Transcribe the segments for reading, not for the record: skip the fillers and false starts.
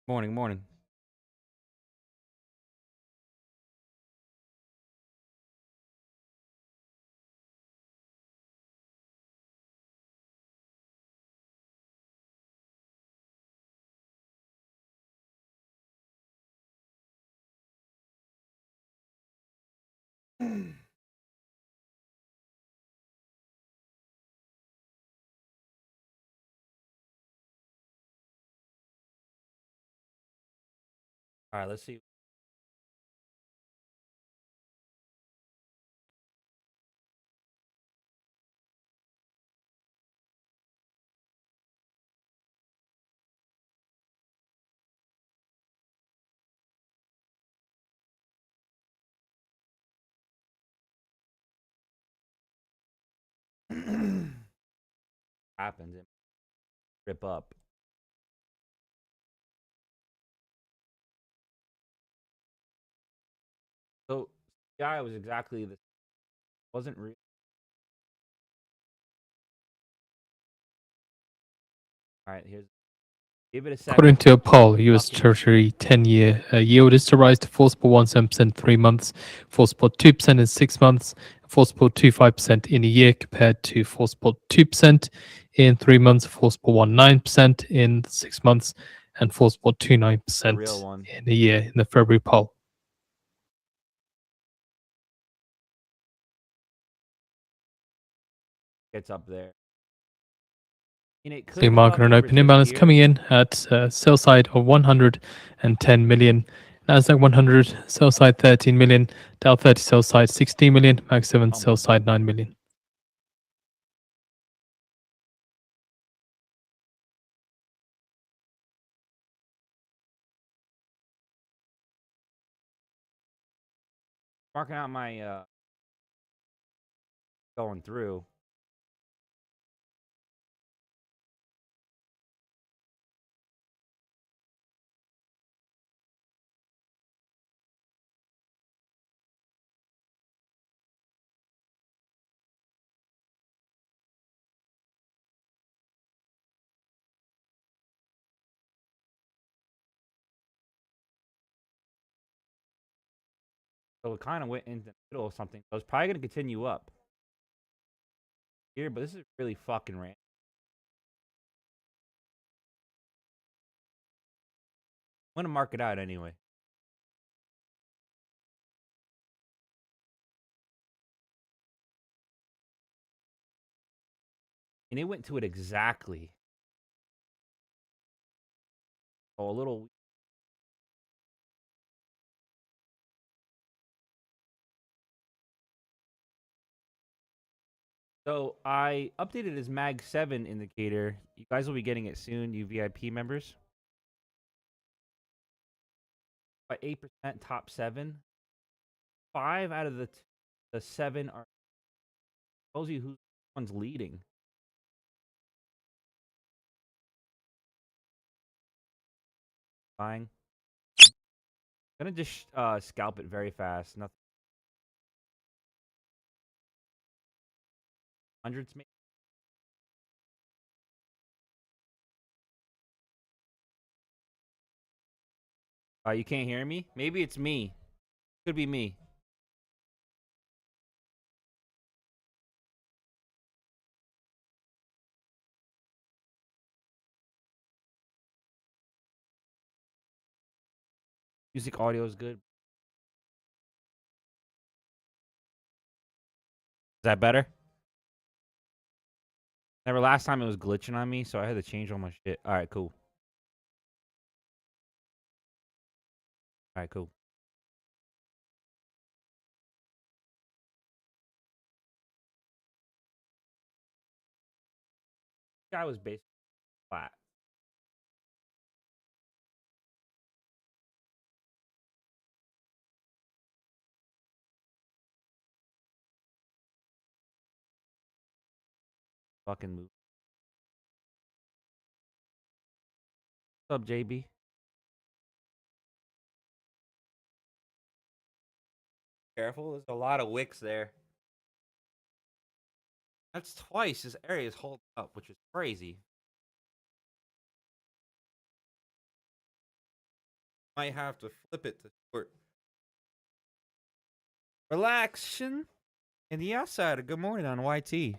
Morning, morning. All right, let's see. Happens. It rip up. So, yeah, it was exactly the wasn't real. All right, here's give it a According second. to a poll, US Fucking Treasury 10-year yield is to rise to 4.17% in 3 months, 4.2% in 6 months, 4.25% in a year compared to 4.2% in 3 months, 4.19% in 6 months, and the real 4.29% one in a year in the February poll. gets up there. And it So could market fucking and open resist imbalance here. coming in at sell side of 110 million. Nasdaq 100 sell side 13 million. Dow 30 sell side 16 million. Max 7 Oh my sell side 9 million. marking out my going through. So it kind of went into the middle of something. So it's probably gonna continue up here, but this is really fucking random. I'm gonna mark it out anyway. And it went to it exactly. Oh, a little. So I updated his Mag 7 indicator. You guys will be getting it soon, you VIP members. By 8% top 7. 5 out of the 7 are tells you who one's leading. Buying. Gonna just scalp it very fast. Nothing. Hundreds maybe. You can't hear me? Maybe it's me. Could be me. Music audio is good. Is that better? Never last time it was glitching on me, so I had to change all my shit. All right, cool. All right, cool. Guy was basically flat. Fucking move. What's up, JB? Careful, there's a lot of wicks there. That's twice this area is holding up, which is crazy. Might have to flip it to short. Relaxation in the outsider. Good morning on YT.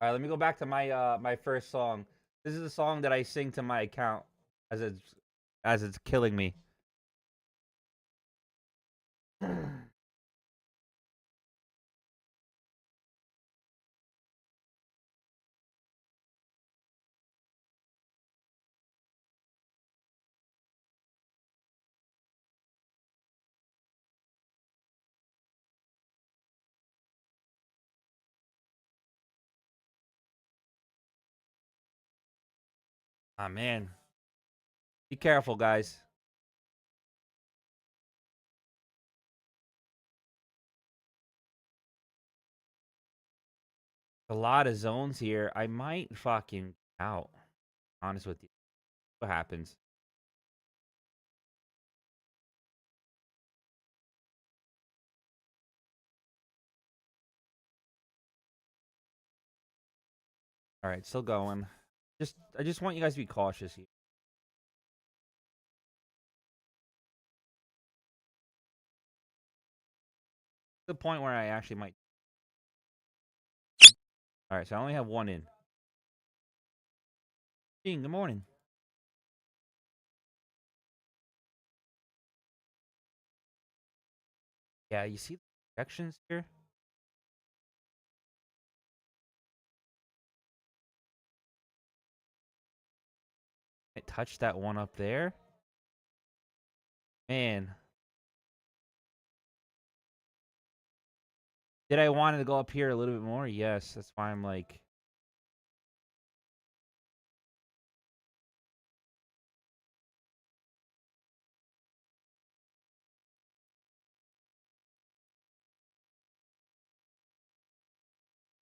All right, let me go back to my my first song. This is a song that I sing to my account as it's killing me. Ah man, be careful, guys. A lot of zones here. I might fucking out. Honest with you, what happens? All right, still going. I just want you guys to be cautious here. The point where I actually might. All right, so I only have one in. Gene, good morning. Yeah, you see the projections here? It touched that one up there. Man, did I want it to go up here a little bit more? Yes, that's why I'm like.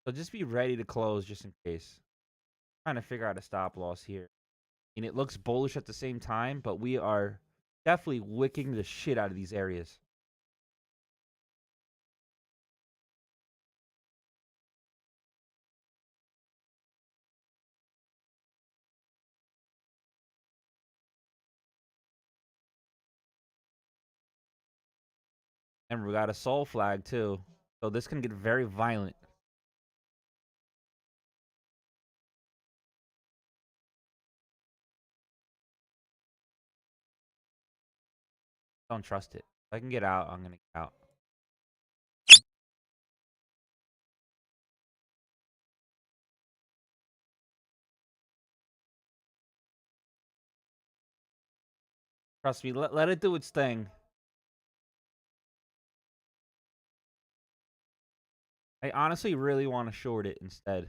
So just be ready to close just in case. Trying to figure out a stop loss here. And it looks bullish at the same time, but we are definitely wicking the shit out of these areas. And we got a soul flag too. So this can get very violent. Don't trust it. If I can get out, I'm gonna get out. Trust me, let it do its thing. I honestly really want to short it instead.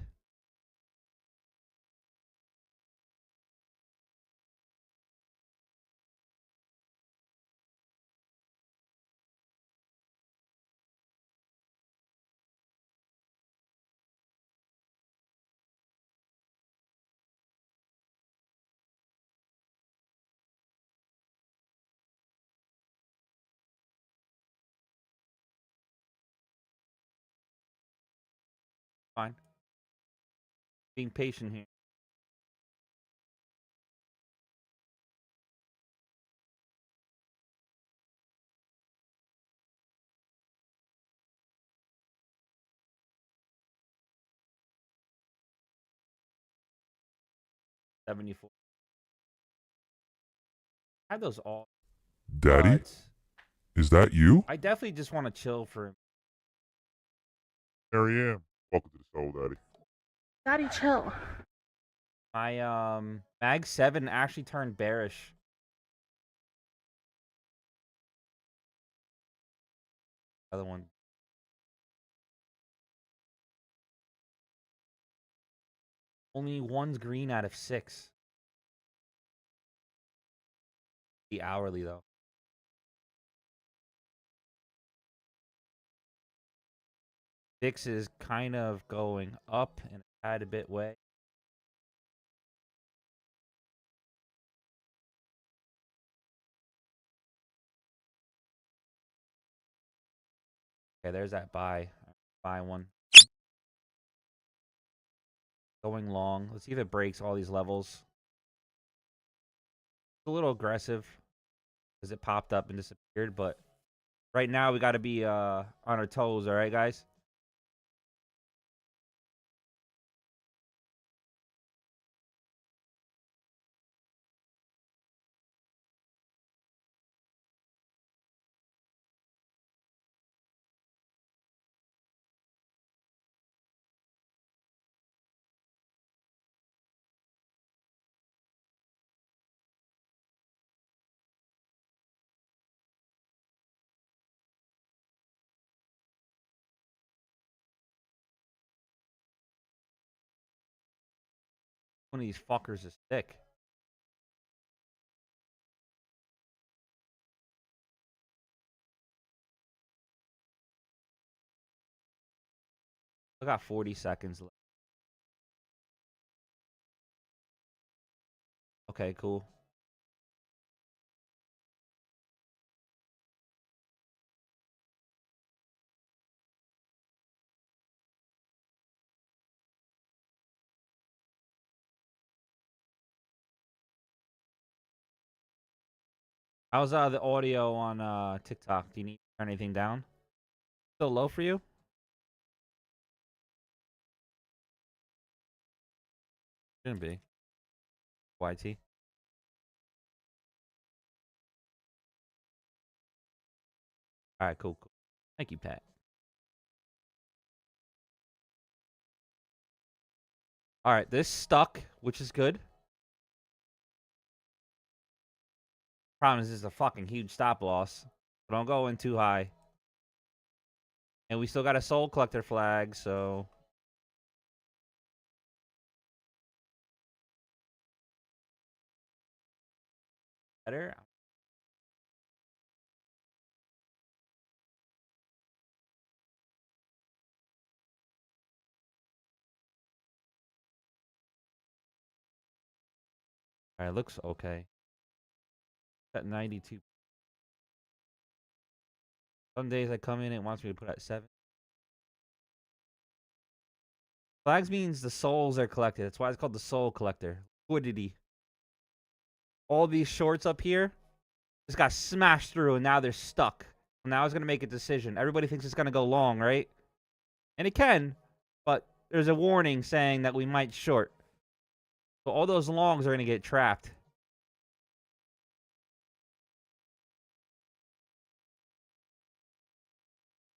Fine. Being patient here. $74. I had those all, Daddy, but is that you? I definitely just want to chill for. There I am. Welcome to the show, Daddy. Daddy, chill. My Mag 7 actually turned bearish. Other one. Only one's green out of 6. The hourly though. VIX is kind of going up in a tad bit way. Okay, there's that buy. Buy one. Going long. Let's see if it breaks all these levels. It's a little aggressive because it popped up and disappeared, but right now we got to be on our toes, all right, guys? One of these fuckers is thick. I got 40 seconds left. Okay, cool. How's the audio on TikTok? Do you need to turn anything down? Still low for you? Shouldn't be. YT. All right, cool, cool. Thank you, Pat. All right, this stuck, which is good. Problem is, this is a fucking huge stop loss. So don't go in too high. And we still got a soul collector flag, so better. All right, looks okay. At 92. Some days I come in, it wants me to put at 7. Flags means the souls are collected. That's why it's called the soul collector. Liquidity. All these shorts up here just got smashed through, and now they're stuck. Now it's going to make a decision. Everybody thinks it's going to go long, right? And it can, but there's a warning saying that we might short. So all those longs are going to get trapped.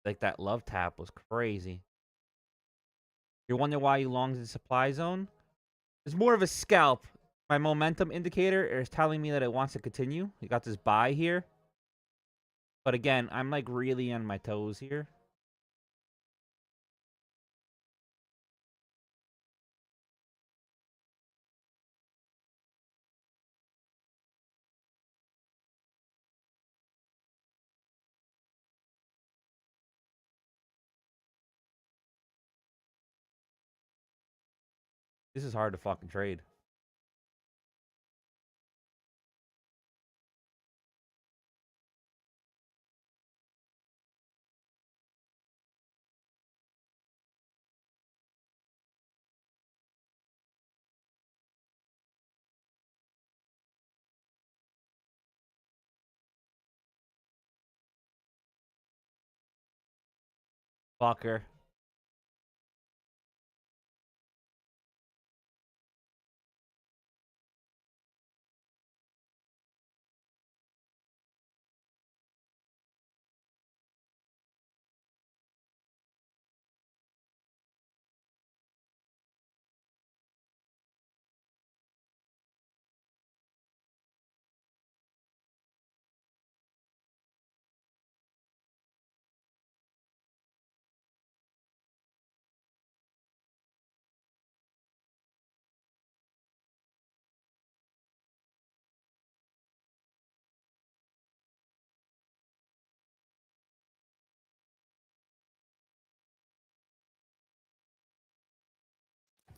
Like that love tap was crazy. You're wondering why you longs in supply zone? It's more of a scalp. My momentum indicator is telling me that it wants to continue. You got this buy here. But again, I'm like really on my toes here. This is hard to fucking trade. Fucker.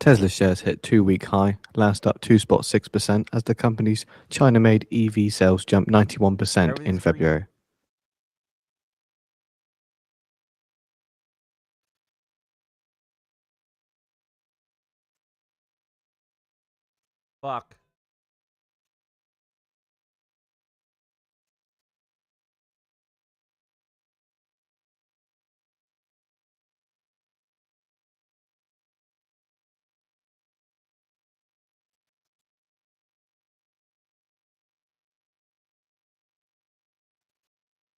Tesla shares hit 2-week high, last up 2.6% as the company's China-made EV sales jumped 91% in Everything's green. February. Fuck.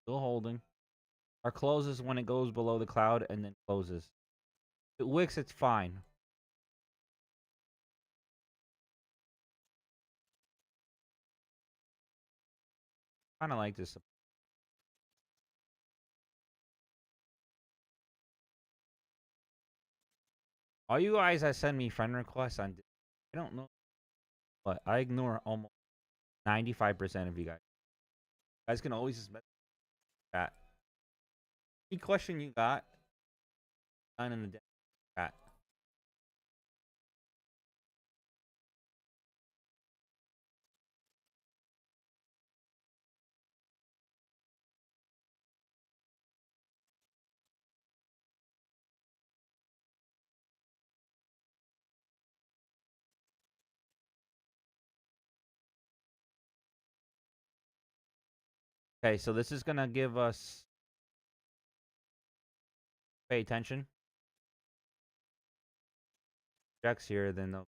Still holding. Our close is when it goes below the cloud and then closes. If it wicks, it's fine. Kind of like this. All you guys that send me friend requests on, I don't know, but I ignore almost 95% of you guys. You guys can always just message chat. Any question you got, done in the chat. Okay, so this is gonna give us. Pay attention. Checks here, then they'll.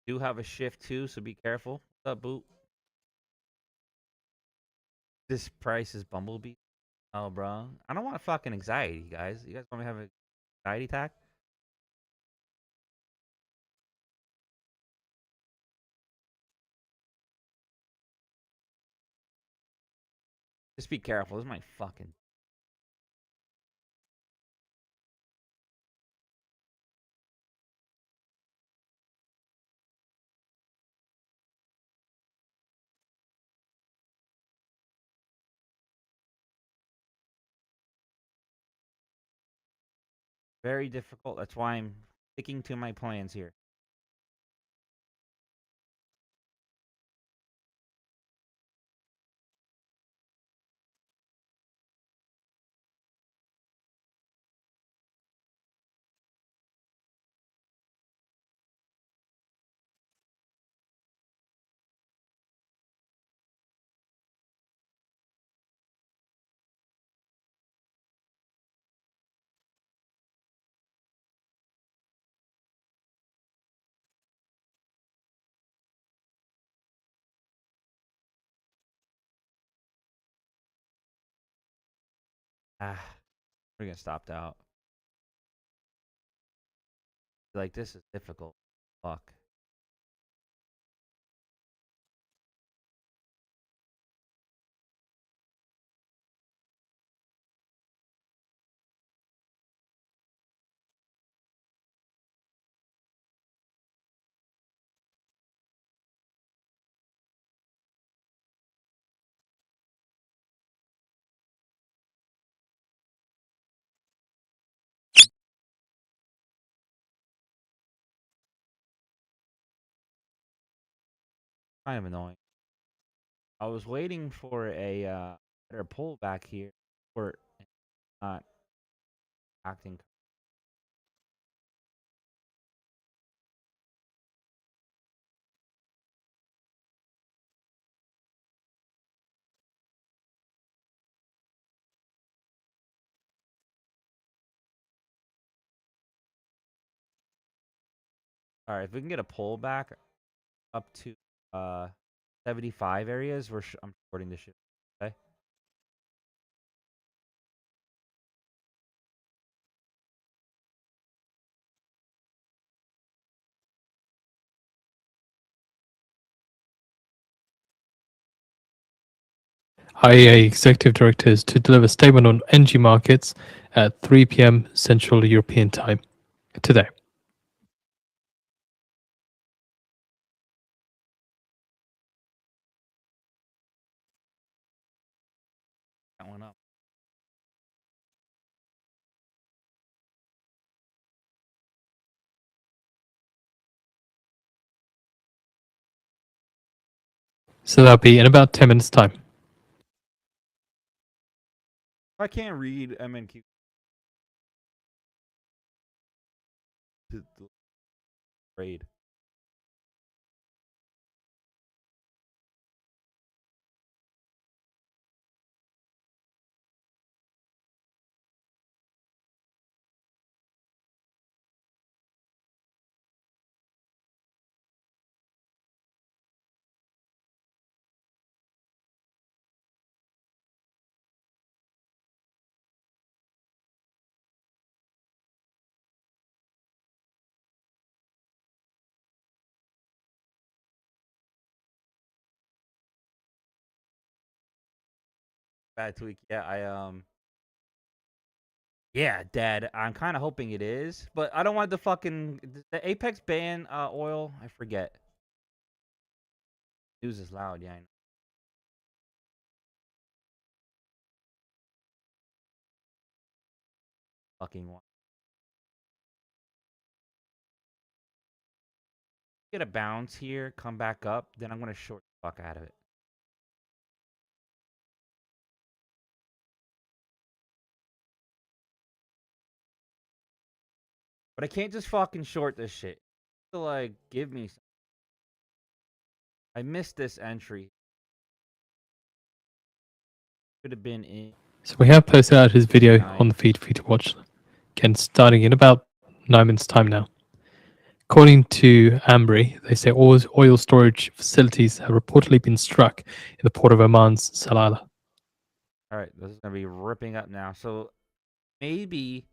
Do have a shift too, so be careful. What's up, boot? This price is Bumblebee. Oh, bro. I don't want fucking anxiety, guys. You guys want me to have an anxiety attack? Just be careful. This is my fucking. Very difficult. That's why I'm sticking to my plans here. Ah, we're gonna stop out. Like, this is difficult. Fuck. Kind of annoying. I was waiting for a better pullback here, or not acting. All right, if we can get a pullback up to uh 75 areas, I'm shorting this shit. Okay. IEA executive directors to deliver statement on energy markets at 3 p.m. Central European Time today. That one up. So that'll be in about 10 minutes' time. I can't read MNQ. To trade. Bad tweak. Yeah, yeah, Dad. I'm kind of hoping it is, but I don't want the fucking the Apex ban oil. I forget. News is loud. Yeah, I know. Fucking one. Get a bounce here, come back up, then I'm gonna short the fuck out of it. But I can't just fucking short this shit. To like give me. I missed this entry. Could have been in. So we have posted out his video Nice. on the feed for you to watch. Again, starting in about 9 minutes' time now. According to Ambry, they say oil storage facilities have reportedly been struck in the port of Oman's Salalah. All right, this is gonna be ripping up now. So maybe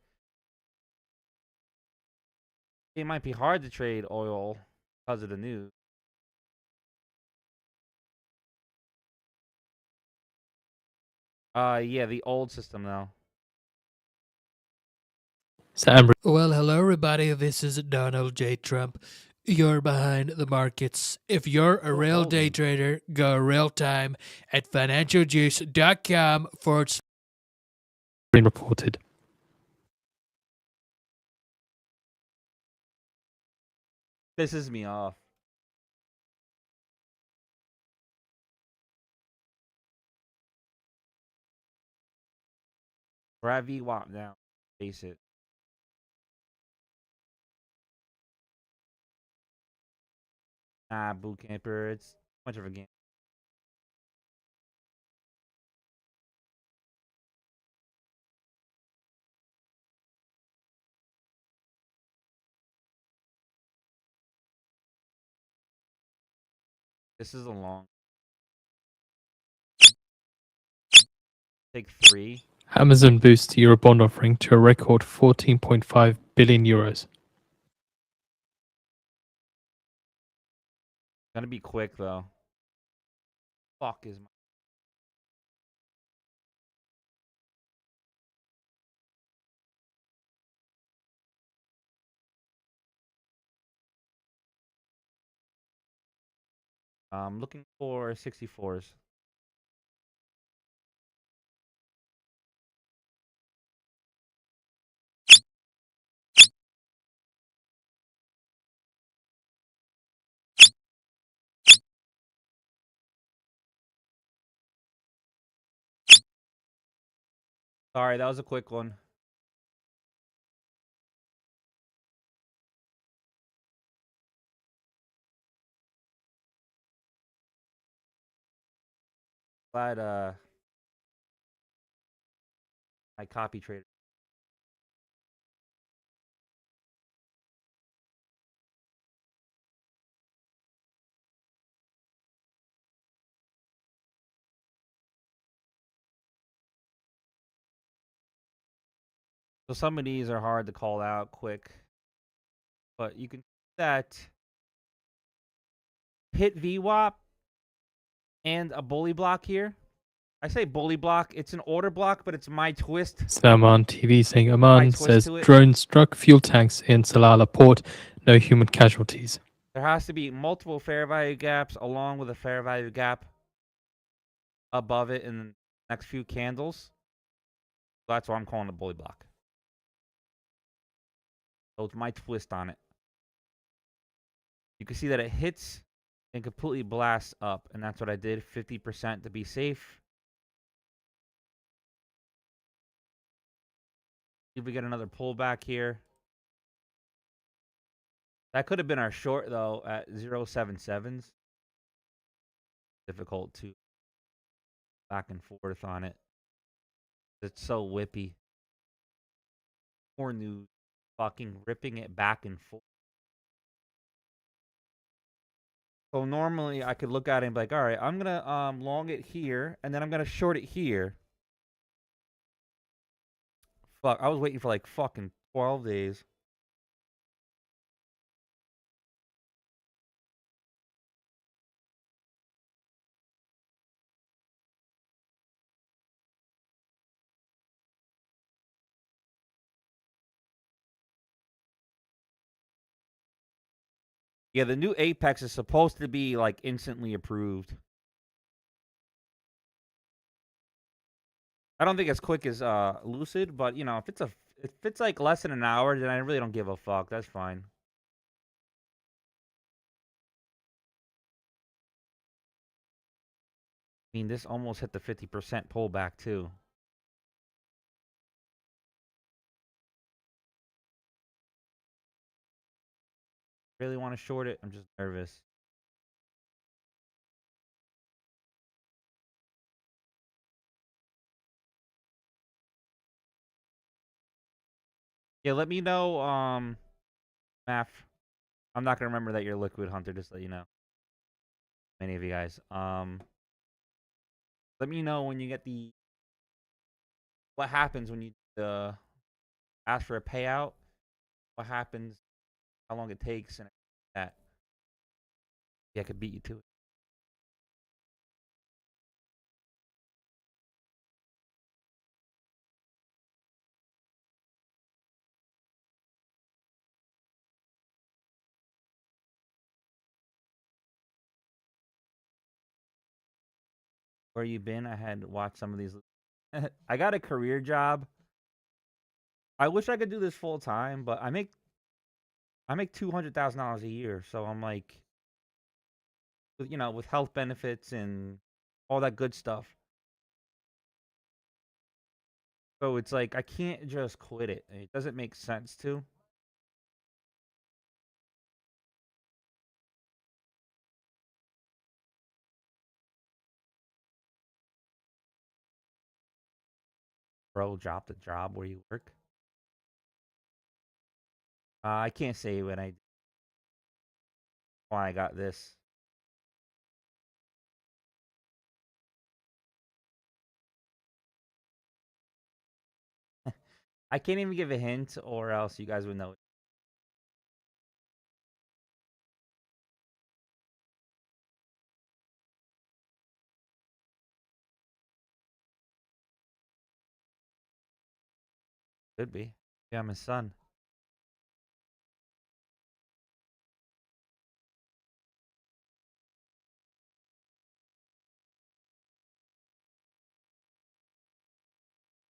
it might be hard to trade oil because of the news. Yeah, the old system though. So Ambry Well, hello, everybody. This is Donald J. Trump. You're behind the markets. If you're a real day trader, go real time at financialjuice.com been reported. Pisses me off. Grab VWAP now. Face it. Nah, boot camper. It's too much of a game. This is a long. Take 3. Amazon boosts Eurobond offering to a record 14.5 billion euros. Gonna be quick though. Fuck is my. I'm looking for 64s. Sorry, that was a quick one. Glad my copy trader. So some of these are hard to call out quick. But you can see that hit VWAP and a bully block here. I say bully block. It's an order block, but it's my twist. Salman TV saying Oman twist says to it. drone struck fuel tanks in Salalah port. No human casualties. There has to be multiple fair value gaps along with a fair value gap above it in the next few candles. So that's why I'm calling it bully block. So it's my twist on it. You can see that it hits and completely blasts up, and that's what I did, 50% to be safe. See if we get another pullback here. That could have been our short, though, at 0.77s. Difficult to back and forth on it. It's so whippy. More news. Fucking ripping it back and forth. So normally I could look at it and be like, all right, I'm going to long it here, and then I'm going to short it here. Fuck, I was waiting for like fucking 12 days. Yeah, the new Apex is supposed to be like instantly approved. I don't think as quick as Lucid, but you know, if it's like less than an hour, then I really don't give a fuck. That's fine. I mean, this almost hit the 50% pullback too. Really want to short it? I'm just nervous. Yeah, let me know, Math. I'm not gonna remember that you're Liquid Hunter, just to let you know. Many of you guys. Let me know when you get what happens when you ask for a payout. What happens? How long it takes, and that. Yeah, I could beat you to it. Where you been? I had watched some of these. I got a career job. I wish I could do this full time, but I make $200,000 a year, so I'm like, you know, with health benefits and all that good stuff. So it's like I can't just quit it. It doesn't make sense to. Bro, drop the job where you work. I can't say why I got this. I can't even give a hint, or else you guys would know. Could be. Yeah, I'm his son.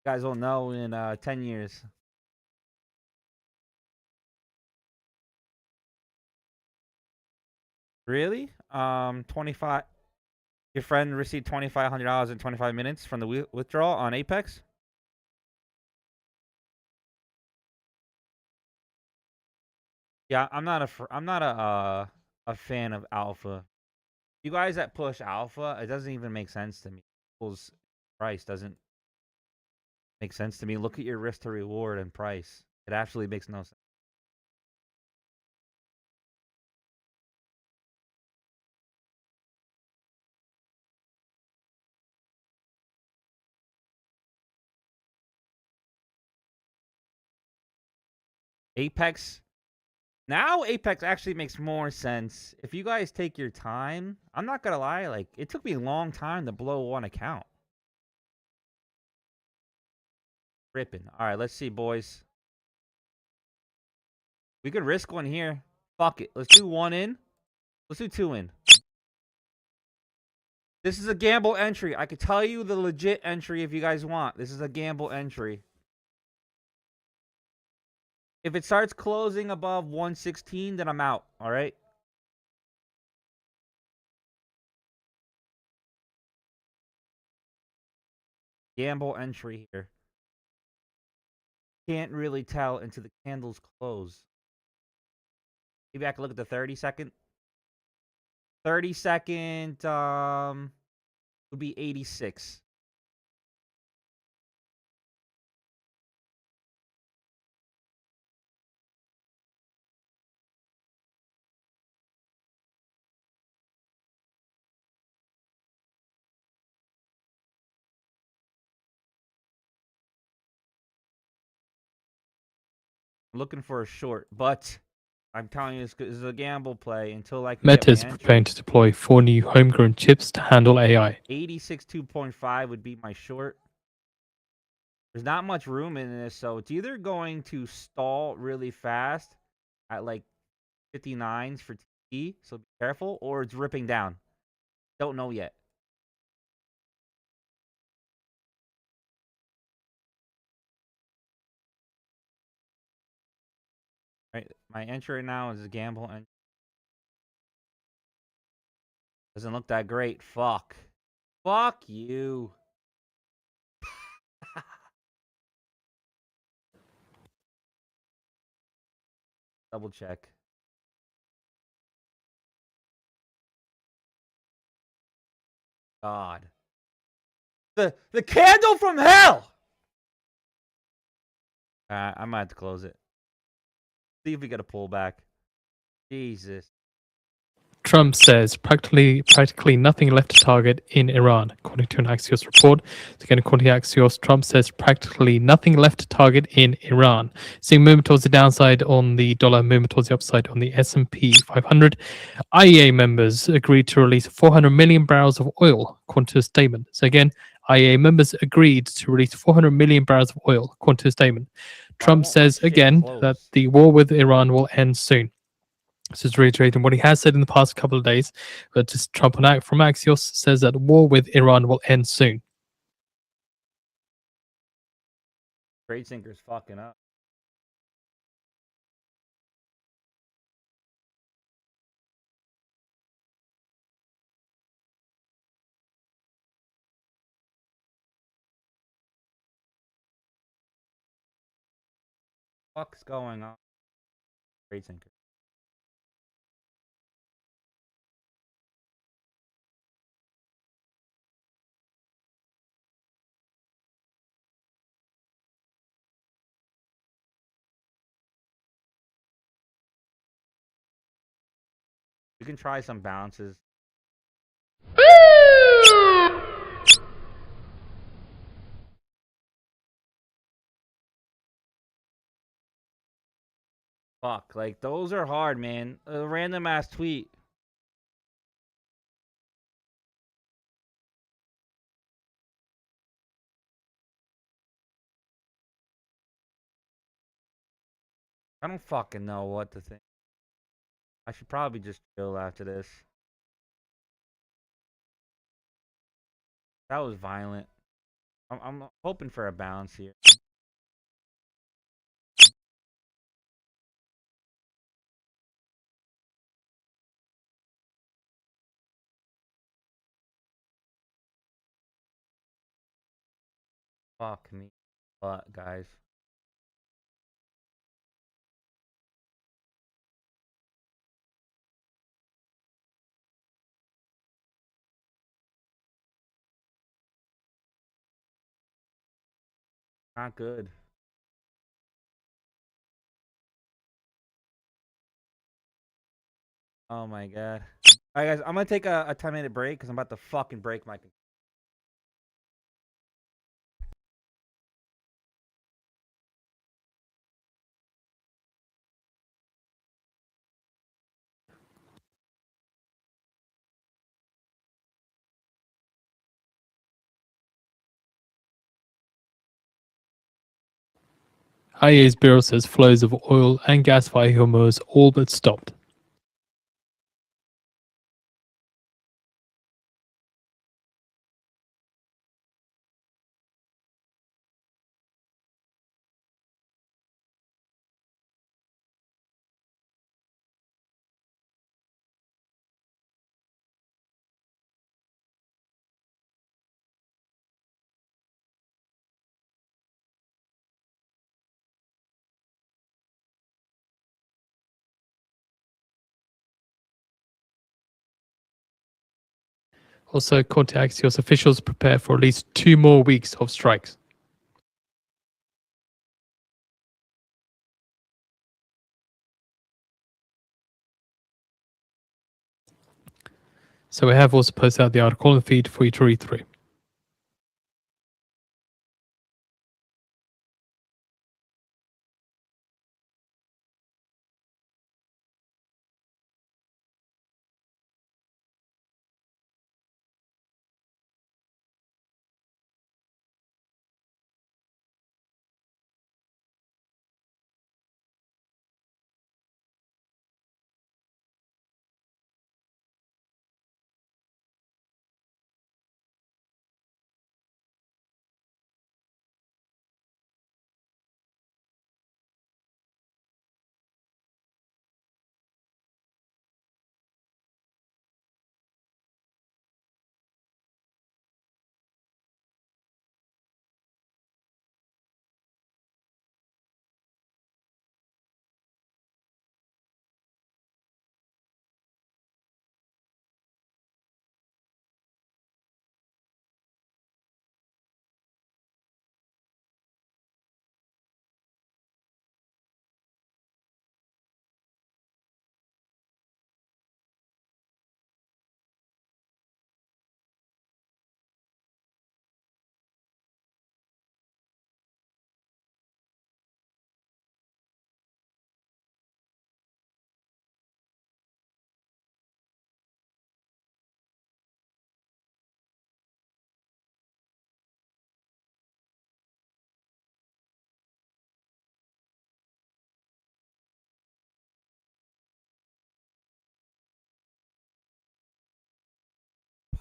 You guys will know in 10 years. Really? 25. Your friend received $2,500 in 25 minutes from the withdrawal on Apex. Yeah, I'm not a fan of alpha. You guys that push alpha, it doesn't even make sense to me. People's price doesn't make sense to me. Look at your risk to reward and price. It actually makes no sense. Apex. Now Apex actually makes more sense. If you guys take your time, I'm not gonna lie, like it took me a long time to blow one account. Ripping. All right, let's see, boys. We could risk one here. Fuck it. Let's do one in. Let's do two in. This is a gamble entry. I could tell you the legit entry if you guys want. This is a gamble entry. If it starts closing above 116, then I'm out. All right. Gamble entry here. Can't really tell until the candles close. Maybe I can look at the 30-second. 30-second would be 86. I'm looking for a short, but I'm telling you, this is a gamble play until I can Meta get is my preparing entry. to deploy 4 new homegrown chips to handle AI. 86 2.5 would be my short. There's not much room in this, so it's either going to stall really fast at like 59s for T, so be careful, or it's ripping down. Don't know yet. Right, my entry right now is a gamble and doesn't look that great. Fuck you. Double check. God, the candle from hell. I might have to close it. See if we get a pullback. Jesus. Trump says practically nothing left to target in Iran, according to an Axios report. So again, according to Axios, Trump says practically nothing left to target in Iran. Seeing movement towards the downside on the dollar, movement towards the upside on the S&P 500. IEA members agreed to release 400 million barrels of oil, according to a statement. So again, IEA members agreed to release 400 million barrels of oil, according to a statement. Trump won't my says shit again close? that the war with Iran will end soon. This is reiterating what he has said in the past couple of days, but just Trump from Axios says that war with Iran will end soon. Trade Sinker's fucking up. What's going on? Trade Sinker. You can try some bounces. Fuck, like those are hard, man. A random ass tweet. I don't fucking know what to think. I should probably just chill after this. That was violent. I'm hoping for a bounce here. Fuck me. But guys. Not good. Oh my god. Alright guys, I'm gonna take a 10-minute break because I'm about to fucking break my IEA's bureau says flows of oil and gas via Hormuz all but stopped. Also, according to Axios, officials prepare for at least 2 more weeks of strikes. So we have also posted out the article in the feed for you to read through.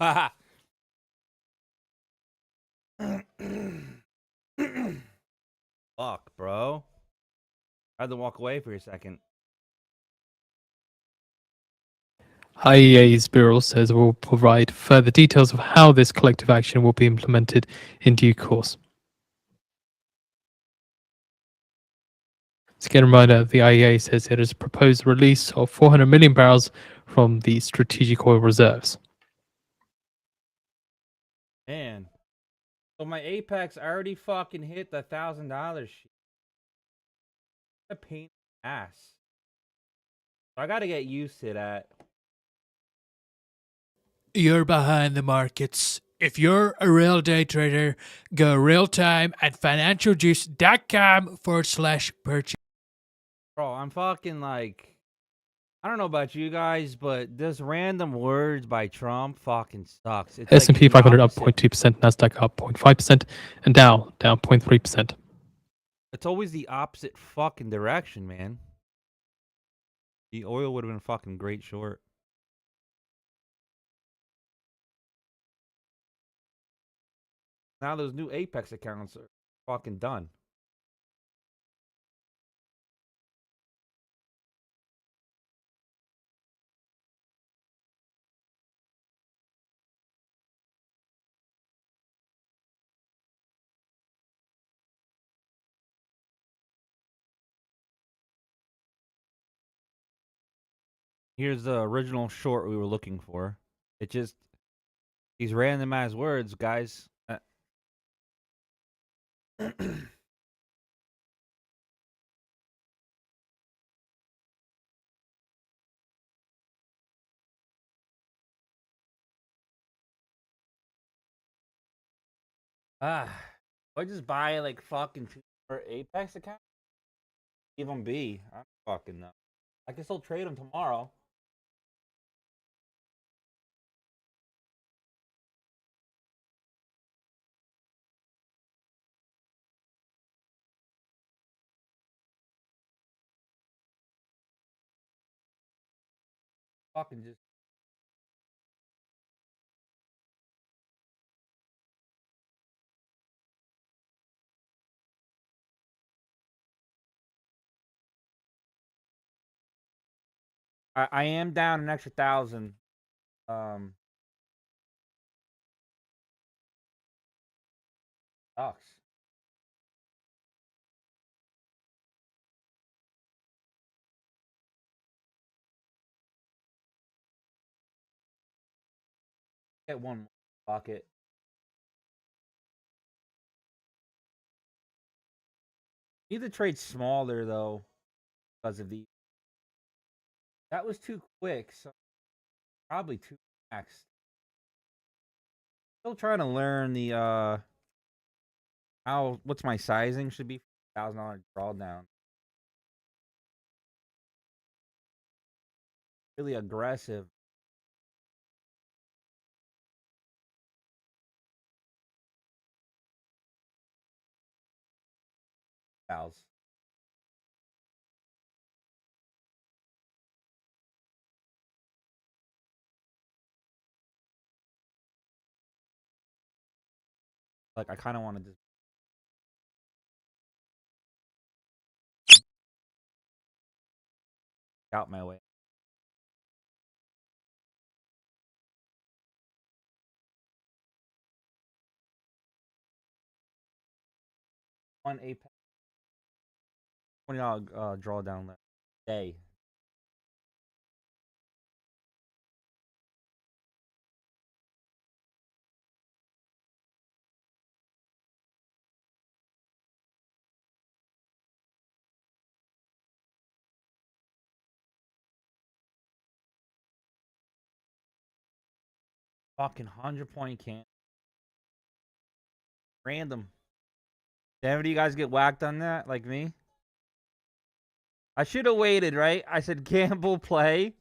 Haha. Fuck, bro. I had to walk away for a second. IEA's bureau says it will provide further details of how this collective action will be implemented in due course. To get a reminder, the IEA says it has proposed the release of 400 million barrels from the strategic oil reserves. Man. So my Apex already fucking hit the $1,000 shit. A pain in the ass. So I gotta get used to that. You're behind the markets. If you're a real day trader, go real time at financialjuice.com/purchase. Bro, I'm fucking like, I don't know about you guys, but this random words by Trump fucking sucks. It's S&P like the 500 up opposite. 0.2%, Nasdaq up 0.5%, and Dow down 0.3%. It's always the opposite fucking direction, man. The oil would have been fucking great short. Now those new Apex accounts are fucking done. Here's the original short we were looking for. It just, these random ass words, guys. Ah, if I just buy like fucking 2 Apex accounts, leave them be. I don't fucking know. I can still trade them tomorrow. fucking just. I am down an extra 1,000. Sucks. Get one more bucket. Need to trade smaller though, because of the. That was too quick, so probably too next. Still trying to learn the how what's my sizing should be for $1,000 drawdown. Really aggressive. Fouls. Like I kind of want to just out my way. One apex. $20 drawdown left. Day. Fucking 100-point can. Random. Did any of you guys get whacked on that, like me? I should have waited, right? I said gamble play.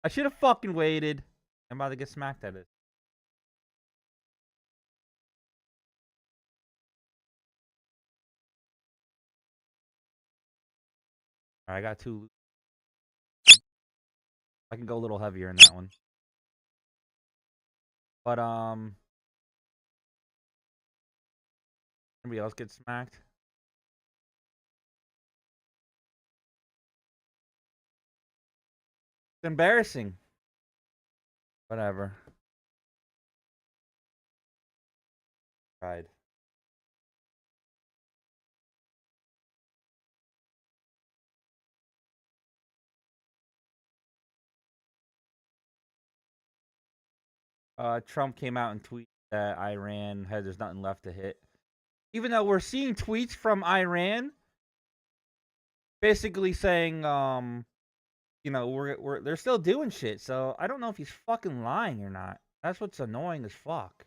I should have fucking waited. I'm about to get smacked at it. Alright, I got two. I can go a little heavier in that one. But anybody else get smacked? It's embarrassing. Whatever. Tried. Trump came out and tweeted that Iran there's nothing left to hit. Even though we're seeing tweets from Iran basically saying, you know, they're still doing shit. So I don't know if he's fucking lying or not. That's what's annoying as fuck.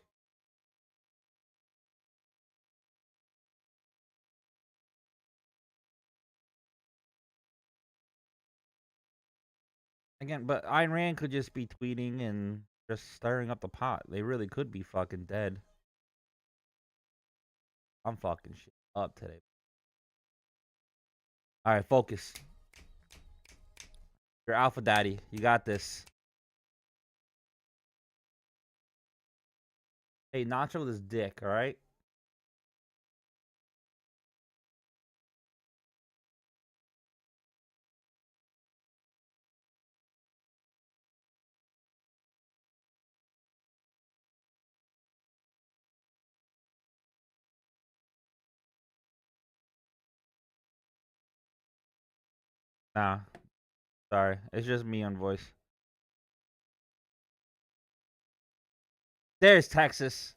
Again, but Iran could just be tweeting and just stirring up the pot. They really could be fucking dead. I'm fucking shit up today. Alright, focus. You're Alpha Daddy. You got this. Hey, Nacho with his dick, alright? Nah. Sorry. It's just me on voice. There's Texas.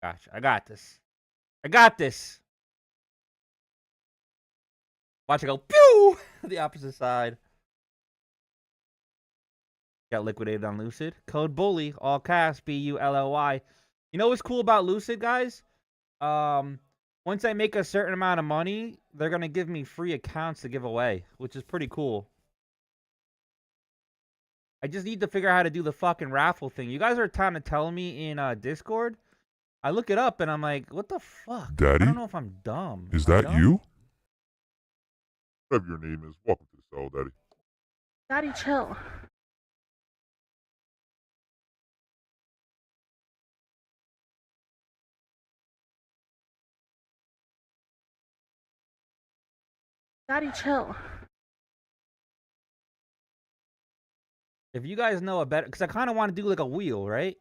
Gotcha. I got this. I got this. Watch it go pew the opposite side. Got liquidated on Lucid. Code Bully, all cash, BULLY. You know what's cool about Lucid, guys? Once I make a certain amount of money, they're gonna give me free accounts to give away, which is pretty cool. I just need to figure out how to do the fucking raffle thing. You guys are trying to tell me in Discord. I look it up and I'm like, what the fuck? I Daddy? don't know if I'm dumb. Is Am I that dumb? you? Whatever your name is, welcome to the cell, Daddy. Daddy, chill. Daddy, chill. If you guys know a better, because I kind of want to do like a wheel, right?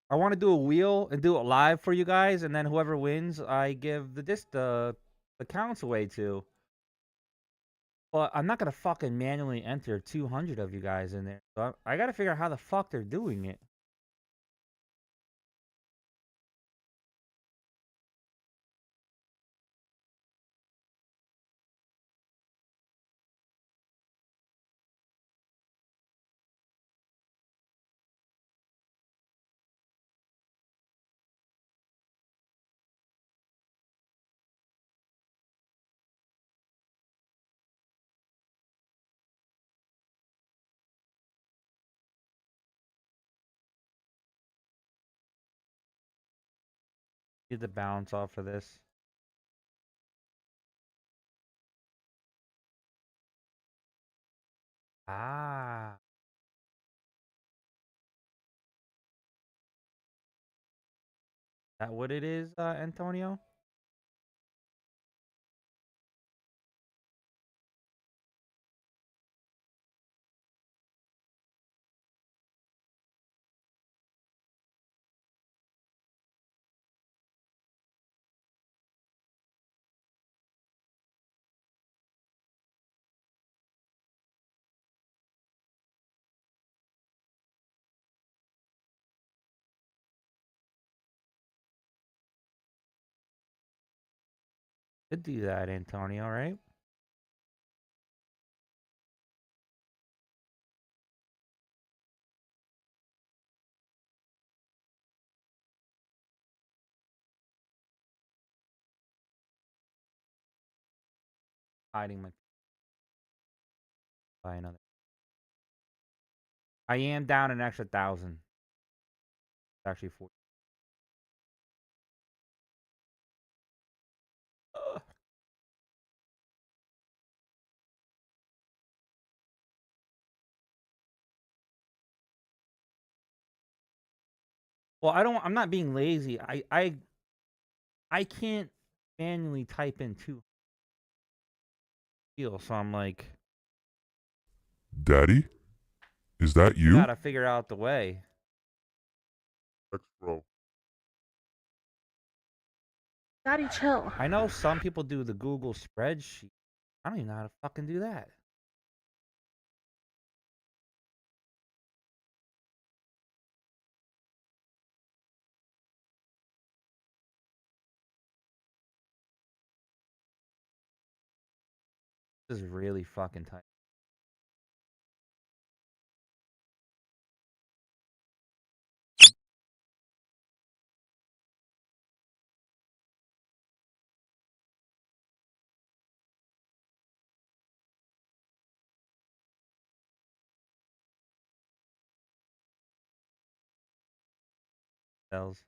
I want to do a wheel and do it live for you guys, and then whoever wins, I give the counts away to. But I'm not gonna fucking manually enter 200 of you guys in there. So I gotta figure out how the fuck they're doing it. Get the balance off for this. Ah. That what it is, Antonio? Could do that, Antonio, right? Hiding my buy another. I am down an extra 1,000. It's actually 40. Well, I'm not being lazy. I can't manually type in two deals, so I'm like, Daddy? Is that I you? gotta figure out the way. Next row. Daddy, chill. I know some people do the Google spreadsheet. I don't even know how to fucking do that. This is really fucking tight. Cells.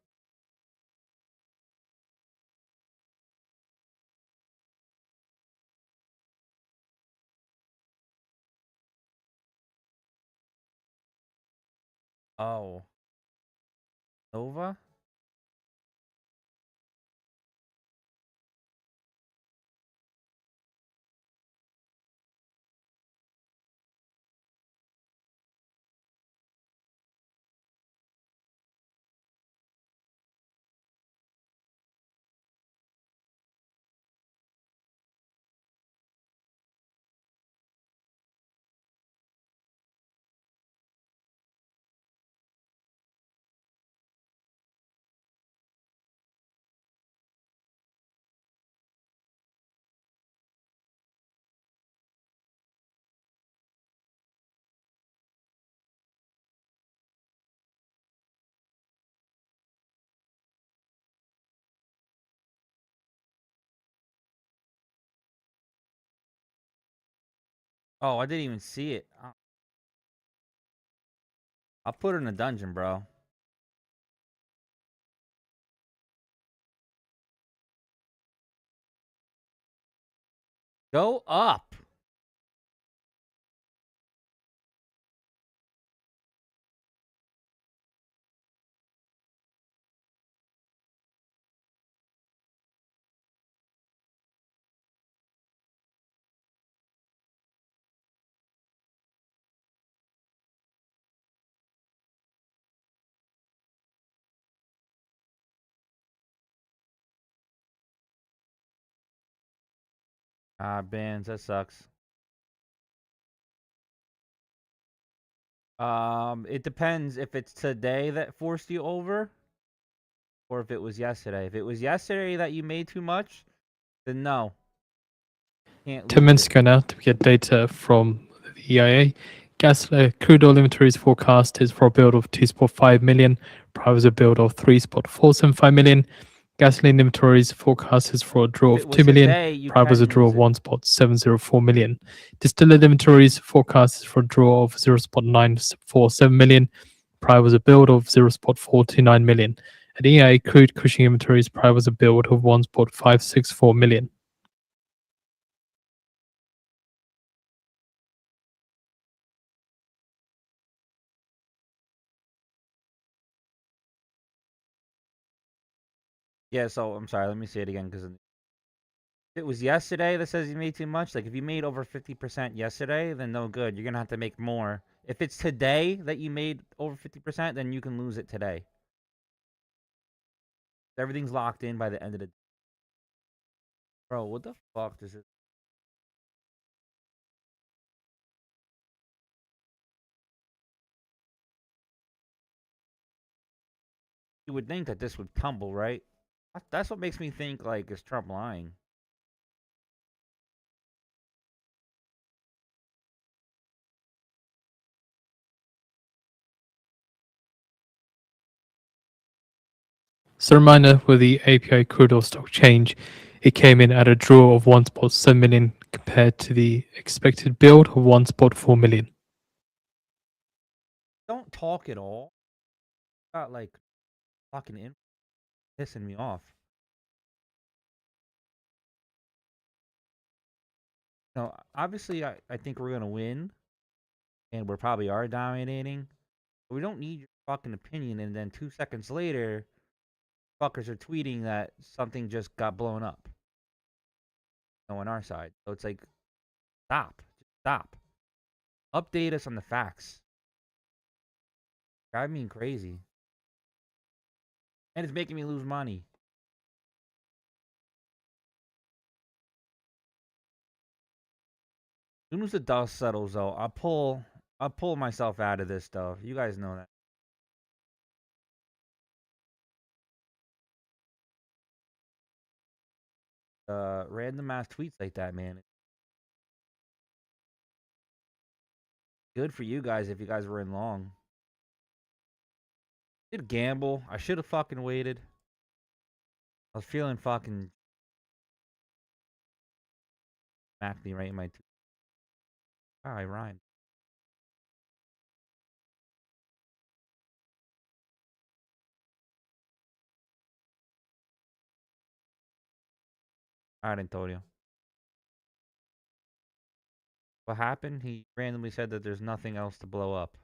Oh. Nova? Oh, I didn't even see it. I'll put it in a dungeon, bro. Go up. Ah, bands, that sucks. It depends if it's today that forced you over or if it was yesterday. If it was yesterday that you made too much, then no. Can't 10 lose minutes it. ago now, to get data from the EIA. Crude oil inventories forecast is for a build of 2.5 million. Prior was a build of 3.475 million. Gasoline inventories forecast is for a draw If it of was 2 million. today, you Prior was a can draw lose of it. 1.704 million. Distillate inventories forecast is for a draw of 0.947 million. Prior was a build of 0.429 million. At EIA, crude Cushing inventories prior was a build of 1.564 million. Yeah, so I'm sorry. Let me say it again because it was yesterday that says you made too much. Like if you made over 50% yesterday, then no good. You're gonna have to make more. If it's today that you made over 50%, then you can lose it today. Everything's locked in by the end of the. Bro, what the fuck does it? You would think that this would tumble, right? That's what makes me think like is Trump lying? So a reminder with the API crude oil stock change, it came in at a draw of 1.7 million compared to the expected build of 1.4 million. Don't talk at all. Got like fucking pissing me off. No, obviously I think we're gonna win, and we probably are dominating. But we don't need your fucking opinion, and then 2 seconds later, fuckers are tweeting that something just got blown up. On our side, so it's like, stop, update us on the facts. I mean, crazy, and it's making me lose money. As soon as the dust settles, though, I'll pull myself out of this stuff. You guys know that. Random ass tweets like that, man. Good for you guys if you guys were in long. Did gamble. I should have fucking waited. I was feeling fucking smacked me right in my. I rhymed. Alright, Antonio. What happened? He randomly said that there's nothing else to blow up.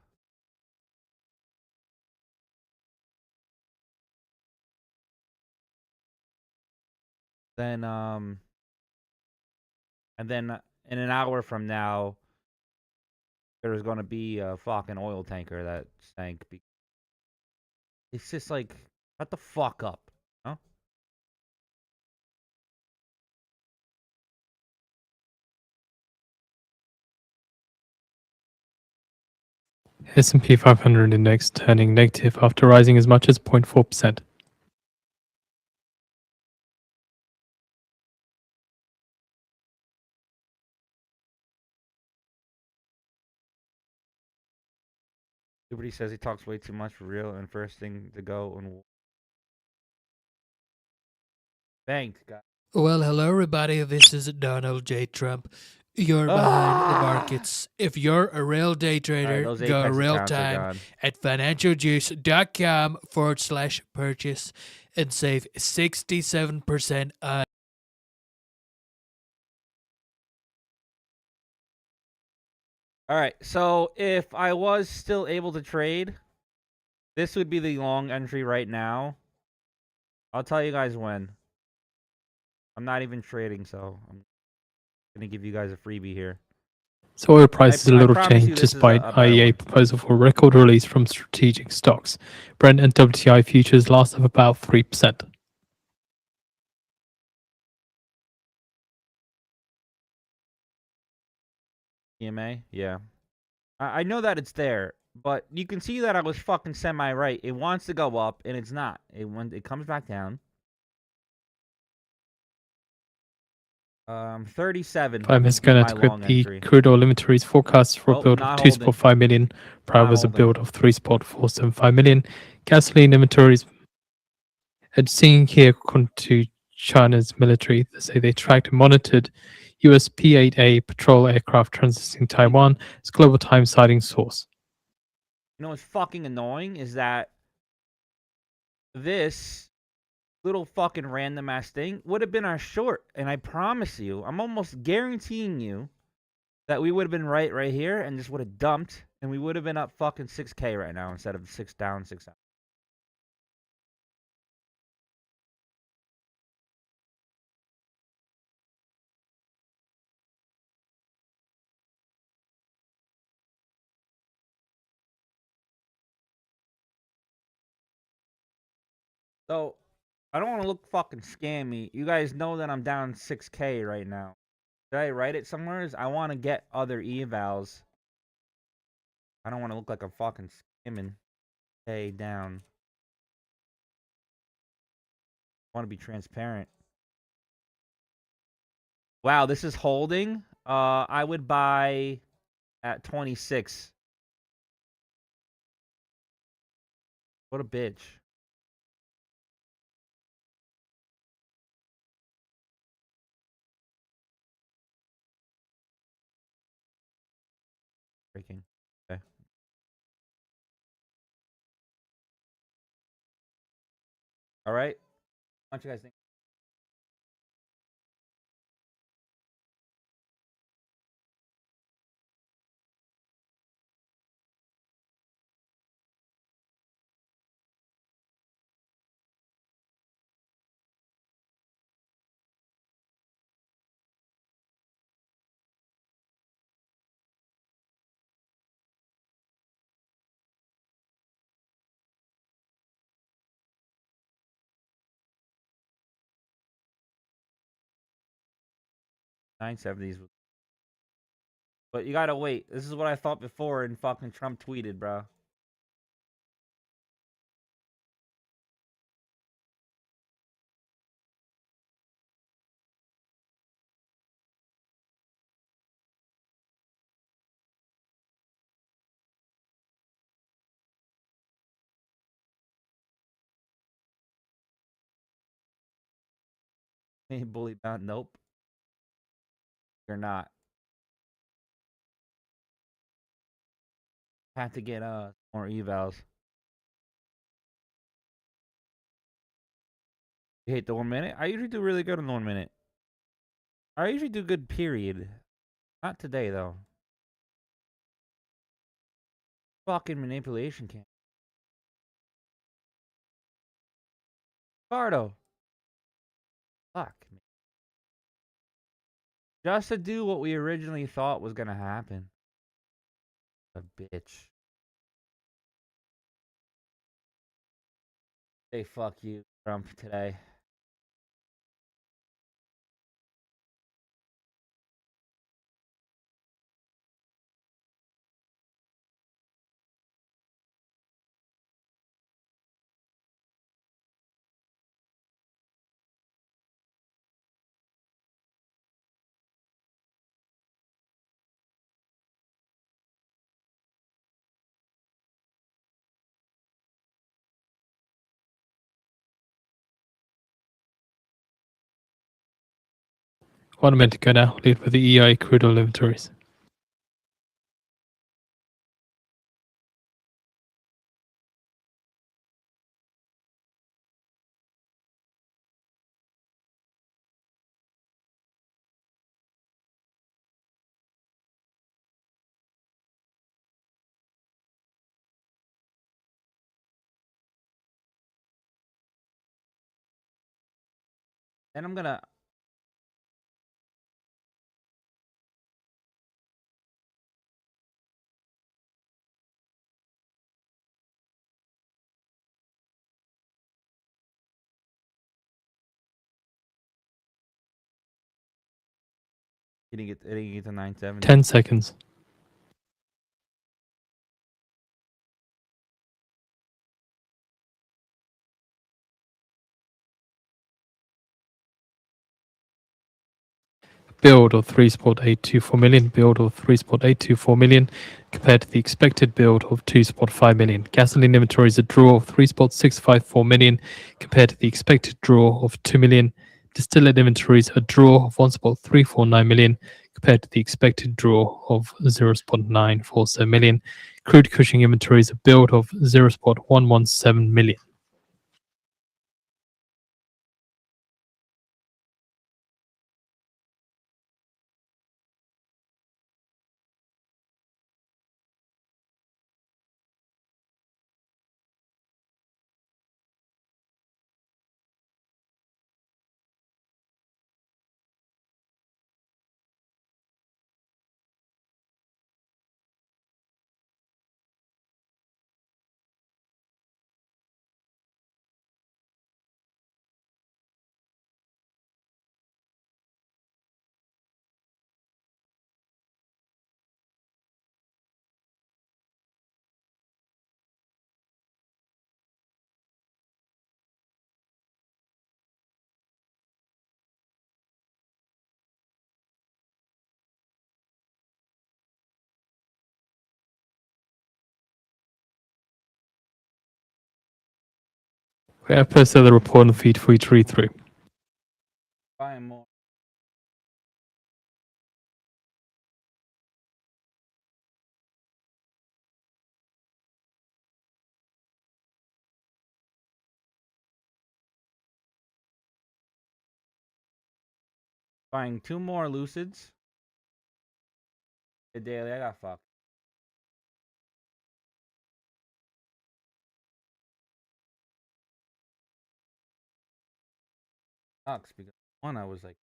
Then and then in an hour from now, there's gonna be a fucking oil tanker that sank. It's just like, shut the fuck up, huh? S&P 500 index turning negative after rising as much as 0.4%. Everybody says he talks way too much for real, and first thing to go and banked, guys. Well, hello, everybody. This is Donald J. Trump. You're behind the markets. If you're a real day trader, those go Apex real accounts are time gone. at financialjuice.com/purchase and save 67% on. All right, so if I was still able to trade, this would be the long entry right now. I'll tell you guys when. I'm not even trading, so I'm gonna give you guys a freebie here. So oil price is a I little promise you changed this is despite a better IEA one. proposal for record release from strategic stocks. Brent and WTI futures lost of about 3%. EMA, yeah. I know that it's there, but you can see that I was fucking semi-right. It wants to go up, and it's not. It comes back down. 37. 5 minutes Would be ago, my long the entry. crude oil inventories forecast for a Nope, build of not holding. 2.5 million. Prior Not was a holding. build of 3.475 million. Gasoline inventories. And seeing here, according to China's military, they say they tracked and monitored US P-8A patrol aircraft transiting Taiwan as Global Times citing source. You know what's fucking annoying is that this little fucking random ass thing would have been our short, and I promise you, I'm almost guaranteeing you that we would have been right here and just would have dumped, and we would have been up fucking 6K right now instead of 6 down, 6 out. So, I don't want to look fucking scammy. You guys know that I'm down 6K right now. Did I write it somewhere? I want to get other evals. I don't want to look like I'm fucking skimming. K down. I want to be transparent. Wow, this is holding. I would buy at 26. What a bitch. Breaking. Okay. All right. What you guys think? $970s. But you gotta wait. This is what I thought before, and fucking Trump tweeted, bro. Hey, bully bound. Nope. You're not. Have to get more evals. You hate the 1 minute? I usually do really good on the 1 minute. I usually do good, period. Not today, though. Fucking manipulation camp. Bardo. Fuck me. Just to do what we originally thought was gonna happen. A bitch. Say fuck you, Trump, today. 1 minute to go now. Lead with the EI crude oil inventories. Then I'm gonna hitting it to 970. 10 seconds. Build of 3.824 million, build of 3.824 million compared to the expected build of 2.5 million. Gasoline inventories a draw of 3.654 million compared to the expected draw of 2 million. Distillate inventories a draw of 1.349 million compared to the expected draw of 0.947 million. Crude Cushing inventories a build of 0.117 million. We have posted the report on the feed for you to read through. Buying more. Buying 2 more Lucids. The daily, I got fucked. Sucks because one I was like,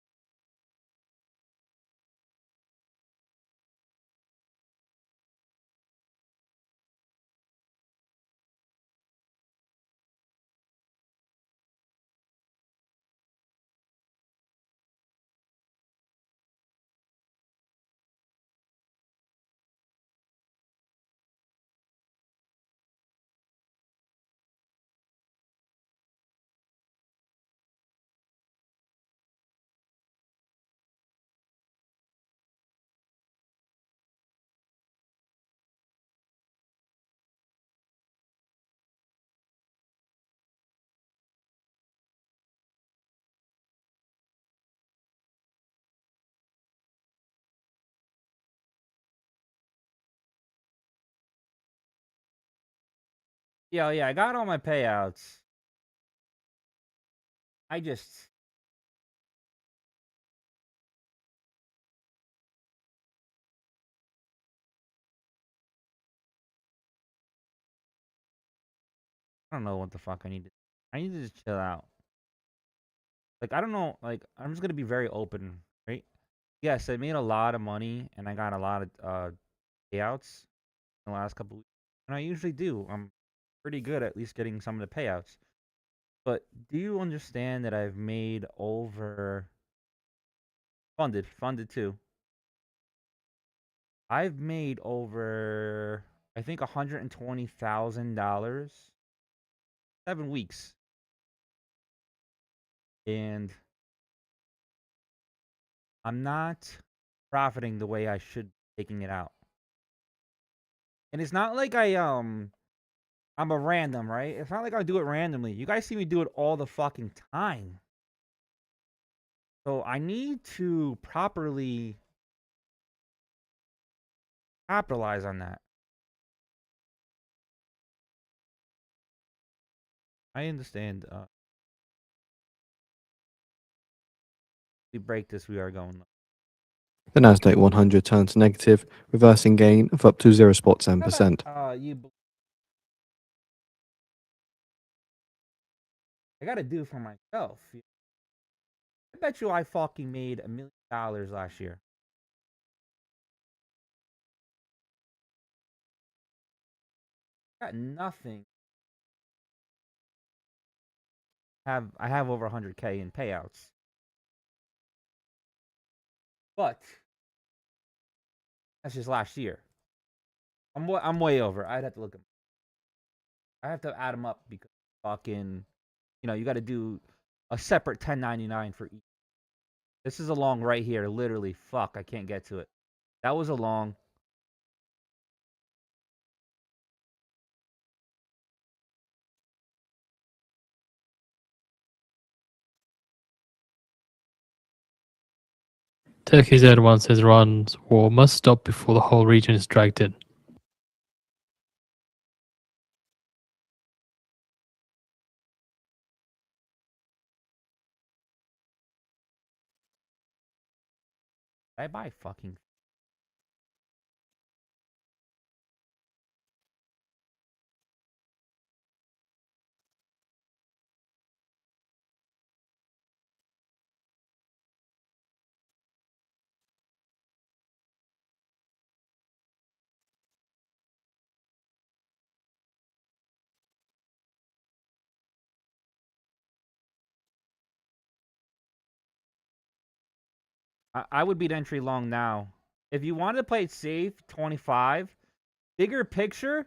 yeah, I got all my payouts. I just I don't know what the fuck I need to. I need to just chill out. Like I don't know. Like I'm just gonna be very open, right? Yes, I made a lot of money and I got a lot of payouts in the last couple weeks, and I usually do. I'm pretty good at least getting some of the payouts. But do you understand that I've made over funded too? I've made over I think $120,000 7 weeks, and I'm not profiting the way I should be taking it out. And it's not like I'm a random, right? It's not like I do it randomly. You guys see me do it all the fucking time. So I need to properly capitalize on that. I understand. We break this, we are going. The Nasdaq 100 turns negative, reversing gain of up to 0.7%. I gotta do for myself. I bet you I fucking made $1 million last year. Got nothing. I have over 100K in payouts. But that's just last year. I'm way over. I'd have to look at. I have to add them up because fucking, you got to do a separate 1099 for each. This is a long right here. Literally, fuck, I can't get to it. That was a long. Turkey's Erdogan says Iran's war must stop before the whole region is dragged in. Did I buy fucking? I would beat entry long now. If you wanted to play it safe, 25. Bigger picture,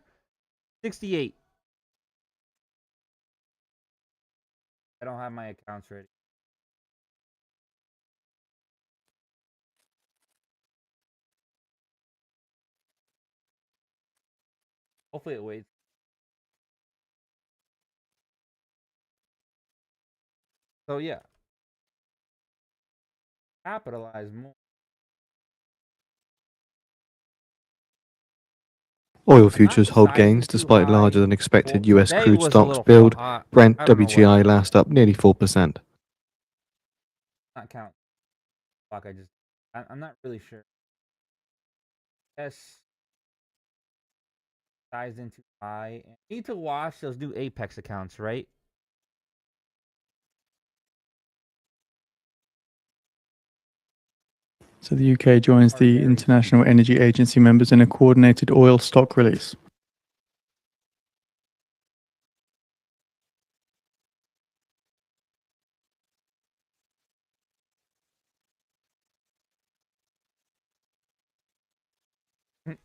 68. I don't have my accounts ready. Hopefully it waits. So yeah, capitalize more. Oil I'm not futures hold sizing gains too despite larger high. than expected Well, US today crude was a stocks little build. hot. Brent I don't know what. WTI last up nearly 4%. Not count. Fuck, I'm not really sure. Yes, sized in too high. Need to watch those new Apex accounts, right? So the UK joins Are the very International Energy Agency members in a coordinated oil stock release.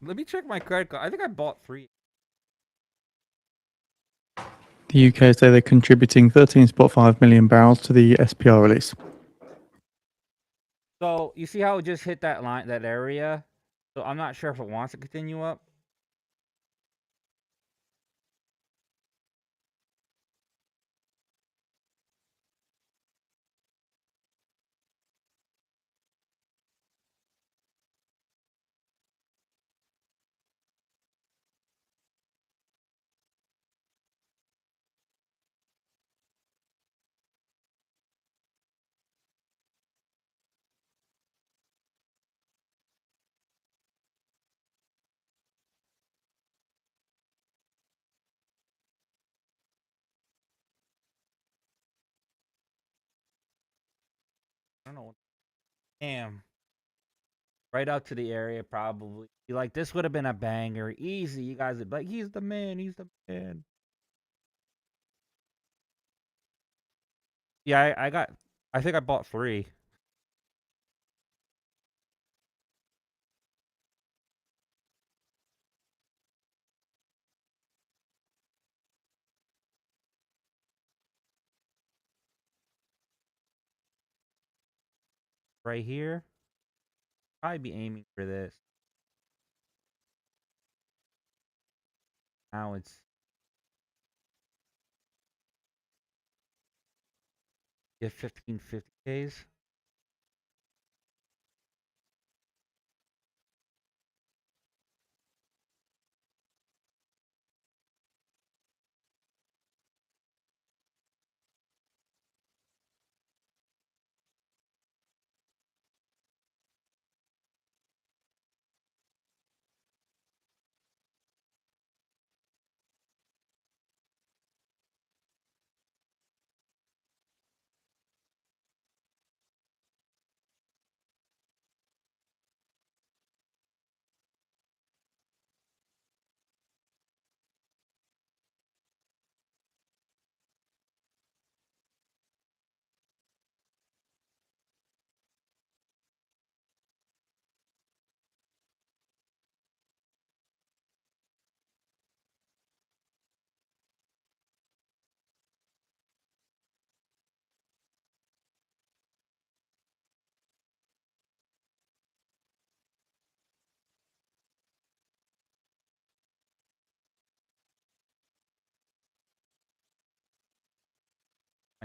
Let me check my credit card. I think I bought 3. The UK say they're contributing 13.5 million barrels to the SPR release. So you see how it just hit that line, that area? So I'm not sure if it wants to continue up. I don't know. Damn. Right out to the area, probably. Like, this would have been a banger. Easy. You guys would be like, he's the man. He's the man. Yeah, I think I bought 3. Right here. Probably be aiming for this. Now it's. You have 1550Ks.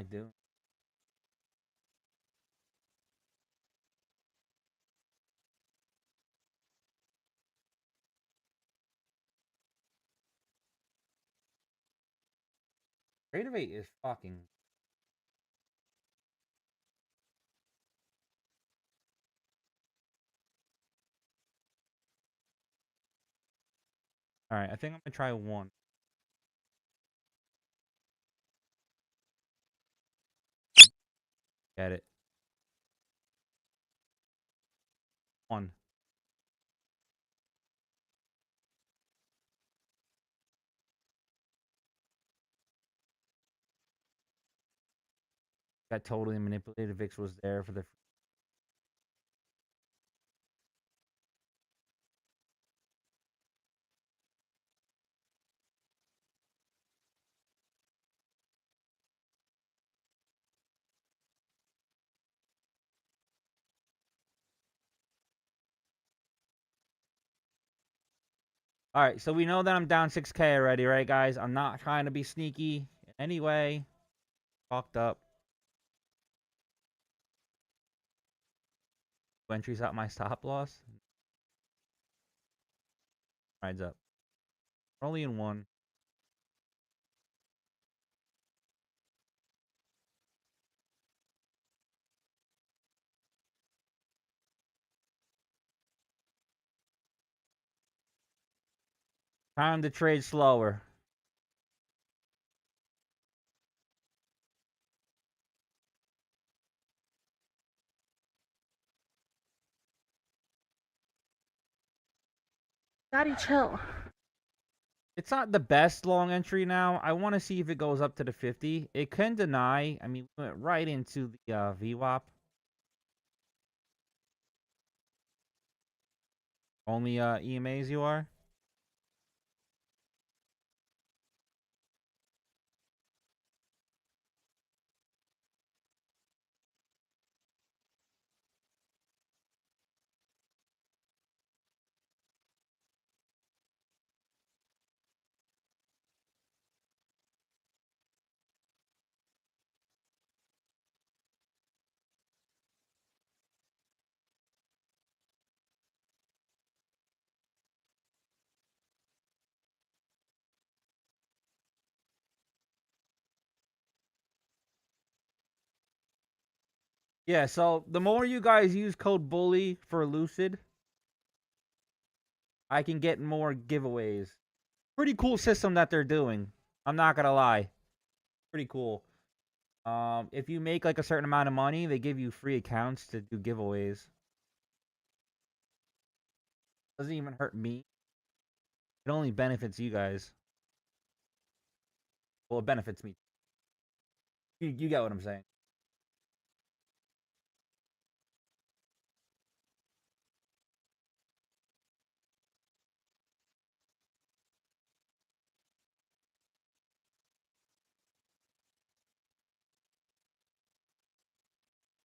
I do. Rate of 8 is fucking. All right, I think I'm gonna try one. Get it. One. Got totally manipulated. Vix was there for the. All right, so we know that I'm down 6K already, right, guys? I'm not trying to be sneaky in any way. Fucked up. Entries out my stop loss. Rides up. We're only in one. Time to trade slower. Daddy, chill. It's not the best long entry now. I want to see if it goes up to the 50. It can deny. I mean, we went right into the VWAP. Only EMAs you are? Yeah, so the more you guys use code BULLY for Lucid, I can get more giveaways. Pretty cool system that they're doing. I'm not gonna lie. Pretty cool. If you make like a certain amount of money, they give you free accounts to do giveaways. Doesn't even hurt me. It only benefits you guys. Well, it benefits me. You get what I'm saying.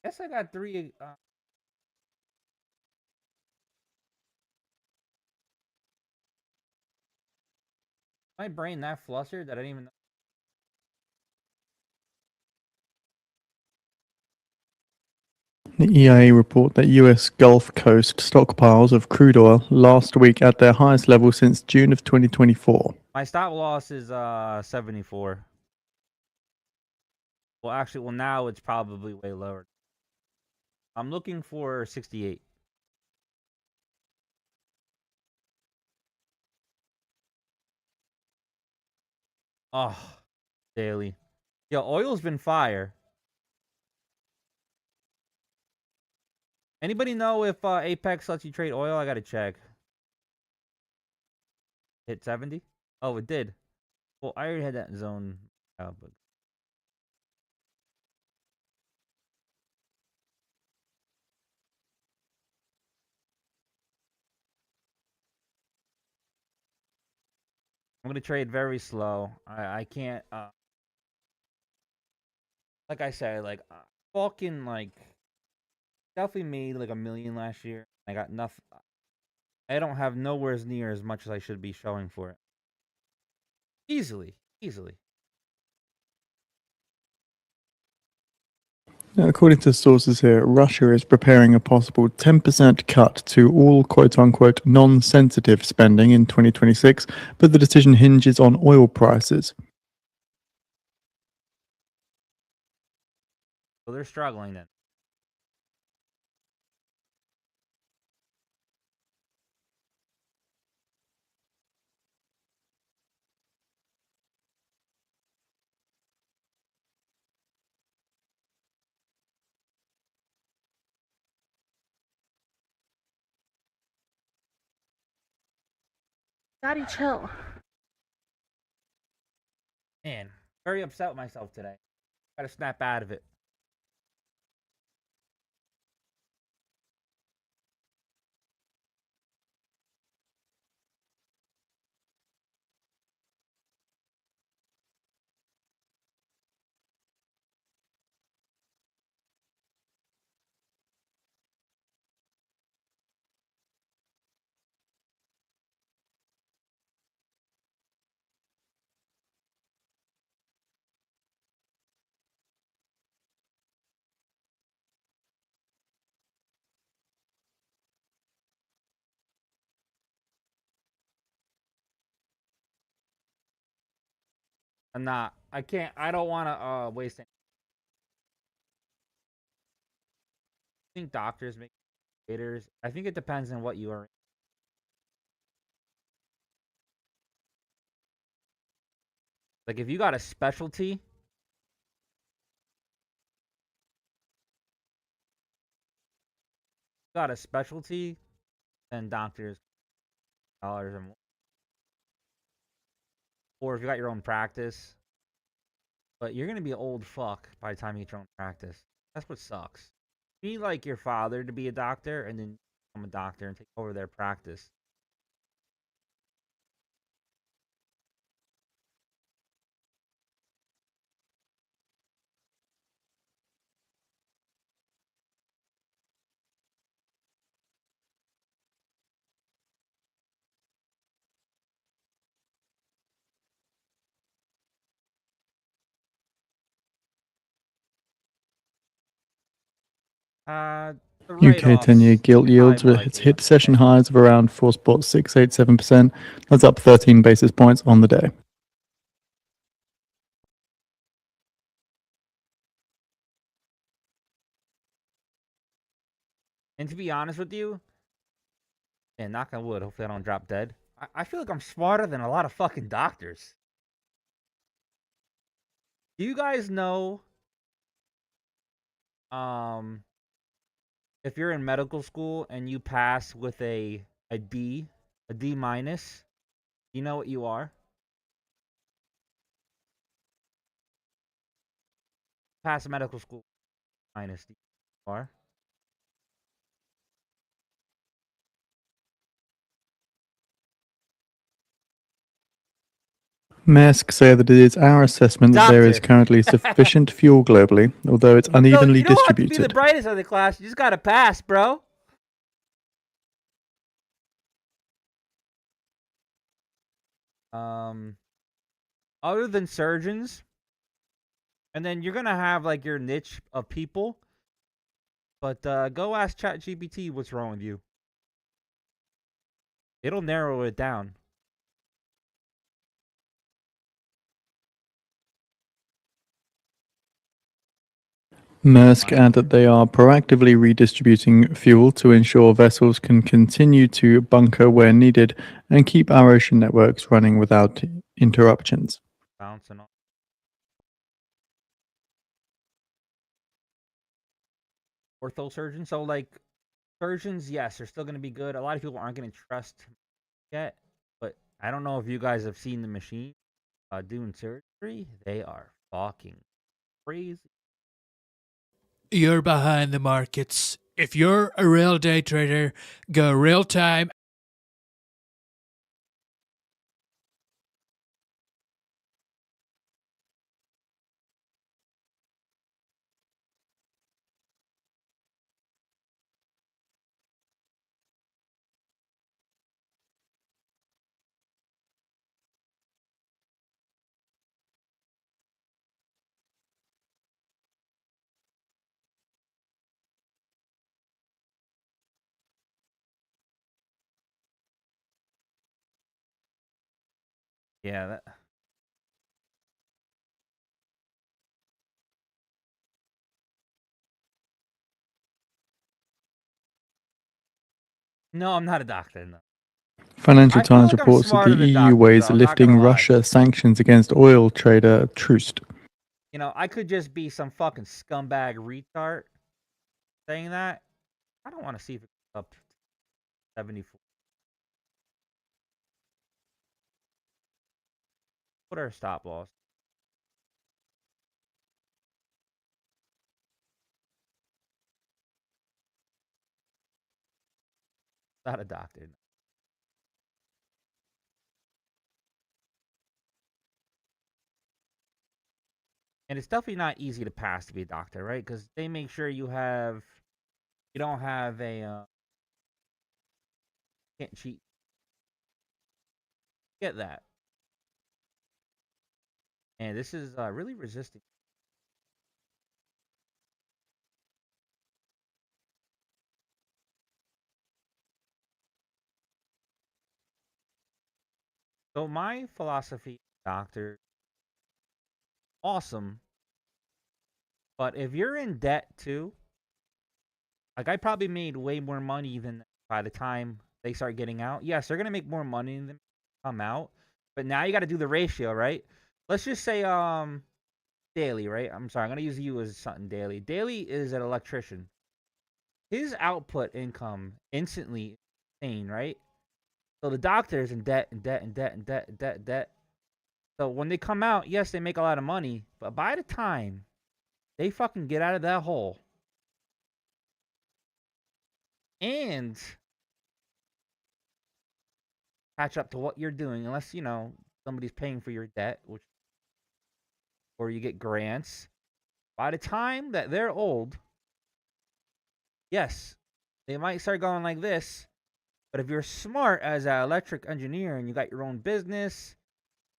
Guess I got three. My brain that flustered that I didn't even know. The EIA report that US Gulf Coast stockpiles of crude oil last week at their highest level since June of 2024. My stop loss is 74. Well, actually, well now it's probably way lower. I'm looking for 68. Oh, daily. Yo, oil's been fire. Anybody know if Apex lets you trade oil? I gotta check. Hit 70? Oh, it did. Well, I already had that zone out, but I'm gonna trade very slow. I can't. Like I said, like fucking like definitely made like 1 million last year. I got nothing. I don't have nowhere near as much as I should be showing for it. Easily, easily. Now, according to sources here, Russia is preparing a possible 10% cut to all quote unquote non sensitive spending in 2026, but the decision hinges on oil prices. So they're struggling then. Daddy, chill. Man, very upset with myself today. Gotta snap out of it. I'm not. I can't. I don't want to waste any. I think doctors make haters. I think it depends on what you are. Like if you got a specialty, then doctors dollars or more. Or if you got your own practice, but you're gonna be an old fuck by the time you get your own practice. That's what sucks. You need like your father to be a doctor, and then become a doctor and take over their practice. The UK 10-year write-offs. gilt yields Probably more like hit 800K. session highs of around 4.687%. That's up 13 basis points on the day. And to be honest with you, and knock on wood, hopefully I don't drop dead. I feel like I'm smarter than a lot of fucking doctors. Do you guys know, um, if you're in medical school and you pass with a D, a D minus, you know what you are? Pass medical school minus, you are. Maersk say that it is our assessment that there is Doctor. currently sufficient fuel globally, although it's So unevenly you don't have to be the distributed. brightest of the class. You just gotta pass, bro. Um, Other than surgeons, and then you're gonna have like your niche of people. But go ask ChatGPT what's wrong with you. It'll narrow it down. Maersk add that they are proactively redistributing fuel to ensure vessels can continue to bunker where needed and keep our ocean networks running without interruptions. Bouncing on. Ortho surgeons. So like surgeons, yes, they're still gonna be good. A lot of people aren't gonna trust yet, but I don't know if you guys have seen the machine doing surgery. They are fucking crazy. You're behind the markets. If you're a real day trader, go real time. Yeah, that. No, I'm not a doctor. No. Financial I feel Times like I'm reports that the smarter than EU doctors, weighs though. I'm not gonna lifting lie. Russia sanctions against oil trader Troost. You know, I could just be some fucking scumbag retard saying that. I don't want to see if it's up 74. What are stop loss? Not a doctor. And it's definitely not easy to pass to be a doctor, right? Because they make sure you don't have a, can't cheat. Get that. And this is really resisting. So my philosophy, doctor, awesome. But if you're in debt too, like I probably made way more money than by the time they start getting out. Yes, they're gonna make more money than come out, but now you got to do the ratio, right? Let's just say Daily, right? I'm sorry, I'm gonna use you as something Daily. Daily is an electrician. His output income instantly insane, right? So the doctor is in debt, and debt, and debt, and debt, and debt, and debt. So when they come out, yes, they make a lot of money, but by the time they fucking get out of that hole and catch up to what you're doing, unless somebody's paying for your debt, which or you get grants. By the time that they're old, yes, they might start going like this. But if you're smart as an electric engineer and you got your own business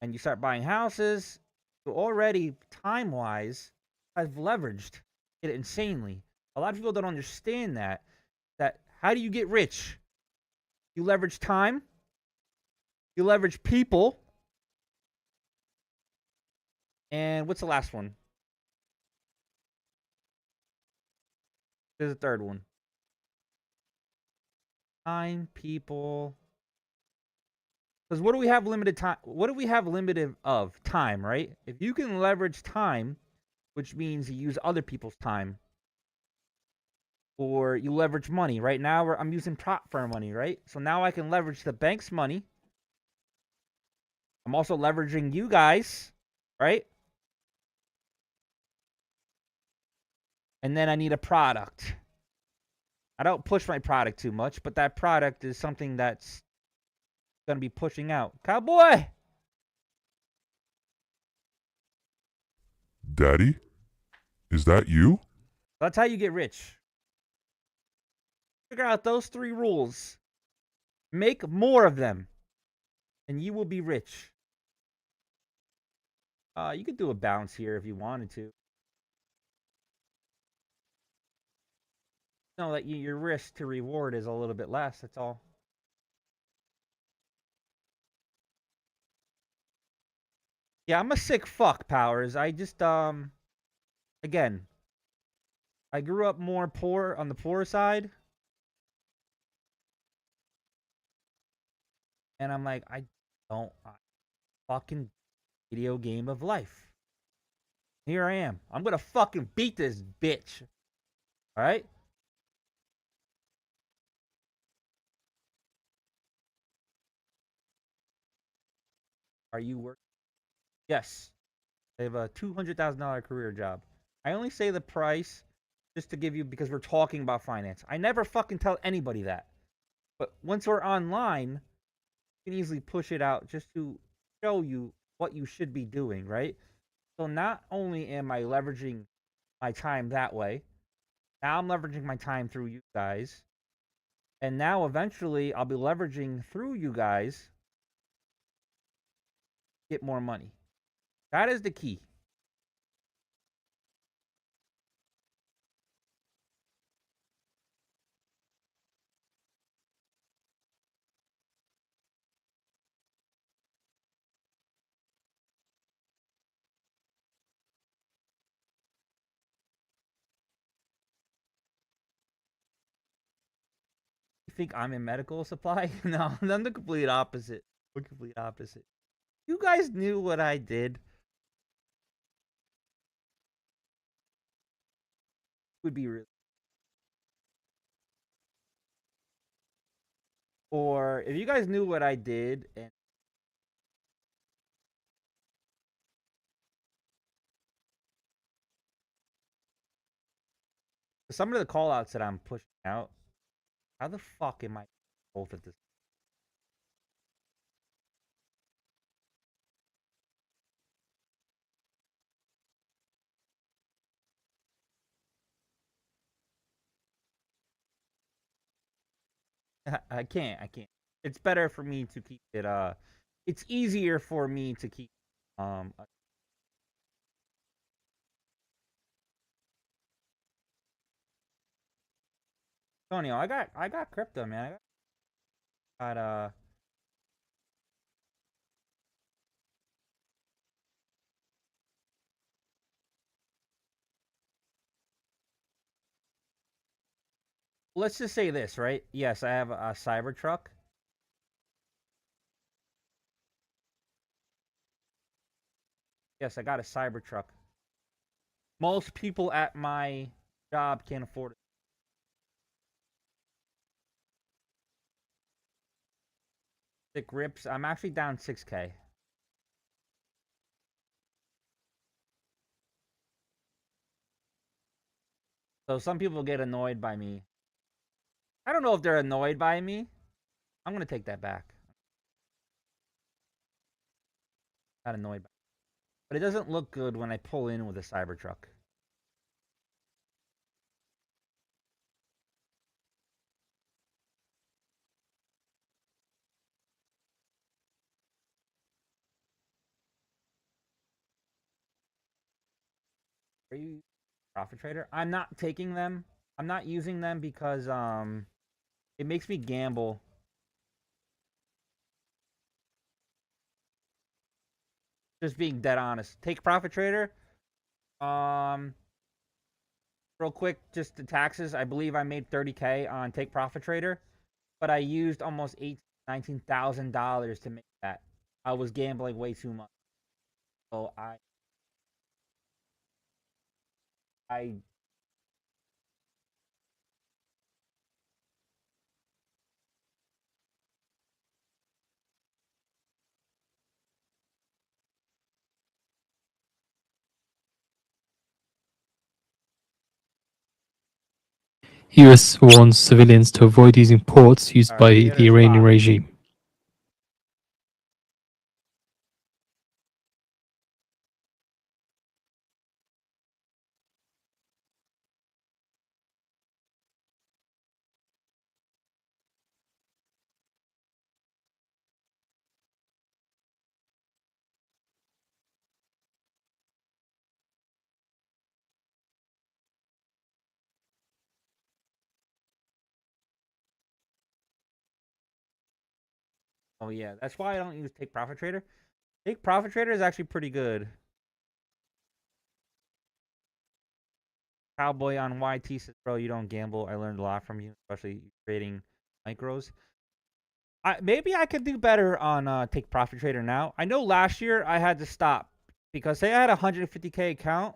and you start buying houses, you already time wise have leveraged it insanely. A lot of people don't understand that. That how do you get rich? You leverage time, you leverage people, and what's the last one? There's a third one. Time, people. Because what do we have limited time? What do we have limited of time, right? If you can leverage time, which means you use other people's time, or you leverage money. Right now, I'm using prop firm money, right? So now I can leverage the bank's money. I'm also leveraging you guys, right? And then I need a product. I don't push my product too much, but that product is something that's going to be pushing out. Cowboy! Daddy? Is that you? That's how you get rich. Figure out those 3 rules. Make more of them, and you will be rich. You could do a bounce here if you wanted to. Know that your risk to reward is a little bit less. That's all. Yeah, I'm a sick fuck, Powers. I just again, I grew up more poor on the poor side, and I'm like, I don't fucking video game of life. Here I am. I'm gonna fucking beat this bitch. All right. Are you working? Yes. They have a $200,000 career job. I only say the price just to give you because we're talking about finance. I never fucking tell anybody that. But once we're online, you can easily push it out just to show you what you should be doing, right? So not only am I leveraging my time that way, now I'm leveraging my time through you guys. And now eventually I'll be leveraging through you guys to get more money. That is the key. think I'm in medical supply? No, I'm the complete opposite. The complete opposite. You guys knew what I did. Would be really. Or if you guys knew what I did, and some of the call outs that I'm pushing out, how the fuck am I both at this? I can't. I can't. It's better for me to keep it. It's easier for me to keep. Um. Antonio, I got crypto, man. I got let's just say this, right? Yes, I have a Cybertruck. Yes, I got a Cybertruck. Most people at my job can't afford it. Thick rips. I'm actually down 6K. So some people get annoyed by me. I don't know if they're annoyed by me. I'm gonna take that back. Not annoyed by me. But it doesn't look good when I pull in with a Cybertruck. Are you profit trader? I'm not taking them. I'm not using them because it makes me gamble. Just being dead honest. Take profit trader. Um Real quick, just the taxes. I believe I made 30K on take profit trader, but I used almost $19,000 to make that. I was gambling way too much. So I US warns civilians to avoid using ports used Alright, by we hit the our Iranian spot. regime. Oh yeah, that's why I don't use take profit trader. Take profit trader is actually pretty good. Cowboy on YT says, "Bro, you don't gamble. I learned a lot from you, especially trading micros." Maybe I could do better on take profit trader now. I know last year I had to stop because say I had a 150K account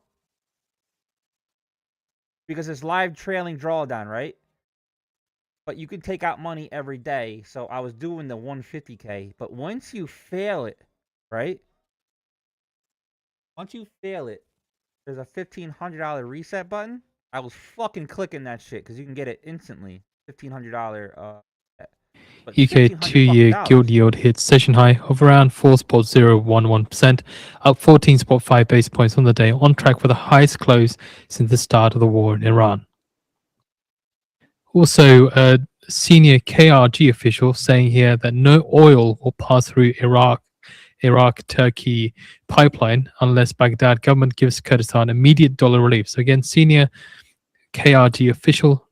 because it's live trailing drawdown, right? But you could take out money every day, so I was doing the 150K. But once you fail it, right? Once you fail it, there's a $1,500 reset button. I was fucking clicking that shit because you can get it instantly. $1,500. But UK 1,500 fucking two-year gilt dollars. yield hit session high of around 4.011%, up 14.5 base points on the day, on track for the highest close since the start of the war in Iran. Also, a senior KRG official saying here that no oil will pass through Iraq-Turkey pipeline unless Baghdad government gives Kurdistan immediate dollar relief. So again, senior KRG official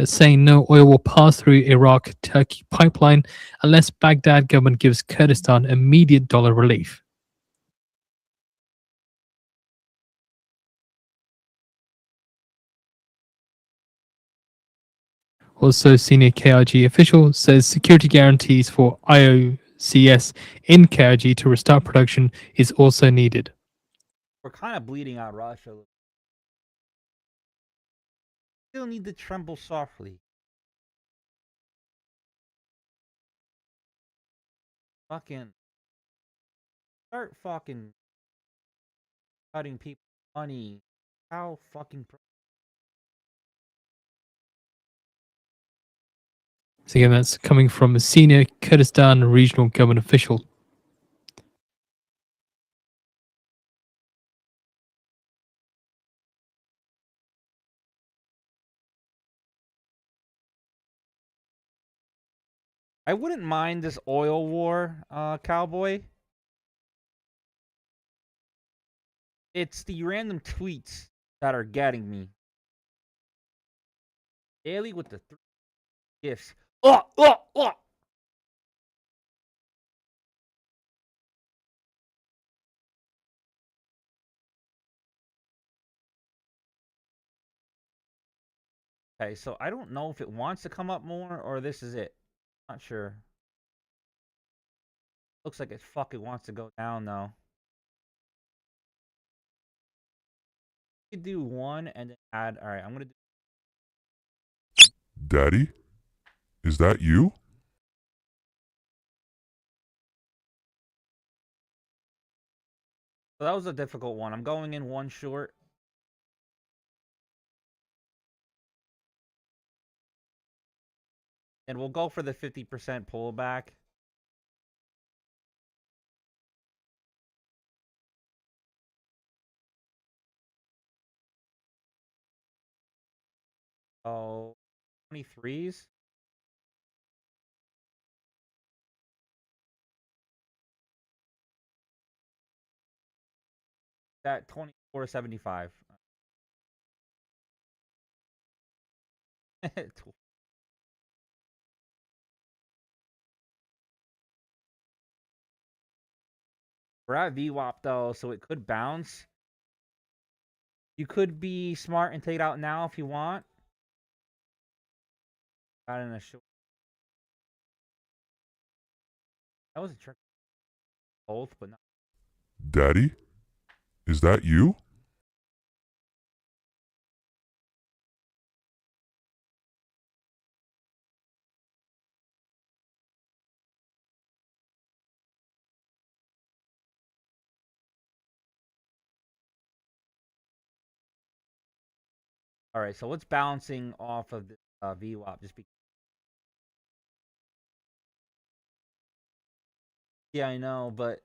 saying no oil will pass through Iraq-Turkey pipeline unless Baghdad government gives Kurdistan immediate dollar relief. Also, senior KIG official says security guarantees for IOCS in KIG to restart production is also needed. We're kind of bleeding out Russia. Still need to tremble softly. Fucking start fucking cutting people money. How fucking So again, that's coming from a senior Kurdistan regional government official. I wouldn't mind this oil war, cowboy. It's the random tweets that are getting me. Daily with the 3 gifts. Oh, oh, oh. Okay, so I don't know if it wants to come up more or this is it. Not sure. Looks like it fucking wants to go down though. You could do 1 and then add. All right, I'm gonna do. Daddy? Is that you? So that was a difficult one. I'm going in 1 short. And we'll go for the 50% pullback. Oh, 23s. That 24.75. We're at VWAP though, so it could bounce. You could be smart and take it out now if you want. Got in a short. That was a trick. Both, but not. Daddy? Is that you? All right, so what's bouncing off of the VWAP? Just because. Yeah, I know, but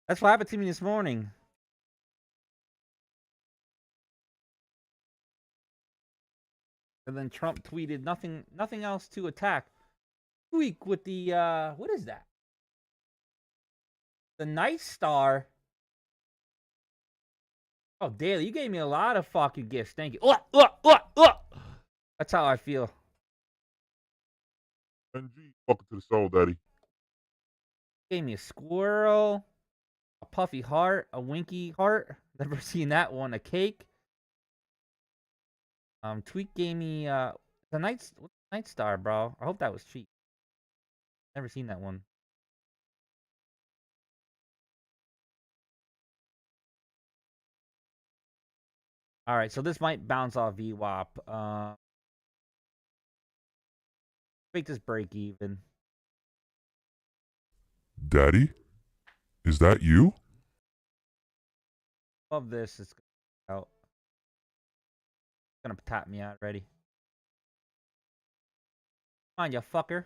that's what happened to me this morning. And then Trump tweeted nothing else to attack. Tweak with the what is that? The Night Star. Oh, Daily, you gave me a lot of fucking gifts. Thank you. That's how I feel. NG, welcome to the soul, Daddy. Gave me a squirrel, a puffy heart, a winky heart. Never seen that one. A cake. Tweak gave me the Night Star, bro. I hope that was cheap. Never seen that one. All right, so this might bounce off VWAP. Make this break even. Daddy? Is that you? Love this. It's out. It's gonna tap me out already. Come on, you fucker.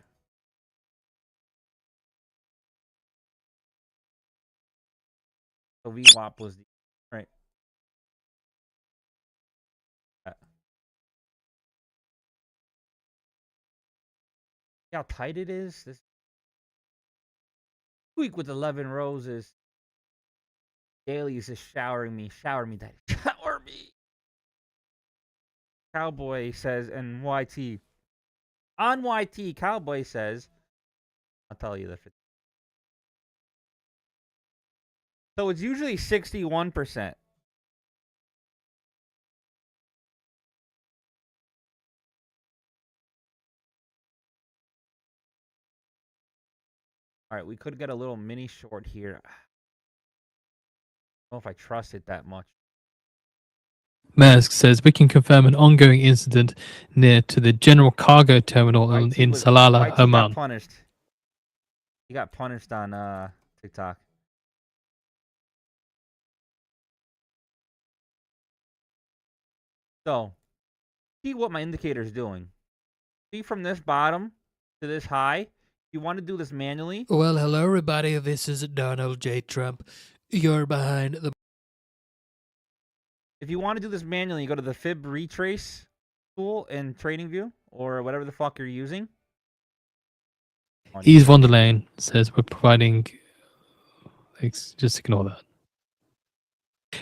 So VWAP was the right. See how tight it is? This week with 11 roses. Daily is just showering me. Shower me, daddy. Shower me. Cowboy says, and YT. On YT, Cowboy says, I'll tell you the. So it's usually 61%. All right, we could get a little mini short here. I don't know if I trust it that much. Maersk says we can confirm an ongoing incident near to the general cargo terminal in Salalah, YT got Oman. punished. He got punished on TikTok. So, see what my indicator is doing. See from this bottom to this high. You want to do this manually. Well, hello, everybody. This is Donald J. Trump. You're behind the. If you want to do this manually, you go to the fib retrace tool in TradingView or whatever the fuck you're using. Yves von der Leyen says we're providing. Just ignore that.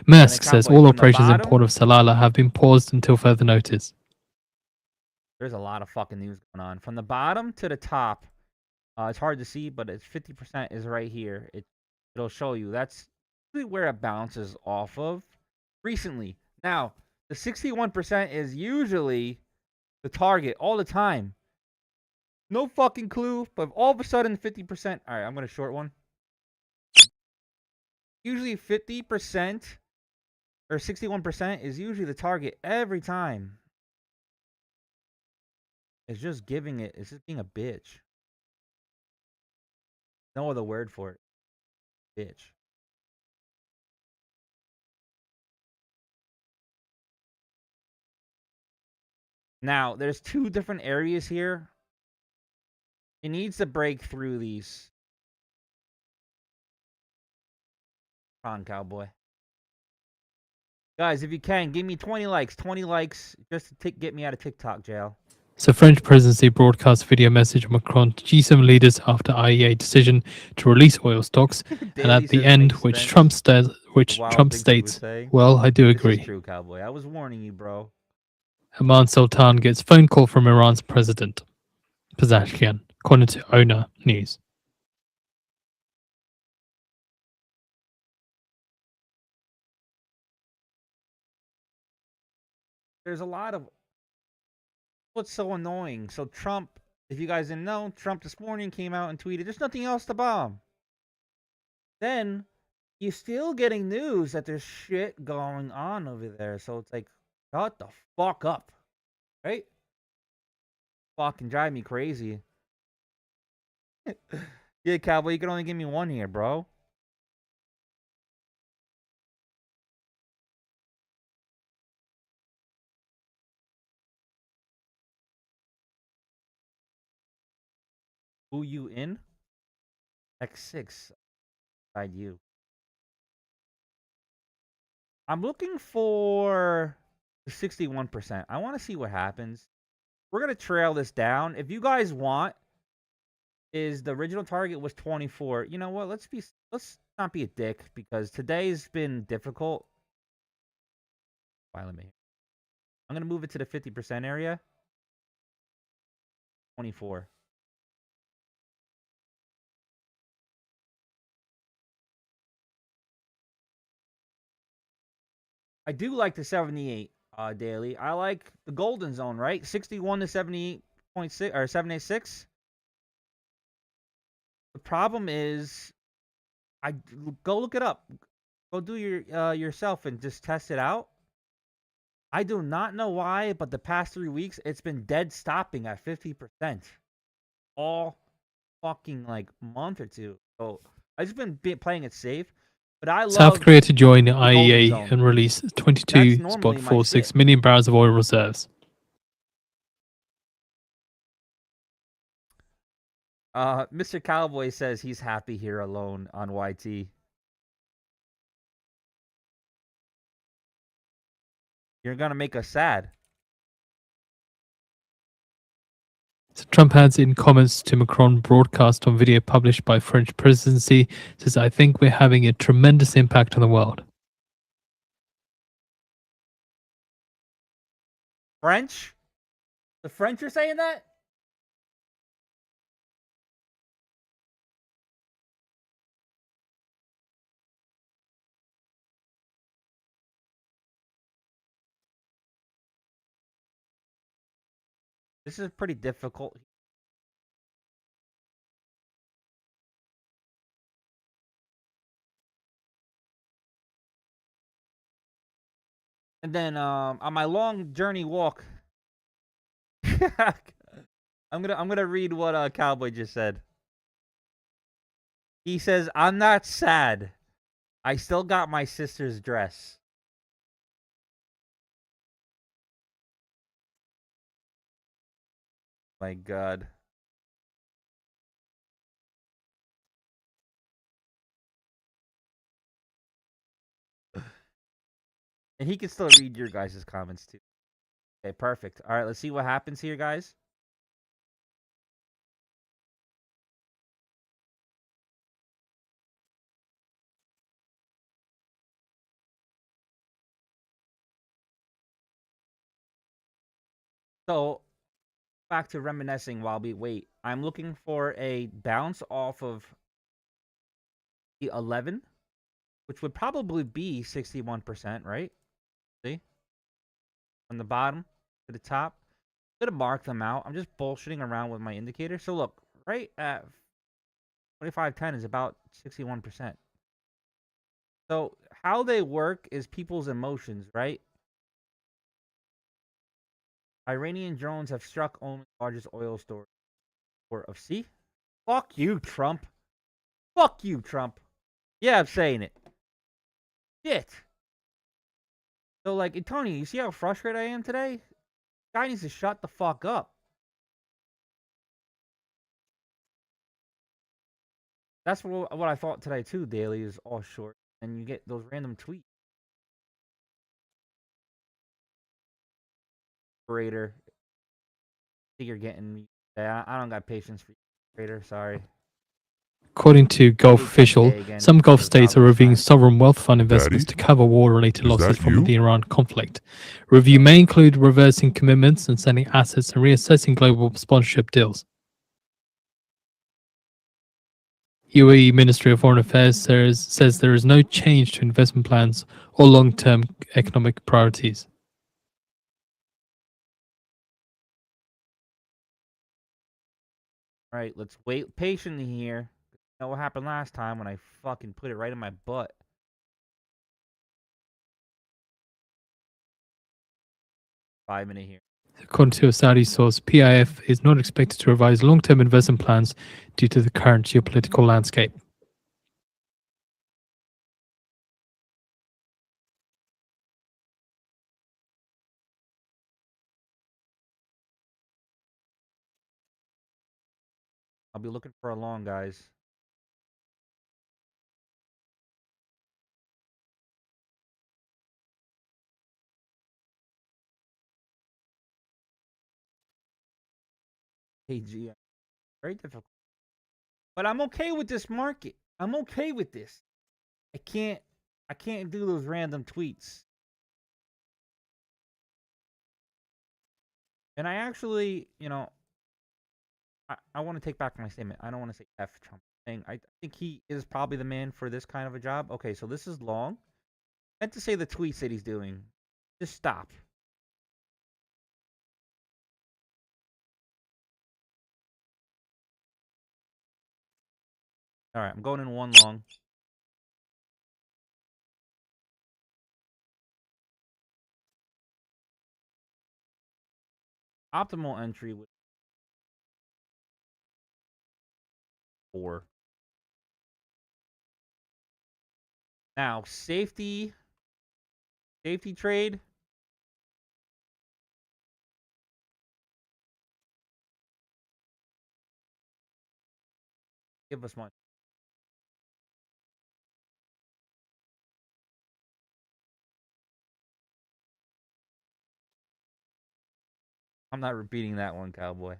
Maersk says all operations in Port of Salalah have been paused until further notice. There's a lot of fucking news going on. From the bottom to the top, it's hard to see, but it's 50% is right here. It'll show you. That's usually where it bounces off of recently. Now, the 61% is usually the target all the time. No fucking clue, but all of a sudden 50%. All right, I'm going to short one. Usually 50% or 61% is usually the target every time. It's just giving it. It's just being a bitch. No other word for it. Bitch. Now, there's two different areas here. It needs to break through these. Come on, cowboy. Guys, if you can, give me 20 likes. 20 likes just to get me out of TikTok jail. So French presidency broadcast video message of Macron to G7 leaders after IEA decision to release oil stocks, and at the end, which Trump states, well, I do agree. This is true, cowboy. I was warning you, bro. Oman Sultan gets phone call from Iran's president, Pezeshkian, according to ONA News. There's a lot of what's so annoying. So Trump, if you guys didn't know, Trump this morning came out and tweeted, "There's nothing else to bomb." Then you're still getting news that there's shit going on over there. So it's like, shut the fuck up, right? Fucking drive me crazy. Yeah, cowboy, you can only give me one here, bro. Who you in? X6 beside you. I'm looking for the 61%. I want to see what happens. We're going to trail this down. If you guys want, is the original target was 24. You know what? Let's not be a dick because today's been difficult. I'm going to move it to the 50% area. 24. I do like the 78 daily. I like the golden zone, right? 61 to 78.6 or 786. The problem is, go look it up. Go do yourself and just test it out. I do not know why, but the past 3 weeks it's been dead stopping at 50%, all fucking like month or two. So I just been playing it safe. But I love South Korea to join the IEA zone. and release 22.46 million barrels of oil reserves. Mr. Cowboy says he's happy here alone on YT. You're gonna make us sad. So Trump adds in comments to Macron broadcast on video published by French presidency, says, "I think we're having a tremendous impact on the world." French? The French are saying that? This is pretty difficult. And then on my long journey walk, I'm gonna read what Cowboy just said. He says, "I'm not sad. I still got my sister's dress." My God. And he can still read your guys' comments too. Okay, perfect. All right, let's see what happens here, guys. So, back to reminiscing while we wait. I'm looking for a bounce off of the 11, which would probably be 61%, right? See? From the bottom to the top. I'm going to mark them out. I'm just bullshitting around with my indicator. So, look, right at 2510 is about 61%. So, how they work is people's emotions, right? Iranian drones have struck only the largest oil store of sea. Fuck you, Trump. Fuck you, Trump. Yeah, I'm saying it. Shit. So, like, Tony, you see how frustrated I am today? Guy needs to shut the fuck up. That's what I thought today too. Daily is all short, and you get those random tweets. Operator, I think you're getting me. Yeah, I don't got patience for you, operator. Sorry. According to Gulf Maybe check Official, today again some Gulf because states about are reviewing lunchtime. sovereign wealth fund investments Daddy? to cover war-related Is losses that from you? the Iran conflict. Review may include reversing commitments and selling assets and reassessing global sponsorship deals. UAE Ministry of Foreign Affairs says there is no change to investment plans or long-term economic priorities. All right, let's wait patiently here. You know what happened last time when I fucking put it right in my butt. Five-minute here. According to a Saudi source, PIF is not expected to revise long-term investment plans due to the current geopolitical landscape. I'll be looking for a long, guys. AG, very difficult. But I'm okay with this market. I'm okay with this. I can't do those random tweets. And I actually, I want to take back my statement. I don't want to say F Trump. I think he is probably the man for this kind of a job. Okay, so this is long. I meant to say the tweets that he's doing. Just stop. All right, I'm going in one long. Optimal entry with 4. Now, safety trade. Give us one. I'm not repeating that one, cowboy.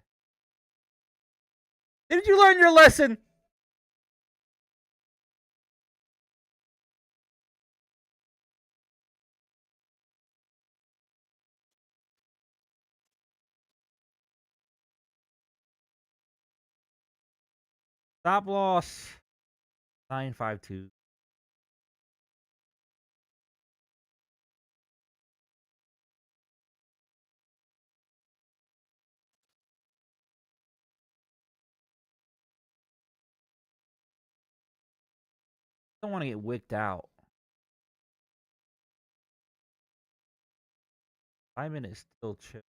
Did you learn your lesson? Stop loss 952. Don't want to get wicked out. 5 minute is still chill.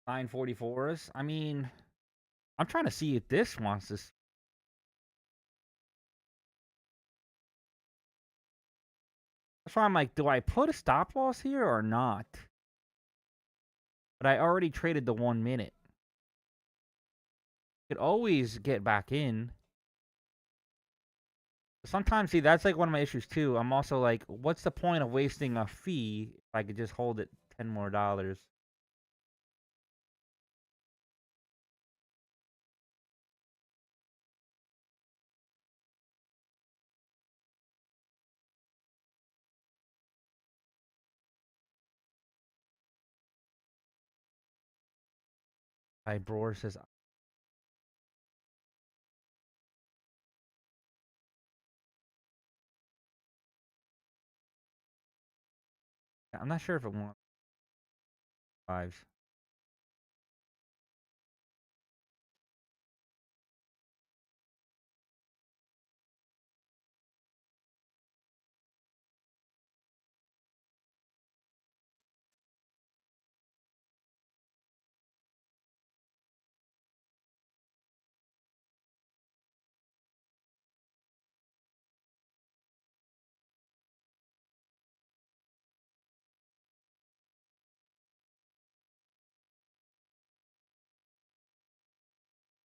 $9.44s. I mean, I'm trying to see if this wants this. That's why I'm like, do I put a stop loss here or not? But I already traded the 1 minute. Could always get back in. Sometimes, see, that's like one of my issues too. I'm also like, what's the point of wasting a fee if I could just hold it $10 more? Hi, Broer says, I'm not sure if it wants fives.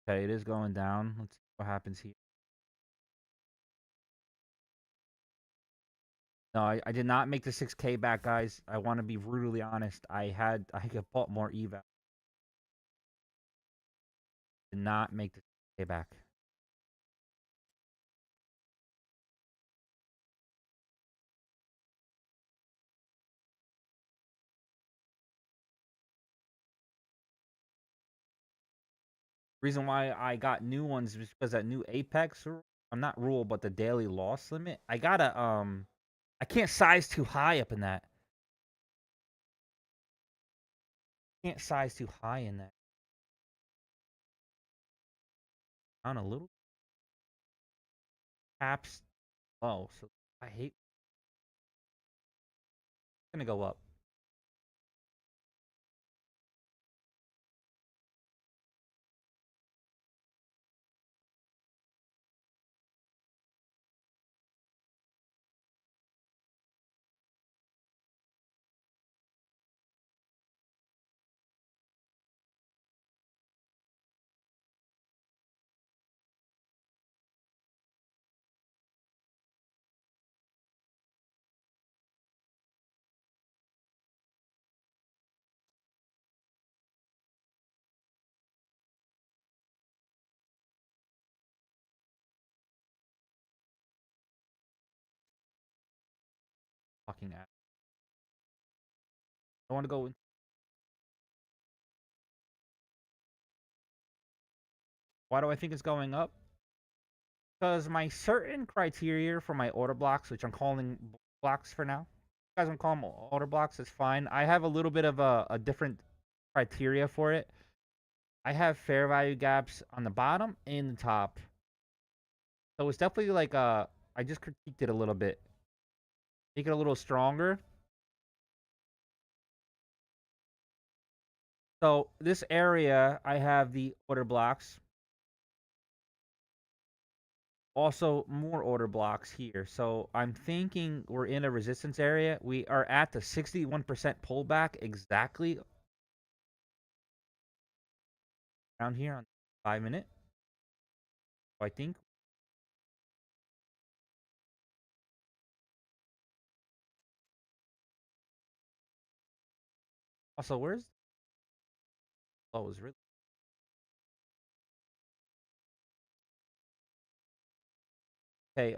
Okay, it is going down. Let's see what happens here. No, I did not make the 6K back, guys. I want to be brutally honest. I could bought more eval. Did not make the 6K back. Reason why I got new ones is because that new Apex I'm not rule, but the daily loss limit. I gotta I can't size too high up in that. Can't size too high in that. On a little caps low, so I hate. It's gonna go up. Fucking ass. I want to go. Why do I think it's going up? Because my certain criteria for my order blocks, which I'm calling blocks for now, you guys want to call them order blocks, it's fine. I have a little bit of a different criteria for it. I have fair value gaps on the bottom and the top. So it's definitely like I just critiqued it a little bit. Make it a little stronger. So this area, I have the order blocks. Also, more order blocks here. So I'm thinking we're in a resistance area. We are at the 61% pullback exactly around here on 5 minute. I think Also, where's oh, is really okay.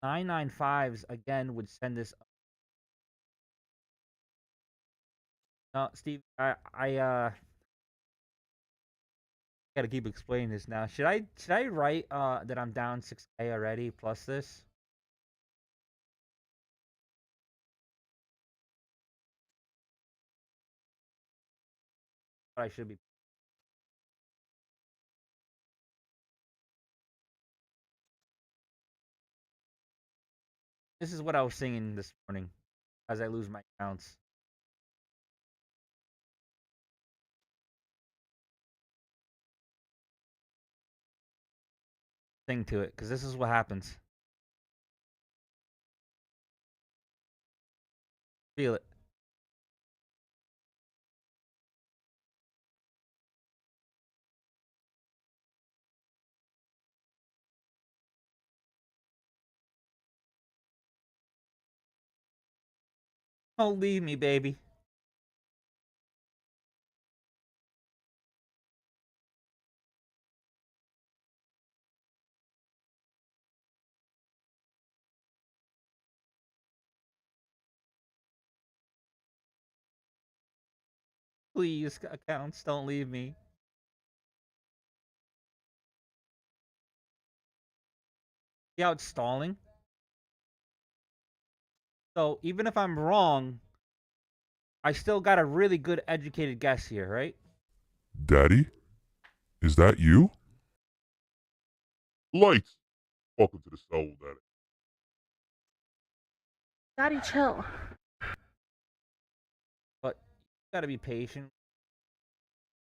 995s again would send this. No, Steve, I gotta keep explaining this now. Should I write that I'm down 6K already plus this? But I should be. This is what I was singing this morning as I lose my counts. Sing to it, because this is what happens. Feel it. Don't leave me, baby. Please, accounts, don't leave me. See how it's stalling? So even if I'm wrong, I still got a really good educated guess here, right? Daddy? Is that you? Lights! Welcome to the cell, Daddy. Daddy, chill. But you gotta be patient.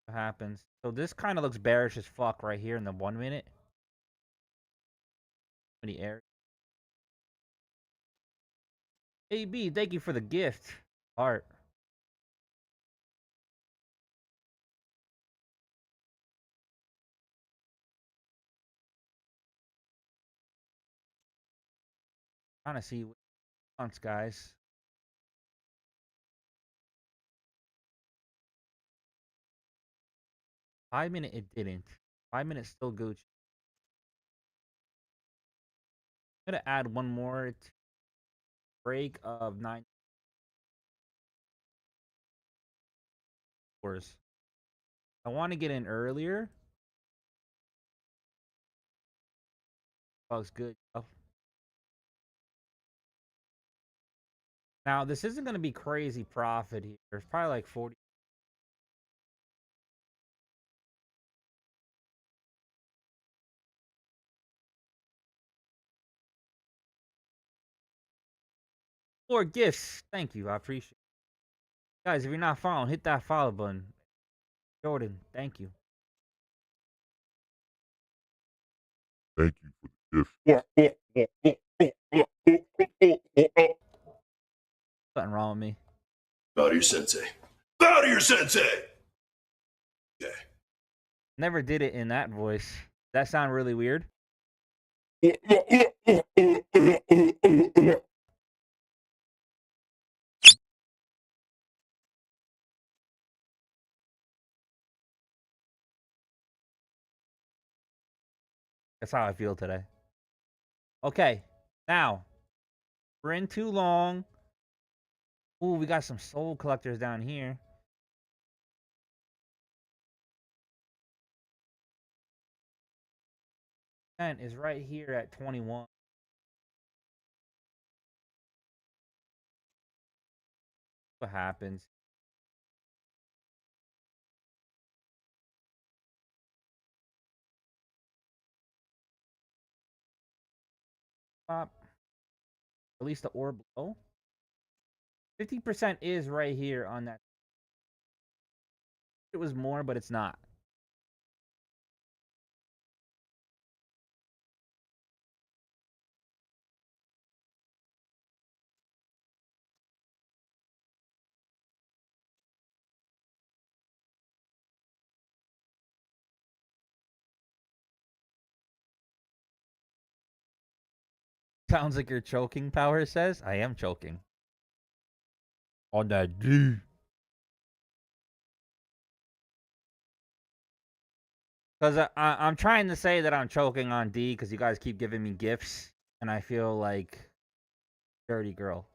What happens? So this kind of looks bearish as fuck right here in the 1 minute. Many air. AB, thank you for the gift. Art. Trying to see what it wants, guys. $5 minute, it didn't. 5 minutes still Gucci. I'm gonna add one more break of 9 hours. I want to get in earlier. Looks good. Now this isn't gonna be crazy profit here. It's probably like 40. More gifts. Thank you. I appreciate it. Guys, if you're not following, hit that follow button. Jordan, thank you. Thank you for the gift. Something wrong with me. Bow to your sensei. Bow to your sensei! Okay. Never did it in that voice. That sound really weird? That's how I feel today. Okay, now we're in too long. Ooh, we got some soul collectors down here. And is right here at 21. What happens? Pop. Release the orb below. 50% is right here on that. It was more, but it's not. Sounds like you're choking, Power says. I am choking. On that D. Because I'm trying to say that I'm choking on D because you guys keep giving me gifts, and I feel like dirty girl.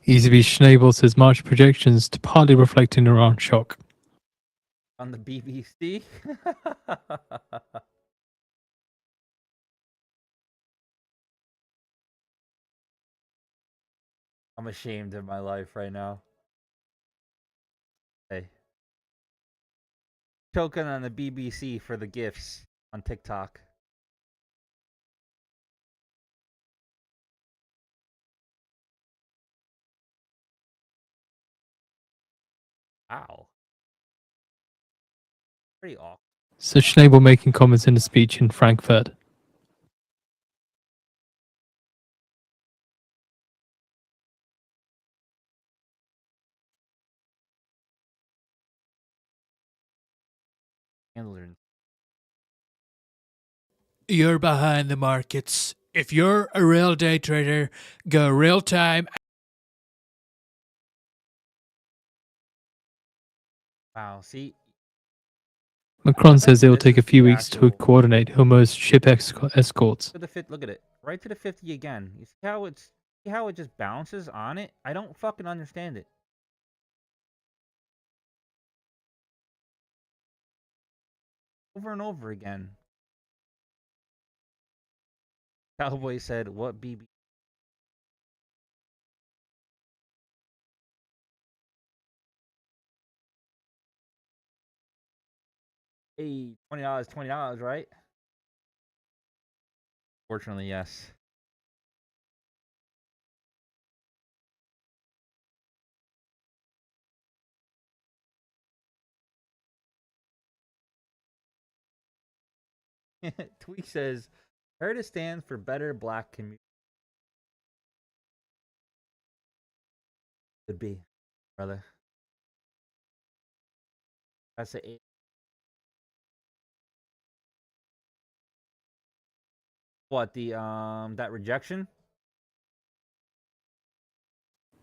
ECB Schnabel says March projections to partly reflecting Iran shock. On the BBC? I'm ashamed of my life right now. Hey. Choking on the BBC for the gifts on TikTok. Ow. Pretty awful. So Schnabel making comments in a speech in Frankfurt. Handler. You're behind the markets. If you're a real day trader, go real time. Wow, see? Macron I bet says it will this take a is few the weeks to actual- coordinate Hormuz ship escorts. Look at it. Right to the 50 again. You see how it just bounces on it? I don't fucking understand it. Over and over again. Cowboy said, what BB? Hey, $20, right? Fortunately, yes. Tweak says, heard it stands for better black community. Could be, brother. That's a 8. What, the that rejection?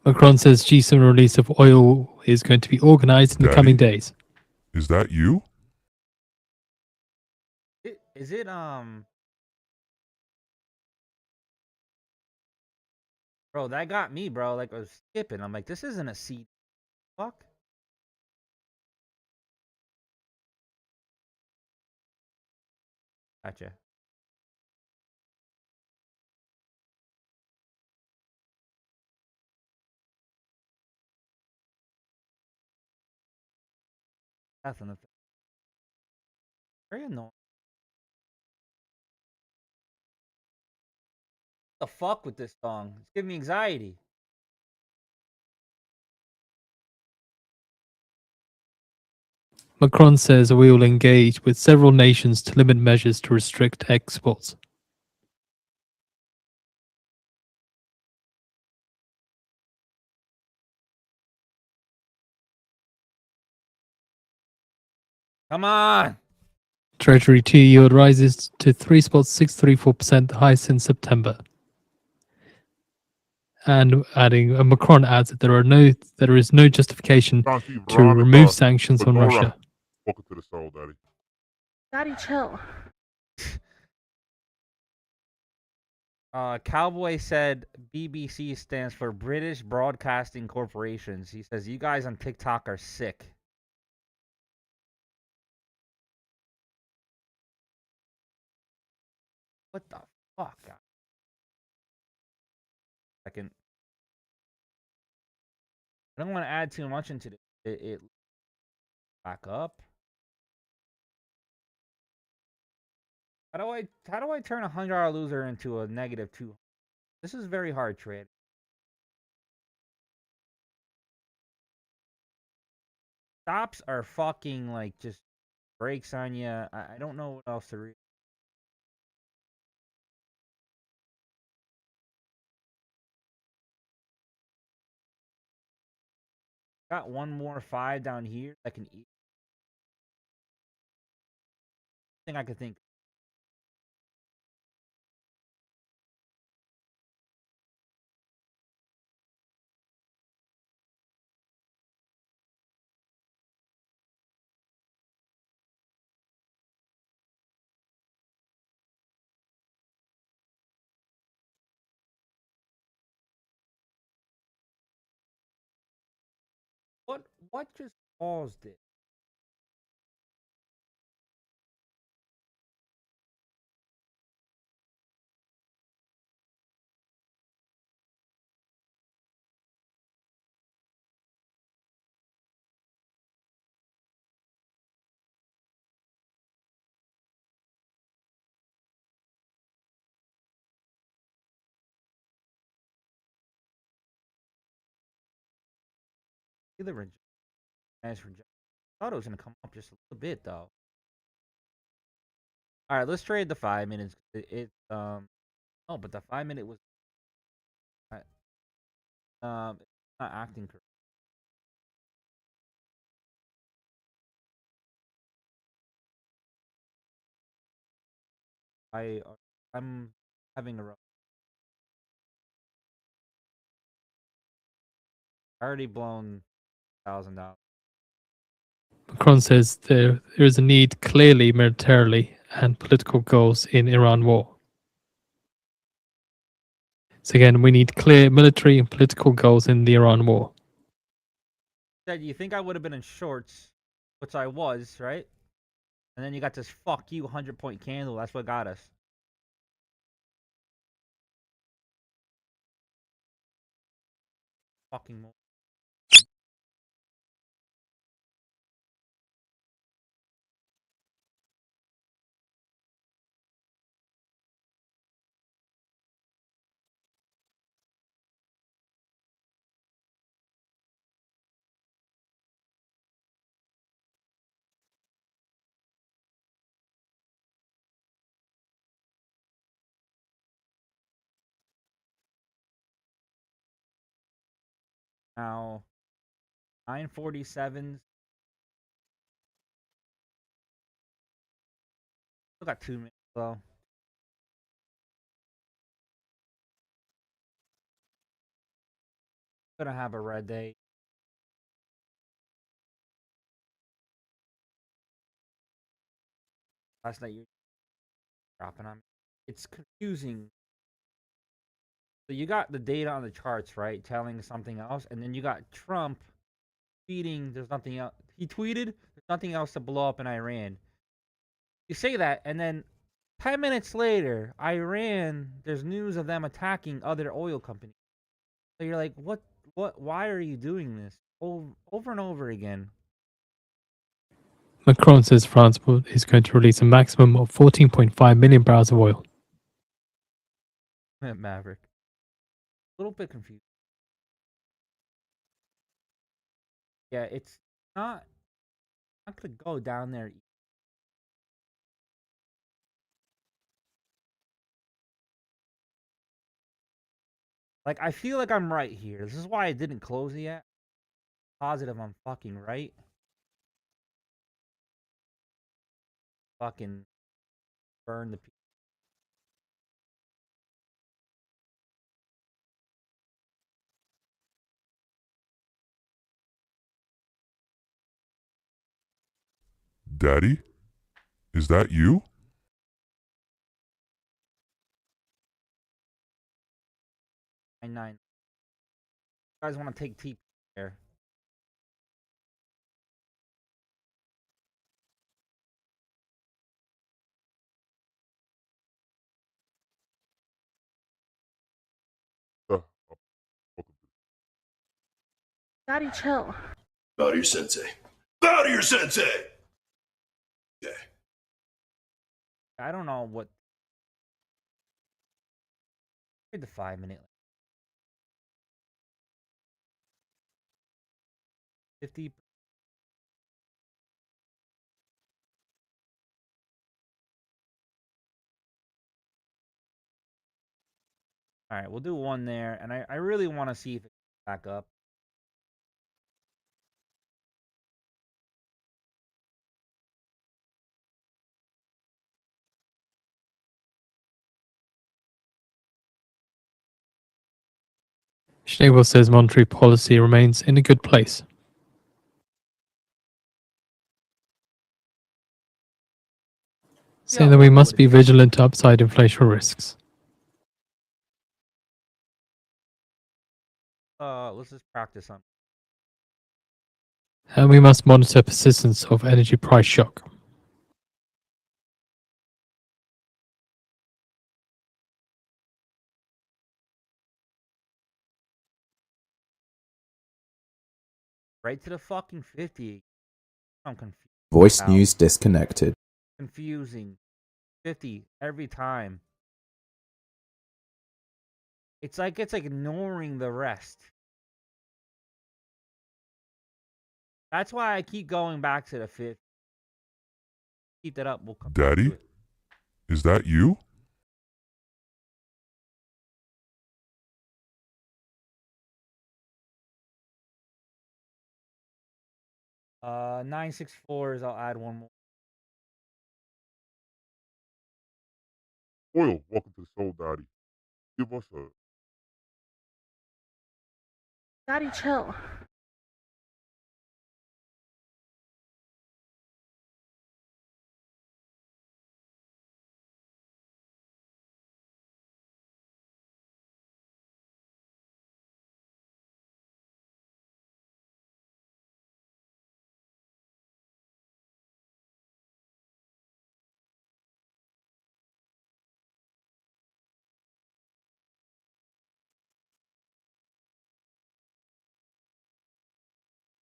Macron says G7 release of oil is going to be organized in the coming days. Is that you? Is it bro, that got me, bro. Like I was skipping. I'm like, this isn't a seed. Fuck. Gotcha. That's enough. Very annoying. What the fuck with this song? It's giving me anxiety. Macron says we will engage with several nations to limit measures to restrict exports. Come on. Treasury 2 yield rises to 3.634%, the highest since September. And Macron adds that there is no justification Santi, to remove Veronica, sanctions on Fedora. Russia. Welcome to the cell, Daddy. Daddy, chill. Cowboy said BBC stands for British Broadcasting Corporations. He says you guys on TikTok are sick. What the fuck? Second. I don't want to add too much into it back up. How do I turn a $100 loser into a -2? This is very hard trade. Stops are fucking like just breaks on you. I don't know what else to read. Got one more 5 down here that can eat. Thing I could think. What just paused it? Either reject. I thought it was gonna come up just a little bit though. All right, let's trade the 5 minutes. Oh, but the 5 minute was it's not acting correct. I I'm having a rough. I already blown $1,000. Macron says there is a need clearly militarily and political goals in Iran war. So again, we need clear military and political goals in the Iran war. Said you think I would have been in shorts, which I was, right? And then you got this fuck you 100-point candle. That's what got us. Fucking more. Now 9:47. Still got 2 minutes though. Gonna have a red day. Last night you dropping on me. It's confusing. So you got the data on the charts, right? Telling something else, and then you got Trump tweeting there's nothing else. He tweeted there's nothing else to blow up in Iran. You say that, and then 10 minutes later, Iran, there's news of them attacking other oil companies. So you're like, why are you doing this? Over and over again. Macron says France is going to release a maximum of 14.5 million barrels of oil. Maverick. A little bit confused. Yeah, it's not gonna go down there. Like, I feel like I'm right here. This is why I didn't close it yet. Positive I'm fucking right. Fucking burn the. Daddy? Is that you? 9-9. You guys want to take TP there? Welcome to Daddy, chill. Bow to your sensei. Bow to your sensei! Okay. I don't know what. The 5 minute. 50. All right, we'll do one there, and I really want to see if it comes back up. Schnabel says monetary policy remains in a good place. Saying that we must be vigilant to upside inflation risks. Let's just practice on. And we must monitor persistence of energy price shock. Right to the fucking 50. I'm confused. Voice Wow. news disconnected. Confusing. 50 every time. It's like it's ignoring the rest. That's why I keep going back to the 50. Keep that up. We'll come back to Daddy? it. Is that you? Uh, 964s. I'll add one more. Oil, welcome to the Soul Daddy. Give us a Daddy, chill.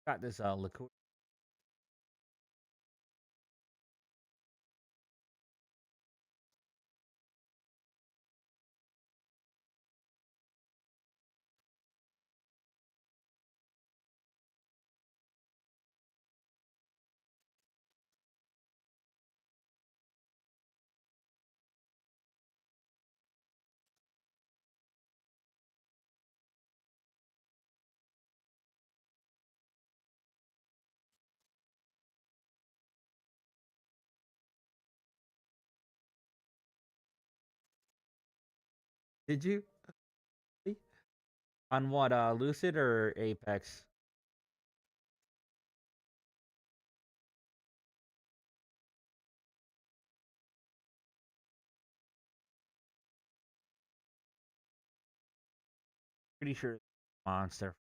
Got this liquid. Did you? On what? Lucid or Apex? Pretty sure it's Monster.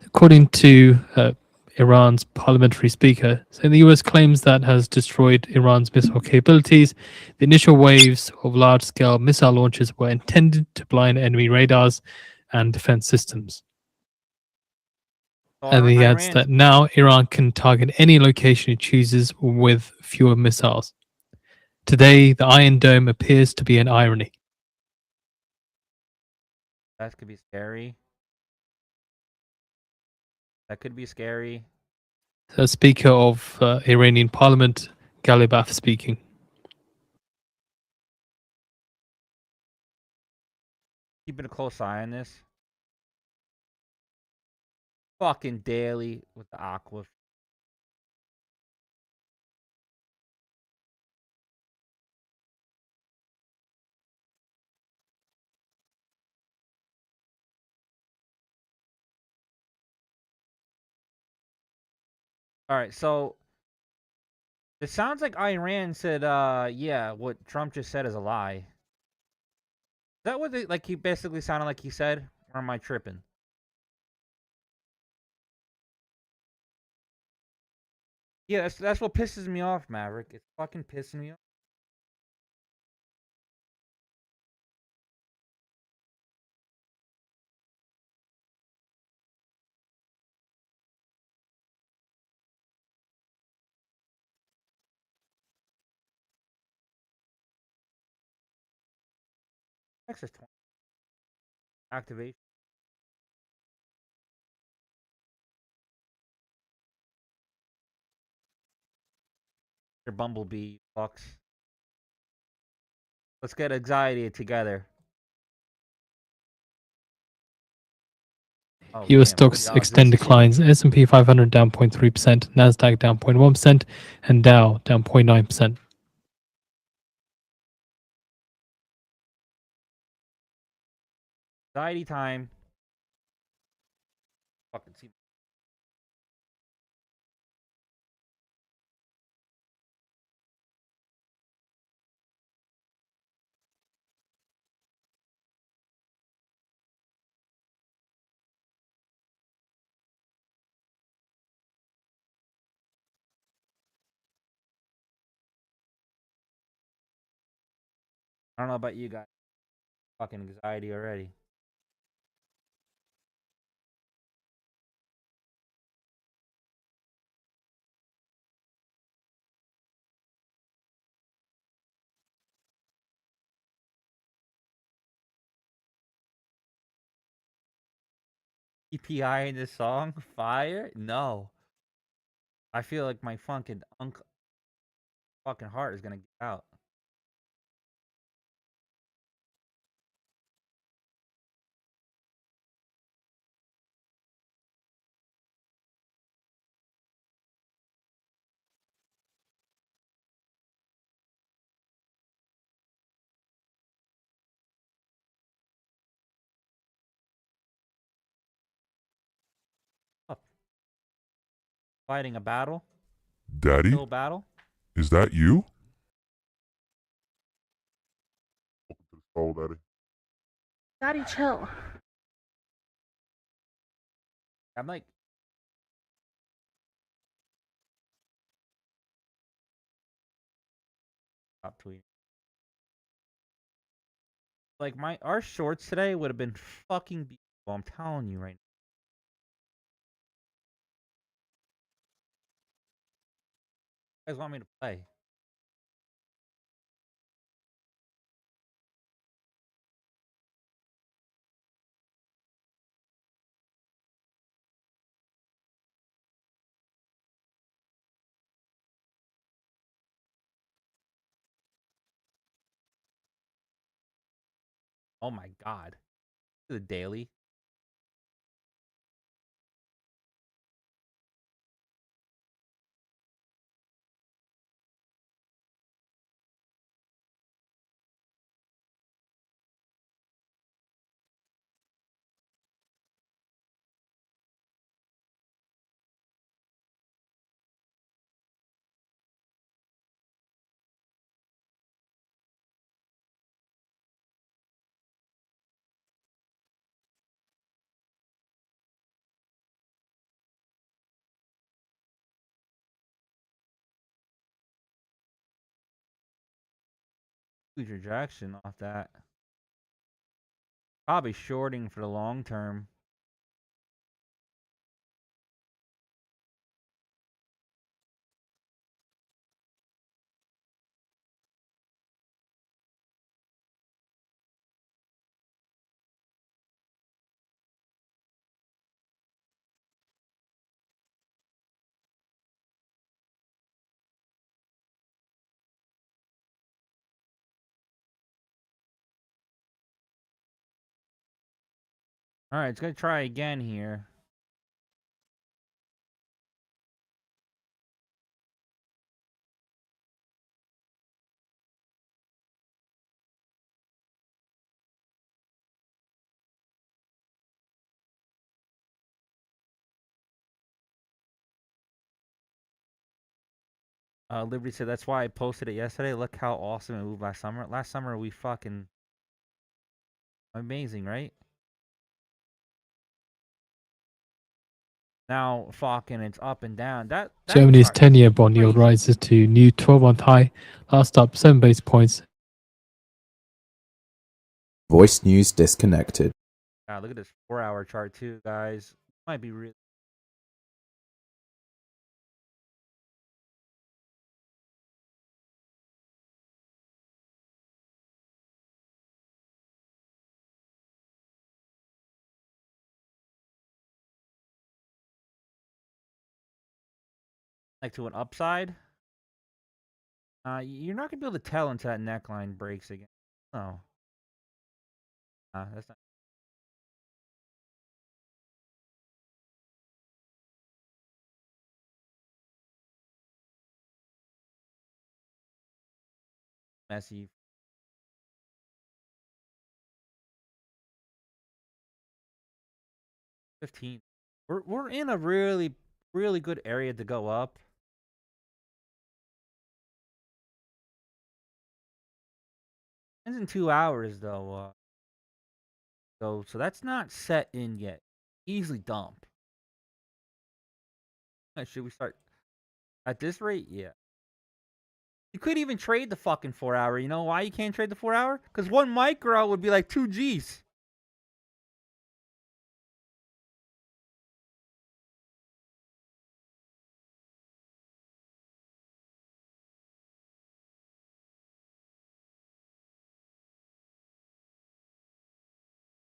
According to Iran's parliamentary speaker, so the US claims that has destroyed Iran's missile capabilities. The initial waves of large-scale missile launches were intended to blind enemy radars and defense systems. And he adds Iran's that now Iran can target any location it chooses with fewer missiles. Today, the Iron Dome appears to be an irony. That could be scary. That could be scary. The Speaker of Iranian Parliament, Galibaf, speaking. Keeping a close eye on this. Fucking daily with the Aqua. All right, so it sounds like Iran said, yeah, what Trump just said is a lie. Is that what they, like he basically sounded like he said? Or am I tripping? Yeah, that's what pisses me off, Maverick. It's fucking pissing me off. Access 20. Activation. Your bumblebee fucks. Let's get anxiety together. Oh, US damn, stocks $40 extend declines. S&P 500 down 0.3%, Nasdaq down 0.1%, and Dow down 0.9%. Anxiety time. Fucking see. I don't know about you guys. Fucking anxiety already. EPI in this song? Fire? No. I feel like my fucking fucking heart is gonna get out. Up. Fighting a battle? Daddy, Still battle? is that you? Welcome to the stall, Daddy. Daddy, chill. I'm like, stop tweeting. Like our shorts today would have been fucking beautiful. I'm telling you right now. You guys want me to play? Oh my god. The daily. Huge rejection off that. Probably shorting for the long term. Alright, it's gonna try again here. Liberty said that's why I posted it yesterday. Look how awesome it moved last summer. Last summer we fucking amazing, right? Now fucking it's up and down. That Germany's chart 10-year bond yield crazy. rises to new 12-month high, last up 7 base points. Voice news disconnected. God, look at this 4-hour chart too, guys. Might be really. Like to an upside. You're not gonna be able to tell until that neckline breaks again. Oh. That's not. Messy. 15. We're in a really good area to go up. Ends in 2 hours though. So that's not set in yet. Easily dump. Should we start at this rate? Yeah. You couldn't even trade the fucking 4-hour. You know why you can't trade the 4-hour? Because 1 micro would be like 2 Gs.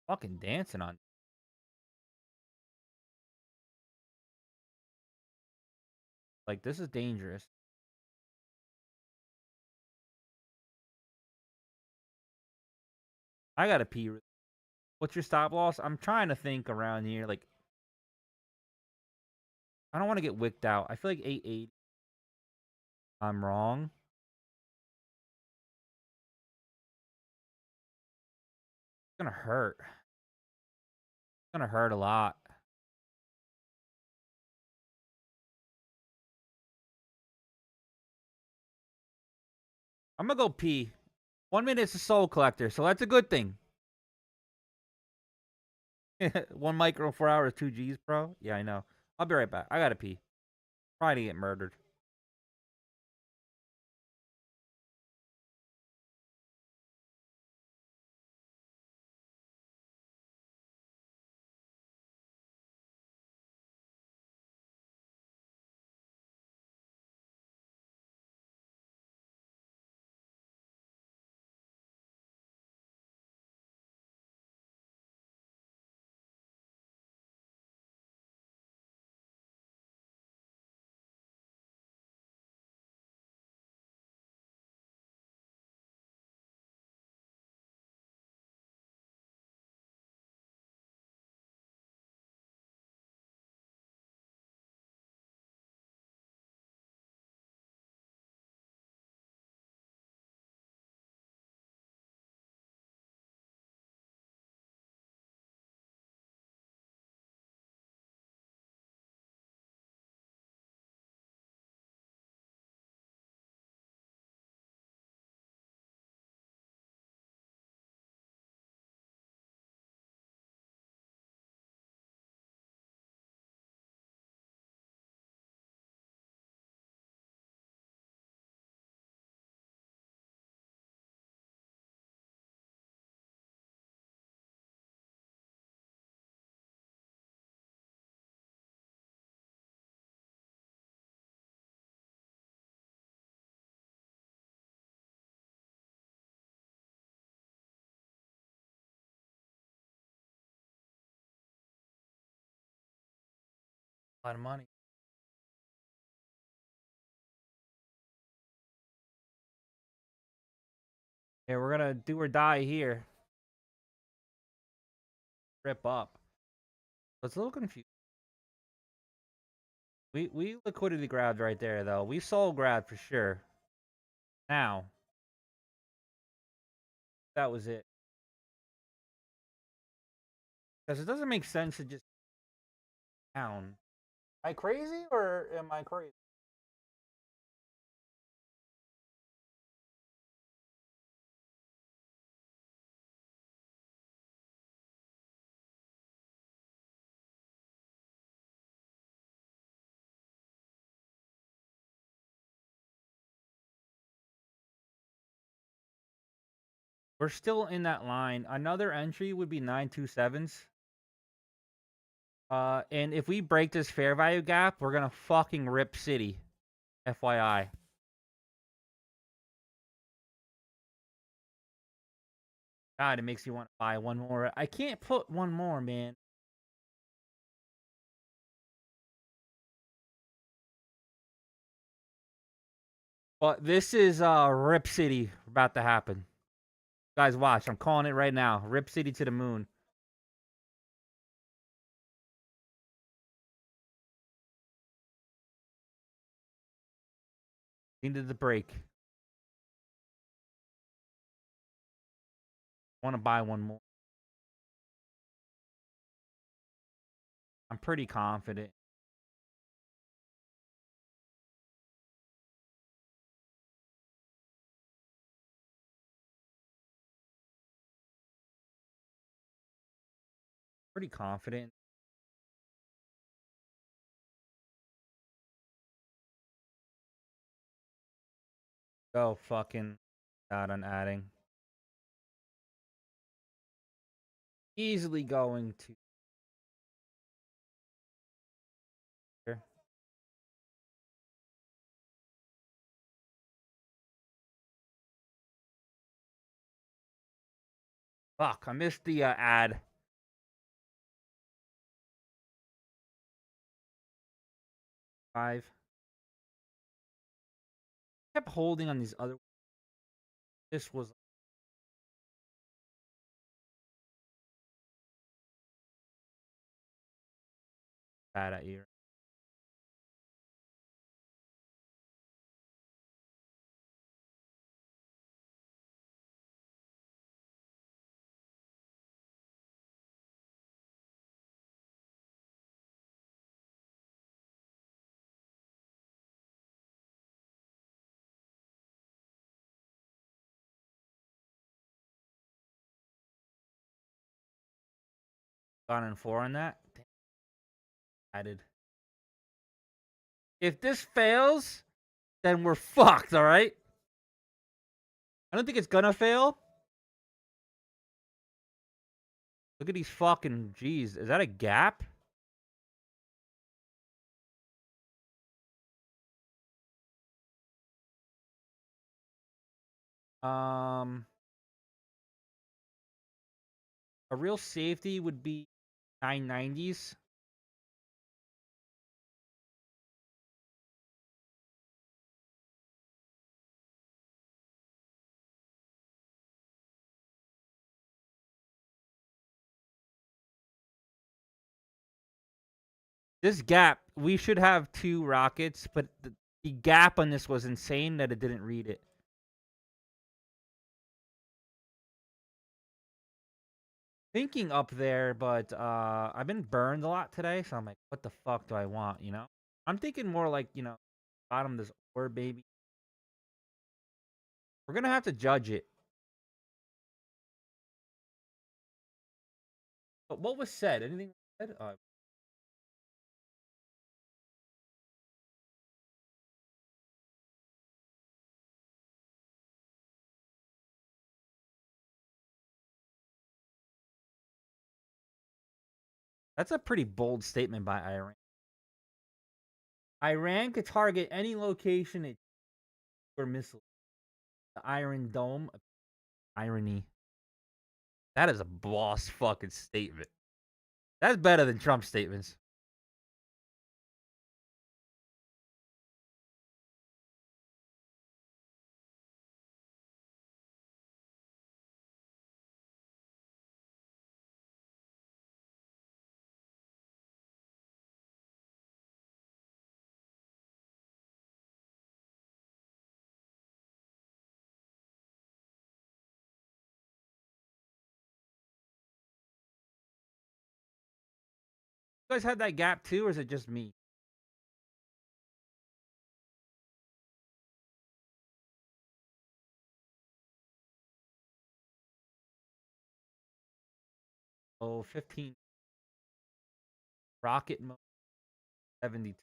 Fucking dancing on. Like, this is dangerous. I gotta pee. What's your stop loss? I'm trying to think around here. Like, I don't want to get wicked out. I feel like 880. I'm wrong. It's gonna hurt. It's gonna hurt a lot. I'm gonna go pee. 1 minute is a soul collector, so that's a good thing. 1 micro 4 hours, 2 Gs, bro. Yeah, I know. I'll be right back. I gotta pee. Probably get murdered. A lot of money. Yeah, we're gonna do or die here. Rip up. But it's a little confused. We liquidity grabbed right there though. We soul grabbed for sure. Now. That was it. Because it doesn't make sense to just down. Am I crazy or am I crazy? We're still in that line. Another entry would be 927s. And if we break this fair value gap, we're gonna fucking rip City. FYI. God, it makes me want to buy one more. I can't put one more, man. But this is Rip City about to happen. Guys, watch. I'm calling it right now. Rip City to the moon. Needed the break. Want to buy one more. I'm pretty confident. Pretty confident. Go fucking out on adding. Easily going to. Here. Fuck, I missed the ad. Five. Kept holding on these other. This was bad at you. Gone in 4 on that. Damn. Added. If this fails, then we're fucked, alright? I don't think it's gonna fail. Look at these fucking G's. Is that a gap? A real safety would be 990s. This gap, we should have 2 rockets, but the gap on this was insane that it didn't read it. Thinking up there, but I've been burned a lot today, so I'm like, what the fuck do I want, you know? I'm thinking more like, you know, bottom this orb, baby. We're gonna have to judge it. But what was said? Anything said? That's a pretty bold statement by Iran. Iran could target any location for missiles. The Iron Dome. Irony. That is a boss fucking statement. That's better than Trump's statements. You guys had that gap too, or is it just me? Oh, 15. Rocket mode. 72.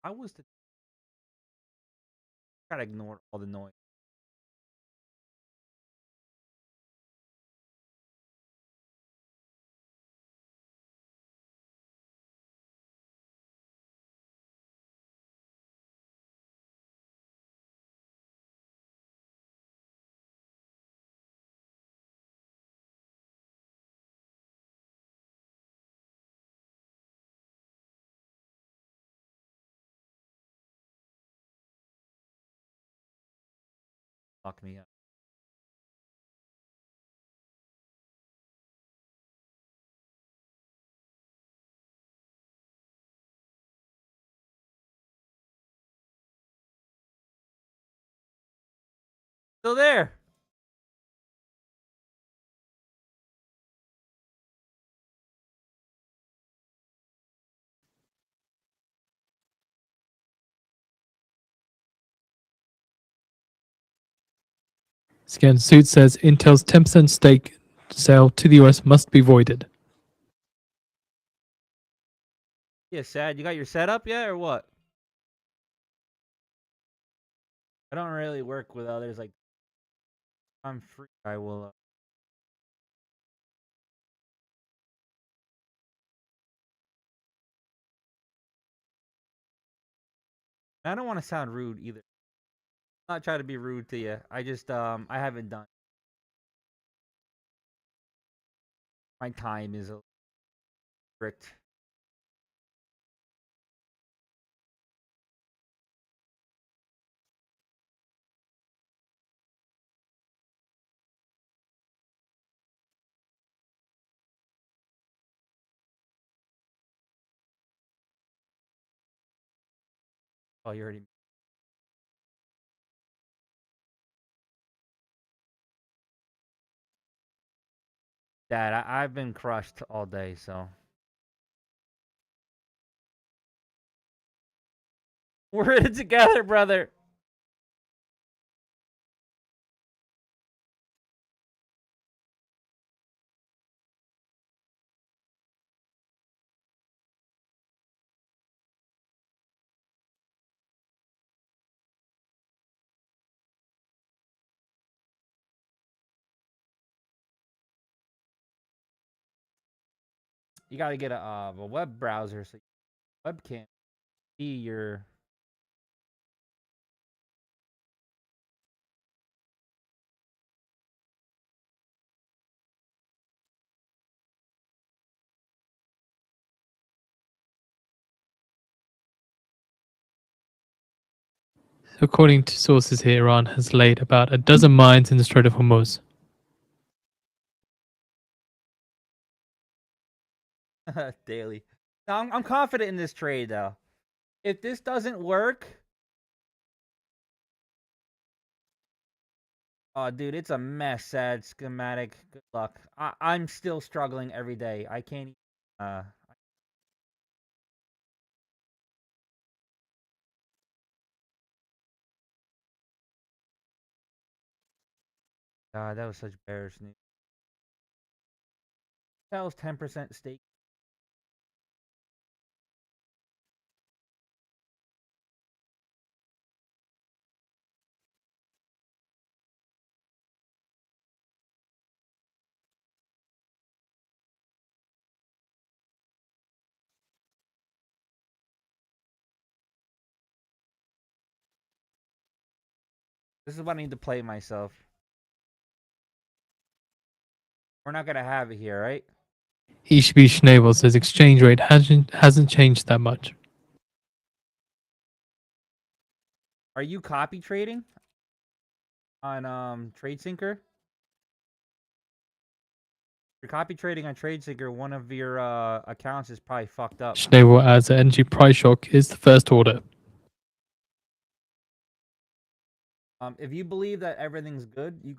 I was the. Gotta ignore all the noise. Fuck me up. Still there. Scan Suit says Intel's 10% stake sale to the US must be voided. Yeah, sad. You got your setup yet, or what? I don't really work with others. Like, I'm free. I will. I don't want to sound rude either. I'm not trying to be rude to you. I just I haven't done. My time is a strict. Oh, you already. Dad, I've been crushed all day, so we're in it together, brother. You got to get a web browser, so webcam see your. According to sources here, Iran has laid about a dozen mines in the Strait of Hormuz. Daily. No, I'm confident in this trade though. If this doesn't work, oh dude, it's a mess. Sad schematic. Good luck. I'm still struggling every day. I can't. Uh, God, that was such bearish news. That was 10% stake. This is what I need to play myself. We're not gonna have it here, right? ECB Schneebel says exchange rate hasn't changed that much. Are you copy trading on TradeSyncer? If you're copy trading on TradeSyncer, one of your accounts is probably fucked up. Schneebel adds that energy price shock is the first order. If you believe that everything's good, you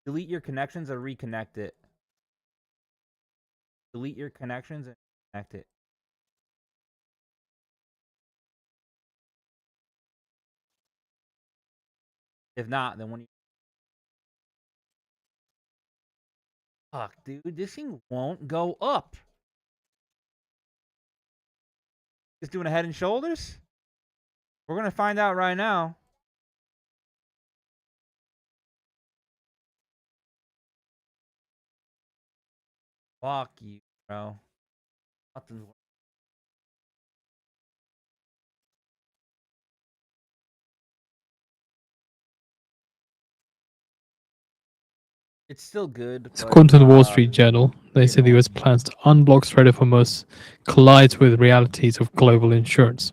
delete your connections and reconnect it. Delete your connections and connect it. If not, then when you fuck, dude, this thing won't go up. Just doing a head and shoulders? We're gonna find out right now. Fuck you, bro. Nothing's. It's still good. It's But, according to the Wall Street Journal. They say the US plans to unblock Strait of Hormuz collides with realities of global insurance.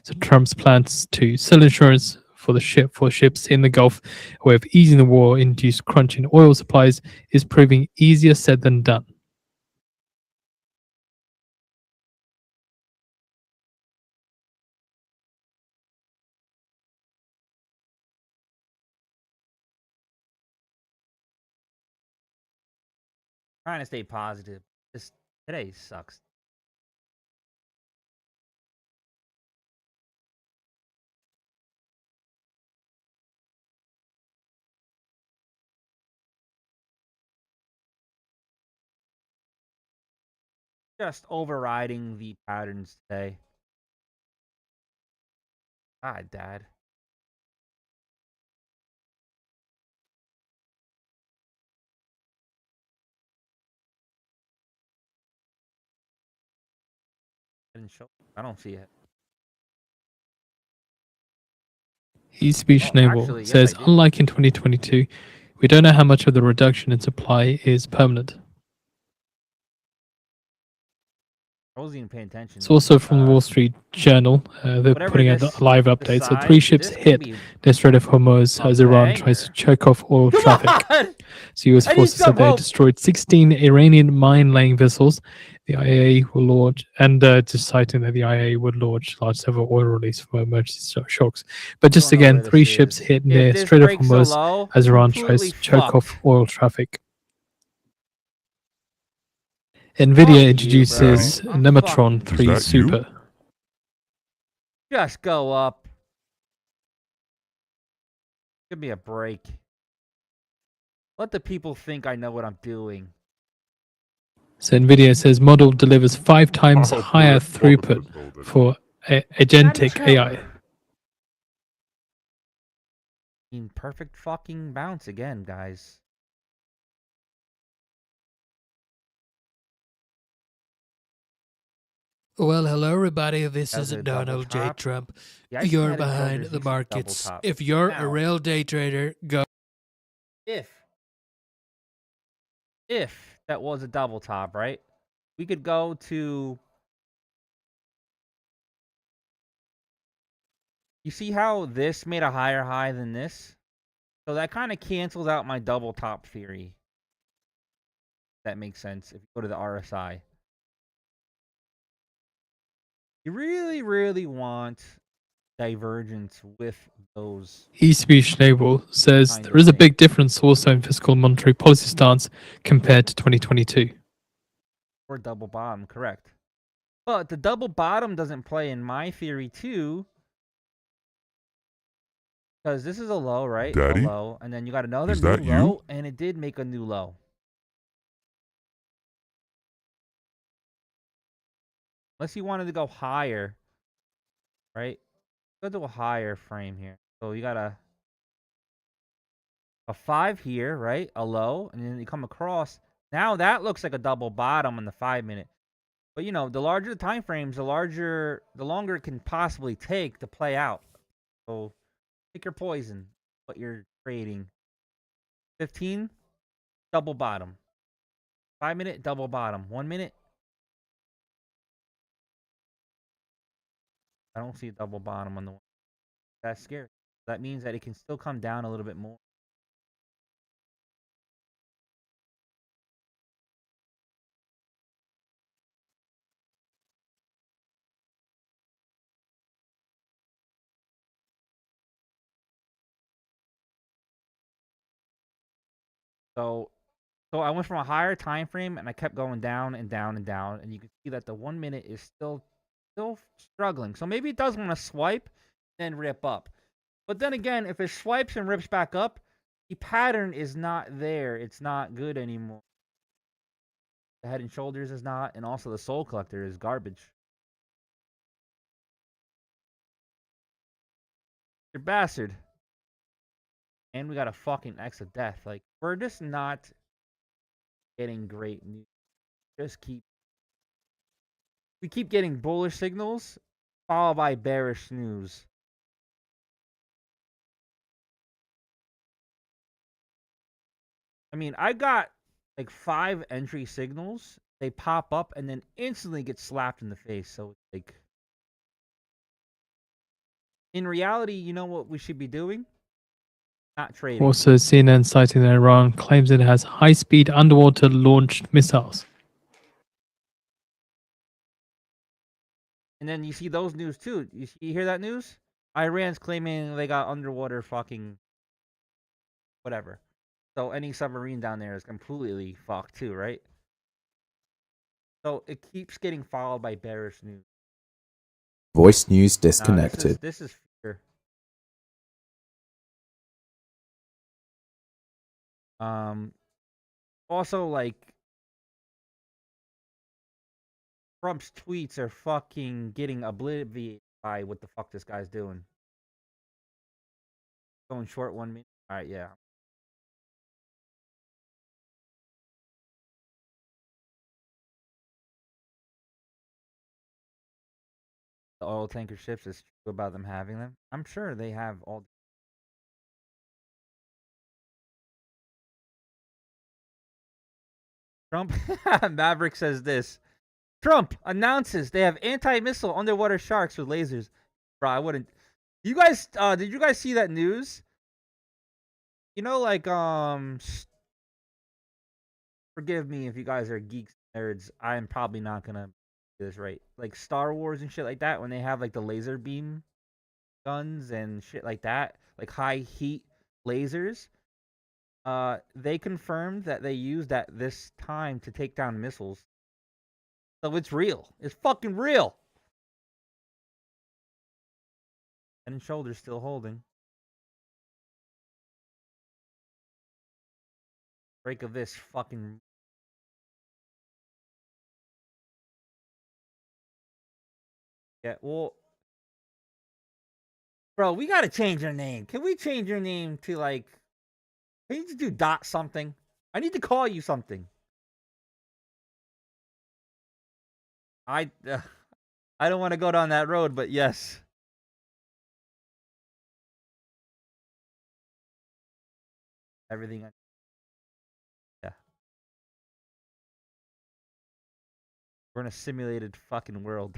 So Trump's plans to sell insurance for ships in the Gulf, a way of easing the war-induced crunch in oil supplies, is proving easier said than done. trying to stay positive. Just today sucks. Just overriding the patterns today. God, Dad. Didn't show. I don't see it. East-Beach Oh, Naval actually, yes, I says, do. unlike in 2022, we don't know how much of the reduction in supply is permanent. I wasn't even paying attention. It's also from the Wall Street Journal. They're Whatever putting out this a live update. So 3 decides, ships this can hit be the Strait of Hormuz a as Iran tries to banger. choke off oil Come traffic. on! So U.S. I need forces said some they hope. destroyed 16 Iranian mine-laying vessels. The IAA will launch, and just citing that the IAA would launch large-scale oil release for emergency shocks. But just Don't know again, where 3 this ships is. hit If the this Strait of breaks so Hormuz low, as Iran completely tries to choke off fucked. oil traffic. Fuck NVIDIA you, introduces bro. I'm Nematron fucking 3 that you? Super. just go up. Give me a break. Let the people think I know what I'm doing. So NVIDIA says model delivers 5 times Oh, higher Bert, welcome to throughput the show, Daddy. for Daddy, agentic chill. AI. In perfect fucking bounce again, guys. Well, hello, everybody. This That is was a double Donald J. top. Trump. Yeah, I see You're Head and behind Shoulders the used to double markets. top. If you're a Now, real day trader, go. If that was a double top, right? We could go to. You see how this made a higher high than this? So that kind of cancels out my double top theory. That makes sense if you go to the RSI. You really, really want divergence with those East-Beach Naval says kind there of is a things. big difference also in fiscal monetary policy stance compared to 2022. Or double bottom, correct. But the double bottom doesn't play in my theory too. Because this is a low, right? Daddy? A low. And then you got another Is new that you? low. And it did make a new low. Unless you wanted to go higher, right? Go to a higher frame here. So you got a 5 here, right? A low. And then you come across. Now that looks like a double bottom on the 5-minute. But you know, the larger the time frames, the longer it can possibly take to play out. So pick your poison, what you're trading. 15, double bottom. 5-minute, double bottom. 1 minute, I don't see a double bottom on the one. That's scary. That means that it can still come down a little bit more. So I went from a higher time frame and I kept going down and down and down, and you can see that the 1 minute is still struggling. So maybe it does want to swipe and rip up. But then again, if it swipes and rips back up, the pattern is not there. It's not good anymore. The Head and Shoulders is not, and also the Soul Collector is garbage. You're bastard. And we got a fucking X of Death. Like, we're just not getting great news. We keep getting bullish signals followed by bearish news. I mean, I got like 5 entry signals. They pop up and then instantly get slapped in the face. So like, in reality, you know what we should be doing? Not trading. Also, CNN citing that Iran claims it has high-speed underwater launched missiles. And then you see those news too. You hear that news? Iran's claiming they got underwater fucking whatever. So any submarine down there is completely fucked too, right? So it keeps getting followed by bearish news. Voice news Nah, disconnected. this is fear. Also, like, Trump's tweets are fucking getting obliviated by what the fuck this guy's doing. Going short 1 minute. All right, yeah. The oil tanker ships is true about them having them. I'm sure they have all. Trump Maverick says this. Trump announces they have anti-missile underwater sharks with lasers. Bro, I wouldn't. You guys, did you guys see that news? You know, like, forgive me if you guys are geeks, nerds. I'm probably not gonna do this right. Like Star Wars and shit like that, when they have like the laser beam guns and shit like that, like high heat lasers. They confirmed that they used at this time to take down missiles. So it's real. It's fucking real. And shoulders still holding. Break of this fucking. Yeah, well. Bro, we gotta change our name. Can we change your name to like. Can you just do dot something? I need to call you something. I don't want to go down that road, but yes. Everything. Yeah. We're in a simulated fucking world.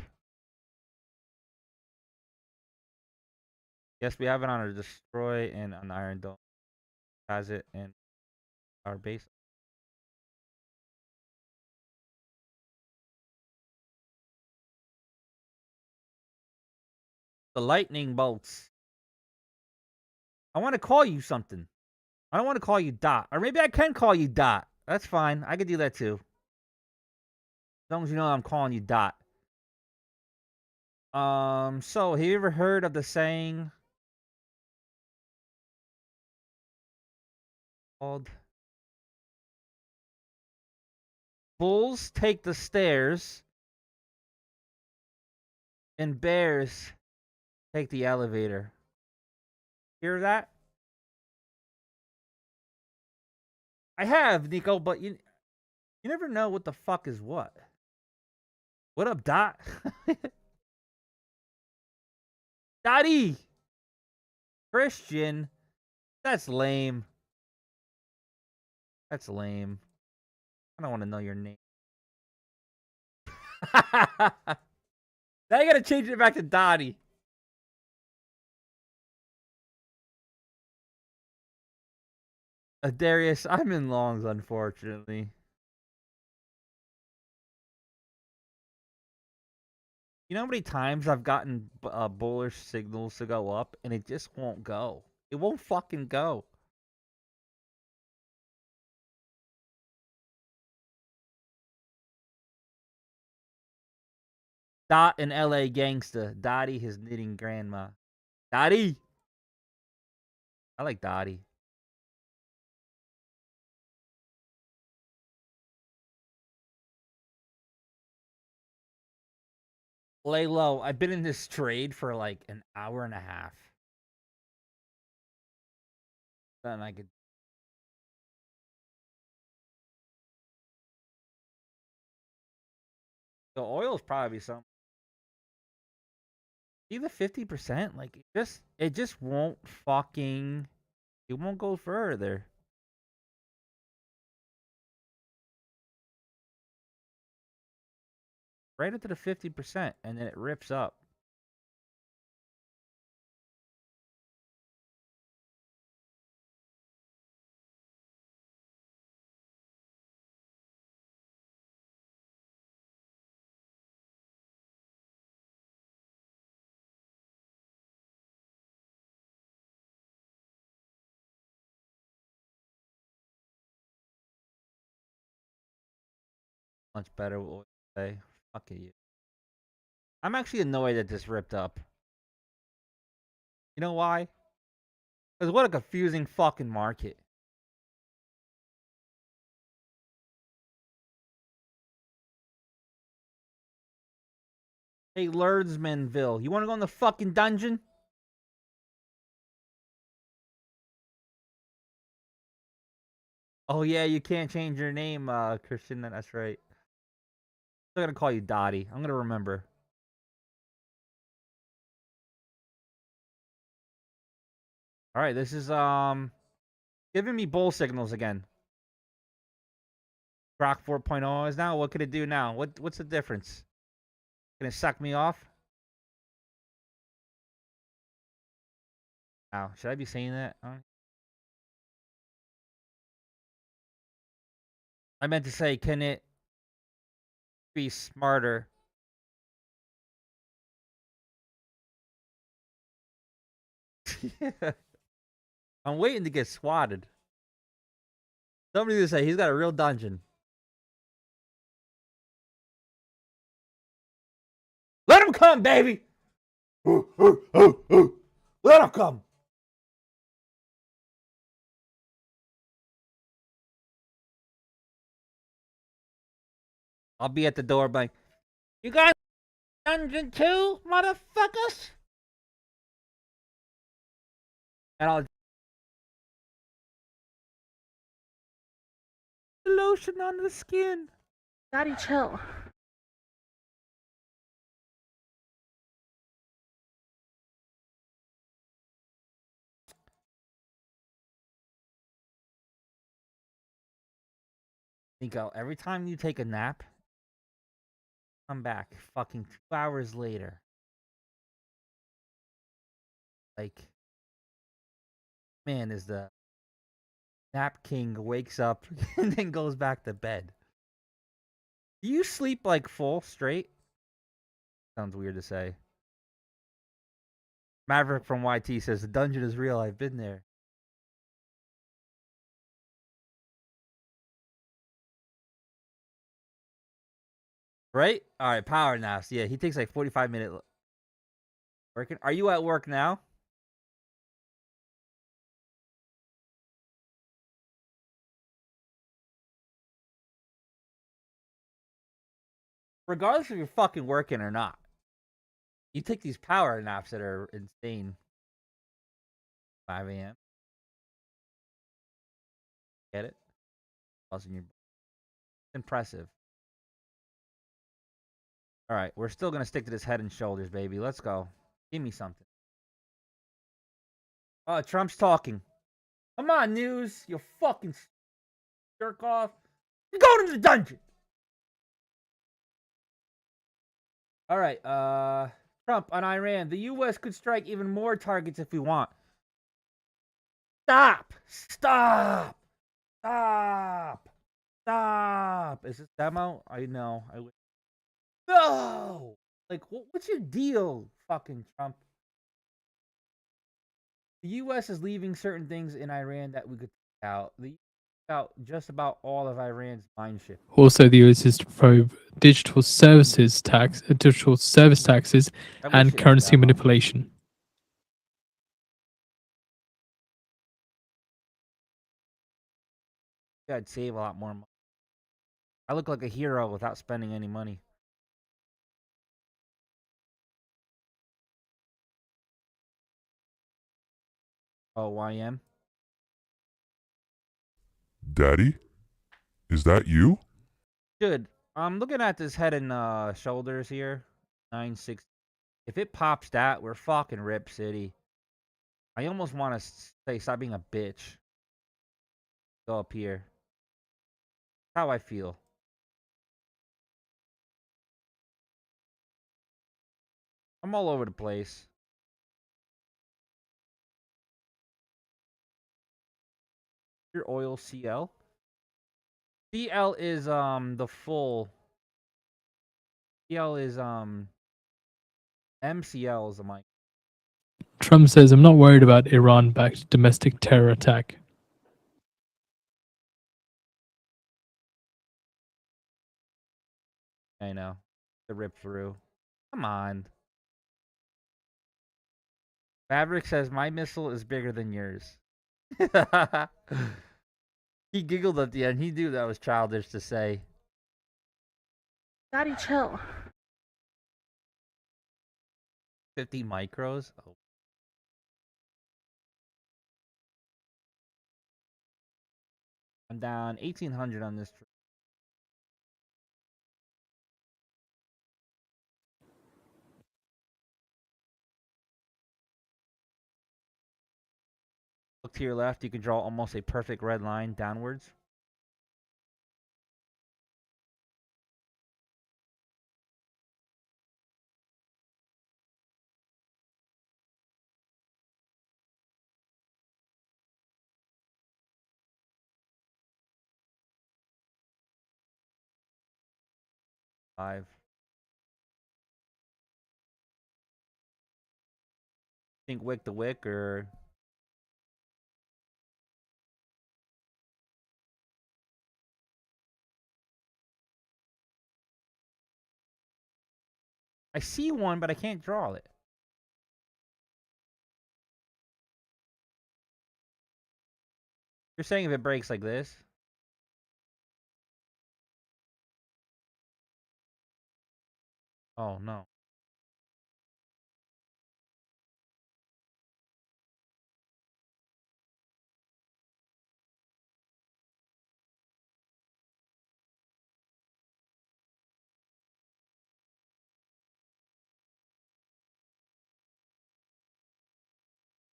Yes, we have it on our destroy and on Iron Dome. Has it in our base. The lightning bolts. I want to call you something. I don't want to call you Dot. Or maybe I can call you Dot. That's fine. I could do that too. As long as you know I'm calling you Dot. So have you ever heard of the saying called bulls take the stairs and bears take the elevator? Hear that? I have, Nico, but you never know what the fuck is what. What up, Dot? Dottie! Christian. That's lame. That's lame. I don't want to know your name. Now you gotta change it back to Dottie. Darius, I'm in longs, unfortunately. You know how many times I've gotten bullish signals to go up, and it just won't go. It won't fucking go. Dot and LA gangsta. Dottie, his knitting grandma. Dottie! I like Dottie. Lay low. I've been in this trade for like an hour and a half. Then I could. The oil's probably some. See the 50%? Like it just won't fucking. It won't go further. Right up to the 50%, and then it rips up. Much better, what would I say? Fuck you. I'm actually annoyed that this ripped up. You know why? Because what a confusing fucking market. Hey, Lerdsmanville, you want to go in the fucking dungeon? Oh yeah, you can't change your name, Christian. That's right. I'm gonna call you Dottie. I'm gonna remember. All right, this is giving me bull signals again. Grok 4.0 is now. What could it do now? What's the difference? Can it suck me off? Ow, should I be saying that? I meant to say, can it be smarter? I'm waiting to get swatted. Somebody to say he's got a real dungeon. Let him come, baby. Let him come. I'll be at the door, like, you guys dungeon too, motherfuckers? And I'll lotion on the skin. Daddy, chill. Nico, every time you take a nap, come back fucking 2 hours later. Like, man, is the nap king wakes up and then goes back to bed. Do you sleep like full straight? Sounds weird to say. Maverick from YT says the dungeon is real. I've been there. Right? All right, power naps. Yeah, he takes like 45-minute working. Are you at work now? Regardless if you're fucking working or not, you take these power naps that are insane. 5 a.m. Get it? Buzzing your. Impressive. All right, we're still gonna stick to this head and shoulders, baby. Let's go. Give me something. Oh, Trump's talking. Come on, news. You fucking jerk off. You're going to the dungeon. All right, Trump on Iran. The U.S. could strike even more targets if we want. Stop! Stop! Stop! Stop! Is this demo? I know. I would. No! Like, what's your deal, fucking Trump? The U.S. is leaving certain things in Iran that we could take out. The out just about all of Iran's mine ship. Also, the US is to probe digital services tax, digital service taxes, That and shit was currency demo. manipulation. Yeah, I'd save a lot more money. I look like a hero without spending any money. Oh, YM? Daddy? Is that you? Dude, I'm looking at this head and shoulders here. 960. If it pops that, we're fucking Rip City. I almost want to say stop being a bitch. Go up here. How I feel. I'm all over the place. Your oil CL. CL is the full. CL is MCL is the mic. Trump says, I'm not worried about Iran-backed domestic terror attack. I know. The rip through. Come on. Maverick says my missile is bigger than yours. He giggled at the end. He knew that was childish to say. Daddy, chill. 50 micros. Oh. I'm down 1800 on this. Look to your left. You can draw almost a perfect red line downwards. Five. Think wick to wick or I see one, but I can't draw it. You're saying if it breaks like this? Oh no.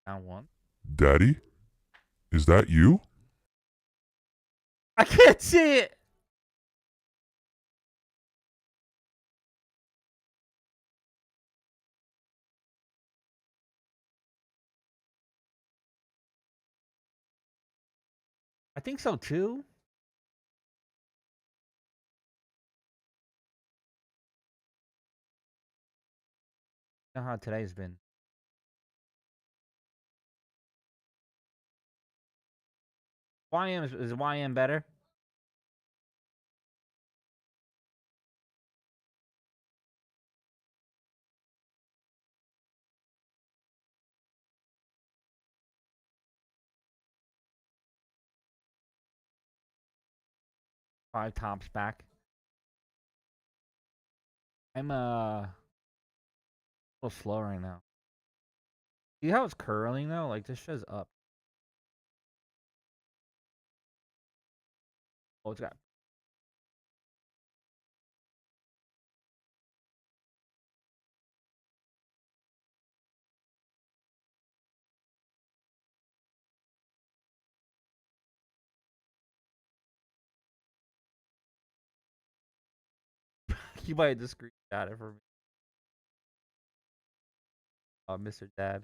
Down one. Daddy? Is that you? I can't see it. I think so too. You know how today's been. YM is YM better? Five tops back. I'm a little slow right now. See how it's curling though? Like this shit's up. Oh, it's got. You might just screenshot it for me. Mr. Dad.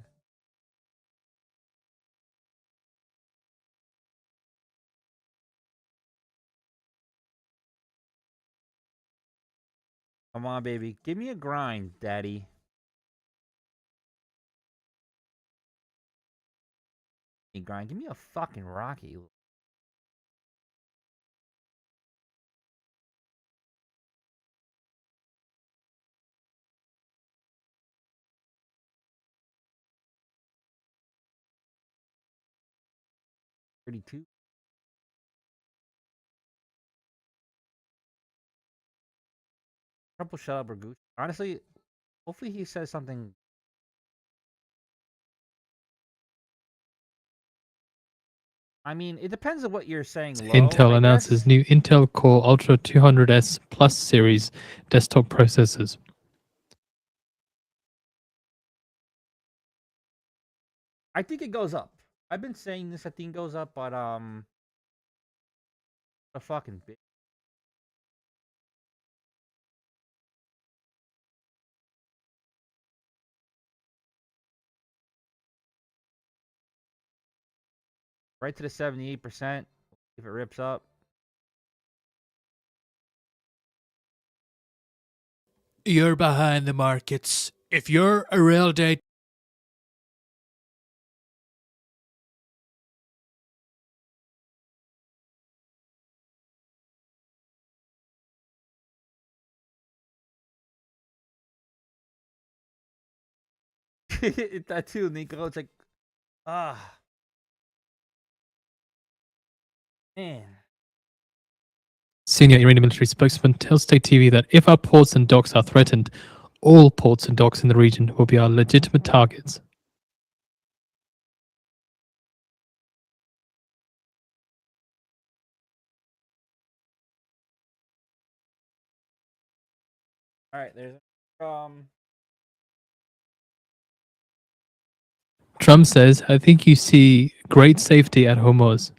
Come on, baby. Give me a grind, Daddy. Hey, grind. Give me a fucking Rocky. $32. Triple shut up or goose. Honestly, hopefully he says something. I mean, it depends on what you're saying. Low, Intel I announces guess. new Intel Core Ultra 200S Plus series desktop processors. I think it goes up. I've been saying this. I think it goes up, but a fucking bit. Right to the 78%. If it rips up. You're behind the markets. If you're a real day That too, Nico. It's like, man. Senior Iranian military spokesman tells State TV that if our ports and docks are threatened, all ports and docks in the region will be our legitimate targets. All right, there's Trump says, I think you see great safety at Hormuz.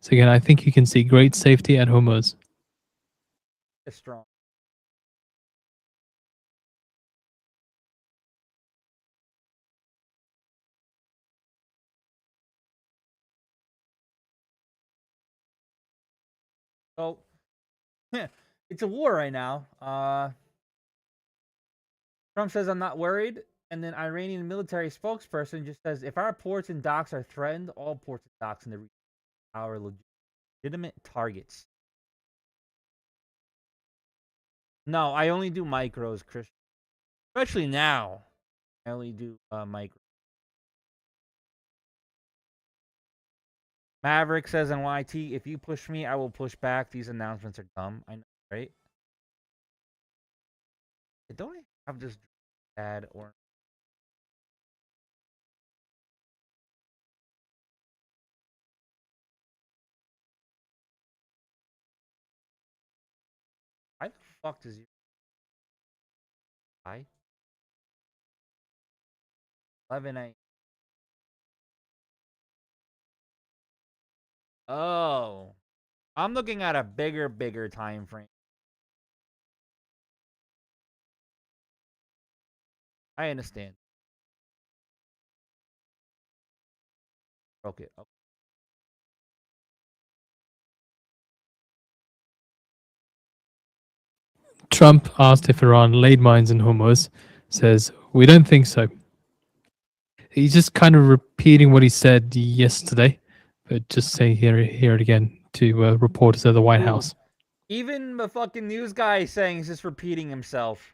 So again, I think you can see great safety at Hormuz. it's strong. So it's a war right now. Trump says I'm not worried, and then Iranian military spokesperson just says if our ports and docks are threatened, all ports and docks in the region are legitimate targets. No, I only do micros, Christian. Especially now, I only do micros. Maverick says on YT, if you push me, I will push back. These announcements are dumb. I know, right? Don't I have this bad or why the fuck does you I 11 Oh, I'm looking at a bigger time frame. I understand. Broke it. Okay. Trump asked if Iran laid mines in Hormuz, says, we don't think so. He's just kind of repeating what he said yesterday, but just saying hear it again to reporters at the White Dude, House. even the fucking news guy is saying he's just repeating himself.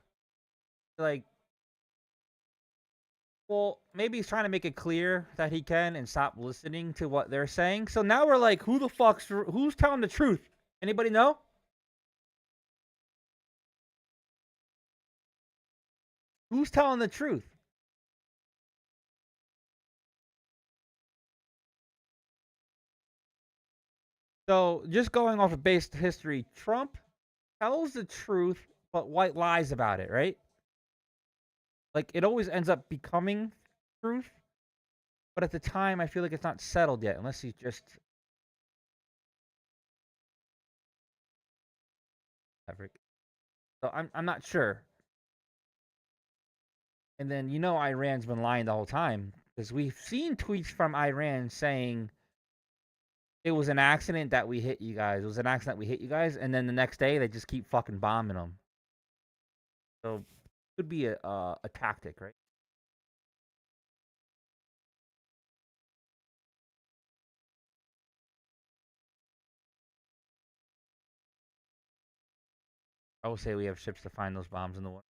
Like, well, maybe he's trying to make it clear that he can and stop listening to what they're saying. So now we're like, who's telling the truth? Anybody know? Who's telling the truth? So, just going off of based history, Trump tells the truth but white lies about it, right? Like, it always ends up becoming truth, but at the time, I feel like it's not settled yet, unless he's just Maverick. So I'm not sure. And then Iran's been lying the whole time because we've seen tweets from Iran saying it was an accident that we hit you guys. It was an accident we hit you guys, and then the next day they just keep fucking bombing them. So it could be a tactic, right? I will say we have ships to find those bombs in the water.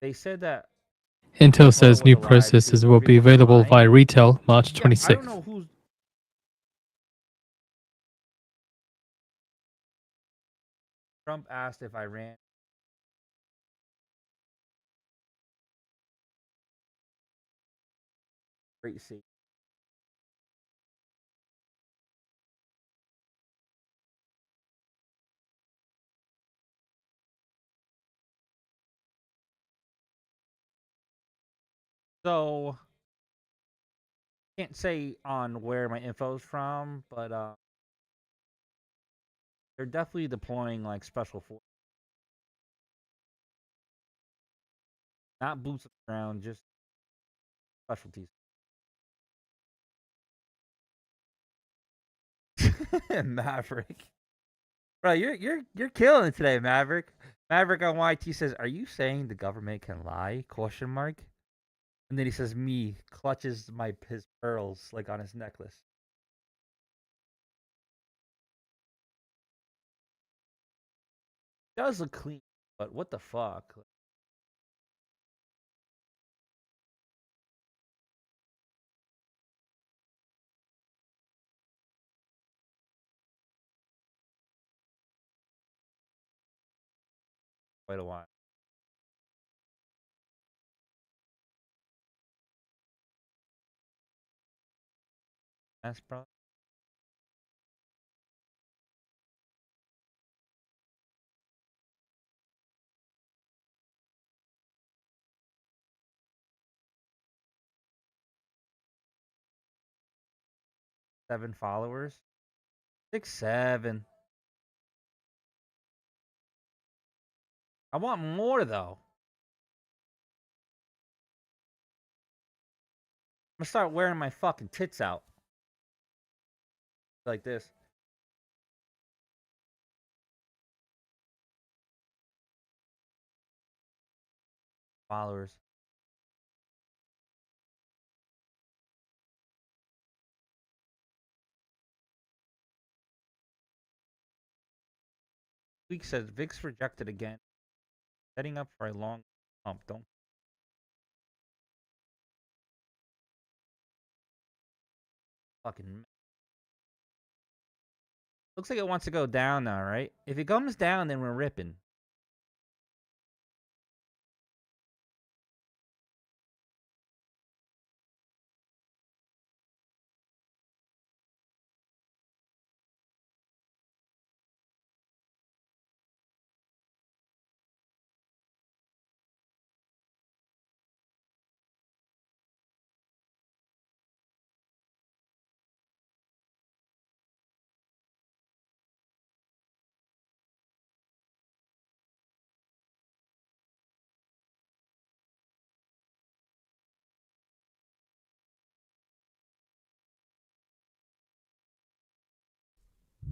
They said that Intel says was new a lie because processors more will be people were available lying. via retail March Yeah, I don't 26th. know who's Trump asked if Iran great sea. So can't say on where my info's from, but they're definitely deploying like special forces, not boots on the ground, just specialties. Maverick, bro, you're killing it today, Maverick. Maverick on YT says, "Are you saying the government can lie?" Question mark. And then he says, "Me clutches his pearls like on his necklace." Does look clean, but what the fuck? quite a while. That's probably 7 followers. 6, 7. I want more though. I'm gonna start wearing my fucking tits out. Like this. Followers. Week says Vic's rejected again. Setting up for a long pump. Don't. Fucking. Looks like it wants to go down now, right? If it comes down, then we're ripping.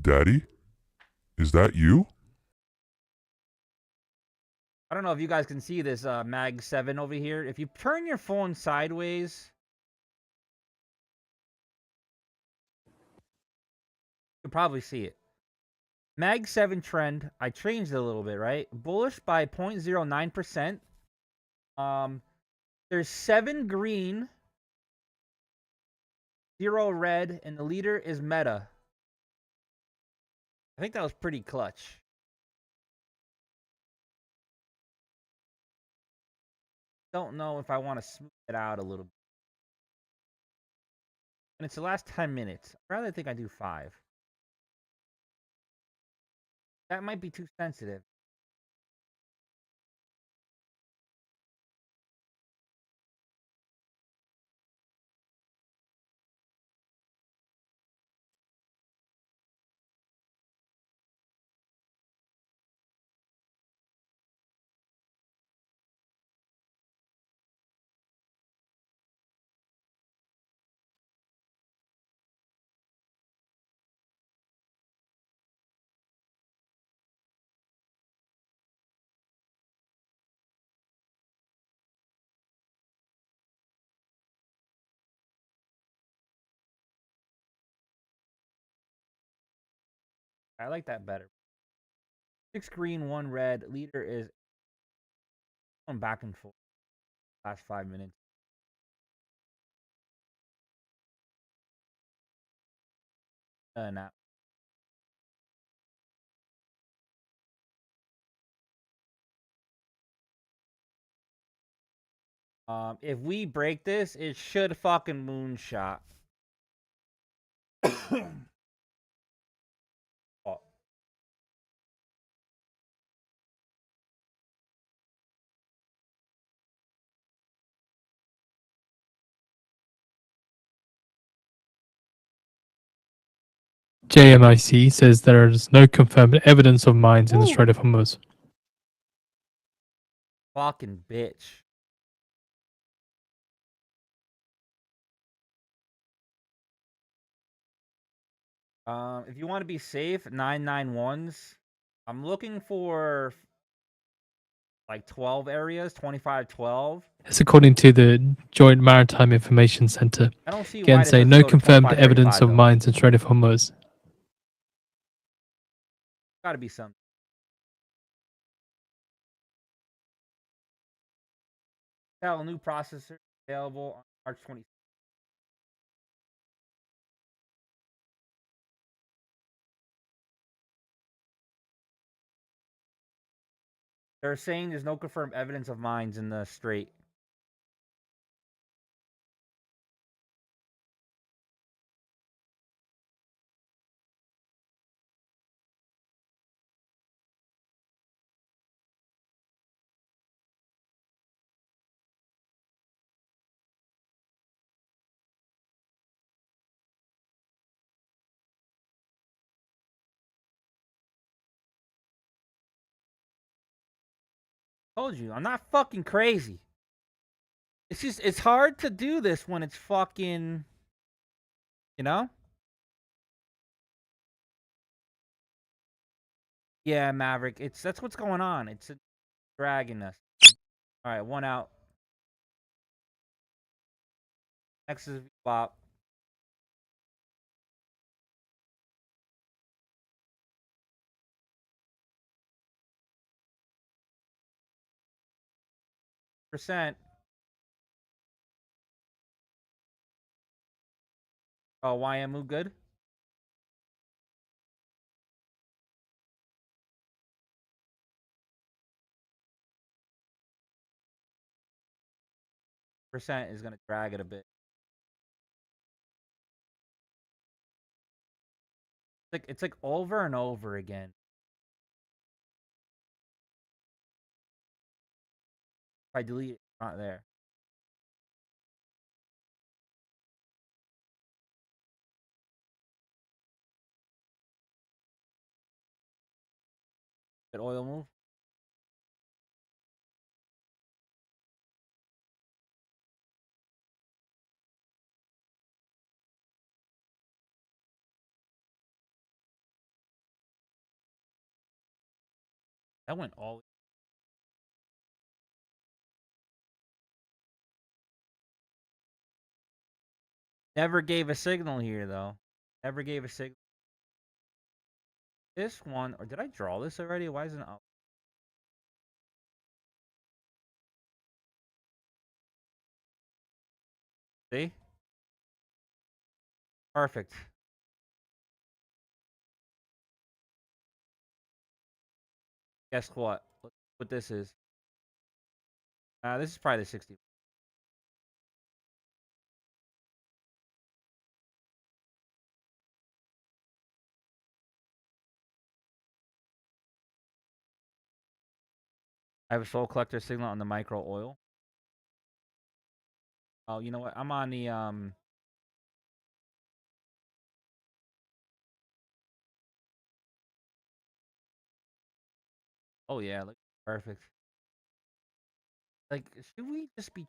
Daddy? Is that you? I don't know if you guys can see this Mag 7 over here. If you turn your phone sideways, you can probably see it. Mag 7 trend, I changed it a little bit, right? Bullish by 0.09%. There's 7 green, 0 red, and the leader is Meta. I think that was pretty clutch. Don't know if I want to smooth it out a little bit. And it's the last 10 minutes. I'd rather think I do 5. That might be too sensitive. I like that better. 6 green, 1 red. Leader is going back and forth. Last 5 minutes. Nah. If we break this, it should fucking moonshot. Oh. JMIC says there is no confirmed evidence of mines in the Strait of Hormuz. Fucking bitch. If you want to be safe, 991s. I'm looking for like 12 areas, 25, 12. It's according to the Joint Maritime Information Center. I don't see why Again, this say doesn't no go to confirmed 25, evidence 35, of though. mines in Strait of Hormuz. Gotta be something. Tell new processor available on March 20th. They're saying there's no confirmed evidence of mines in the strait. Told you, I'm not fucking crazy. It's just, it's hard to do this when it's fucking, you know? Yeah, Maverick. That's what's going on. It's dragging us. All right, one out. Next is Bop. Percent. Oh, YMU good. Percent is gonna drag it a bit. It's like over and over again. If I delete it, it's not there. That oil move. That went all. Never gave a signal here though. Never gave a signal. This one, or did I draw this already? Why isn't it up? See? Perfect. Guess what? Look what this is. This is probably the 60. I have a soul collector signal on the micro oil. Oh, you know what? I'm on the Oh yeah, look perfect. Like, should we just be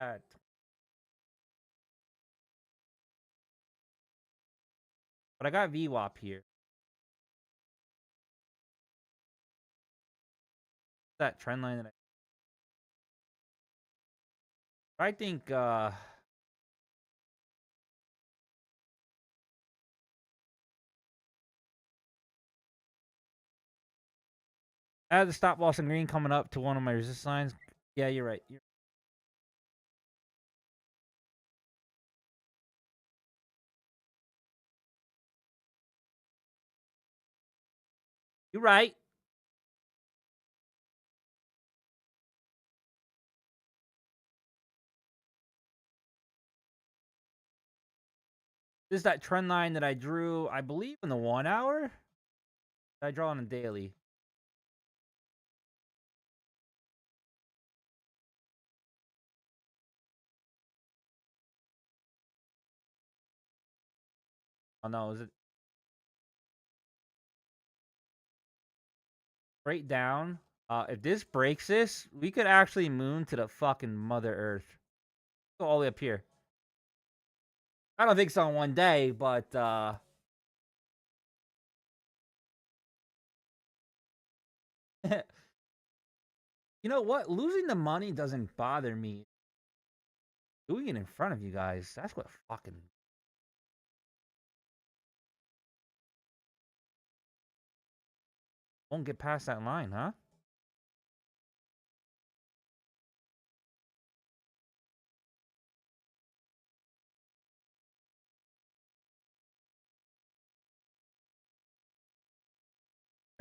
at? But I got VWAP here. That trend line that I think I had the stop loss in green coming up to one of my resistance lines. Yeah, you're right. You're right. This is that trend line that I drew, I believe, in the 1 hour. I draw on a daily. Oh no, is it straight down? If this breaks this, we could actually moon to the fucking Mother Earth. Go all the way up here. I don't think so in one day, but you know what? Losing the money doesn't bother me. Doing it in front of you guys, that's what fucking. Won't get past that line, huh?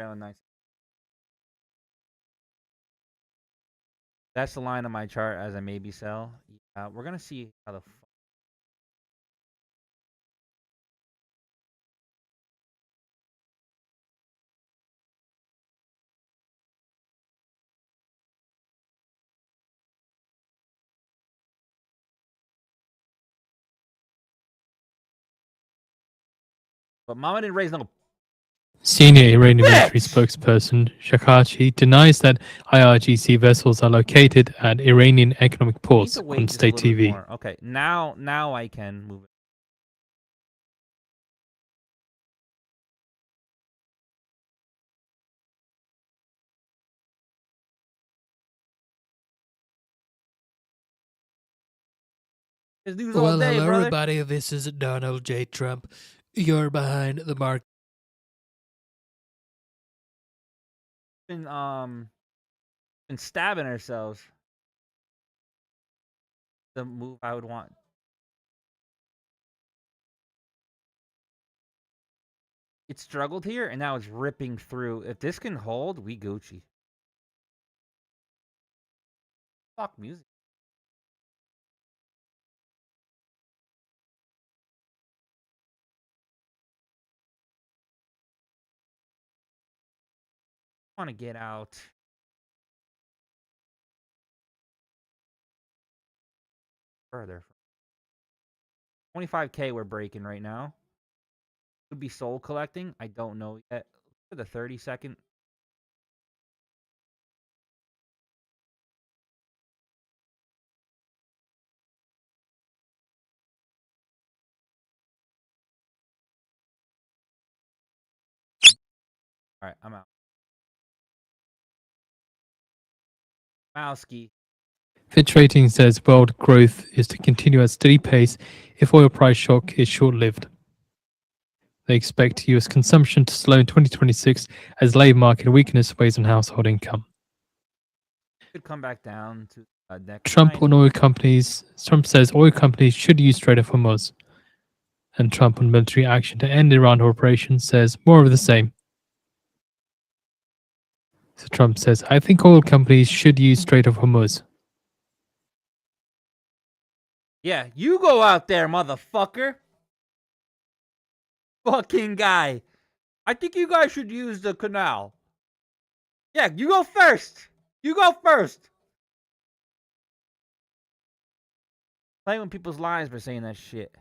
Oh, nice. That's the line on my chart as a maybe sell. We're gonna see how the. But Mama didn't raise no. Senior Iranian military Bitch! spokesperson Shakachi denies that IRGC vessels are located at Iranian economic I need ports to on wait just a state little bit TV. more. Okay, now I can move it. Just news all Well, day, hello, brother. everybody. This is Donald J. Trump. You're behind the market. Been stabbing ourselves. The move I would want. It struggled here, and now it's ripping through. If this can hold, we Gucci. Fuck music. I want to get out. Further. 25K we're breaking right now. Could be soul collecting. I don't know yet. For the 30-second. All right, I'm out. Mowski. Fitch Ratings says world growth is to continue at steady pace if oil price shock is short-lived. They expect US consumption to slow in 2026 as labor market weakness weighs on household income. Could come back down to next Trump line. Trump says oil companies should use Strait of Hormuz. And Trump on military action to end Iran operations says more of the same. So Trump says, I think oil companies should use Strait of Hormuz. Yeah, you go out there, motherfucker. Fucking guy. I think you guys should use the canal. Yeah, you go first. You go first. Playing with people's lives by saying that shit.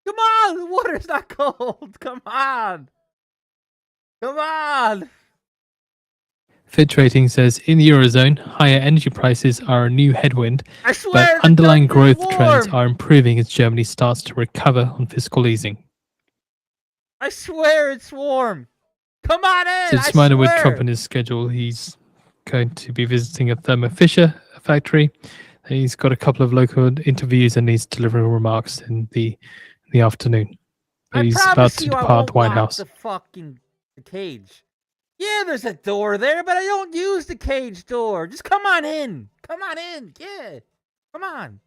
Come on, the water's not cold. Come on. Come on. Fitch Ratings says in the Eurozone, higher energy prices are a new headwind, I swear but the underlying dumpster's growth trends warm. are improving as Germany starts to recover on fiscal easing. I swear it's warm. Come on in. So I it's minor with Trump swear. on his schedule. He's going to be visiting a Thermo Fisher factory. He's got a couple of local interviews and he's delivering remarks in the afternoon. But I he's about promise to you I depart won't the White lock House. the fucking cage. Yeah, there's a door there, but I don't use the cage door. Just come on in. Come on in. Yeah. Come on.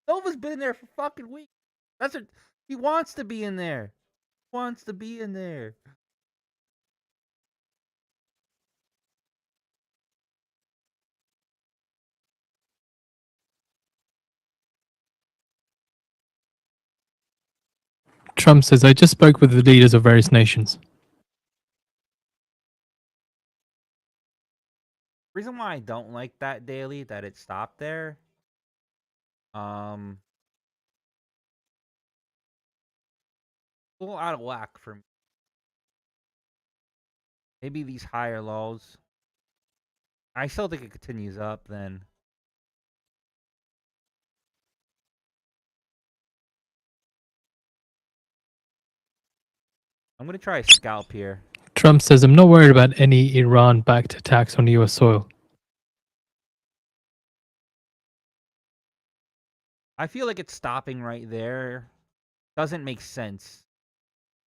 Nova's been in there for fucking weeks. That's what he wants to be in there. He wants to be in there. Trump says, I just spoke with the leaders of various nations. Reason why I don't like that daily, that it stopped there. A little out of whack for me. Maybe these higher lows. I still think it continues up then. I'm gonna try a scalp here. Trump says, I'm not worried about any Iran-backed attacks on US soil. I feel like it's stopping right there. Doesn't make sense.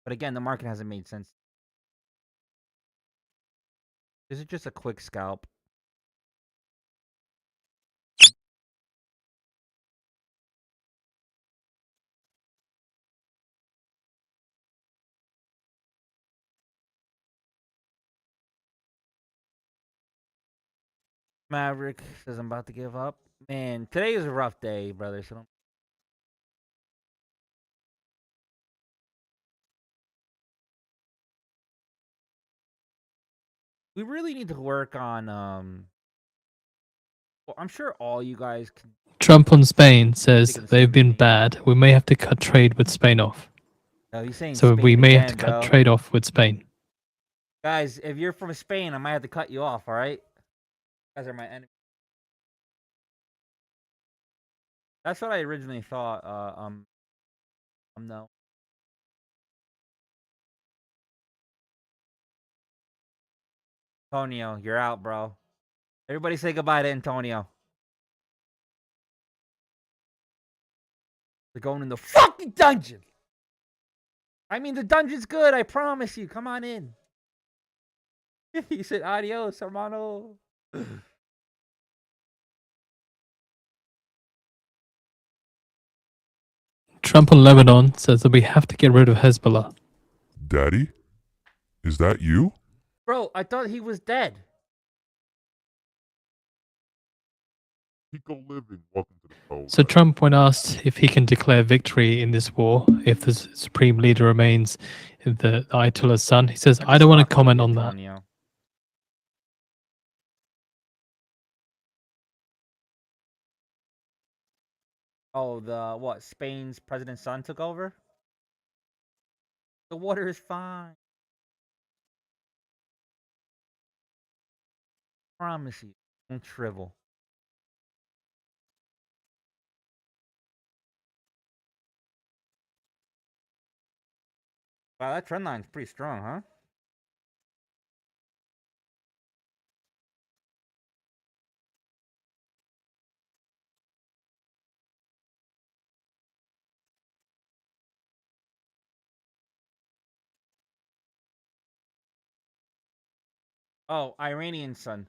But again, the market hasn't made sense. This is just a quick scalp. Maverick says I'm about to give up. Man, today is a rough day, brother. So we really need to work on. Well, I'm sure all you guys can. Trump on Spain says Thinking the they've same been thing. bad. We may have to cut trade with Spain off. He's saying So we Spain may have to again, cut bro. trade off with Spain. Guys, if you're from Spain, I might have to cut you off. All right, you guys are my enemy. That's what I originally thought. No. Antonio, you're out, bro. Everybody say goodbye to Antonio. They're going in the fucking dungeon. I mean, the dungeon's good. I promise you. Come on in. He said, adios, hermano. Trump on Lebanon says that we have to get rid of Hezbollah. Daddy? Is that you? Bro, I thought he was dead. Pico Living, welcome to the show. So Trump, when asked if he can declare victory in this war, if the supreme leader remains the Ayatollah's son, he says, I don't want to comment on that. Antonio. Oh, the what? Spain's president's son took over? The water is fine. Promise you. Don't shrivel. Wow, that trend line's pretty strong, huh? Oh, Iranian son.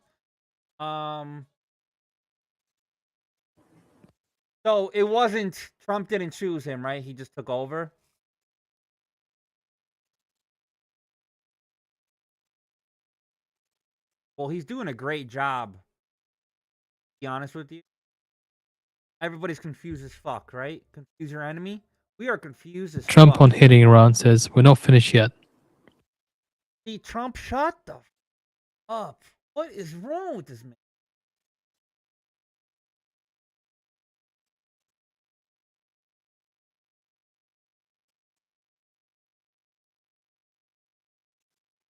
So it wasn't Trump didn't choose him, right? He just took over. Well, he's doing a great job. To be honest with you. Everybody's confused as fuck, right? Confuse your enemy. We are confused as Trump fuck. on hitting Iran says, we're not finished yet. See, Trump, shut the up. What is wrong with this man?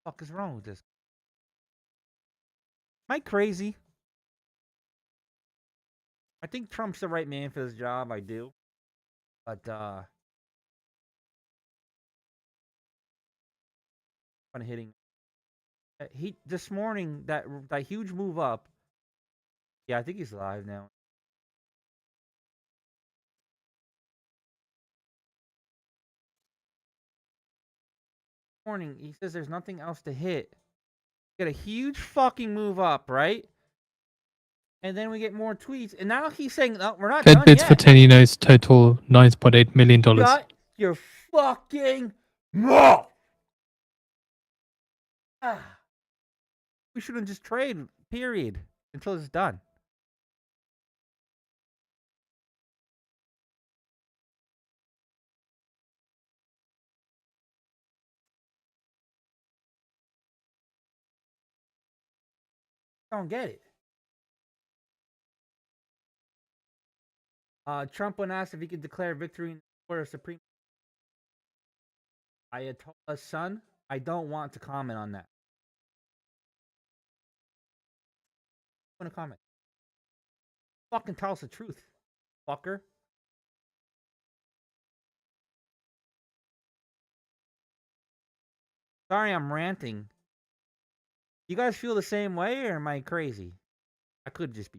What the fuck is wrong with this? Am I crazy? I think Trump's the right man for this job. I do. But, on hitting. He this morning that huge move up. Yeah, I think he's live now. Morning, he says there's nothing else to hit. Get a huge fucking move up, right? And then we get more tweets, and now he's saying, "No, we're not Fed done bids yet." for 10 Unos total $9.8 million. Shut your fucking mouth. We shouldn't just trade, period, until it's done. Don't get it. Trump, when asked if he could declare victory in the court of Supreme Ayatollah's son, I don't want to comment on that. I want to comment. Fucking tell us the truth, fucker. Sorry, I'm ranting. You guys feel the same way, or am I crazy? I could just be.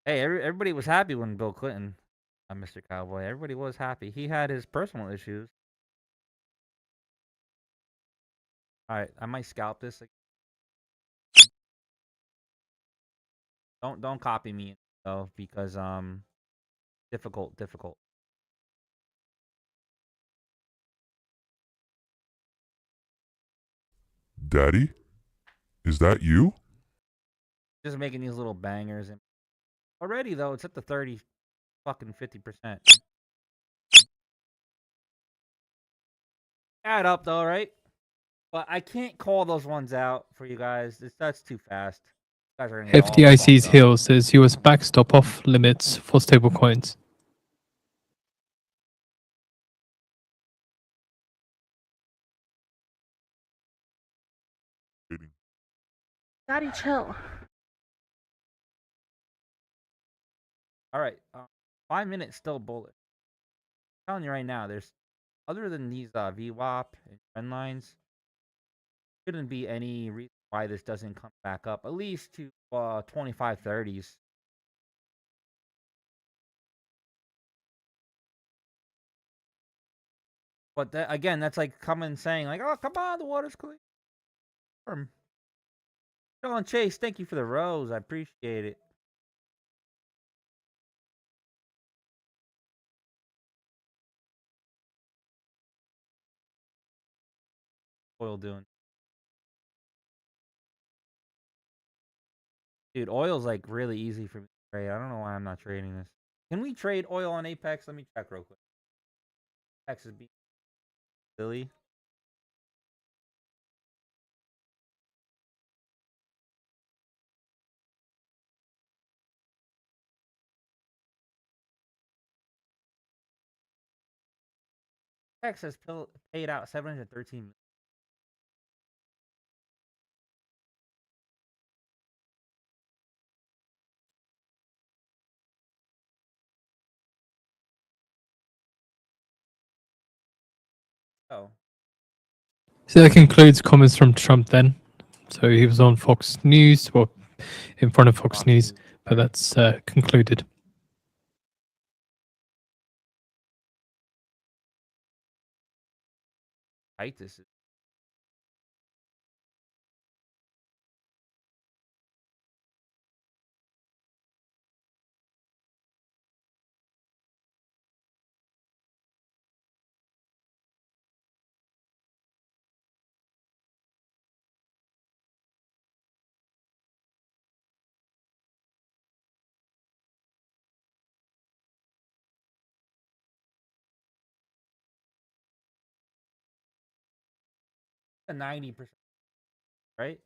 Hey, everybody was happy when Bill Clinton, Mr. Cowboy. Everybody was happy. He had his personal issues. All right, I might scalp this. Don't copy me though, because difficult. Daddy? Is that you? Just making these little bangers, and already though it's at the 50%. Add up though, right? But I can't call those ones out for you guys. That's too fast. You guys are gonna get all FDIC's fucked up. Hill says US backstop off limits for stablecoins. Daddy, chill. All right, 5 minutes still bullet. I'm telling you right now, there's other than these VWAP and trend lines, shouldn't be any reason why this doesn't come back up at least to 25-30s. But that, again, that's like coming saying like, "Oh, come on, the water's clear." Sean Chase, thank you for the rose. I appreciate it. Oil doing, dude. Oil's like really easy for me to trade. I don't know why I'm not trading this. Can we trade oil on Apex? Let me check real quick. Apex is being silly. Apex has paid out 713. Oh, So that concludes comments from Trump then. So he was on Fox News, well, in front of Fox News, but that's concluded. tight this is. A 90%, right?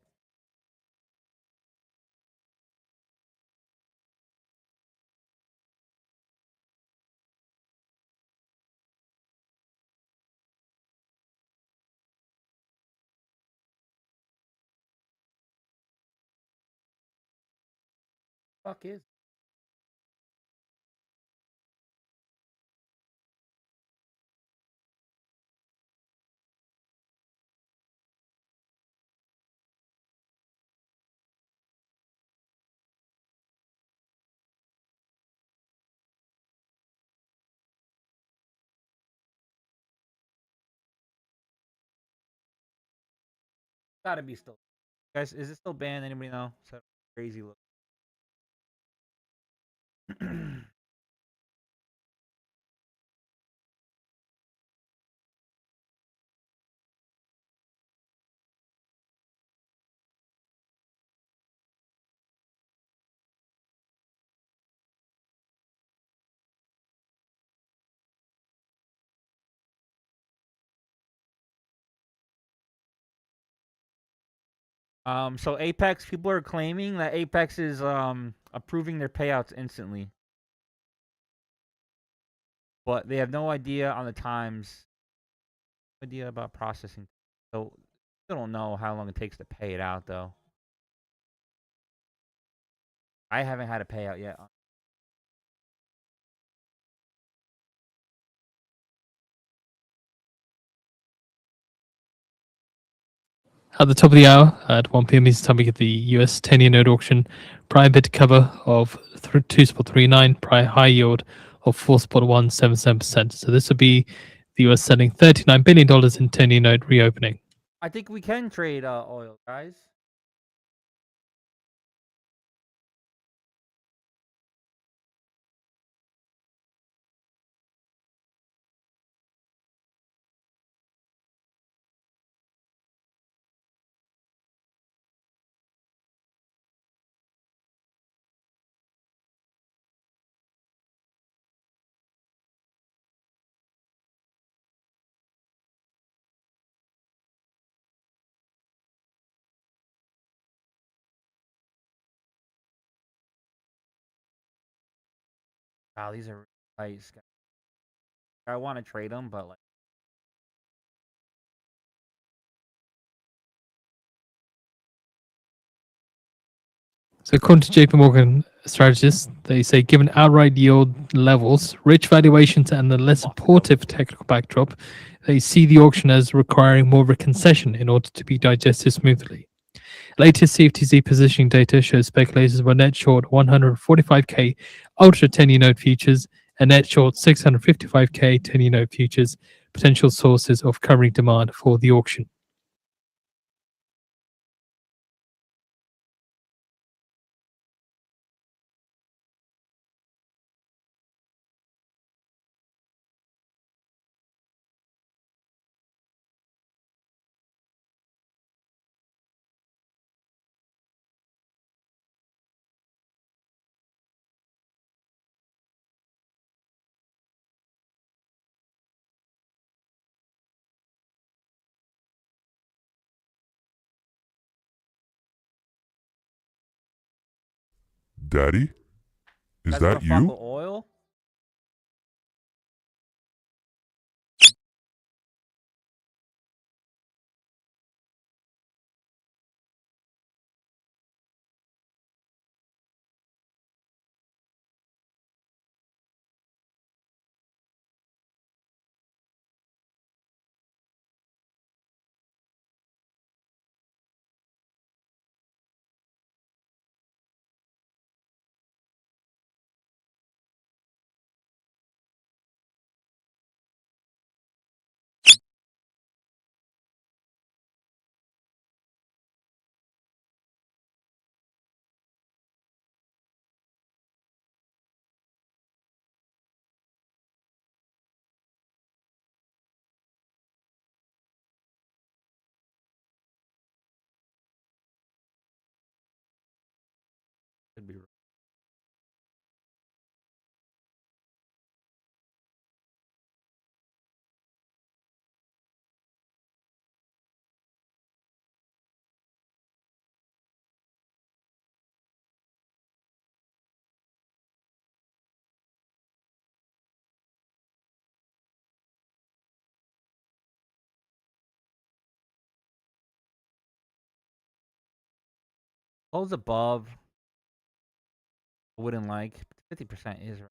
Fuck is. Gotta be still. Guys, is it still banned? Anybody know? So crazy look. So Apex, people are claiming that Apex is approving their payouts instantly, but they have no idea on the times, no idea about processing. So still don't know how long it takes to pay it out though. I haven't had a payout yet. At the top of the hour, at 1 p.m. Eastern Time, we get the US 10-year note auction. Prior bid cover of 2.39, prior high yield of 4.177%. So this would be the US selling $39 billion in 10-year note reopening. I think we can trade oil, guys. Wow, these are nice. I want to trade them, but like, So according to JP Morgan strategists, they say given outright yield levels, rich valuations, and the less supportive technical backdrop, they see the auction as requiring more of a concession in order to be digested smoothly. Latest CFTC positioning data shows speculators were net short 145k ultra 10-year note futures and net short 655k 10-year note futures, potential sources of covering demand for the auction. Daddy? you Is guys wanna that fuck you? with oil? Could be. Close above. I wouldn't like. 50% is right.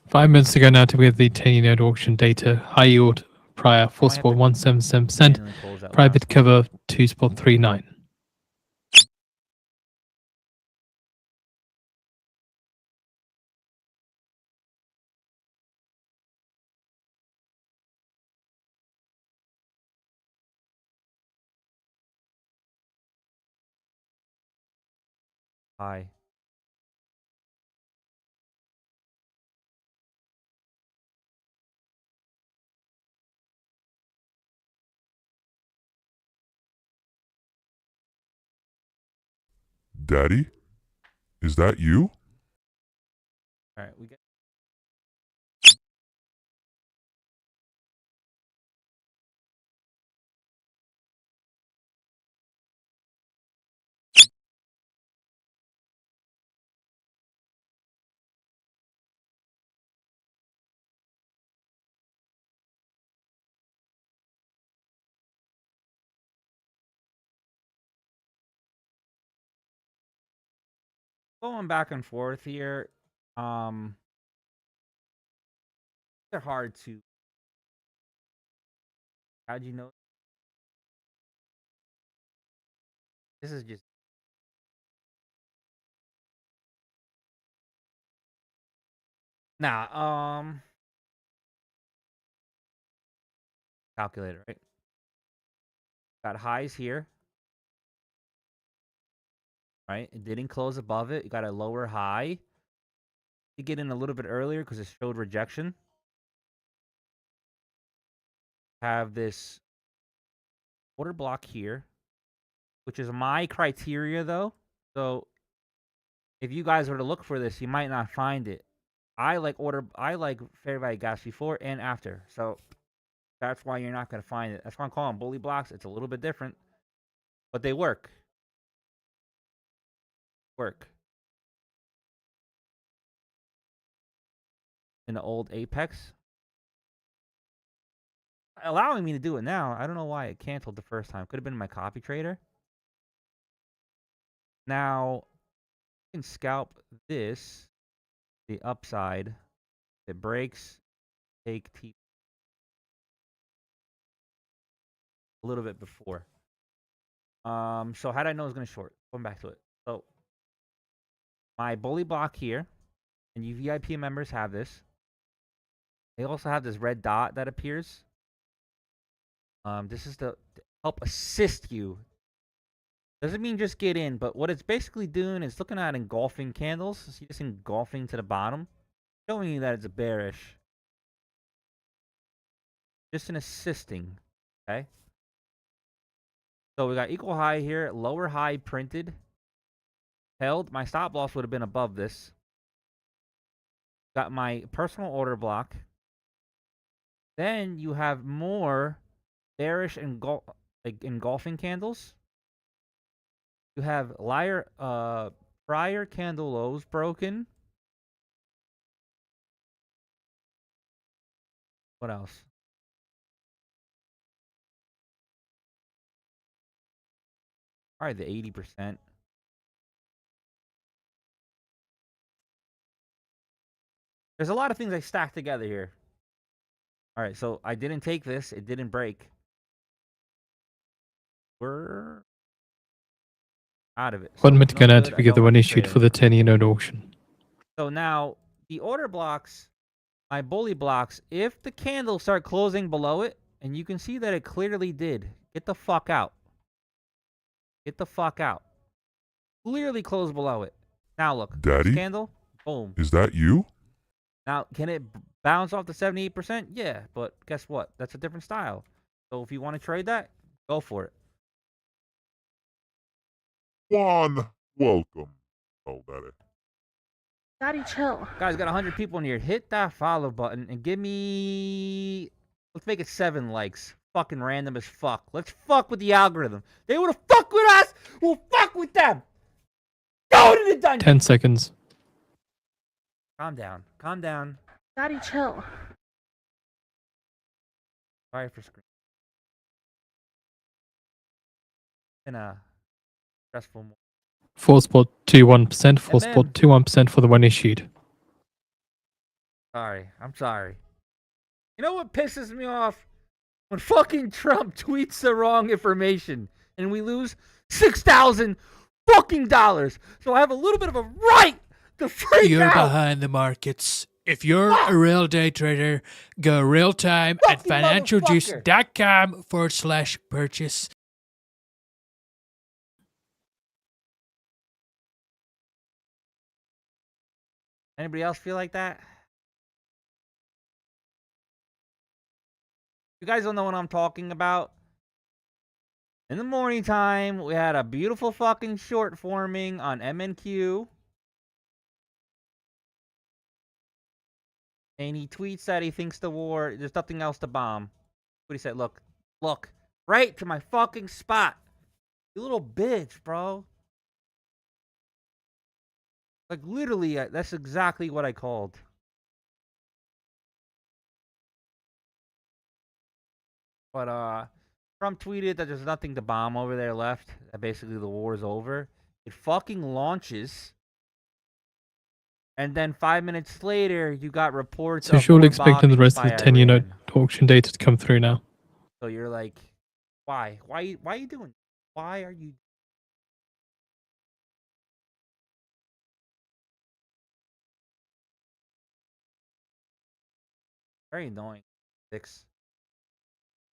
Five minutes ago now to get the 10-year note auction data. High yield prior I might have to 4.177%, manually close that private last cover 2.39. high. Daddy? Is that you? All right, we get. Going back and forth here. They're hard to. How'd you know? This is just. Nah. Calculator, right? Got highs here. Right? It didn't close above it. You got a lower high. You get in a little bit earlier because it showed rejection. Have this order block here, which is my criteria though. So if you guys were to look for this, you might not find it. I like fair value gaps before and after. So That's why you're not going to find it. That's why I'm calling them bully blocks. It's a little bit different, but they work. In the old Apex. Allowing me to do it now. I don't know why it canceled the first time. Could have been my copy trader. Now, you can scalp this, the upside. It breaks. Take T a little bit before. So how did I know it was going to short? Going back to it. So, my bully block here, and you VIP members have this. They also have this red dot that appears. This is to help assist you. Doesn't mean just get in, but what it's basically doing is looking at engulfing candles. See this engulfing to the bottom? Showing you that it's a bearish. Just an assisting. Okay? So we got equal high here, lower high printed. Held. My stop loss would have been above this. Got my personal order block. Then you have more bearish engulfing candles. You have prior candle lows broken. What else? Probably the 80%. There's a lot of things I stacked together here. All right, so I didn't take this. It didn't break. We're out of it. 1 minute no gonna good. to I figure don't the like one the issued trade. for the 10-year note auction. So now the order blocks, my bully blocks, if the candles start closing below it, and you can see that it clearly did, get the fuck out. Get the fuck out. Clearly closed below it. Now look, Daddy? this candle, boom. Is that you? Now, can it bounce off the 78%? Yeah, but guess what? That's a different style. So if you want to trade that, go for it. Juan, welcome. Oh, Daddy. Daddy, chill. Guys, got 100 people in here. Hit that follow button and give me... Let's make it 7 likes. Fucking random as fuck. Let's fuck with the algorithm. They would have fucked with us. We'll fuck with them. Go to the dungeon. 10 seconds. Calm down. Calm down. Daddy, chill. Sorry for screaming. Been a stressful morning. 4.21%, 4.21% for the one issued. Sorry. I'm sorry. You know what pisses me off? When fucking Trump tweets the wrong information and we lose $6,000 fucking dollars. So I have a little bit of a right to freak You're out. behind the markets. If you're a real day trader, go real time at Fucking financialjuice.com/purchase. Anybody else feel like that? You guys don't know what I'm talking about. In the morning time, we had a beautiful fucking short forming on MNQ. And he tweets that he thinks the war, there's nothing else to bomb. But he said, look, right to my fucking spot. You little bitch, bro. Like, literally, that's exactly what I called. But, Trump tweeted that there's nothing to bomb over there left. That basically the war is over. It fucking launches. And then 5 minutes later, you got reports So of surely more expecting the bombings rest of by the 10-year note Iran. auction data to come through now. So you're like, why? Why are you doing? Why are you? Very annoying. 6.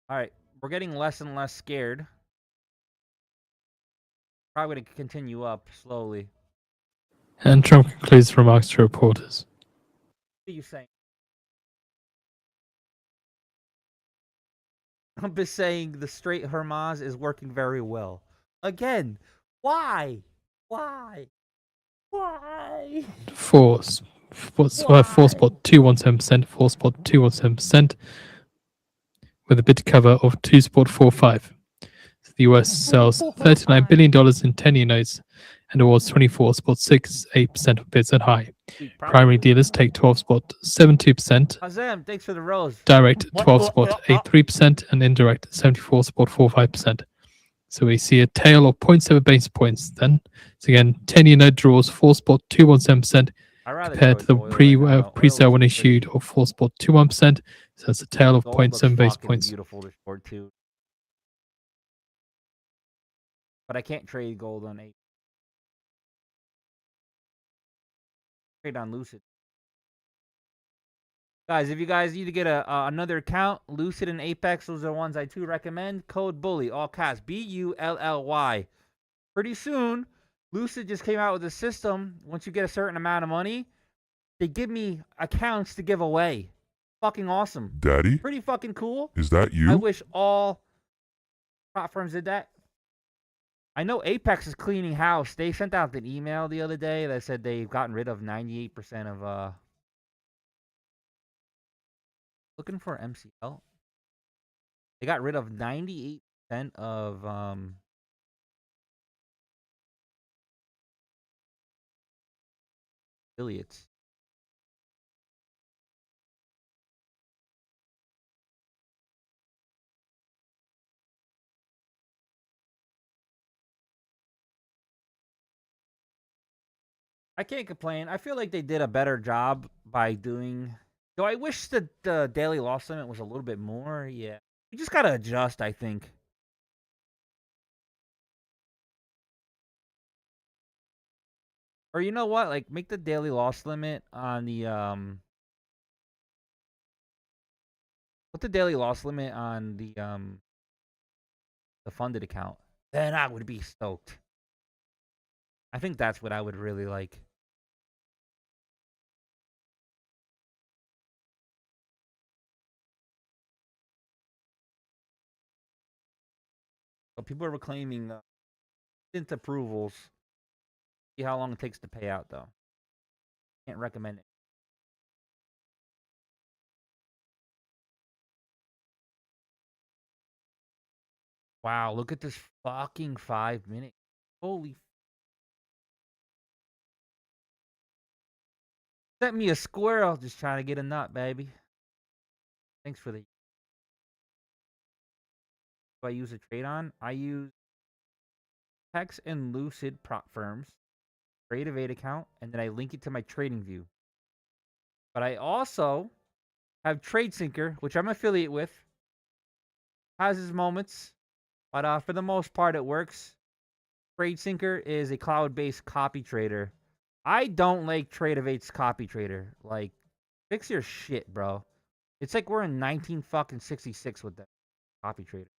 All right, we're getting less and less scared. Probably going to continue up slowly. And Trump concludes remarks to reporters. What are you saying? Trump is saying the Strait Hormuz is working very well. Again, why? Why? Why? 4.217%, 4.217%. with a bid cover of 2.45. The US sells $39 billion in 10-year notes and awards 24.68% of bids at high. Primary dealers take 12.72%, Hazem, thanks for the rose. direct 12.83%, and indirect 74.45%. So we see a tail of 0.7 basis points then. So again, 10-year note draws 4.217% compared to the pre-sale when issued of 4.21%. So it's a tail of 0.7 basis points. Beautiful to short too. But I can't trade gold on 8. Trade on Lucid. Guys, if you guys need to get another account, Lucid and Apex, those are the ones I too recommend. Code BULLY, all caps, BULLY. Pretty soon, Lucid just came out with a system. Once you get a certain amount of money, they give me accounts to give away. Fucking awesome. Daddy? Pretty fucking cool. Is that you? I wish all platforms did that. I know Apex is cleaning house. They sent out an email the other day that said they've gotten rid of 98% of looking for MCL. They got rid of 98% of affiliates. I can't complain. I feel like they did a better job by doing. Though I wish that the daily loss limit was a little bit more. Yeah, you just gotta adjust, I think. Or you know what? Like make the daily loss limit on the put the daily loss limit on the funded account. Then I would be stoked. I think that's what I would really like. So people are reclaiming instant approvals. See how long it takes to pay out, though. Can't recommend it. Wow, look at this fucking 5 minute. Holy. Sent me a squirrel. Just trying to get a nut, baby. Thanks for the. Do I use a trade on? I use Hex and Lucid prop firms, Trade of 8 account, and then I link it to my trading view. But I also have TradeSyncer, which I'm affiliate with. Has its moments, but for the most part, it works. TradeSyncer is a cloud-based copy trader. I don't like Trade of 8's copy trader. Like, fix your shit, bro. It's like we're in 1966 with that copy trader.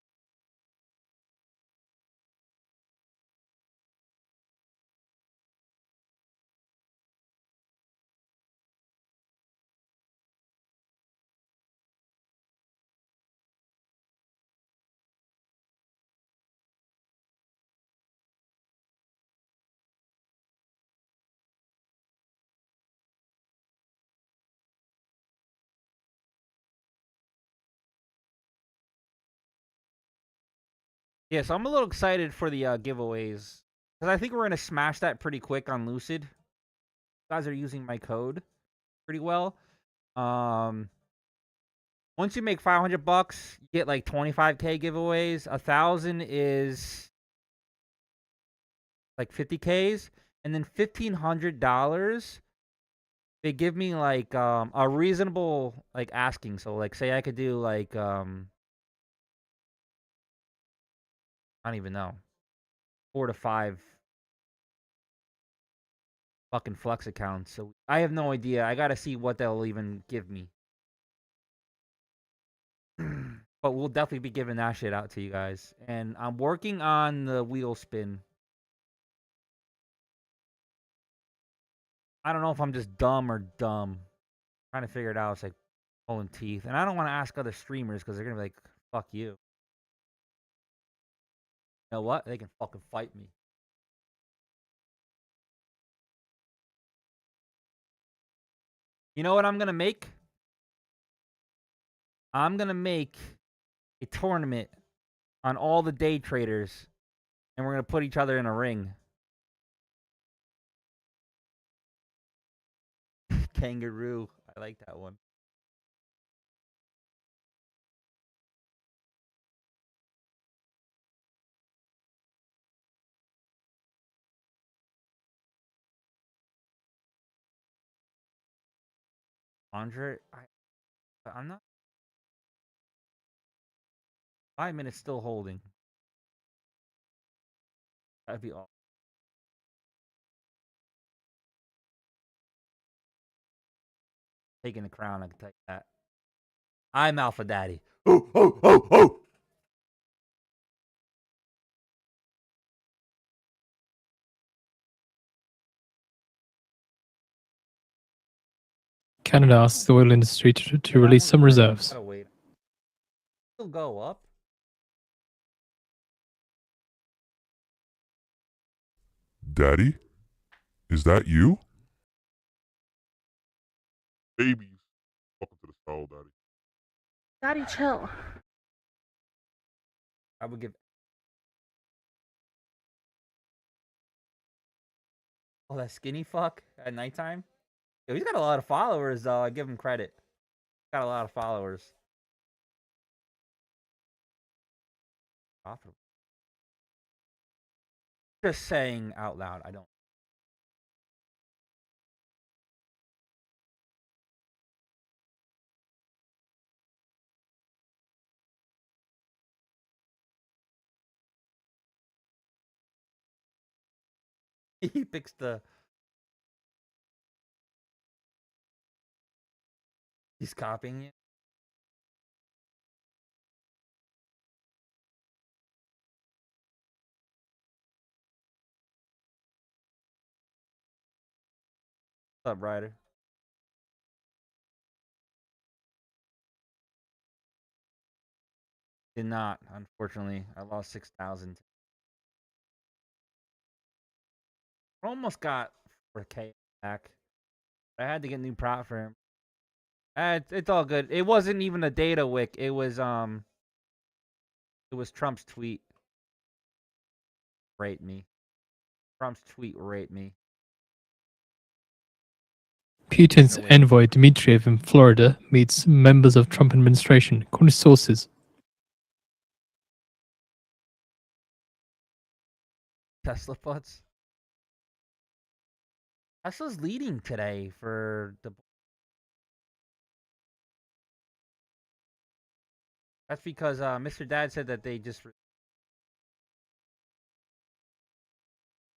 Yeah, so I'm a little excited for the giveaways. Because I think we're going to smash that pretty quick on Lucid. You guys are using my code pretty well. Once you make $500, you get like 25k giveaways. 1,000 is like 50ks, and then $1,500. They give me like a reasonable like asking. So like, say I could do like I don't even know, 4 to 5 fucking flex accounts. So I have no idea. I gotta see what they'll even give me. But we'll definitely be giving that shit out to you guys. And I'm working on the wheel spin. I don't know if I'm just dumb or dumb. Trying to figure it out. It's like pulling teeth. And I don't want to ask other streamers because they're gonna be like, fuck you. You know what? They can fucking fight me. You know what I'm gonna make? I'm gonna make a tournament on all the day traders, and we're gonna put each other in a ring. Kangaroo. I like that one. Andre, I'm not. 5 minutes still holding. That'd be all. Taking the crown, I can tell you that. I'm Alpha Daddy. Ho, ho, ho, ho! Canada asks the oil industry to release some reserves. Gotta wait. Still go up. Daddy? Is that you? Babies. Welcome to the stall, Daddy. Daddy, chill. I would give. Oh, that skinny fuck at nighttime. Yo, he's got a lot of followers, though. I give him credit. Got a lot of followers. Profitable. Just saying out loud. I don't. He picks the. He's copying it. What's up, Ryder? Did not, unfortunately. I lost 6,000. Almost got 4K back. I had to get new prop for him. It's all good. It wasn't even a data wick. It was Trump's tweet. Rate me. Trump's tweet rate me. Putin's envoy Dmitriev in Florida meets members of Trump administration, according to sources. Tesla butts. Tesla's leading today for the. That's because Mr. Dad said that they just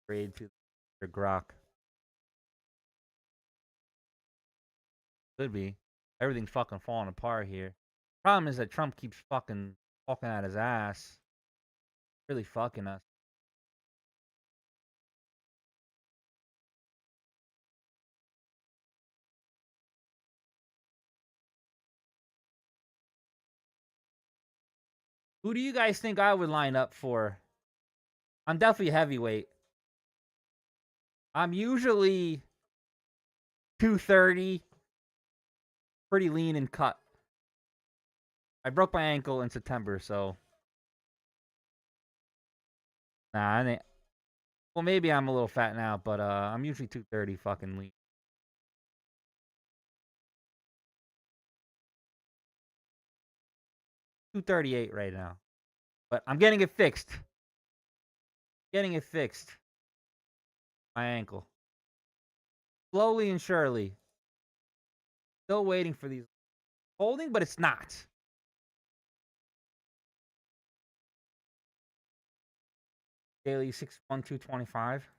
raid to their grok. Could be. Everything's fucking falling apart here. Problem is that Trump keeps fucking talking out his ass. Really fucking us. Who do you guys think I would line up for? I'm definitely heavyweight. I'm usually 230. Pretty lean and cut. I broke my ankle in September, so. Nah, I ain't. Well, maybe I'm a little fat now, but I'm usually 230 fucking lean. $238 right now. But I'm getting it fixed. Getting it fixed. My ankle. Slowly and surely. Still waiting for these. Holding, but it's not. Daily 6'1", 225.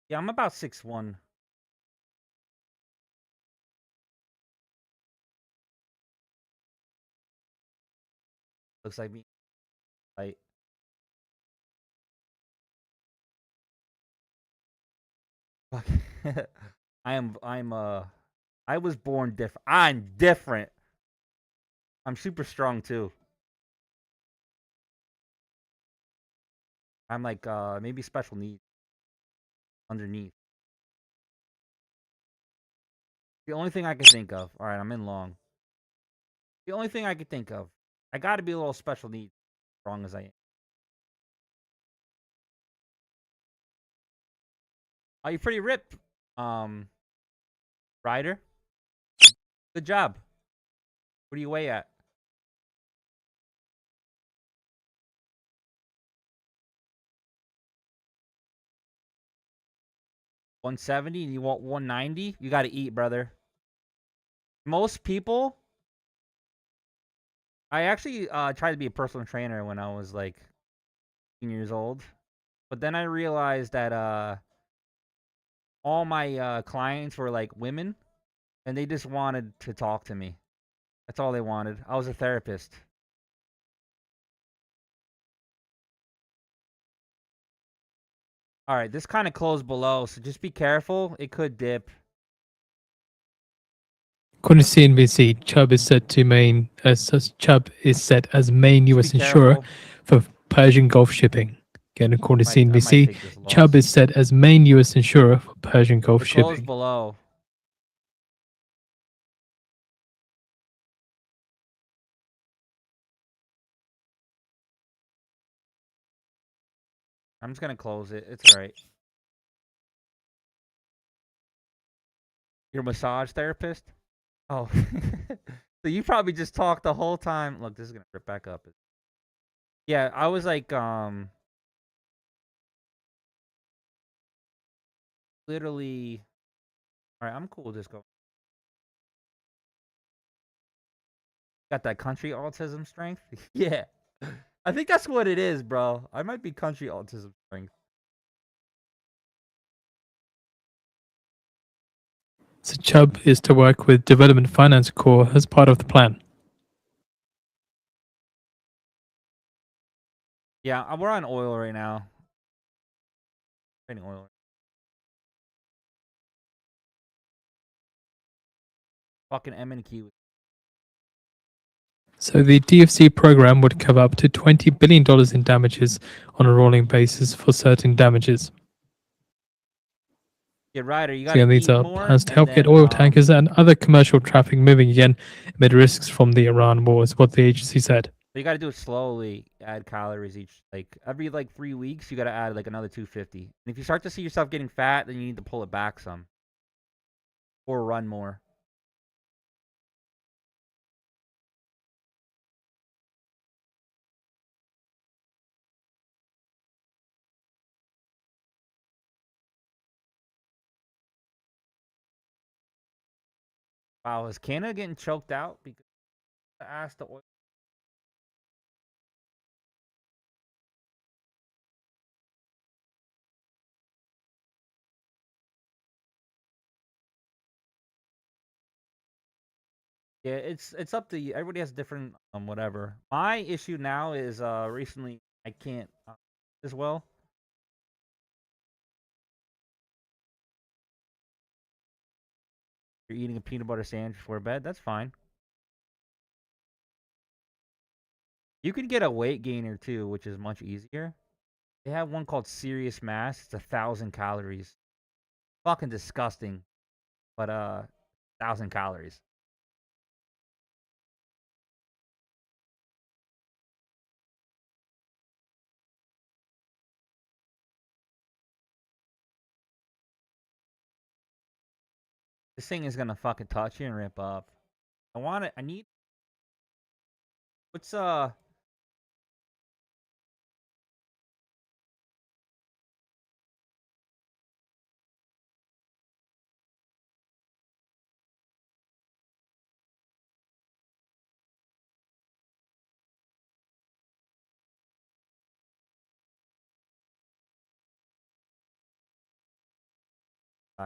Yeah, I'm about 6'1". Looks like me. Right. Fuck. I was born different. I'm different. I'm super strong too. I'm like maybe special needs underneath. The only thing I can think of. All right, I'm in long. The only thing I could think of I got to be a little special needs, strong as I am. Oh, you're pretty ripped, Ryder. Good job. What do you weigh at? $170 and you want 190? You got to eat, brother. Most people. I actually tried to be a personal trainer when I was like 18 years old, but then I realized that all my clients were like women, and they just wanted to talk to me. That's all they wanted. I was a therapist. All right, this kind of closed below, so just be careful. It could dip. According to CNBC, Chubb is set to Chubb is set as main Just U.S. be insurer careful. for Persian Gulf shipping. Again, according to I might CNBC, take this Chubb loss. is set as main U.S. insurer for Persian Gulf It closed shipping. below. I'm just gonna close it. It's all right. You're a massage therapist? Oh. So you probably just talked the whole time. Look, this is gonna rip back up. Yeah, I was like, literally. All right, I'm cool with this go. Got that country autism strength? Yeah. I think that's what it is, bro. I might be country autism strength. So Chubb is to work with Development Finance Corps as part of the plan. Yeah, we're on oil right now. Trading oil. Fucking M&Q. So the DFC program would cover up to $20 billion in damages on a rolling basis for certain damages. Yeah, Ryder, you So gotta again, these eat are more. plans to And help get then, oil tankers and other commercial traffic moving again amid risks from the Iran war, is what the agency said. you gotta do it slowly. Add calories each, like every like 3 weeks. You gotta add like another 250. And if you start to see yourself getting fat, then you need to pull it back some, or run more. Wow, is Canada getting choked out because I asked the oil? Yeah, it's up to you. Everybody has different whatever. My issue now is recently I can't as well. You're eating a peanut butter sandwich before bed. That's fine. You can get a weight gainer too, which is much easier. They have one called Serious Mass. It's 1,000 calories. Fucking disgusting, but 1,000 calories. This thing is gonna fucking touch you and rip up. I want it. I need. What's back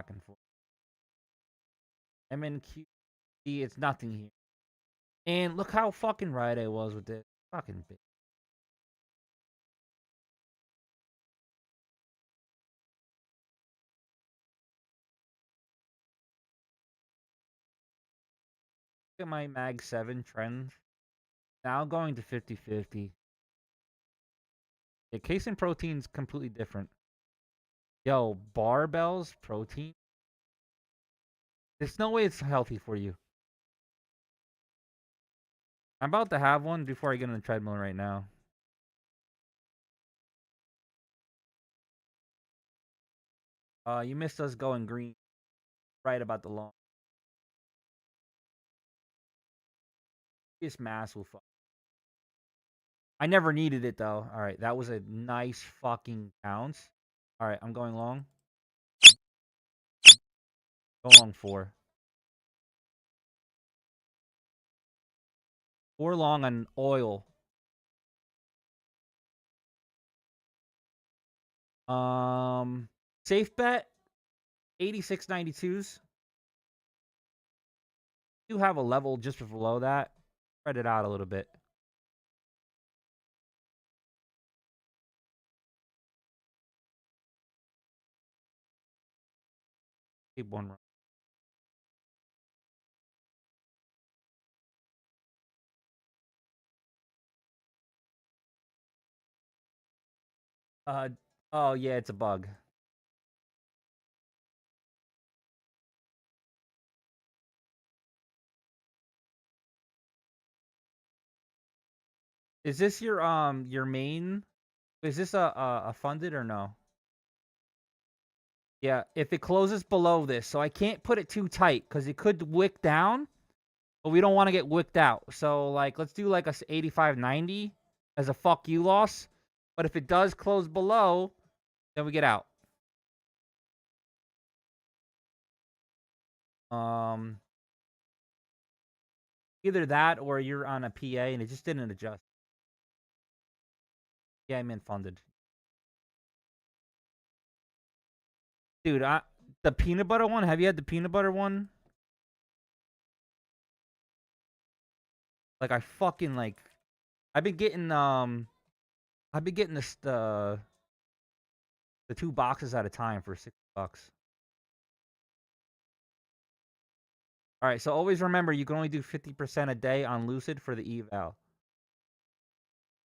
and forth? MNQ. It's nothing here. And look how fucking right I was with it. Fucking bitch. Look at my Mag 7 trend. Now going to 50-50. Yeah, casein protein's completely different. Yo, barbells protein. There's no way it's healthy for you. I'm about to have one before I get on the treadmill right now. You missed us going green right about the long. This mass will fuck. I never needed it though. All right, that was a nice fucking bounce. All right, I'm going long. Go long 4. 4 long on oil. Safe bet 86.92s. You have a level just below that. Spread it out a little bit. Keep one run. Oh yeah, it's a bug. Is this your main? Is this a funded or no? Yeah, if it closes below this, so I can't put it too tight because it could wick down, but we don't want to get wicked out. So like, let's do like a 85.90 as a fuck you loss. But if it does close below, then we get out. Either that or you're on a PA and it just didn't adjust. Yeah, I'm in funded. Dude, the peanut butter one, have you had the peanut butter one? Like I fucking like I've been getting this the 2 boxes at a time for $6. All right, so always remember you can only do 50% a day on Lucid for the eval.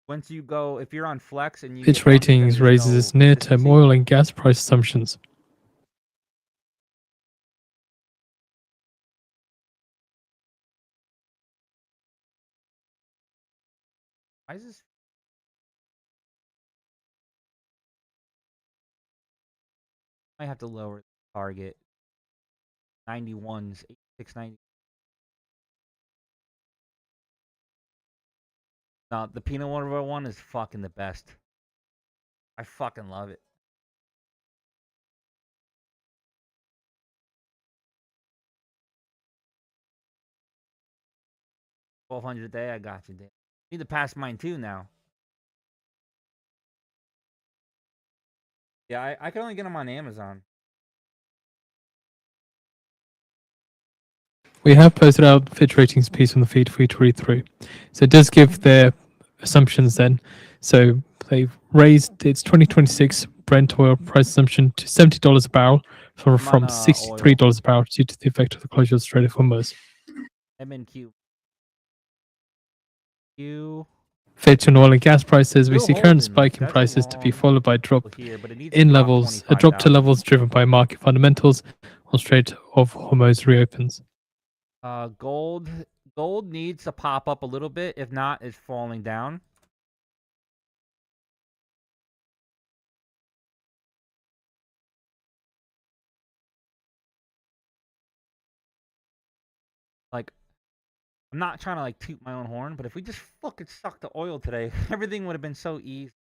Once you go, if you're on Flex and you Fitch get bumped, then Ratings there's raises no its near-term consistency. oil and gas price assumptions. Why is this? I have to lower the target. 91s, 8690. No, the peanut butter one is fucking the best. I fucking love it. $1,200 a day, I got you. Need to pass mine too now. Yeah, I can only get them on Amazon. We have posted out Fitch Ratings piece on the feed for you to read through. So it does give their assumptions then. So they've raised its 2026 Brent oil price assumption to $70 a barrel from $63 a barrel due to the effect of the closure of the Strait of Hormuz. MNQ. Fitch on oil and gas prices, we Still see current holding. spike in That's a prices to be long followed by a drop here, but it needs in to drop levels, a drop to 25,000. levels driven by market fundamentals on Strait of Hormuz reopens. Gold needs to pop up a little bit. If not, it's falling down. Like, I'm not trying to like toot my own horn, but if we just fucking sucked the oil today, everything would have been so easy.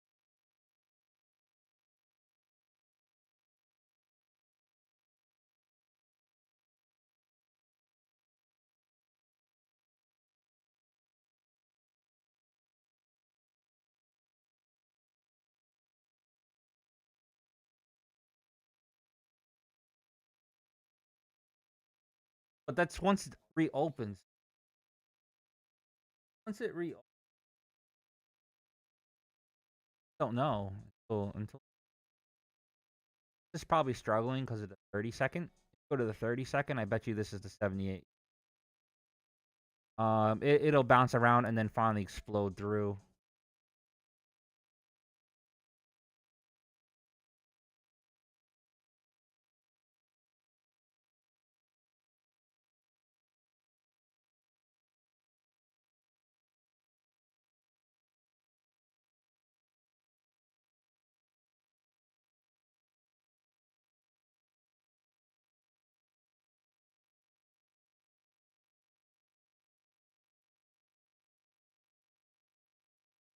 But that's once it reopens. Once it reopens, don't know until this is probably struggling because of the 30-second. Go to the 30-second. I bet you this is the 78. It'll bounce around and then finally explode through.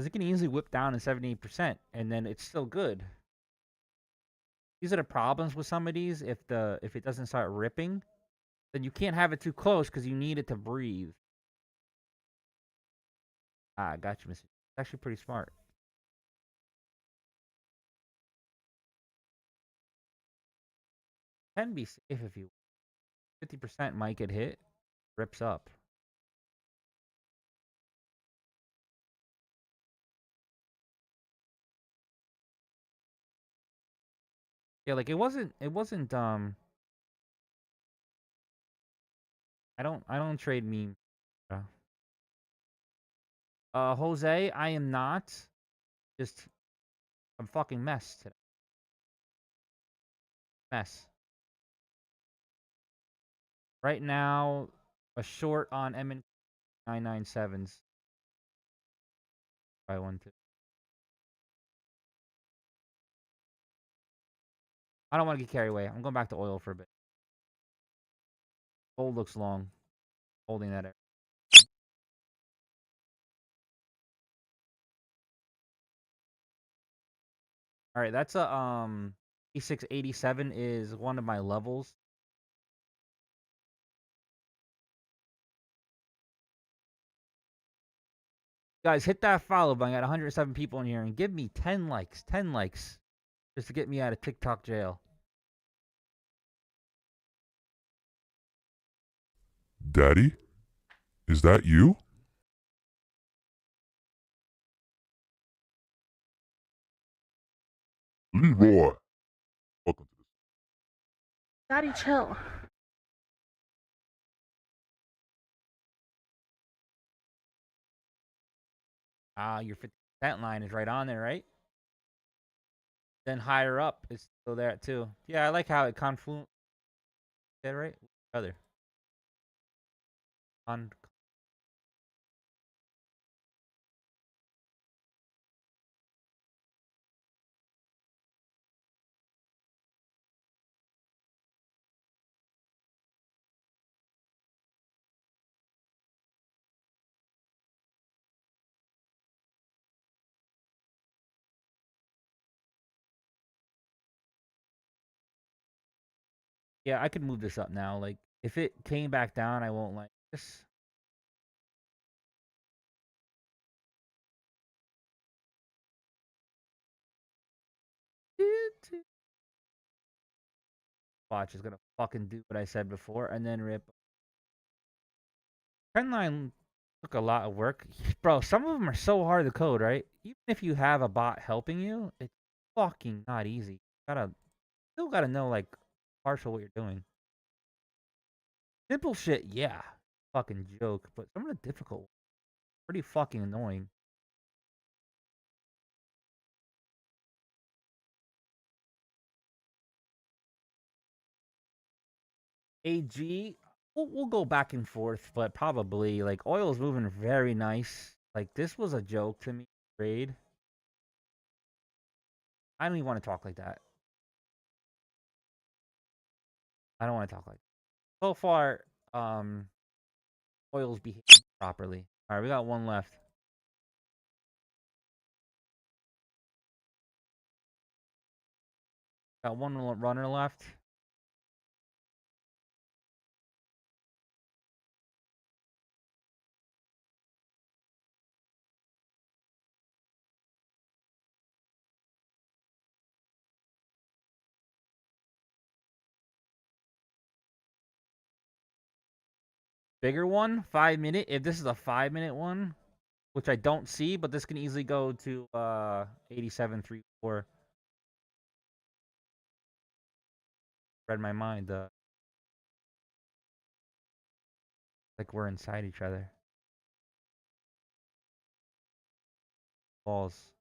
Because it can easily whip down to 78%, and then it's still good. These are the problems with some of these. If it doesn't start ripping, then you can't have it too close because you need it to breathe. Ah, I got you, Mr. It's actually pretty smart. Can be safe if you 50% might get hit, rips up. Yeah, like it wasn't I don't trade memes. Jose, I am not. Just I'm fucking mess today. Mess. Right now, a short on MN 997s. Buy one too. I don't want to get carried away. I'm going back to oil for a bit. Gold looks long. Holding that. All right, that's a E687 is one of my levels. Guys, hit that follow button. I got 107 people in here, and give me 10 likes. 10 likes. Just to get me out of TikTok jail. Daddy? Is that you? Leroy. Welcome to the Daddy, chill. Your 50% line is right on there, right? Then higher up is still there too. Yeah, I like how it confluent. Is that right? Other. On. Yeah, I could move this up now. Like, if it came back down, I won't like this. Watch is gonna fucking do what I said before, and then rip. Trendline took a lot of work, bro. Some of them are so hard to code, right? Even if you have a bot helping you, it's fucking not easy. Still gotta know like partial what you're doing. Simple shit, yeah, fucking joke. But some of the difficult, pretty fucking annoying. AG, we'll go back and forth, but probably like oil's moving very nice. Like this was a joke to me. Trade. I don't even want to talk like that. I don't want to talk like that. So far, oil's behaving properly. All right, we got one left. Got one runner left. Bigger one, 5 minute. If this is a 5 minute one, which I don't see, but this can easily go to 87.34. Read my mind. Like we're inside each other. Balls.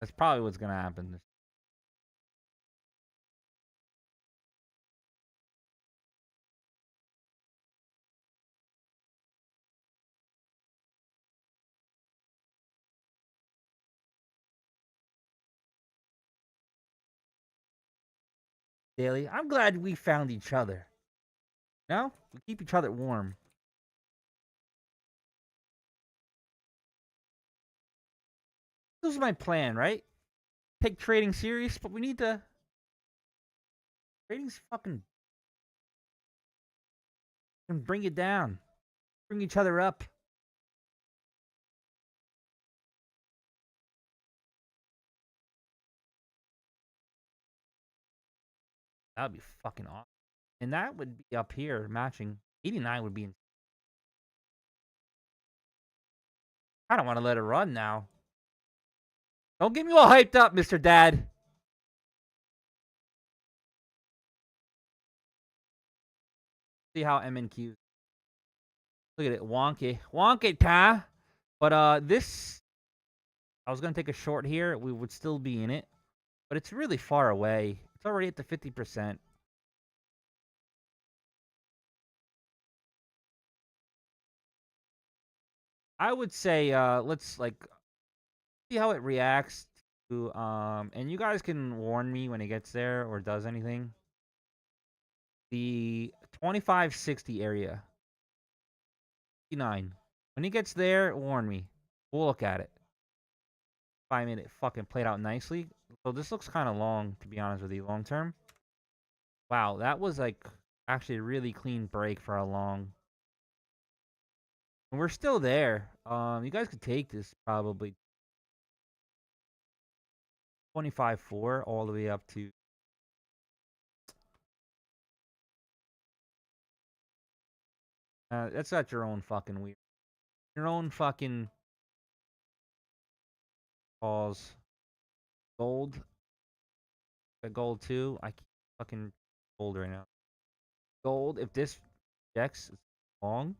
That's probably what's gonna happen. Daily. I'm glad we found each other. No? We keep each other warm. This is my plan, right? Take trading serious, but we need to... Trading's fucking... And bring it down. Bring each other up. That would be fucking awesome. And that would be up here matching. 89 would be... I don't want to let it run now. Don't get me all hyped up, Mr. Dad. See how MNQ. Look at it, wonky. Wonky, ta. But this, I was gonna take a short here. We would still be in it, but it's really far away. It's already at the 50%. I would say let's like see how it reacts to and you guys can warn me when it gets there or does anything. The 2560 area. 59. When it gets there, warn me. We'll look at it. 5 minute fucking played out nicely. So this looks kind of long, to be honest with you, long term. Wow, that was like actually a really clean break for a long. And we're still there. You guys could take this probably 25.4 all the way up to that's got your own fucking weird. Your own fucking calls. Gold. Got gold too. I keep fucking gold right now. Gold, if this rejects, it's long.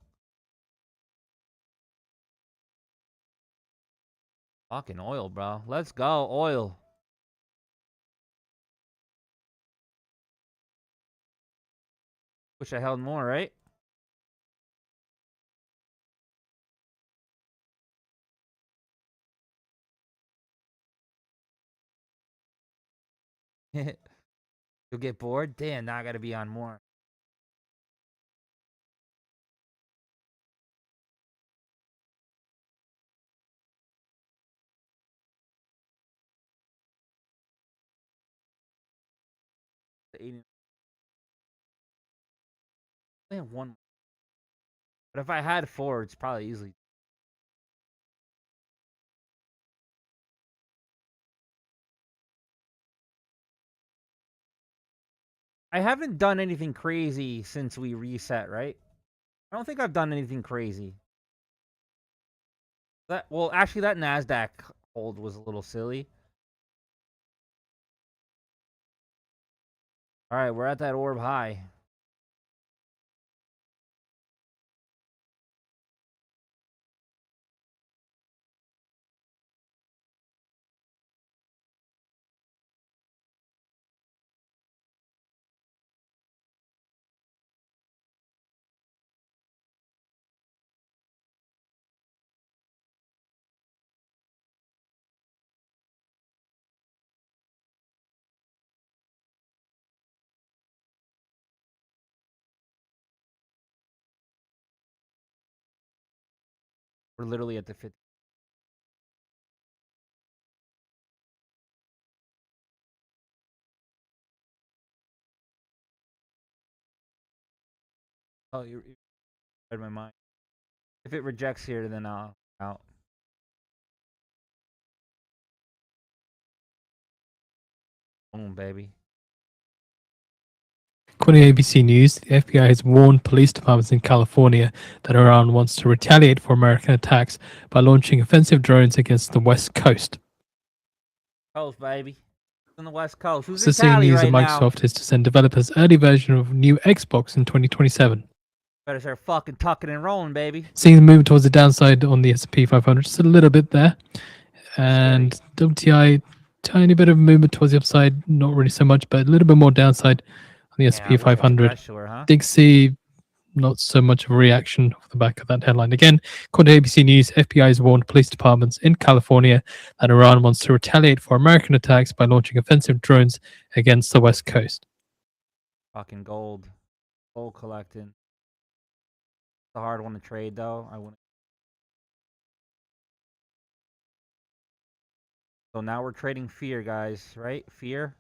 Fucking oil, bro. Let's go, oil. Wish I held more, right? You'll get bored? Damn, now I gotta be on more. I have one. But if I had four, it's probably easily. I haven't done anything crazy since we reset, right? I don't think I've done anything crazy. Well, actually, that NASDAQ hold was a little silly. All right, we're at that orb high. We're literally at the 50. Oh, you read my mind. If it rejects here, then I'll out. Boom, baby. According to ABC News, the FBI has warned police departments in California that Iran wants to retaliate for American attacks by launching offensive drones against the West Coast. Coast, baby. On the West Coast. Who's The in seeing Cali news right of now? Microsoft is to send developers early version of new Xbox in 2027. Better start fucking tucking and rolling, baby. Seeing the movement towards the downside on the S&P 500, just a little bit there. And WTI, tiny bit of movement towards the upside, not really so much, but a little bit more downside on the S&P 500. Huh? Big C, not so much of a reaction off the back of that headline. Again, according to ABC News, FBI has warned police departments in California that Iran wants to retaliate for American attacks by launching offensive drones against the West Coast. Fucking gold. Gold collecting. It's a hard one to trade though. I wouldn't. So now we're trading fear, guys, right? Fear.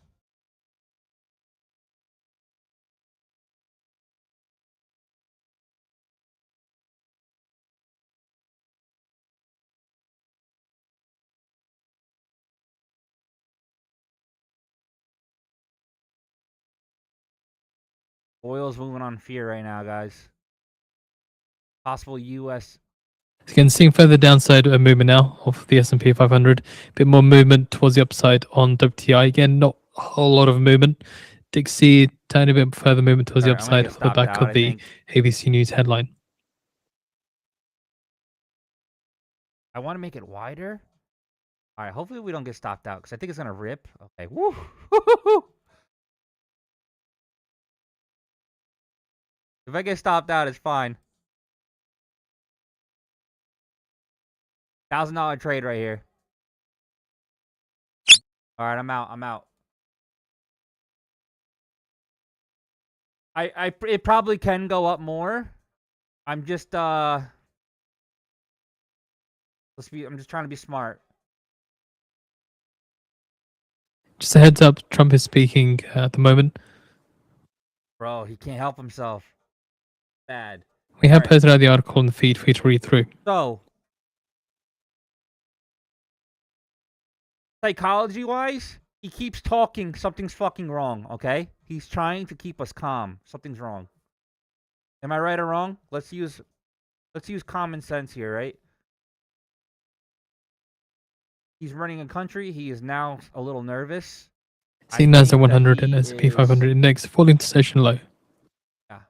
Oil's moving on fear right now, guys. Possible U.S. Again, seeing further downside movement now of the S&P 500. A bit more movement towards the upside on WTI. Again, not a whole lot of movement. Dixie, tiny bit further movement towards the Alright, I'm gonna upside get on the stopped back out, of I the think. ABC News headline. I want to make it wider. All right, hopefully we don't get stopped out because I think it's gonna rip. Okay, woo! If I get stopped out, it's fine. $1,000 trade right here. All right, I'm out. I'm out. It probably can go up more. I'm just I'm just trying to be smart. Just a heads up, Trump is speaking at the moment. Bro, he can't help himself. Bad. We have Alright. posted out the article in the feed for you to read through. So, psychology-wise, he keeps talking. Something's fucking wrong, okay? He's trying to keep us calm. Something's wrong. Am I right or wrong? Let's use common sense here, right? He's running a country. He is now a little nervous. See I Nasdaq think that 100 he and S&P is- 500 index falling to session low. Yeah.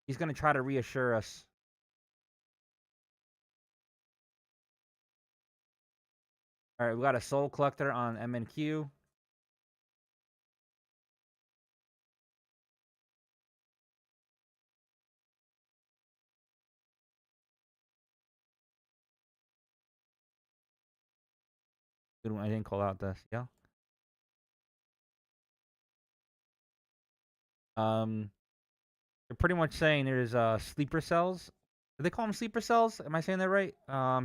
He's gonna try to reassure us. All right, we got a soul collector on MNQ. Good one. I didn't call out this. Yeah. They're pretty much saying there's sleeper cells. Do they call them sleeper cells? Am I saying that right?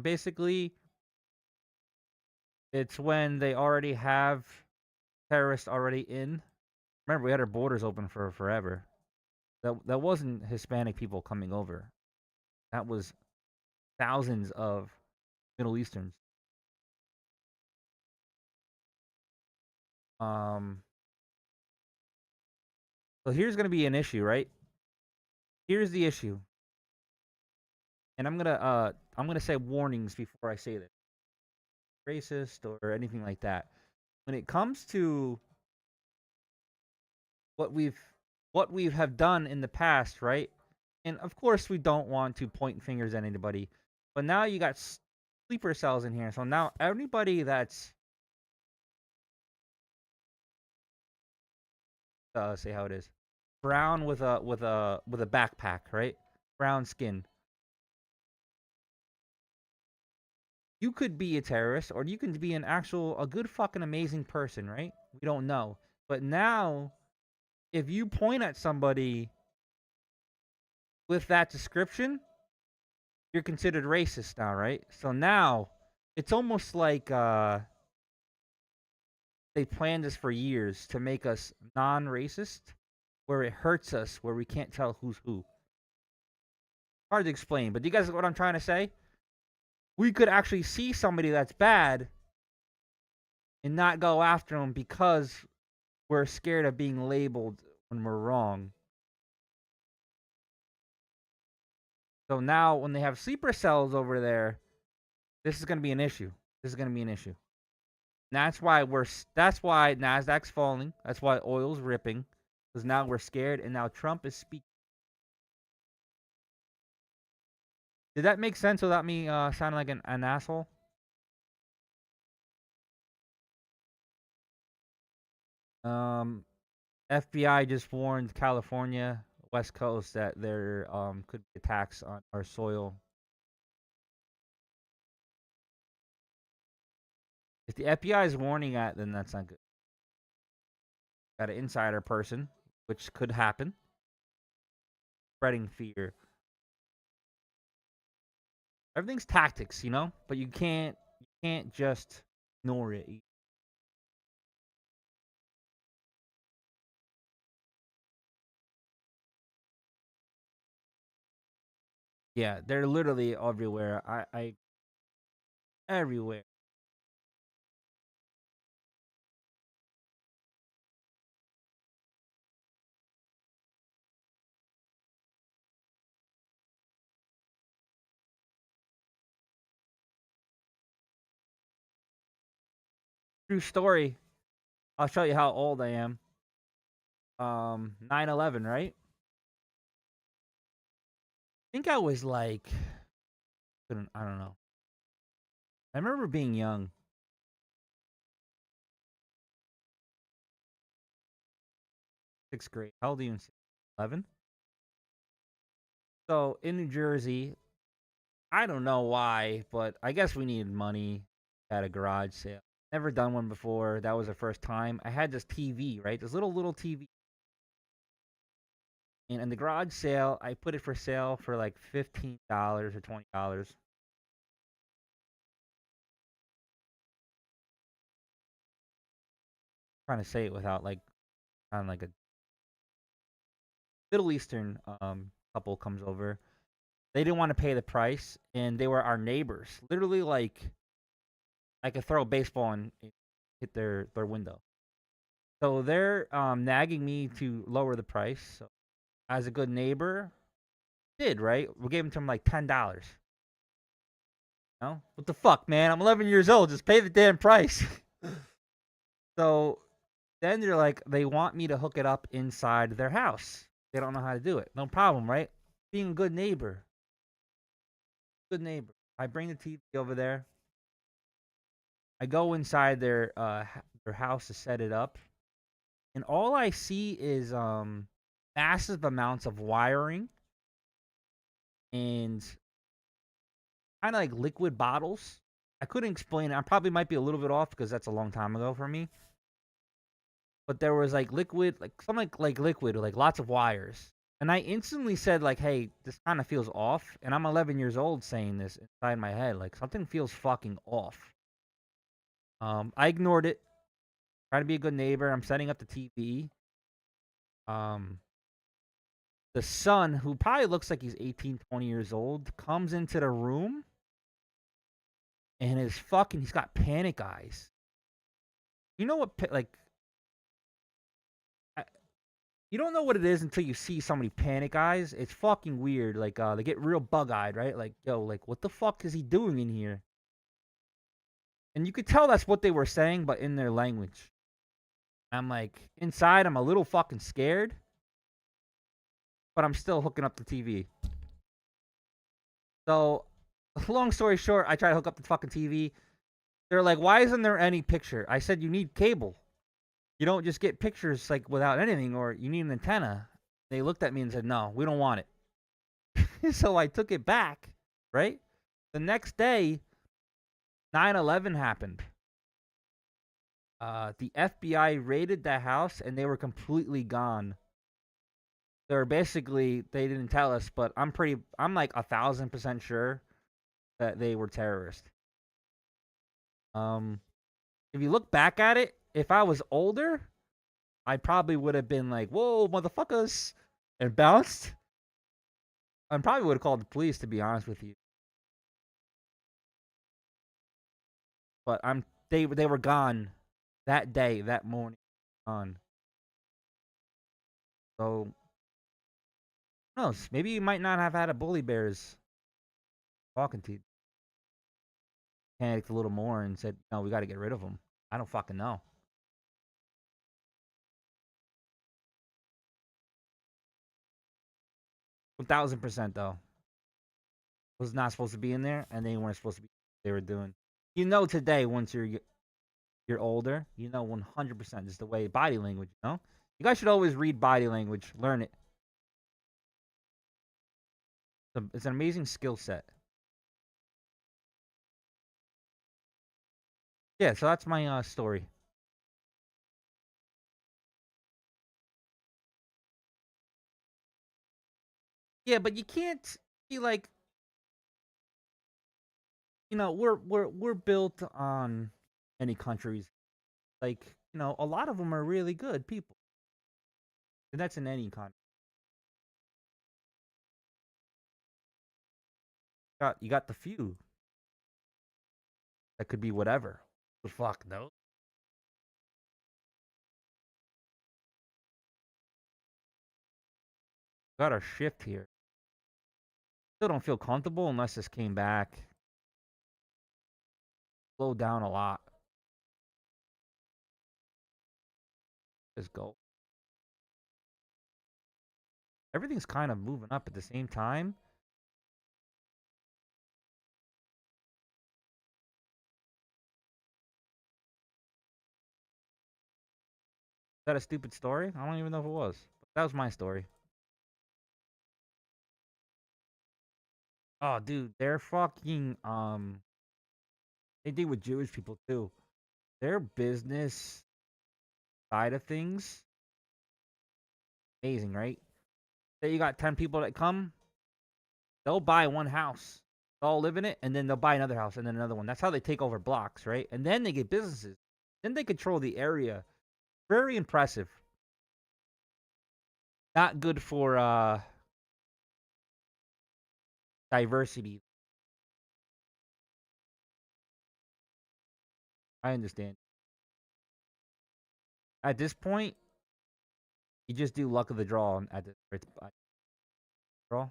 Basically, it's when they already have terrorists already in. Remember, we had our borders open for forever. That wasn't Hispanic people coming over. That was thousands of Middle Easterns. So here's gonna be an issue, right? Here's the issue. And I'm gonna say warnings before I say this. Racist or anything like that. When it comes to what we have done in the past, right? And of course we don't want to point fingers at anybody. But now you got sleeper cells in here. So now everybody that's say how it is. Brown with a backpack, right? Brown skin. You could be a terrorist or you can be a good fucking amazing person, right? We don't know. But now if you point at somebody with that description, you're considered racist now, right? So now it's almost like they planned this for years to make us non-racist, where it hurts us, where we can't tell who's who. Hard to explain, but do you guys know what I'm trying to say? We could actually see somebody that's bad and not go after them because we're scared of being labeled when we're wrong. So now when they have sleeper cells over there, this is going to be an issue. This is going to be an issue. And that's why Nasdaq's falling. That's why oil's ripping. Because now we're scared and now Trump is speaking. Did that make sense without me sounding like an asshole? FBI just warned California, West Coast, that there could be attacks on our soil. If the FBI is warning that, then that's not good. got an insider person, which could happen. Spreading fear. Everything's tactics, you know, but you can't just ignore it. Yeah, they're literally everywhere. I everywhere. True story. I'll show you how old I am. 9/11, right? I think I was like, I don't know. I remember being young. 6th grade. How old are you in 11? So in New Jersey, I don't know why, but I guess we needed money at a garage sale. Never done one before. That was the first time. I had this TV, right? This little TV. And in the garage sale, I put it for sale for like $15 or $20. Trying to say it without like kind of like a Middle Eastern couple comes over. They didn't want to pay the price, and they were our neighbors. Literally, like I could throw a baseball and hit their window. So they're nagging me to lower the price. So as a good neighbor, did right? We gave them like $10. No, what the fuck, man? I'm 11 years old. Just pay the damn price. So then they're like, they want me to hook it up inside their house. They don't know how to do it. No problem, right? Being a good neighbor. Good neighbor. I bring the TV over there. I go inside their house to set it up, and all I see is massive amounts of wiring and kind of like liquid bottles. I couldn't explain it. I probably might be a little bit off because that's a long time ago for me. But there was like liquid, like something like liquid, like lots of wires. And I instantly said like, "Hey, this kind of feels off." And I'm 11 years old saying this inside my head, like something feels fucking off. I ignored it. Trying to be a good neighbor. I'm setting up the TV. Um, the son, who probably looks like he's 18, 20 years old, comes into the room and he's got panic eyes. You know what, like, you don't know what it is until you see somebody panic eyes. It's fucking weird. Like, they get real bug eyed, right? Like, yo, like, what the fuck is he doing in here? And you could tell that's what they were saying, but in their language. I'm like, inside, I'm a little fucking scared, but I'm still hooking up the TV. So, long story short, I try to hook up the fucking TV. They're like, why isn't there any picture? I said, you need cable. You don't just get pictures like without anything, or you need an antenna. They looked at me and said, no, we don't want it. So I took it back, right? The next day, 9/11 happened. The FBI raided the house and they were completely gone. They were basically, they didn't tell us, but I'm like 1,000% sure that they were terrorists. If you look back at it, if I was older, I probably would have been like, "Whoa, motherfuckers," and bounced. I probably would have called the police, to be honest with you. But they were gone that day, that morning, gone. So, who knows? Maybe you might not have had a bully bears talking to you. Panicked a little more and said, "No, we got to get rid of them." I don't fucking know. $1,000% though. Was not supposed to be in there, and they weren't supposed to be. They were doing. You know, today once you're older, you know 100% is the way body language. You know, you guys should always read body language, learn it. It's an amazing skill set. Yeah, so that's my story. Yeah, but you can't be like, we're built on many countries. Like, a lot of them are really good people, and that's in any country. You got the few that could be whatever. The fuck no. Got our shift here. Still don't feel comfortable unless this came back. Slowed down a lot. Just go. Everything's kind of moving up at the same time. Is that a stupid story? I don't even know if it was. That was my story. Oh, dude, they're fucking they do with Jewish people too. Their business side of things, amazing, right? Say you got 10 people that come, they'll buy one house, they'll all live in it, and then they'll buy another house and then another one. That's how they take over blocks, right? And then they get businesses. Then they control the area. Very impressive. Not good for diversity. I understand. At this point, you just do luck of the draw at the draw.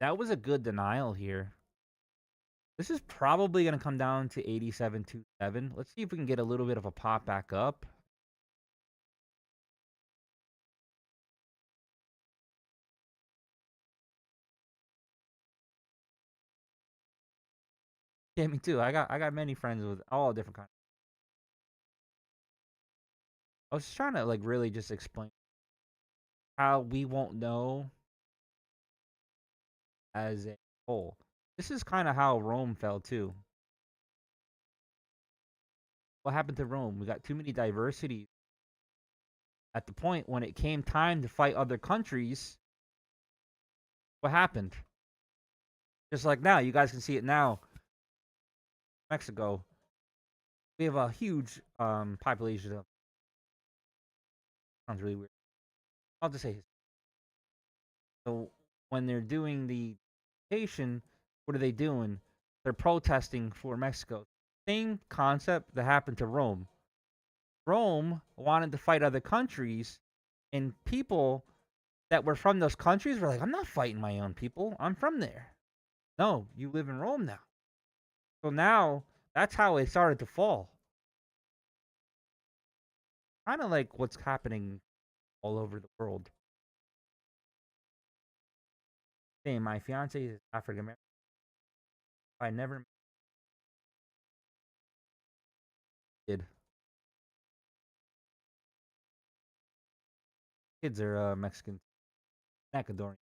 That was a good denial here. This is probably going to come down to 87.27. Let's see if we can get a little bit of a pop back up. Yeah, me too. I got many friends with all different kinds. I was just trying to like really just explain how we won't know as a whole. This is kind of how Rome fell too. What happened to Rome? We got too many diversities. At the point when it came time to fight other countries, what happened? Just like now, you guys can see it now. Mexico, we have a huge population of. Sounds really weird. I'll just say. So when they're doing the vacation, what are they doing? They're protesting for Mexico. Same concept that happened to Rome. Rome wanted to fight other countries, and people that were from those countries were like, I'm not fighting my own people. I'm from there. No, you live in Rome now. So now that's how it started to fall. Kind of like what's happening all over the world. Same, my fiance is African American. I never did. Kids are Mexican, Ecuadorian.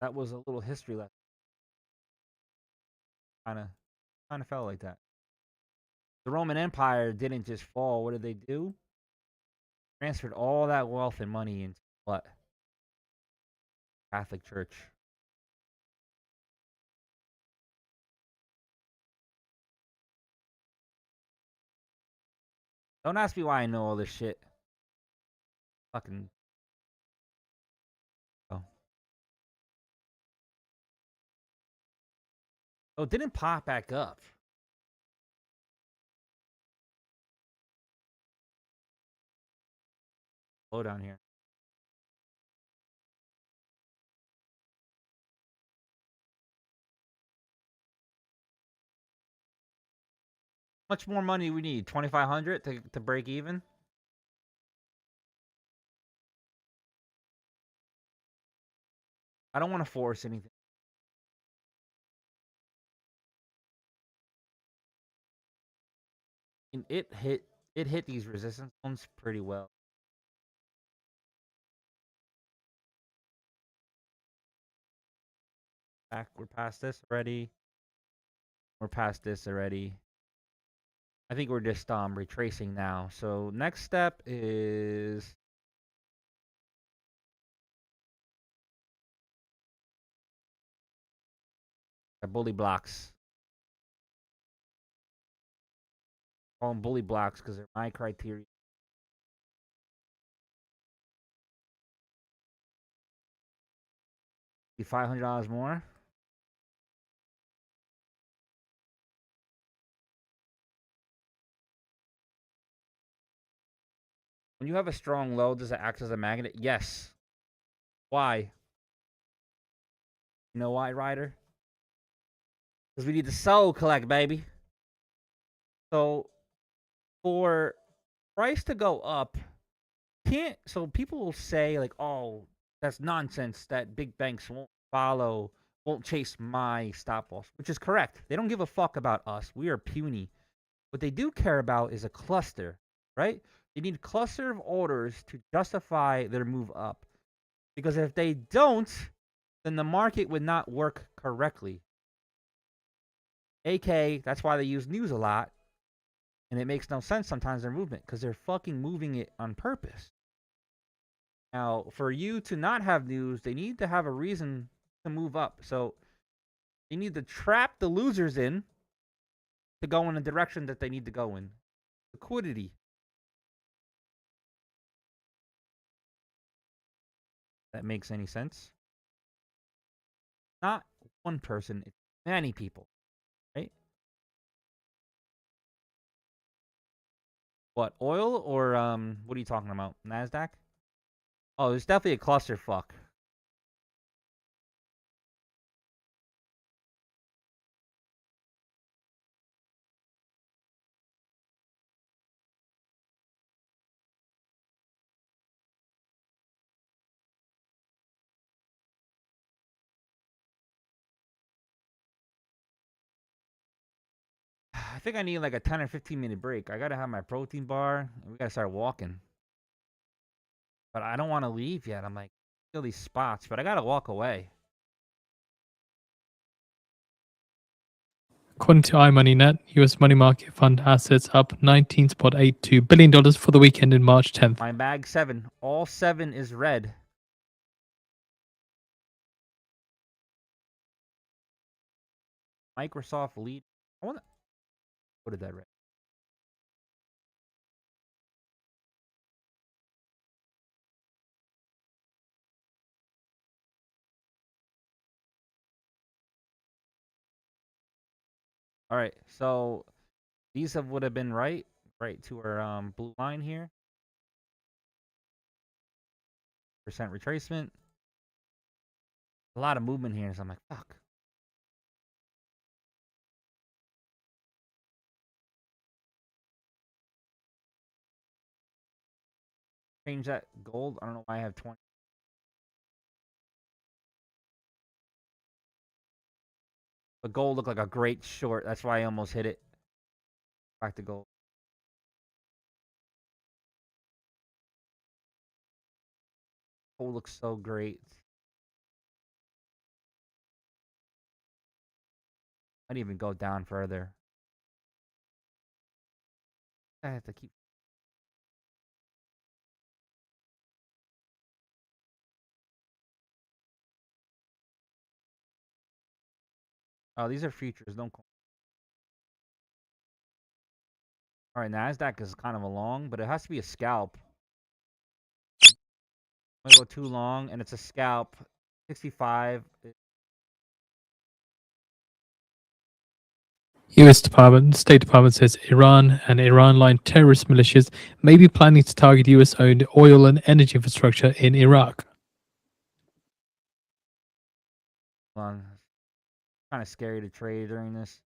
That was a little history lesson. Kind of felt like that. The Roman Empire didn't just fall. What did they do? Transferred all that wealth and money into what? Catholic Church. Don't ask me why I know all this shit. Fucking. Oh. Oh, it didn't pop back up. Slow down here. Much more money we need? 2,500 to break even? I don't want to force anything. And it hit these resistance zones pretty well. Back, we're past this already. We're past this already. I think we're just retracing now. So next step is the bully blocks. Call them bully blocks because they're my criteria. $500 more. When you have a strong low, does it act as a magnet? Yes. Why? You know why, Ryder? Because we need to soul collect, baby. So for price to go up, can't. So people will say like, "Oh, that's nonsense. That big banks won't chase my stop loss," which is correct. They don't give a fuck about us. We are puny. What they do care about is a cluster, right? They need a cluster of orders to justify their move up. Because if they don't, then the market would not work correctly. AK, that's why they use news a lot. And it makes no sense sometimes their movement because they're fucking moving it on purpose. Now, for you to not have news, they need to have a reason to move up. So they need to trap the losers in to go in the direction that they need to go in. Liquidity. That makes any sense? Not one person, it's many people, right? What, oil or what are you talking about? NASDAQ? Oh, there's definitely a clusterfuck. I think I need like a 10 or 15-minute break. I gotta have my protein bar and we gotta start walking. But I don't want to leave yet. I'm like, feel these spots, but I gotta walk away. According to iMoneyNet, US money market fund assets up $19.82 billion for the weekend in March 10th. My bag 7. All 7 is red. Microsoft lead. I wanna. What did that read? All right, so these would have been right to our blue line here. Percent retracement. A lot of movement here, so I'm like, fuck. Change that gold. I don't know why I have 20. But gold looked like a great short. That's why I almost hit it. Back to gold. Gold looks so great. I'd even go down further. I have to keep. Oh, these are futures. Don't call. All right, NASDAQ is kind of a long, but it has to be a scalp. I'm gonna go too long, and it's a scalp. 65. US State Department says Iran and Iran-aligned terrorist militias may be planning to target US-owned oil and energy infrastructure in Iraq. Hold on. Kind of scary to trade during this.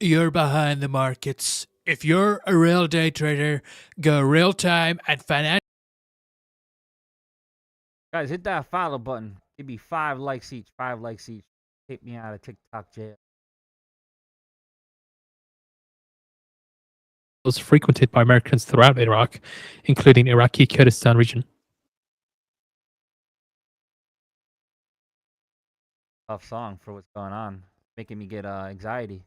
You're behind the markets. If you're a real day trader, go real time at financial Guys, hit that follow button. Give me 5 likes each. 5 likes each. Take me out of TikTok jail. Was frequented by Americans throughout Iraq, including Iraqi Kurdistan region. Tough song for what's going on. Making me get anxiety.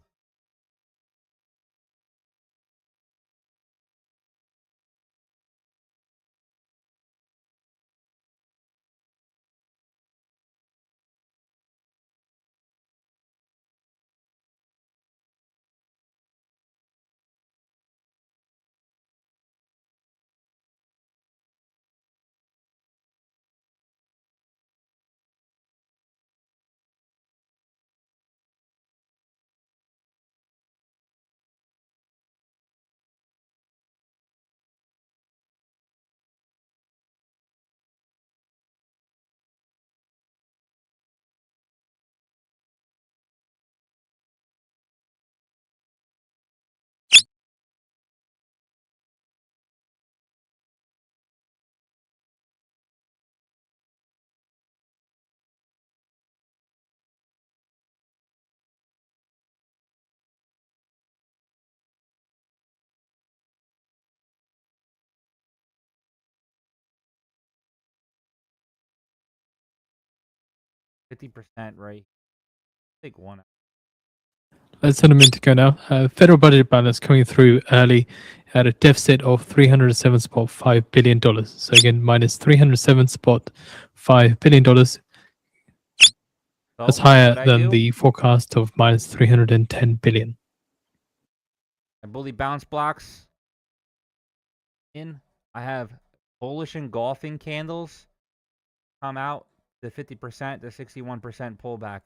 %, right? Take one. Let's send a minute to go now. Federal budget balance coming through early at a deficit of $307.5 billion. So again, minus $307.5 billion. That's So, higher what I than do, the forecast of minus $310 billion. I bully bounce blocks in. I have bullish engulfing candles come out the 50% to 61% pullback.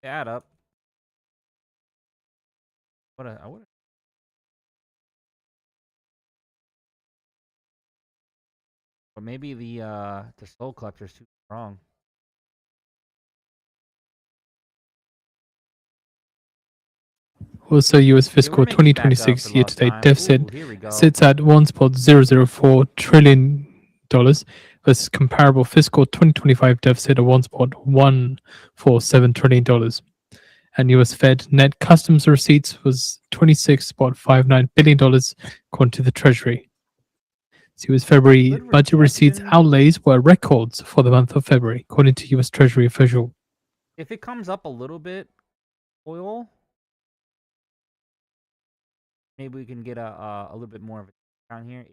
Add up. I would. Or maybe the soul collector's too strong. Also, US Yeah, we're fiscal making back up 2026 for lost year-to-date time. deficit Ooh, here we go. sits at $1.004 trillion versus comparable fiscal 2025 deficit of $1.147 trillion. And US Fed net customs receipts was $26.59 billion according to the Treasury. So US February Good budget receipts rejection. outlays were records for the month of February, according to US Treasury official. If it comes up a little bit, oil, maybe we can get a little bit more of a down here.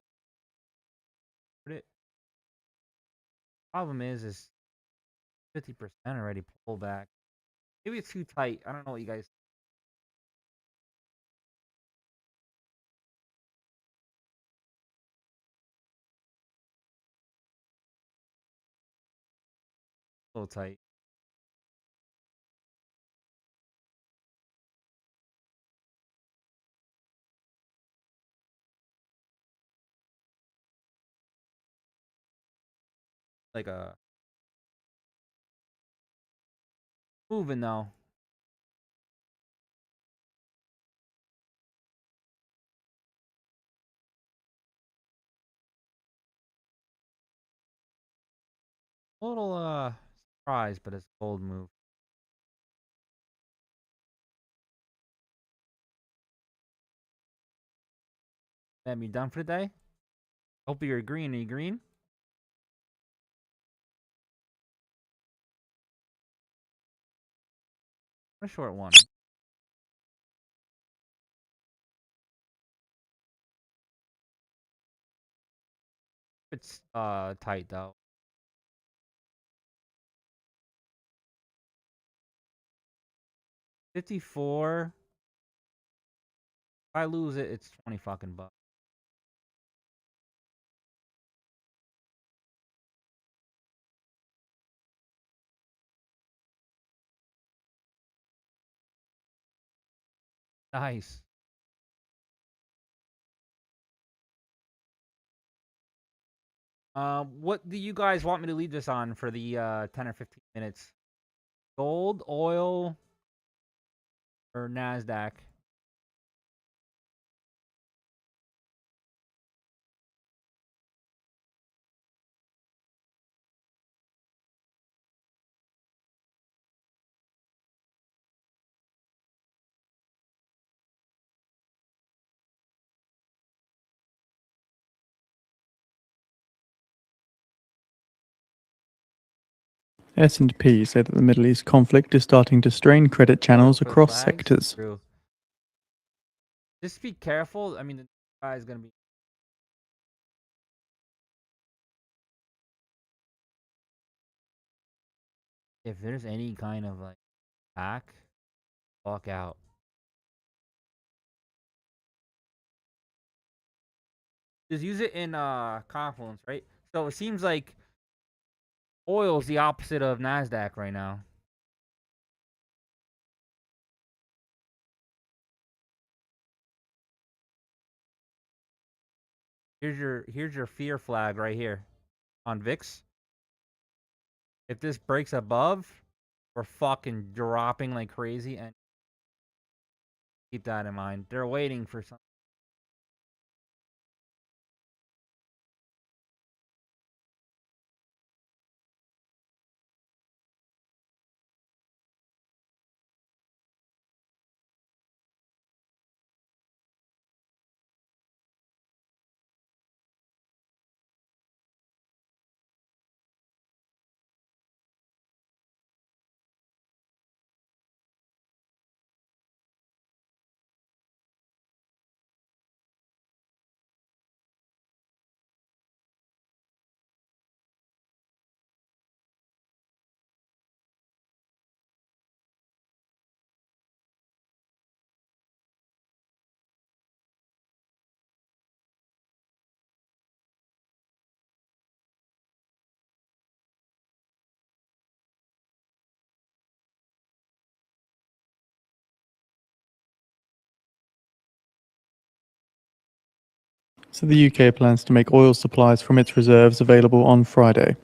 Put it. Problem is 50% already pulled back. Maybe it's too tight. I don't know what you guys. A little tight. Like a moving though. A little surprised, but it's a bold move. That me done for today. Hope you're green. Are you green? A short one. It's tight though. 54. If I lose it, it's 20 fucking bucks. Nice. What do you guys want me to leave this on for the 10 or 15 minutes? Gold, oil, or Nasdaq? S&P say that the Middle East conflict is starting to strain credit channels Quick across flags? sectors. True. Just be careful. I mean, the guy is gonna be. If there's any kind of like back, walk out. Just use it in Confluence, right? So it seems like oil's the opposite of Nasdaq right now. Here's your fear flag right here on VIX. If this breaks above, we're fucking dropping like crazy, and keep that in mind. They're waiting for something. So the UK plans to make oil supplies from its reserves available on Friday.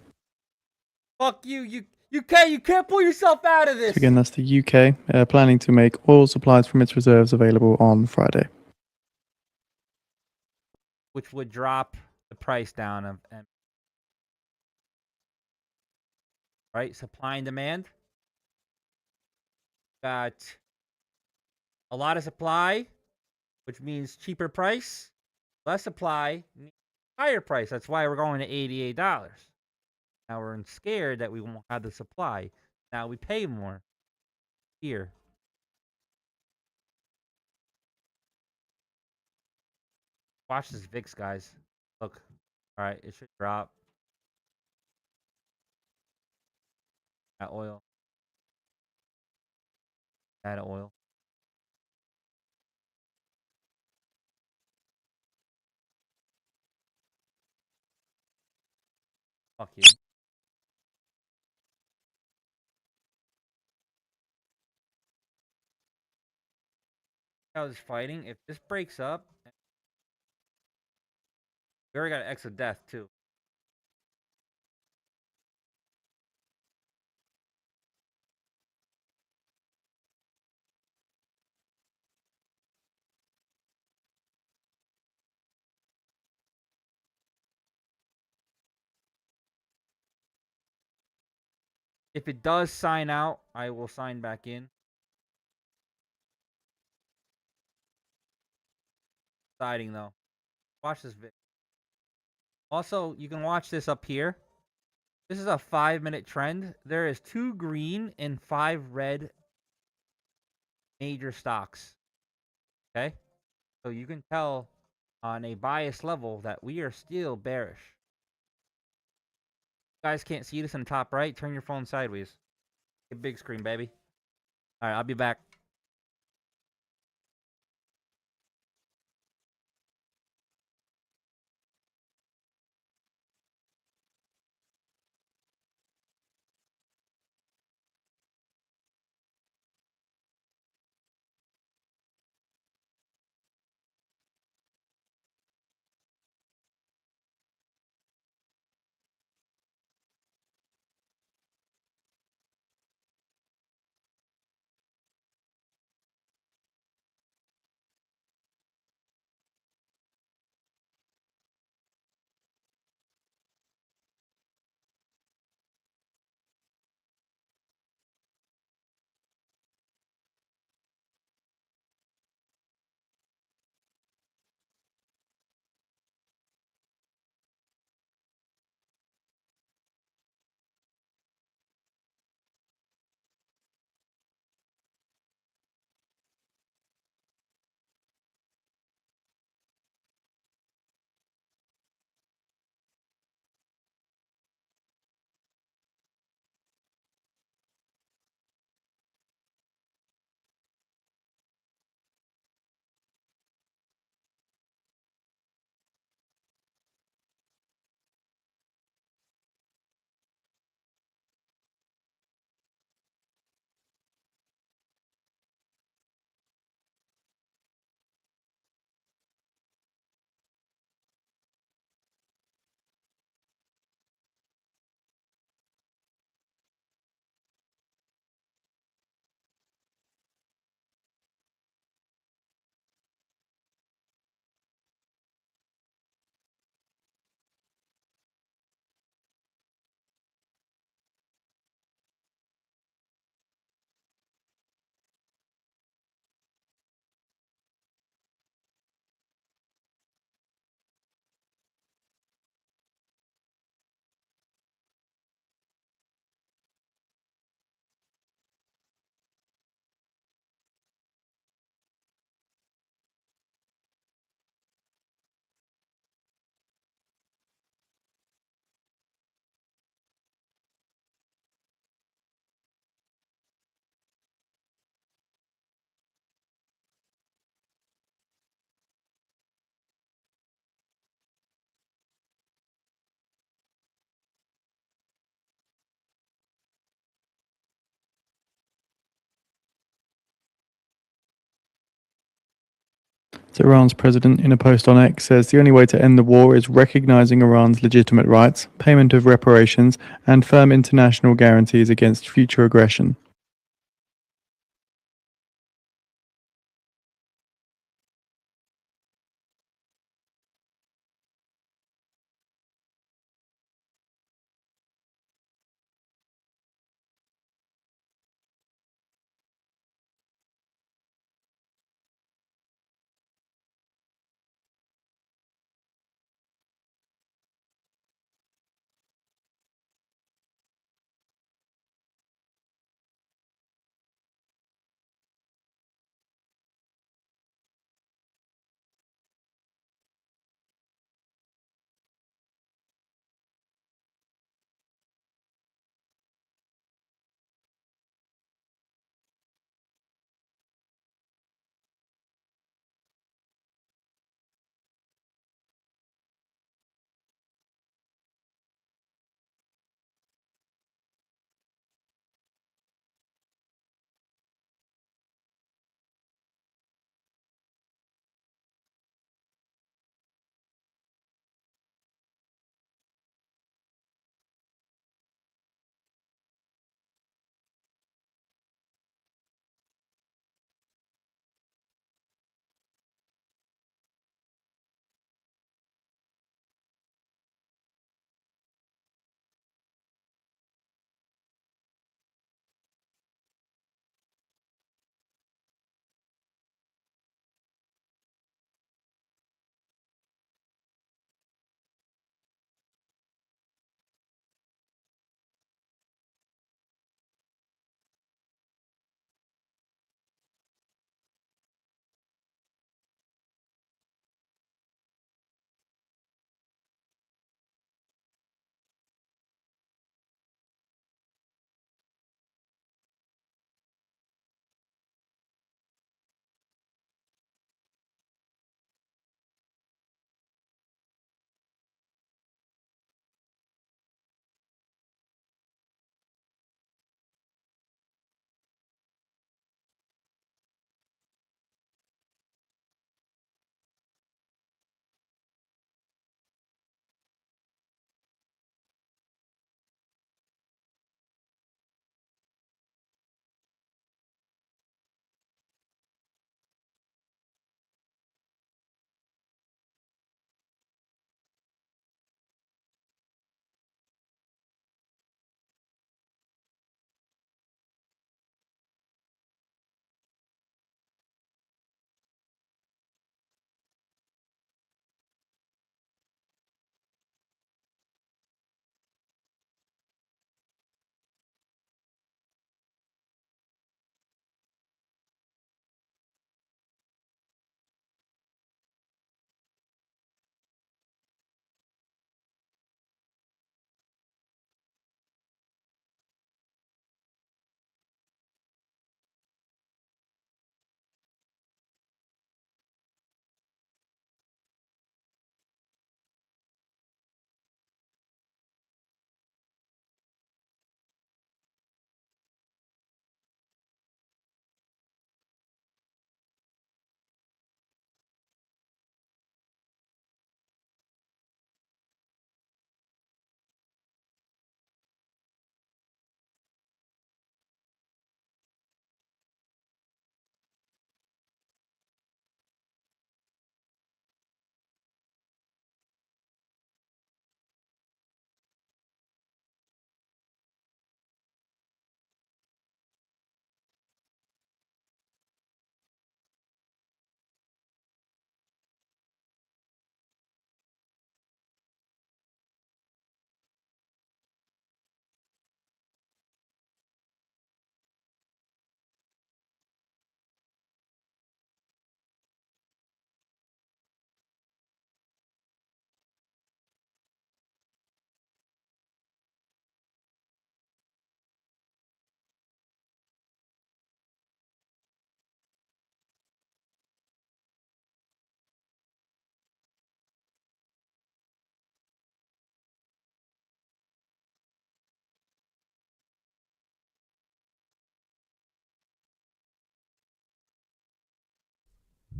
Fuck you, you can't pull yourself out of this. So again, that's the UK planning to make oil supplies from its reserves available on Friday. Which would drop the price down of right? Supply and demand. Got a lot of supply, which means cheaper price. Less supply, higher price. That's why we're going to $88. Now we're scared that we won't have the supply. Now we pay more. Here. Watch this VIX, guys. Look. Alright, it should drop. That oil. That oil. Fuck you. I was fighting. If this breaks up, we already got an X of death too. If it does sign out, I will sign back in. Siding though. Watch this vid. Also, you can watch this up here. This is a 5-minute trend. There is 2 green and 5 red major stocks. Okay? So you can tell on a bias level that we are still bearish. You guys can't see this in the top right. Turn your phone sideways. Get big screen, baby. Alright, I'll be back. Iran's president, in a post on X, says the only way to end the war is recognizing Iran's legitimate rights, payment of reparations, and firm international guarantees against future aggression.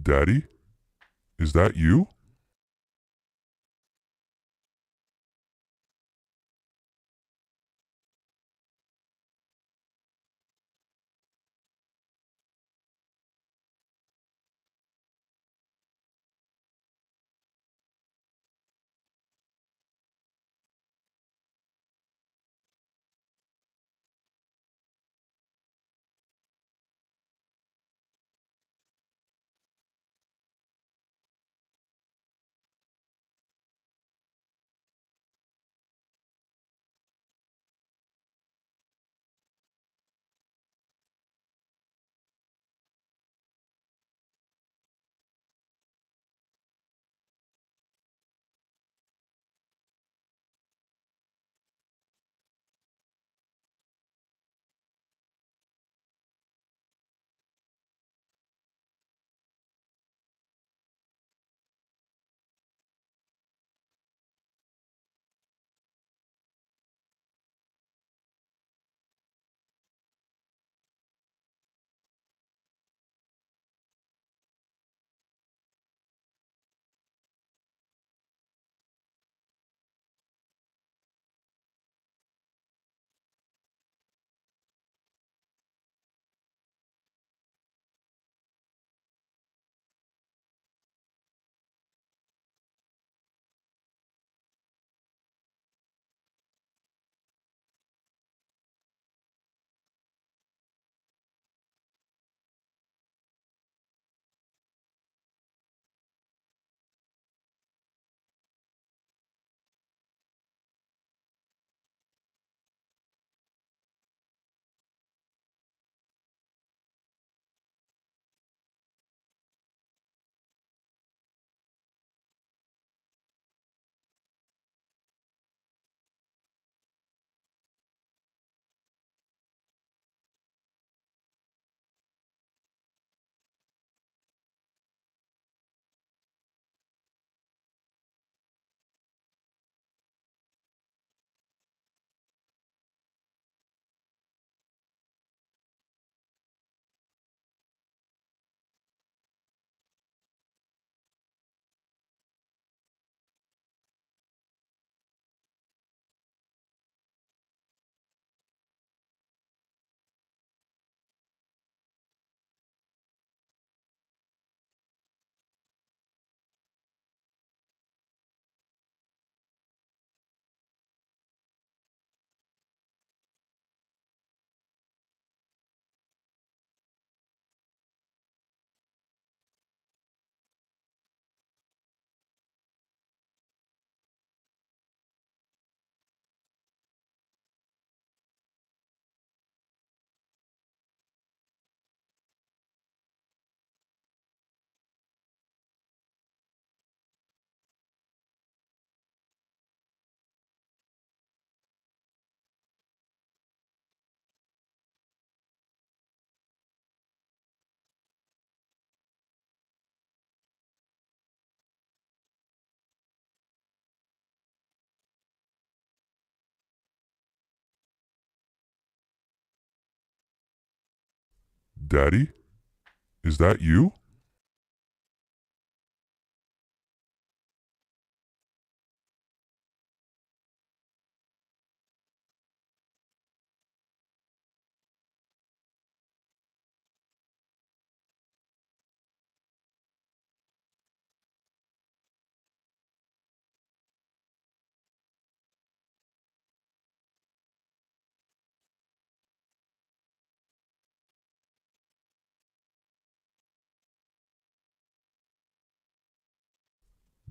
Daddy? Is that you? Daddy? Is that you?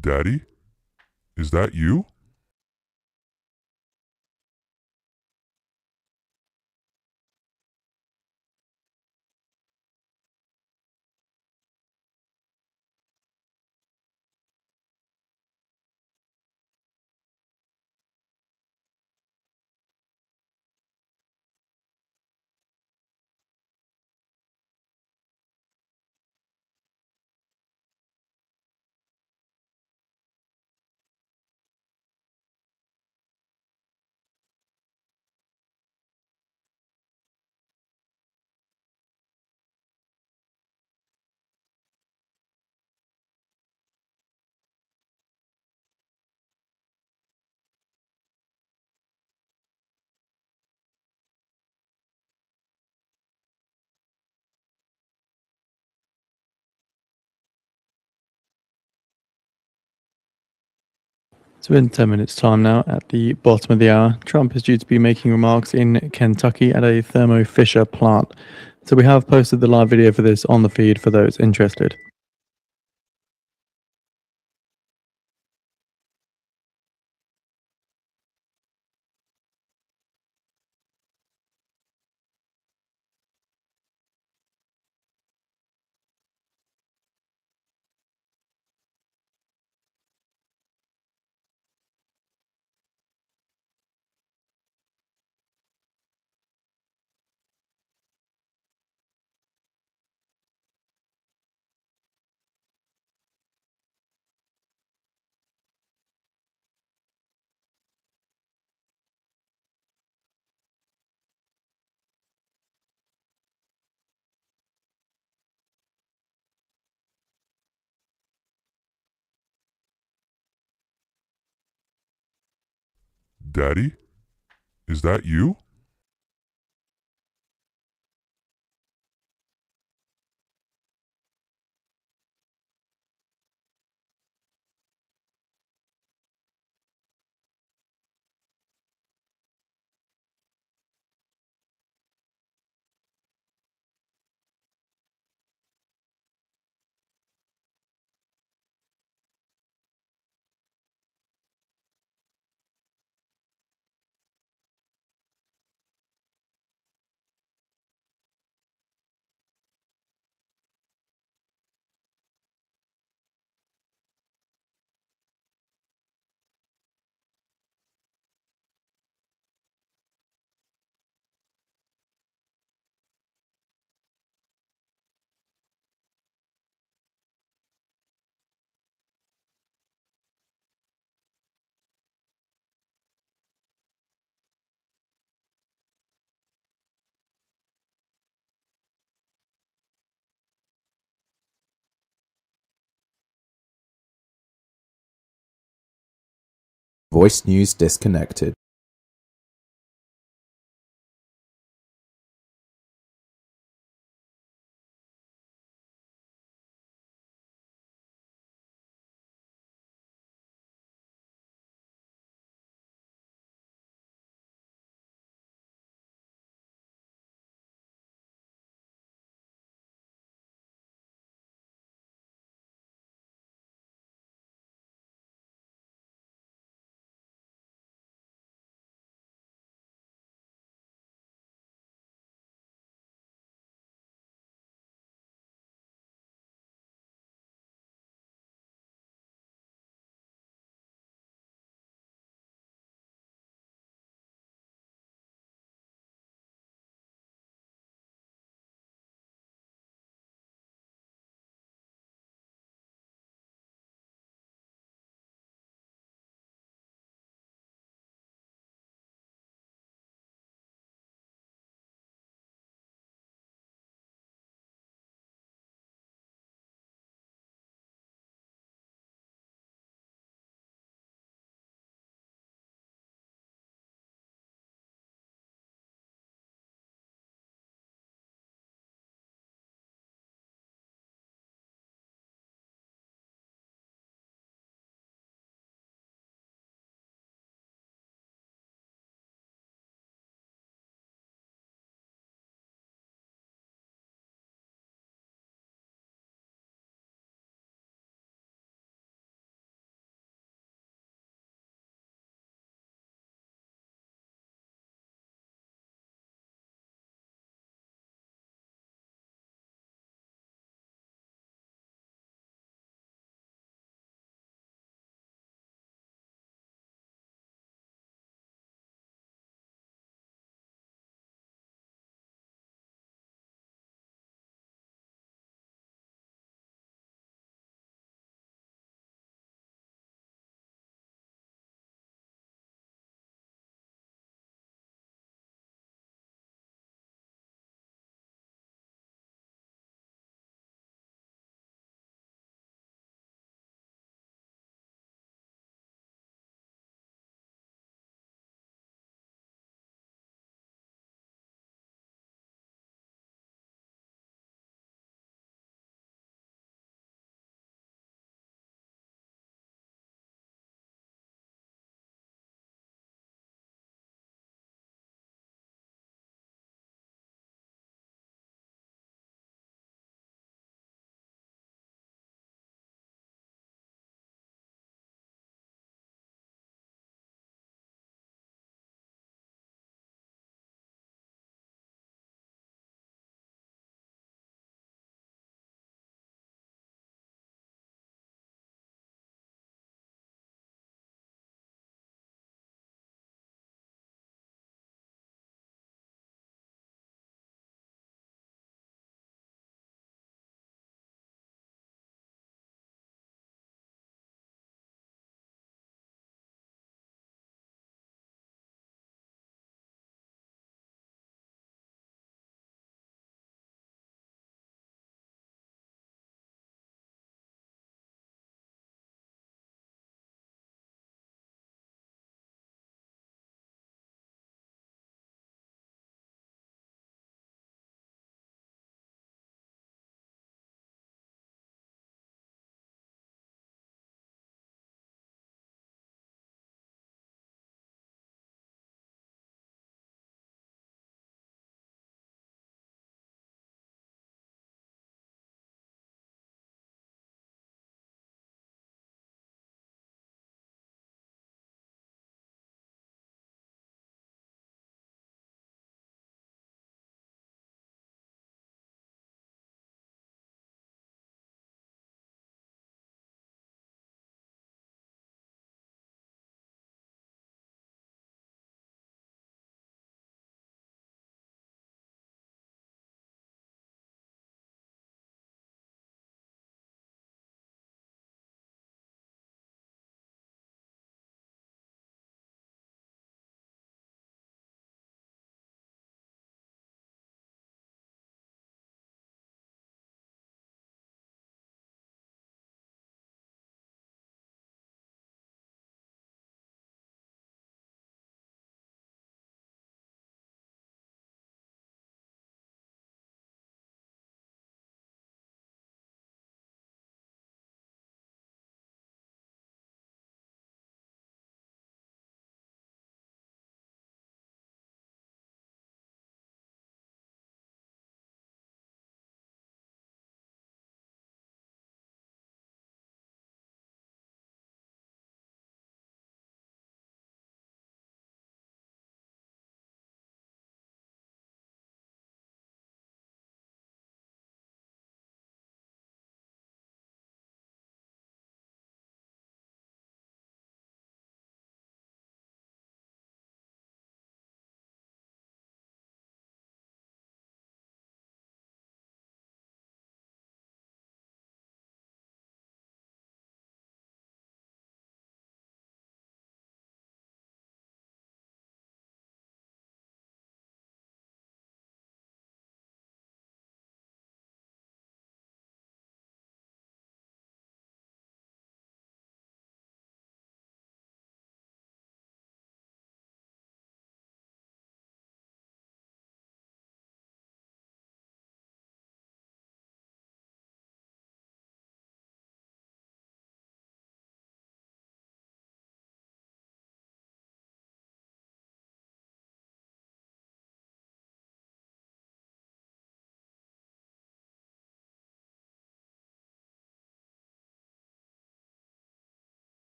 Daddy? Is that you? So in 10 minutes' time now, at the bottom of the hour, Trump is due to be making remarks in Kentucky at a Thermo Fisher plant. So we have posted the live video for this on the feed for those interested. Daddy? Is that you? Voice news disconnected.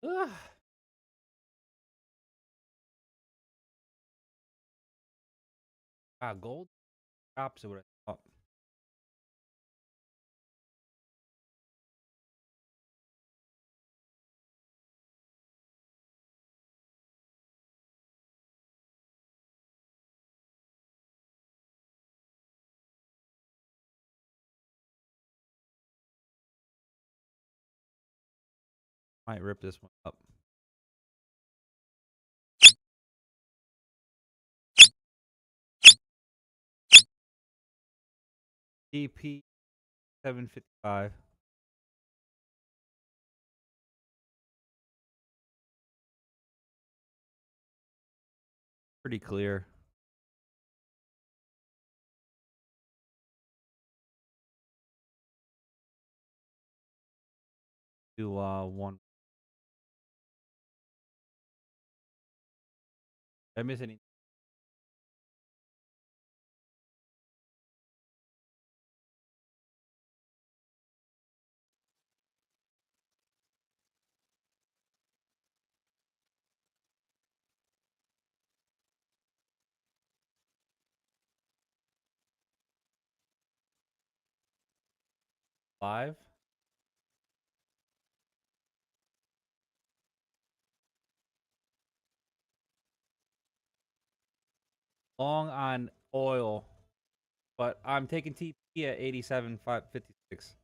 Ugh. Gold opposite what I thought. Might rip this one up. DP 755. Pretty clear. Do one. Did I miss any? Live? Long on oil, but I'm taking TP at 87.56.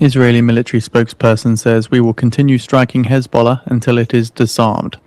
Israeli military spokesperson says we will continue striking Hezbollah until it is disarmed.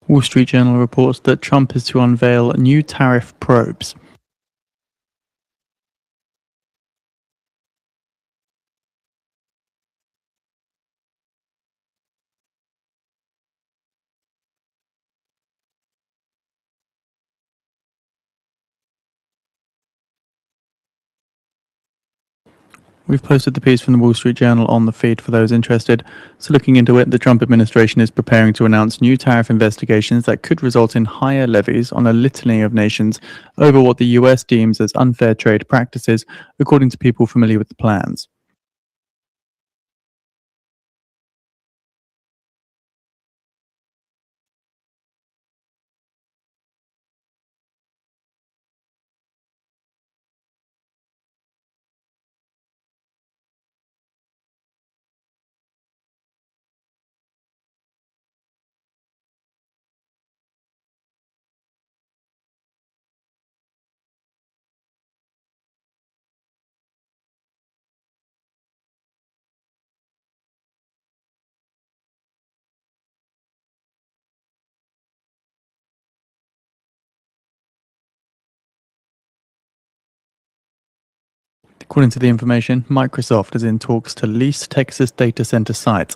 Wall Street Journal reports that Trump is to unveil new tariff probes. We've posted the piece from the Wall Street Journal on the feed for those interested. So looking into it, the Trump administration is preparing to announce new tariff investigations that could result in higher levies on a litany of nations over what the US deems as unfair trade practices, according to people familiar with the plans. According to the information, Microsoft is in talks to lease Texas data center site.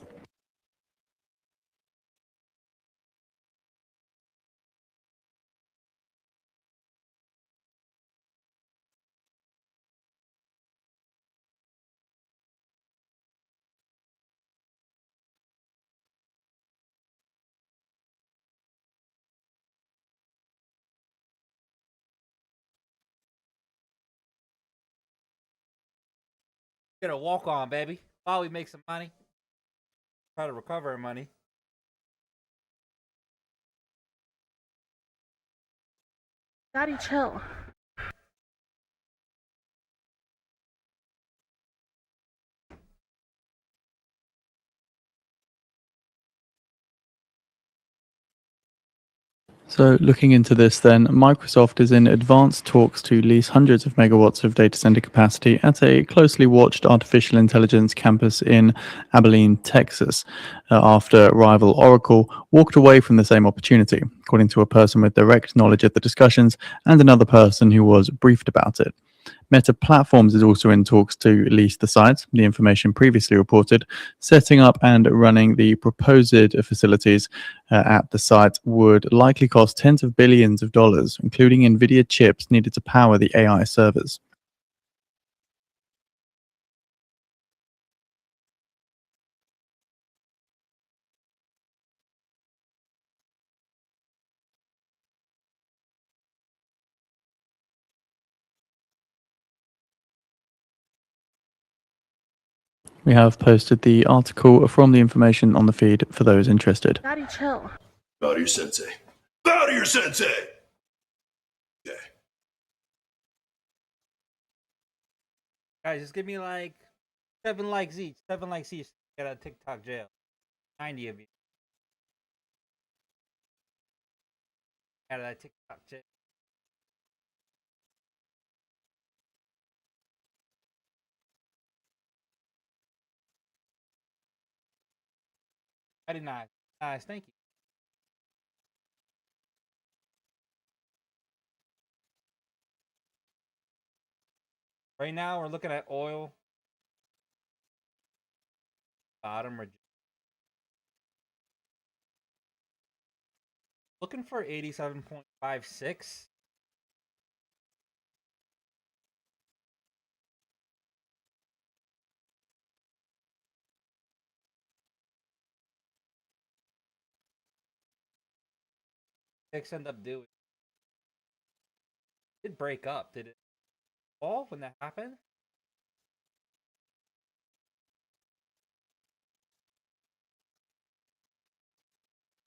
Get a walk on, baby. While we make some money. Try to recover our money. Daddy, chill. So, looking into this, then, Microsoft is in advanced talks to lease hundreds of megawatts of data center capacity at a closely watched artificial intelligence campus in Abilene, Texas, after rival Oracle walked away from the same opportunity, according to a person with direct knowledge of the discussions and another person who was briefed about it. Meta Platforms is also in talks to lease the site, the information previously reported. Setting up and running the proposed facilities at the site would likely cost tens of billions of dollars, including NVIDIA chips needed to power the AI servers. We have posted the article from the information on the feed for those interested. Daddy, chill. Bow to your sensei. Bow to your sensei! Okay. Guys, just give me like 7 likes each. 7 likes each. Get out of TikTok jail. 90 of you. Out of that TikTok jail. Very nice. Nice, thank you. Right now, we're looking at oil. Bottom or looking for 87.56. Six end up doing. It did break up. Did it fall when that happened?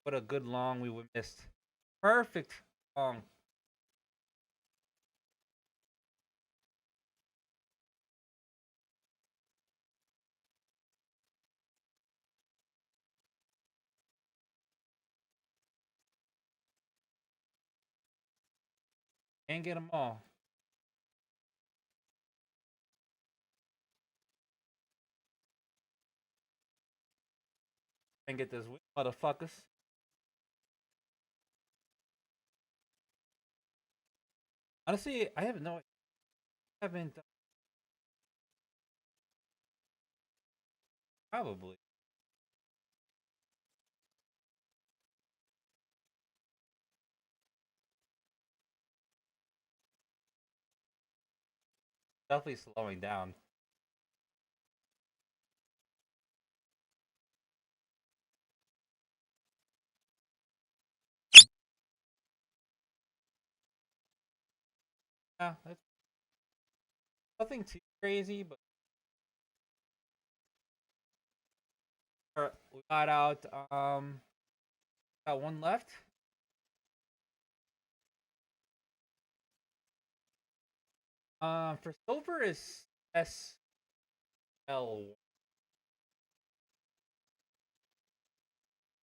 What a good long we would missed. Perfect long. Can't get them all. Can't get this motherfuckers. Honestly, I have no. I haven't. Probably. Definitely slowing down. Yeah, that's nothing too crazy, but we got out. Got one left. For silver is SL. No,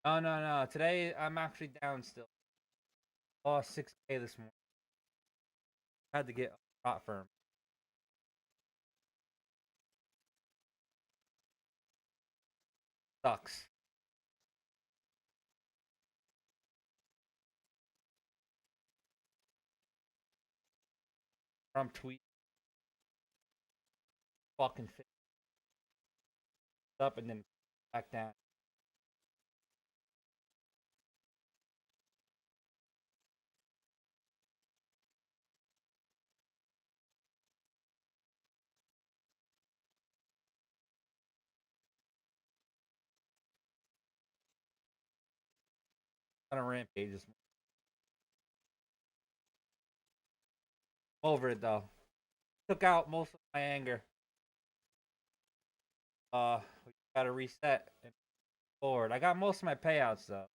no, no. Today I'm actually down still. Lost 6K this morning. Had to get a rot firm. Sucks. Trump tweet. Fucking fit up and then back down. On a rampage this morning. Over it though. Took out most of my anger. We gotta reset and forward. I got most of my payouts though.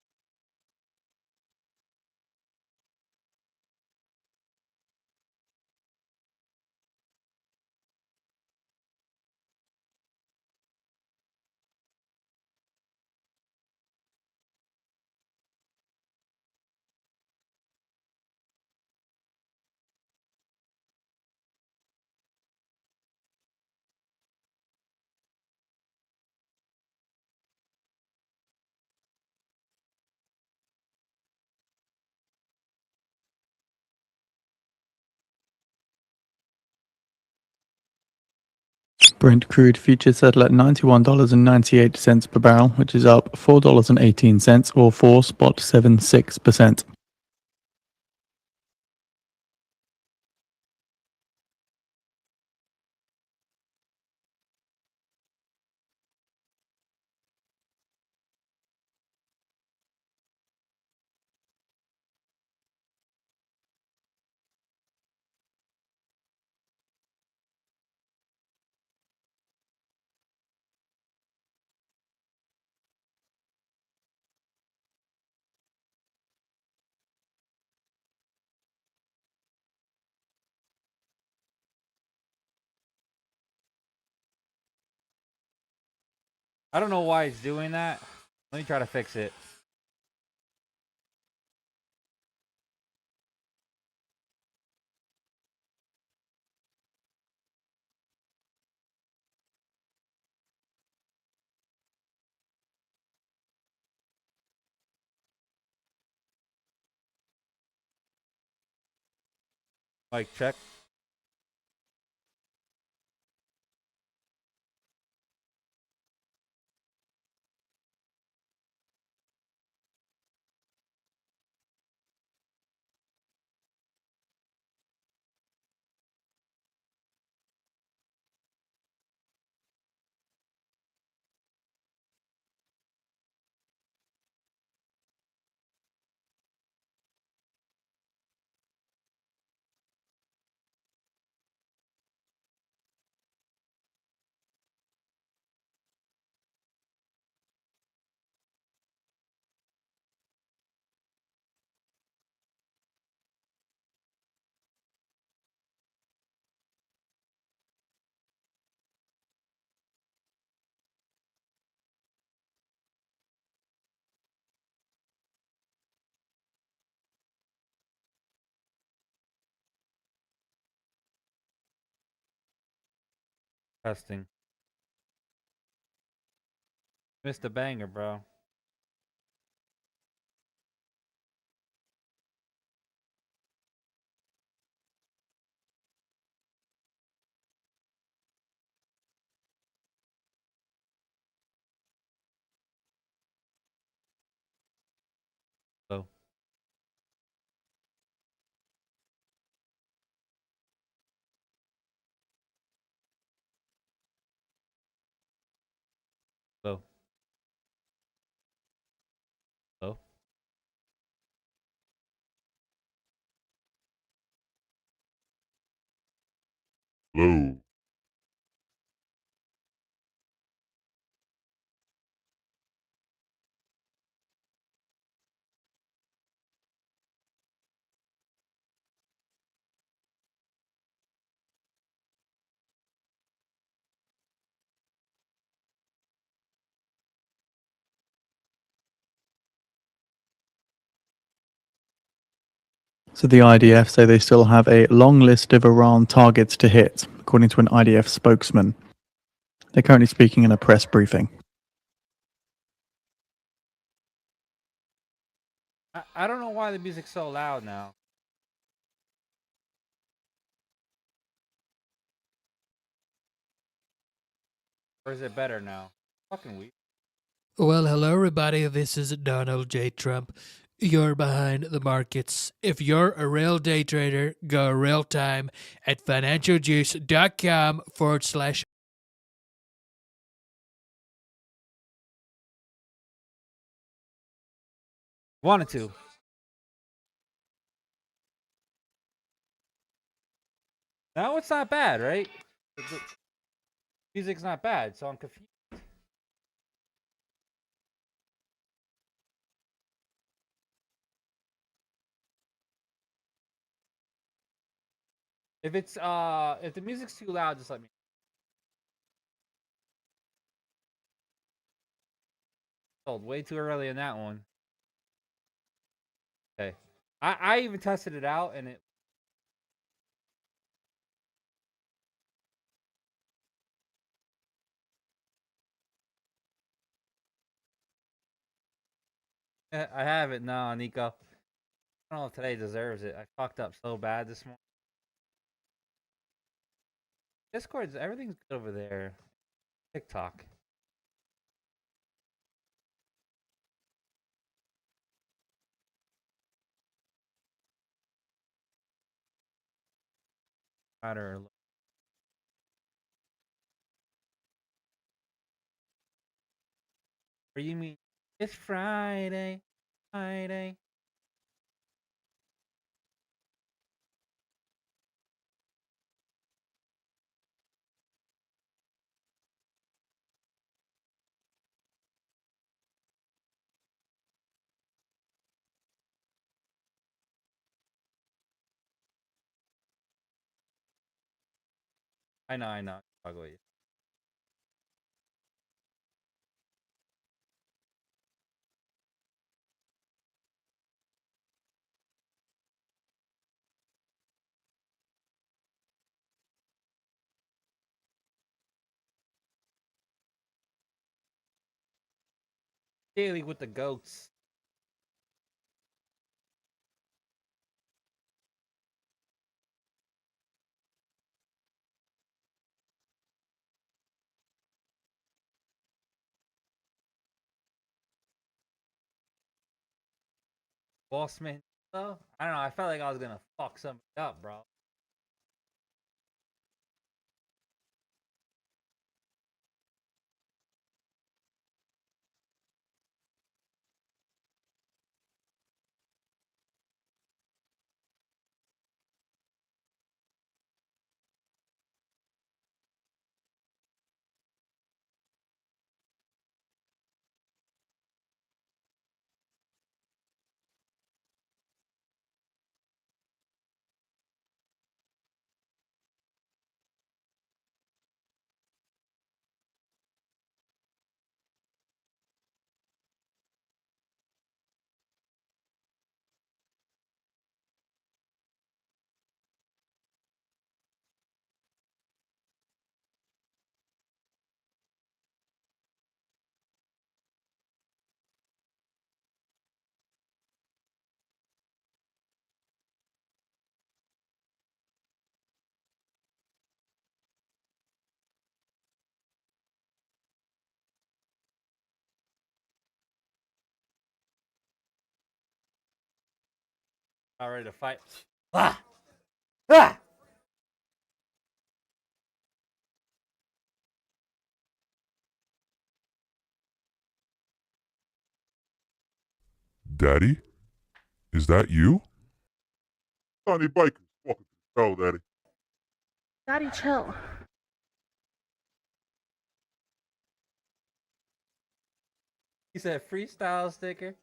Brent crude futures settle at $91.98 per barrel, which is up $4.18 or 4.76%. I don't know why it's doing that. Let me try to fix it. Like check. Testing. Missed a banger, bro. So so so. Low. So the IDF say they still have a long list of Iran targets to hit, according to an IDF spokesman. They're currently speaking in a press briefing. I don't know why the music's so loud now. Or is it better now? Fucking weird. Well, hello, everybody. This is Donald J. Trump. You're behind the markets. If you're a real day trader, go real time at financialjuice.com/. Wanted to. Now it's not bad, right? The music's not bad, so I'm confused. If the music's too loud, just let me. Sold way too early in that one. Okay. I even tested it out and it. I have it now, Nico. I don't know if today deserves it. I fucked up so bad this morning. Discord's everything's good over there. TikTok. Matter. Or you mean it's Friday? Friday. I know, I know. I'll go with you. Daily with the goats. Bossman. Though I don't know. I felt like I was gonna fuck something up, bro. Not ready to fight. Ah! Ah! Daddy? Is that you? Tiny Bikers, welcome to the show, Daddy. Daddy, chill. He said freestyle sticker.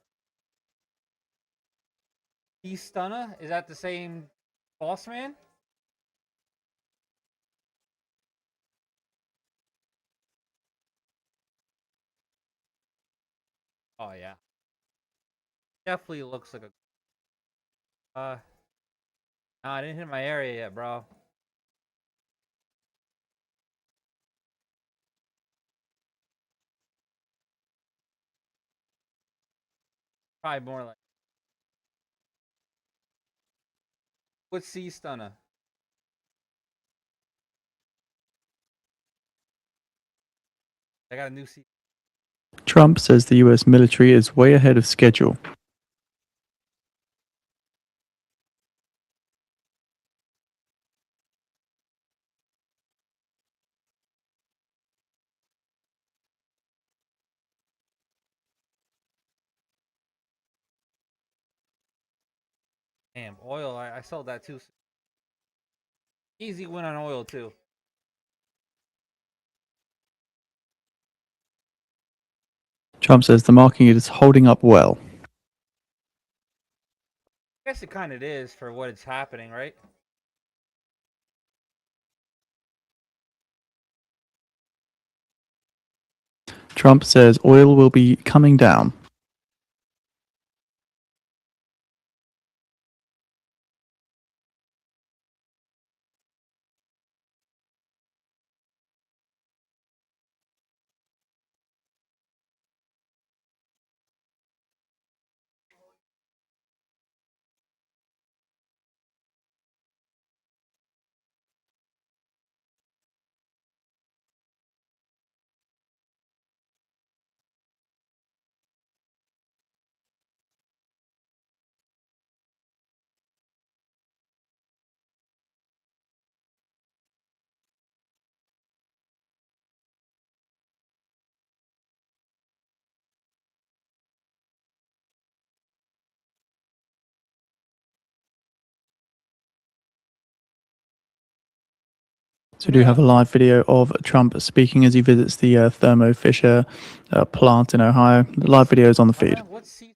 He's Stunner. Is that the same boss man? Oh yeah. Definitely looks like a no, I didn't hit my area yet, bro. Probably more like what's C Stunner? I got a new C. Trump says the US military is way ahead of schedule. Damn, oil. I sold that too. Easy win on oil too. Trump says the market is holding up well. I guess it kind of is for what it's happening, right? Trump says oil will be coming down. So we do have a live video of Trump speaking as he visits the Thermo Fisher plant in Ohio. The live video is on the feed. What seat?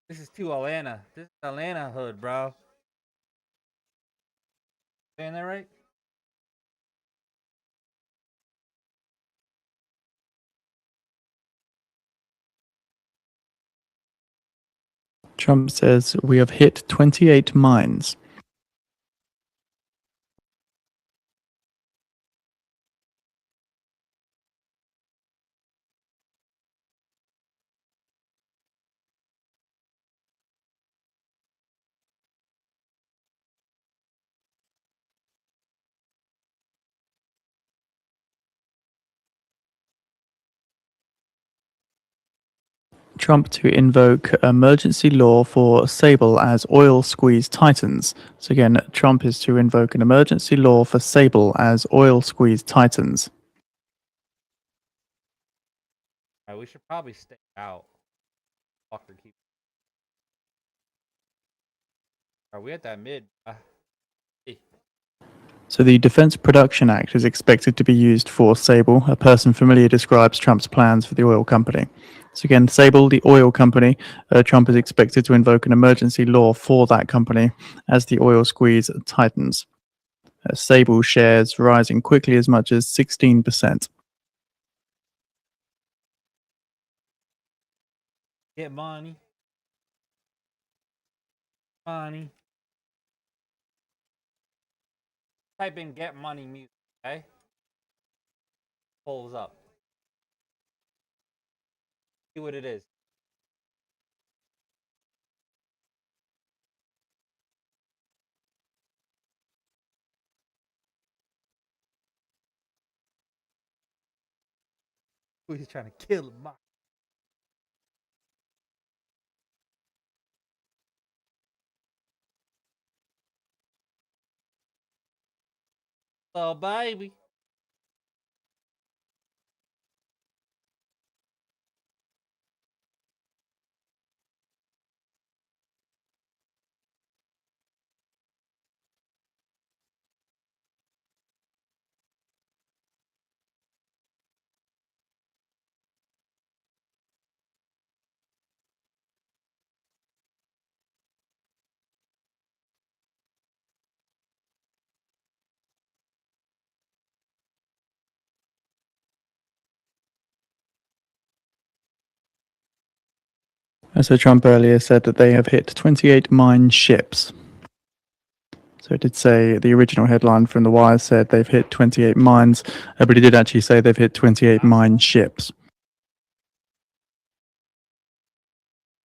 This is too Atlanta. This is Atlanta hood, bro. Saying that right? Trump says we have hit 28 mines. Trump to invoke emergency law for Sable as oil squeeze tightens. So again, Trump is to invoke an emergency law for Sable as oil squeeze tightens. All right, we should probably stay out. Fucker, keep. Are we at that mid? Hey. So the Defense Production Act is expected to be used for Sable. A person familiar describes Trump's plans for the oil company. So again, Sable, the oil company, Trump is expected to invoke an emergency law for that company as the oil squeeze tightens. Sable shares rising quickly as much as 16%. Get money. Money. Type in get money music, okay? Pulls up. See what it is. Who he's trying to kill him. Oh, baby. So Trump earlier said that they have hit 28 mine ships. So it did say the original headline from The Wire said they've hit 28 mines, but it did actually say they've hit 28 mine ships.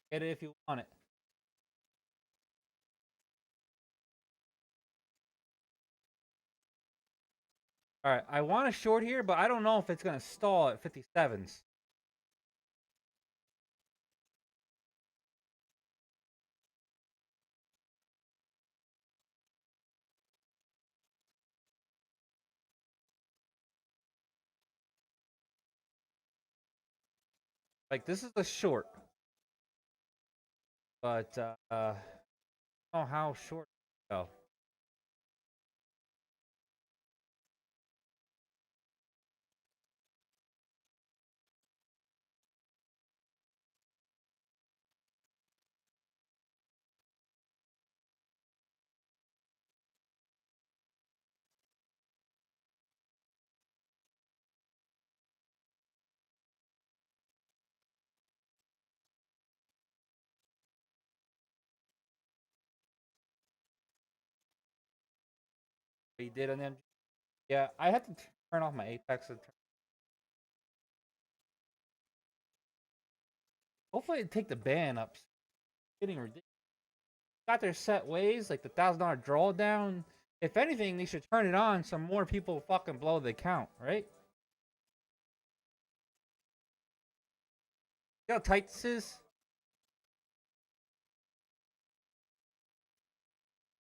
Get it if you want it. All right, I want a short here, but I don't know if it's going to stall at 57s. Like, this is a short. But, I don't know how short to go. You did on them. Yeah, I have to turn off my Apex. Hopefully, they take the ban up. It's getting ridiculous. Got their set ways, like the $1,000 drawdown. If anything, they should turn it on so more people fucking blow the account, right? You know how tight this is?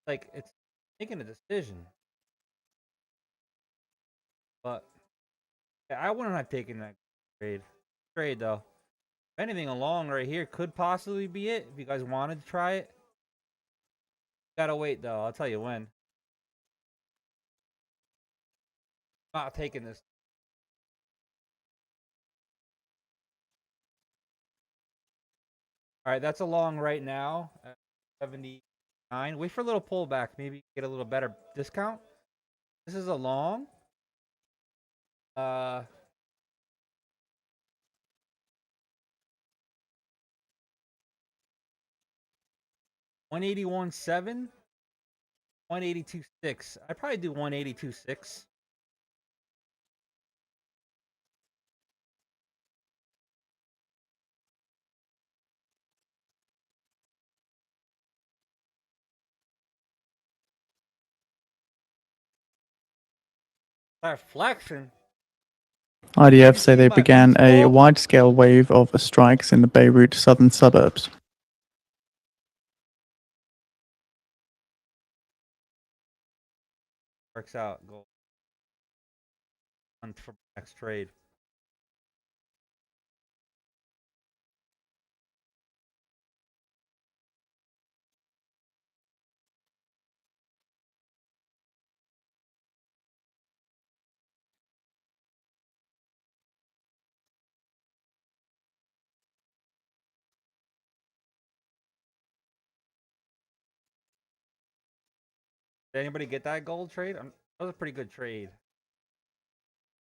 Like, it's making a decision. But yeah, I wouldn't have taken that trade. Trade, though. If anything, along right here could possibly be it. If you guys wanted to try it. Gotta wait, though. I'll tell you when. Not taking this. All right, that's a long right now. 79. Wait for a little pullback. Maybe get a little better discount. This is a long. 181.7, 182.6. I'd probably do 182.6. Flexion. IDF say they began a wide-scale wave of strikes in the Beirut southern suburbs. Works out. Go on for next trade. Did anybody get that gold trade? That was a pretty good trade.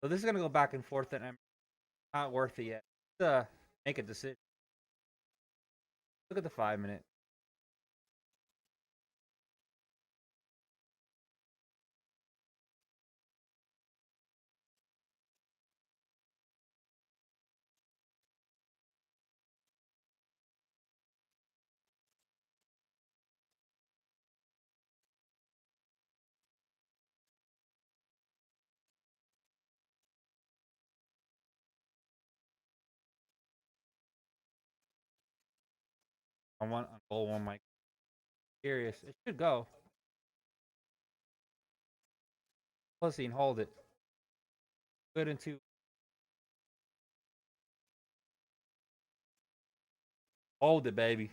So this is gonna go back and forth, and I'm not worth it yet. Make a decision. Look at the 5-minute. I want a gold one, Mike. Curious. It should go. Pussy and hold it. Good into. Hold it, baby.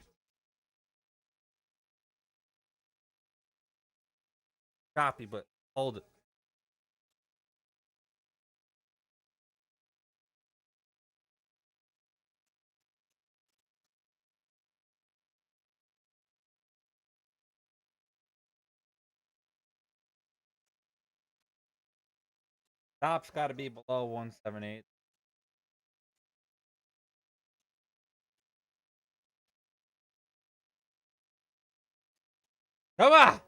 Copy, but hold it. Top's got to be below 178. Come on!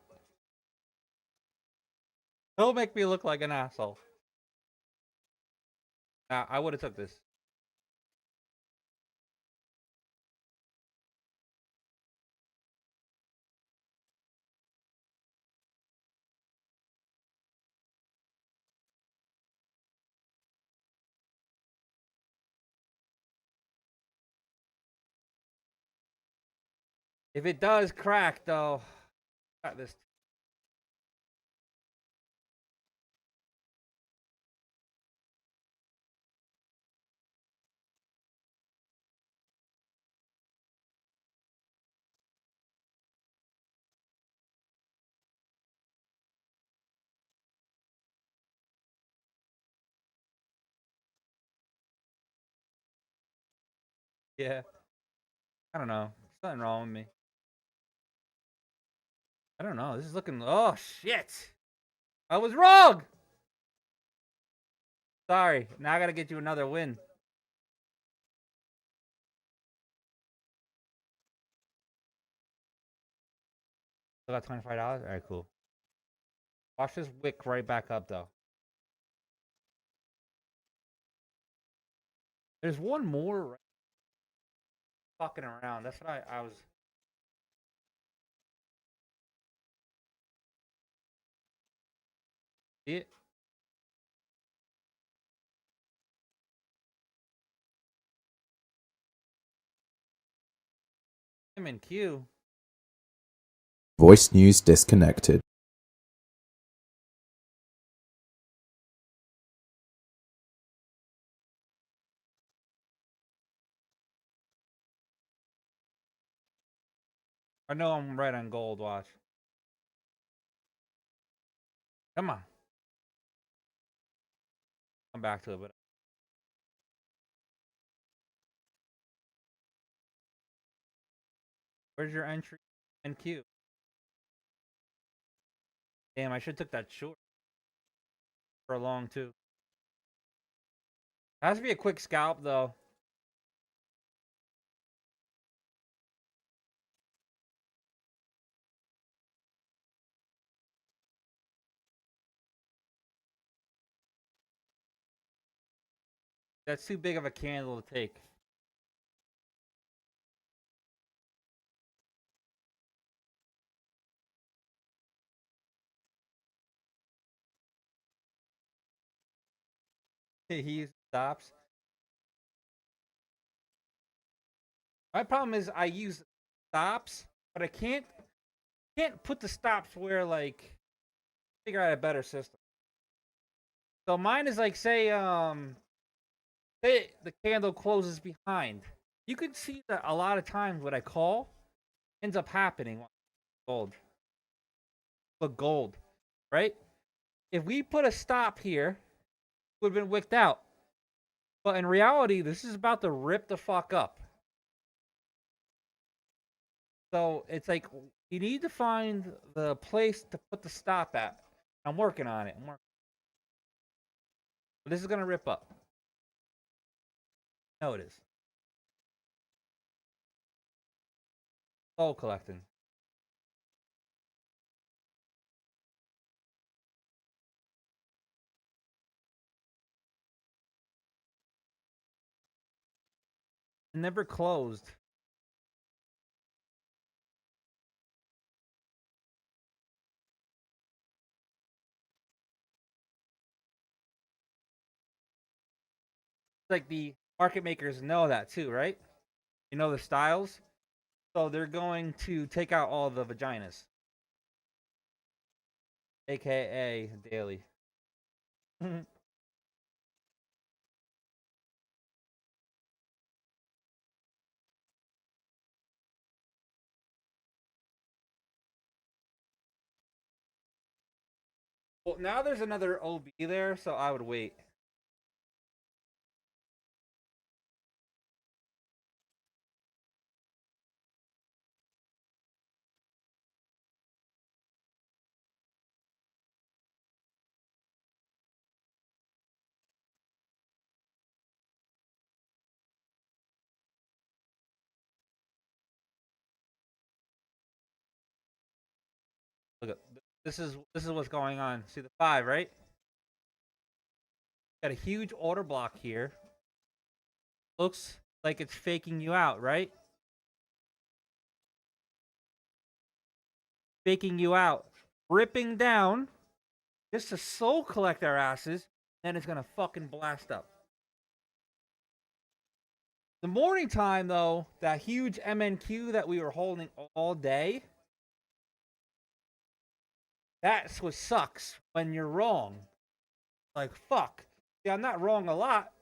Don't make me look like an asshole. Nah, I would have took this. If it does crack, though, got this. Yeah. I don't know. Something wrong with me. I don't know. This is looking. Oh, shit. I was wrong. Sorry. Now I got to get you another win. Still got $25? All right, cool. Watch this wick right back up though. There's one more right fucking around. That's what I was. See it? I'm in queue. Voice news disconnected. I know I'm right on gold. Watch. Come on. Come back to it, but where's your entry and queue? Damn, I should took that short for a long too. Has to be a quick scalp though. That's too big of a candle to take. He stops. My problem is I use stops, but I can't put the stops where like figure out a better system. So mine is like say the candle closes behind. You can see that a lot of times what I call ends up happening. Gold. Look, gold, right? If we put a stop here, it would have been wicked out. But in reality, this is about to rip the fuck up. So it's like you need to find the place to put the stop at. I'm working on it. But this is gonna rip up. No, it is. Soul collecting. It never closed. Like the market makers know that too, right? You know the styles. So they're going to take out all the vaginas. AKA daily. Well, now there's another OB there, so I would wait. Look at this is what's going on. See the 5, right? Got a huge order block here. Looks like it's faking you out, right? Faking you out. Ripping down just to soul collect our asses. Then it's gonna fucking blast up. The morning time though, that huge MNQ that we were holding all day, that's what sucks when you're wrong. Like fuck. See, I'm not wrong a lot.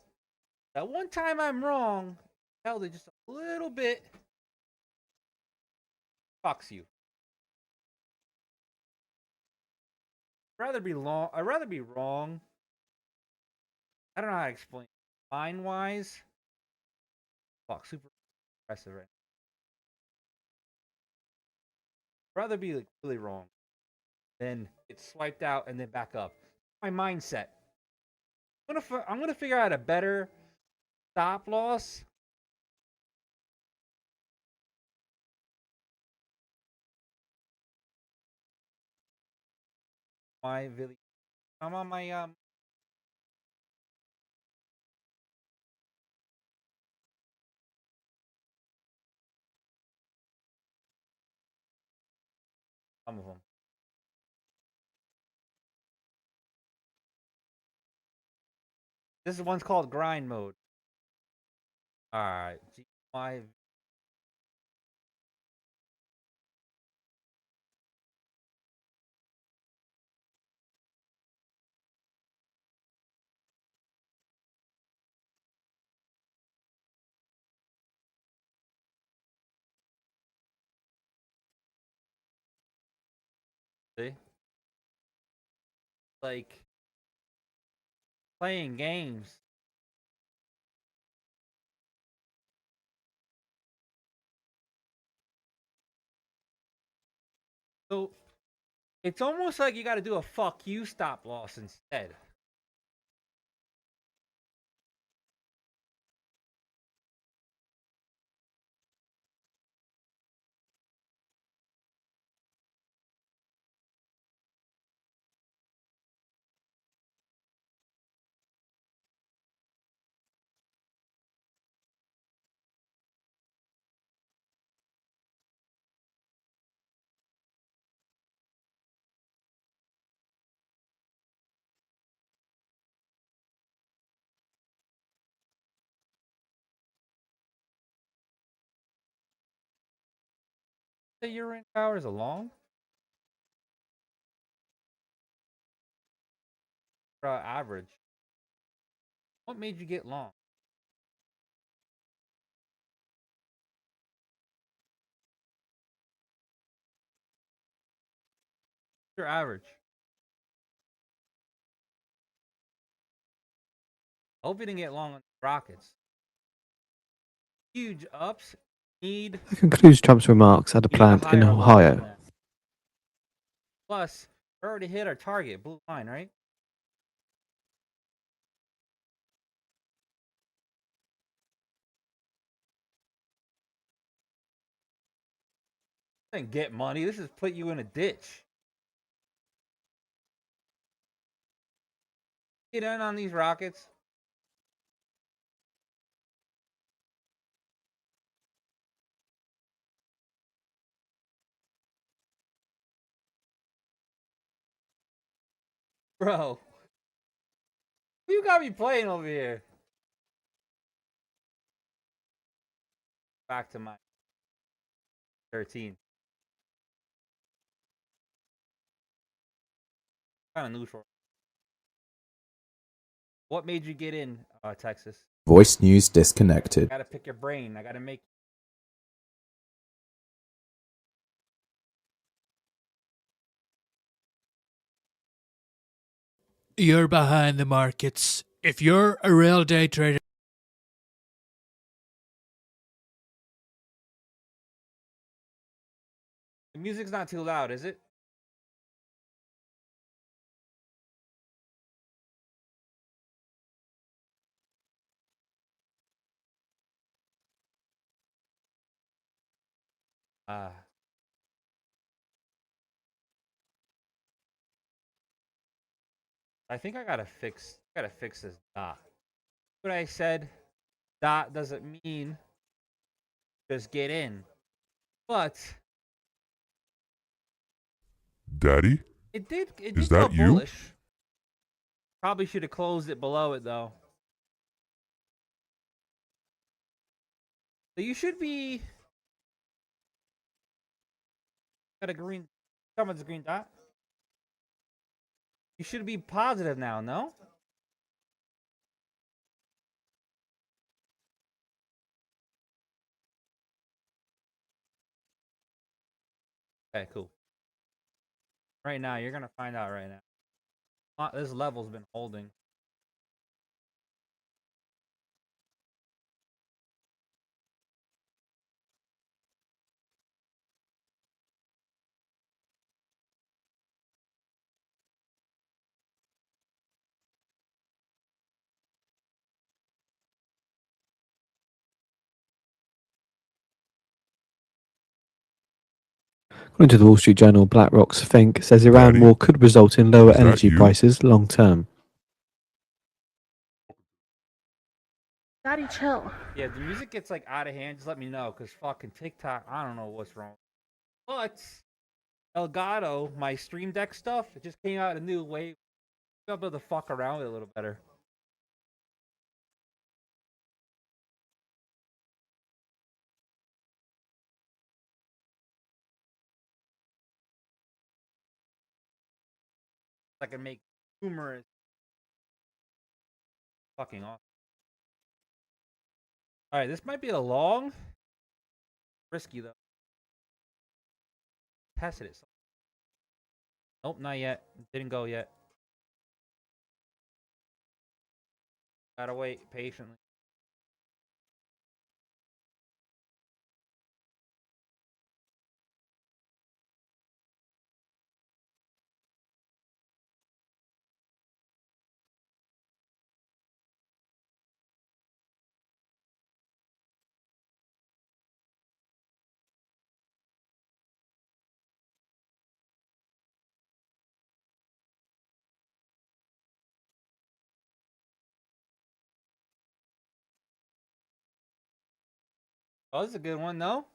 That one time I'm wrong, held it just a little bit. Fucks you. I'd rather be wrong. I don't know how to explain. Mind wise, fuck, super impressive right now. I'd rather be like really wrong than get swiped out and then back up. My mindset. I'm gonna figure out a better stop loss. my video. I'm on my some of them. This one's called grind mode. All right, my see, like playing games. So it's almost like you got to do a fuck you stop loss instead. Say your range hours are long. Average. What made you get long? Your average. Hope you didn't get long on rockets. Huge ups need. That concludes Trump's remarks at a need a plant in higher low than Ohio. that. Plus, we already hit our target, blue line, right? This ain't get money. This is put you in a ditch. Get in on these rockets. Bro. Who you got me playing over here? Back to my 13. Kind of neutral. What made you get in, Texas? Voice news disconnected. I gotta pick your brain. I gotta make. You're behind the markets. If you're a real day trader, The music's not too loud, is it? I think I gotta fix this dot. What I said, dot doesn't mean just get in, but Daddy? it did Is go that you? bullish. Probably should have closed it below it though. So you should be got a green. Someone's green dot. You should be positive now, no? Okay, cool. Right now, you're gonna find out right now. This level's been holding. According to the Wall Street Journal, BlackRock's Fink says Iran Daddy? war could result in lower Is that energy you? prices long term. Daddy, chill. Yeah, if the music gets like out of hand, just let me know, cause fucking TikTok, I don't know what's wrong. But Elgato, my Stream Deck stuff, it just came out a new way. I'll be able to fuck around with it a little better. I can make humorous fucking awesome. All right, this might be a long, risky though. Tested it. Nope, not yet. Didn't go yet. Gotta wait patiently. Oh, this is a good one, no?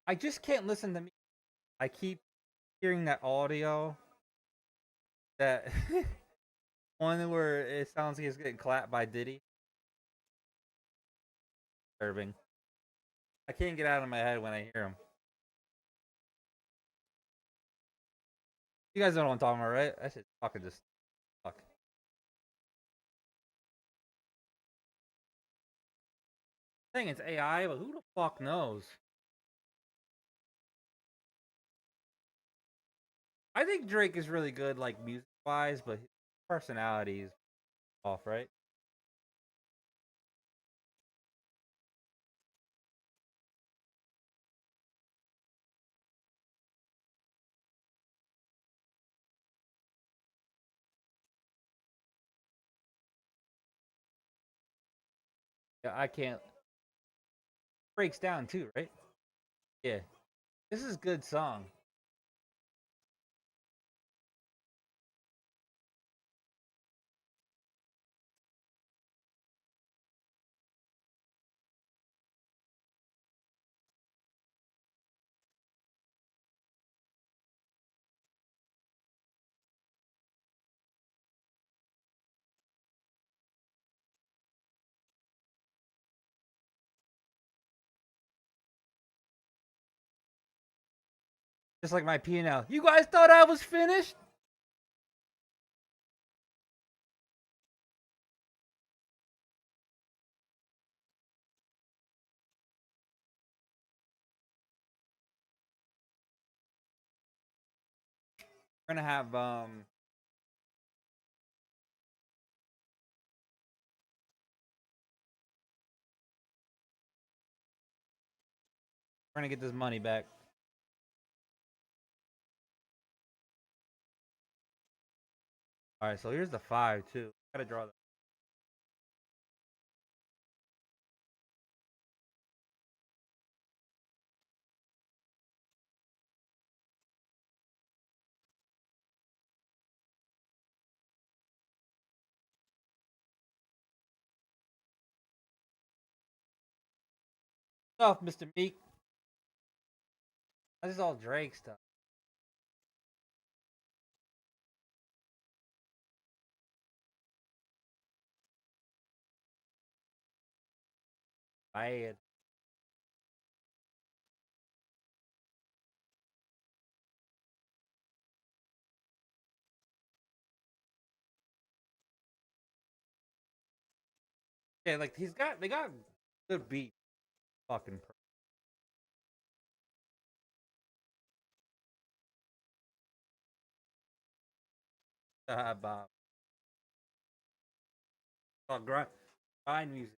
I just can't listen to me. I keep hearing that audio. That one where it sounds like it's getting clapped by Diddy. Disturbing. I can't get out of my head when I hear him. You guys know what I'm talking about, right? That shit's fucking just fuck. I think it's AI, but who the fuck knows? I think Drake is really good, like music wise, but his personality is off, right? Yeah, I can't. Breaks down too, right? Yeah, this is a good song. Just like my P&L. You guys thought I was finished? We're gonna have we're gonna get this money back. All right, so here's the 5 too. Gotta draw that. Stuff, Mr. Meek. This is all Drake stuff. Bad. Yeah, like they got good beat. Fucking. Bob. Oh, grind music.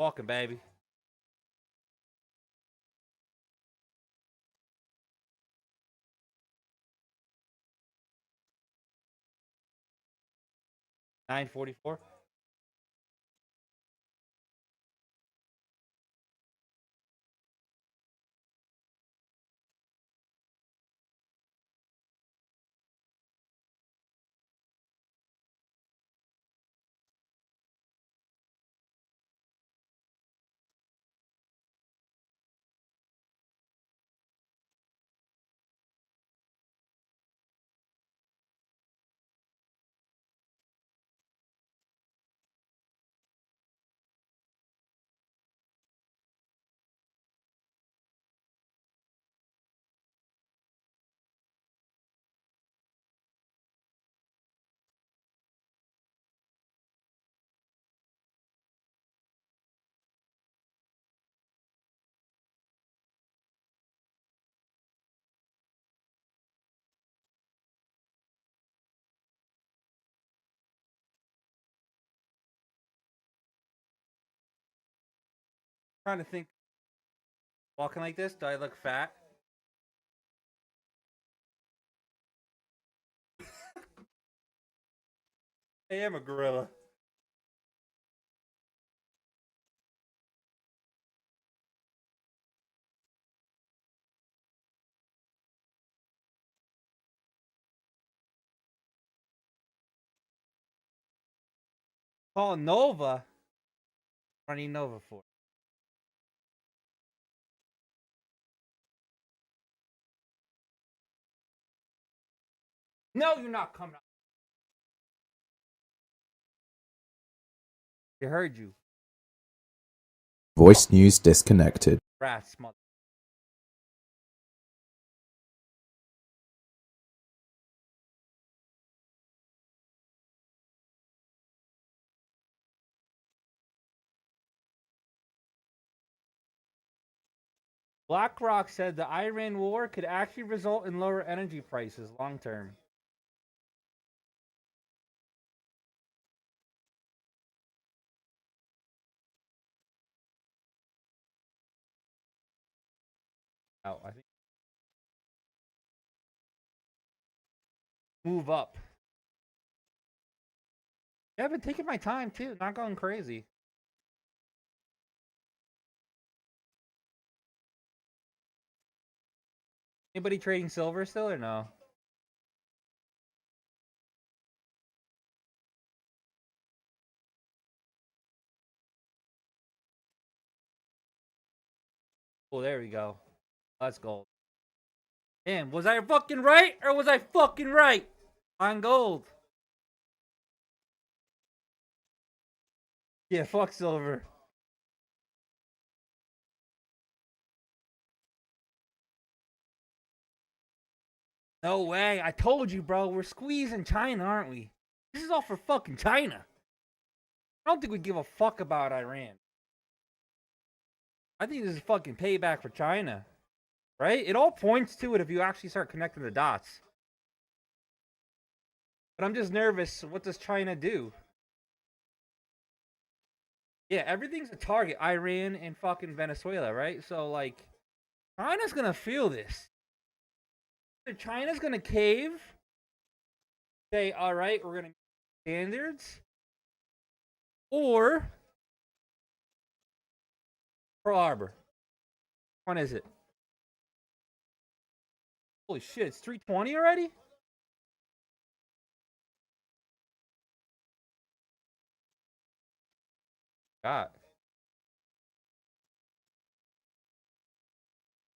Walking, baby. $9.44. Trying to think. Walking like this, do I look fat? I am a gorilla. Call Nova. What do I need Nova for? No, you're not coming out. They heard you. Voice news disconnected. Rats, mother. BlackRock said the Iran war could actually result in lower energy prices long term. Oh, I think move up. Yeah, I've been taking my time too, not going crazy. Anybody trading silver still or no? Oh, there we go. That's gold. Damn, was I fucking right or was I fucking right on gold? Yeah, fuck silver. No way. I told you, bro. We're squeezing China, aren't we? This is all for fucking China. I don't think we give a fuck about Iran. I think this is fucking payback for China. Right? It all points to it if you actually start connecting the dots. But I'm just nervous. What does China do? Yeah, everything's a target. Iran and fucking Venezuela, right? So, like, China's gonna feel this. Either China's gonna cave, say, all right, we're gonna standards, or Pearl Harbor. When is it? Holy shit, it's 3:20 already? God.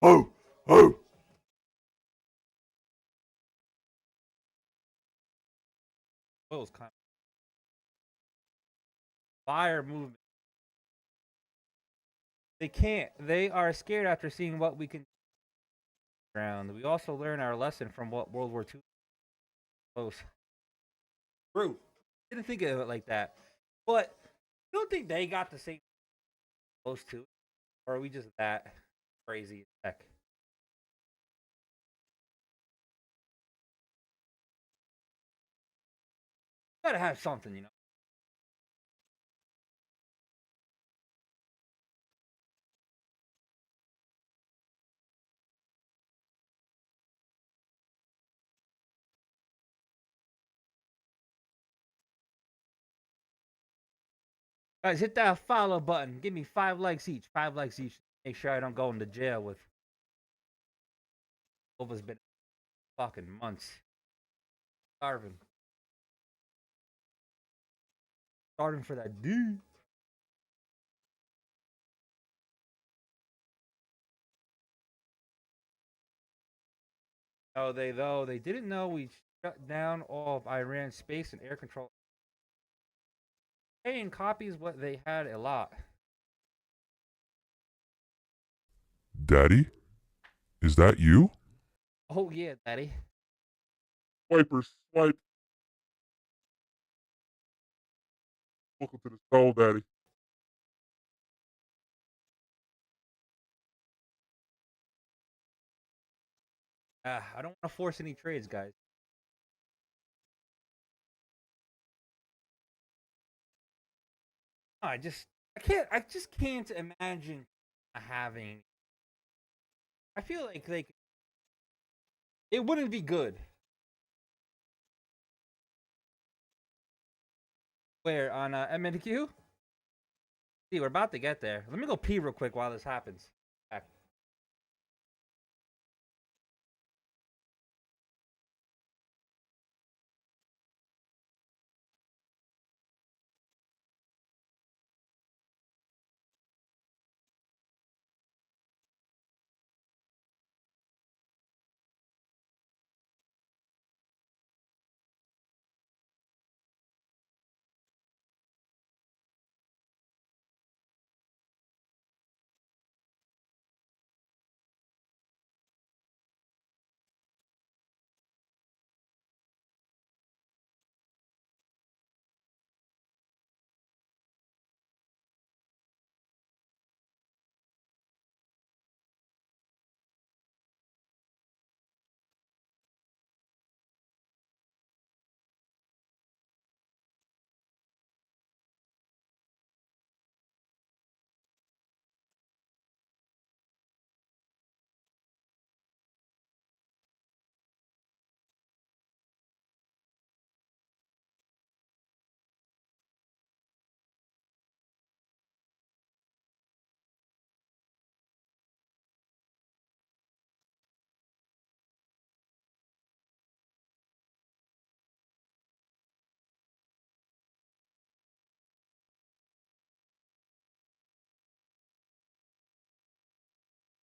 Oh, oh. Oil's kind of fire movement. They can't. They are scared after seeing what we can ground. We also learn our lesson from what World War II was. True. Didn't think of it like that. But I don't think they got the same close to it. Or are we just that crazy as heck? Gotta have something, you know. Guys, hit that follow button. Give me 5 likes each. 5 likes each. Make sure I don't go into jail with. Ova's been fucking months. Starving. Starving for that dude. Oh, they didn't know we shut down all of Iran's space and air control. Paying copies what they had a lot. Daddy? Is that you? Oh yeah, daddy. Swipers, swipe. Welcome to the show, Daddy. I don't want to force any trades, guys. I just can't imagine having. I feel like it wouldn't be good. Where on MNQ? See, we're about to get there. Let me go pee real quick while this happens. Back.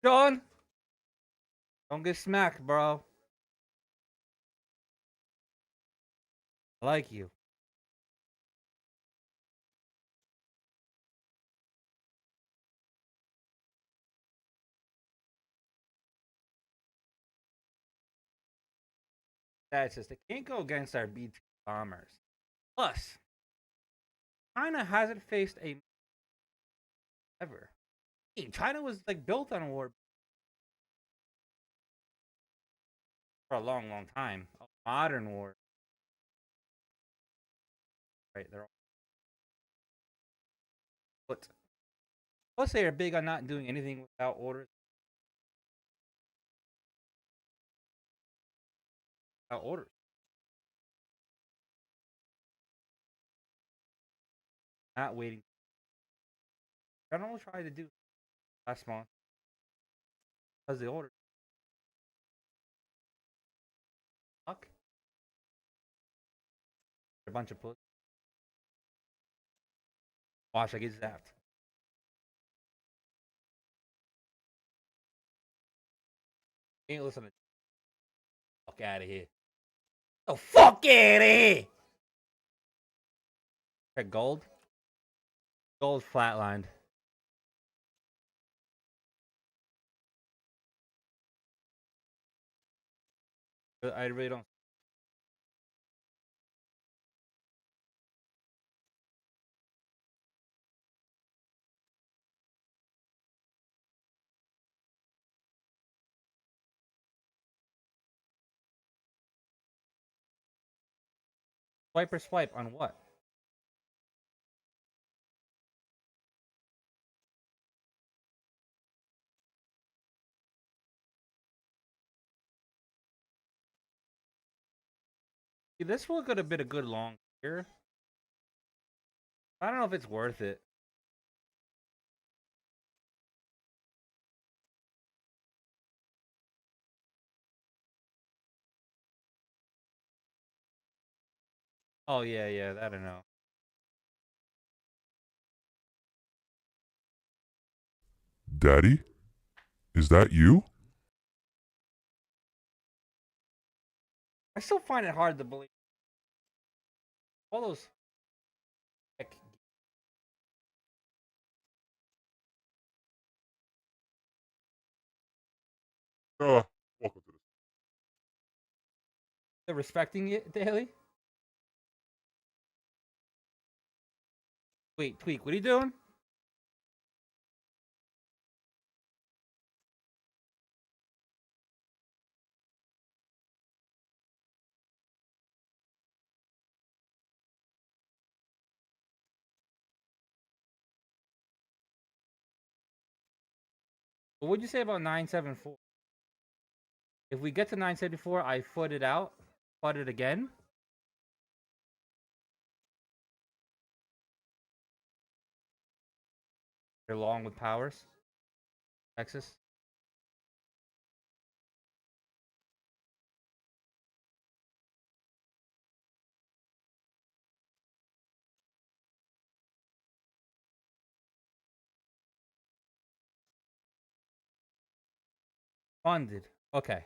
Sean, don't get smacked, bro. I like you. That's just, it can't go against our B2 bombers. Plus, China hasn't faced a ever. China was like built on war for a long, long time. A modern war. Right, they're all. But plus, they are big on not doing anything without orders. Without orders. Not waiting. General tried to do last month because they ordered. Fuck. A bunch of pussies. Watch, I get zapped. Ain't listening. Fuck out of here. Oh, fuck out of here. Okay, gold. Gold flatlined. I really don't. Swipe or swipe on what? See, this one could have been a good long year. I don't know if it's worth it. Oh yeah, yeah, that I know. Daddy? Is that you? I still find it hard to believe all those. Heck, Welcome to the they're respecting it daily. Wait, Tweak, what are you doing? What'd you say about 974? If we get to 974, I foot it out. Foot it again. They're long with powers. Texas. Funded. Okay.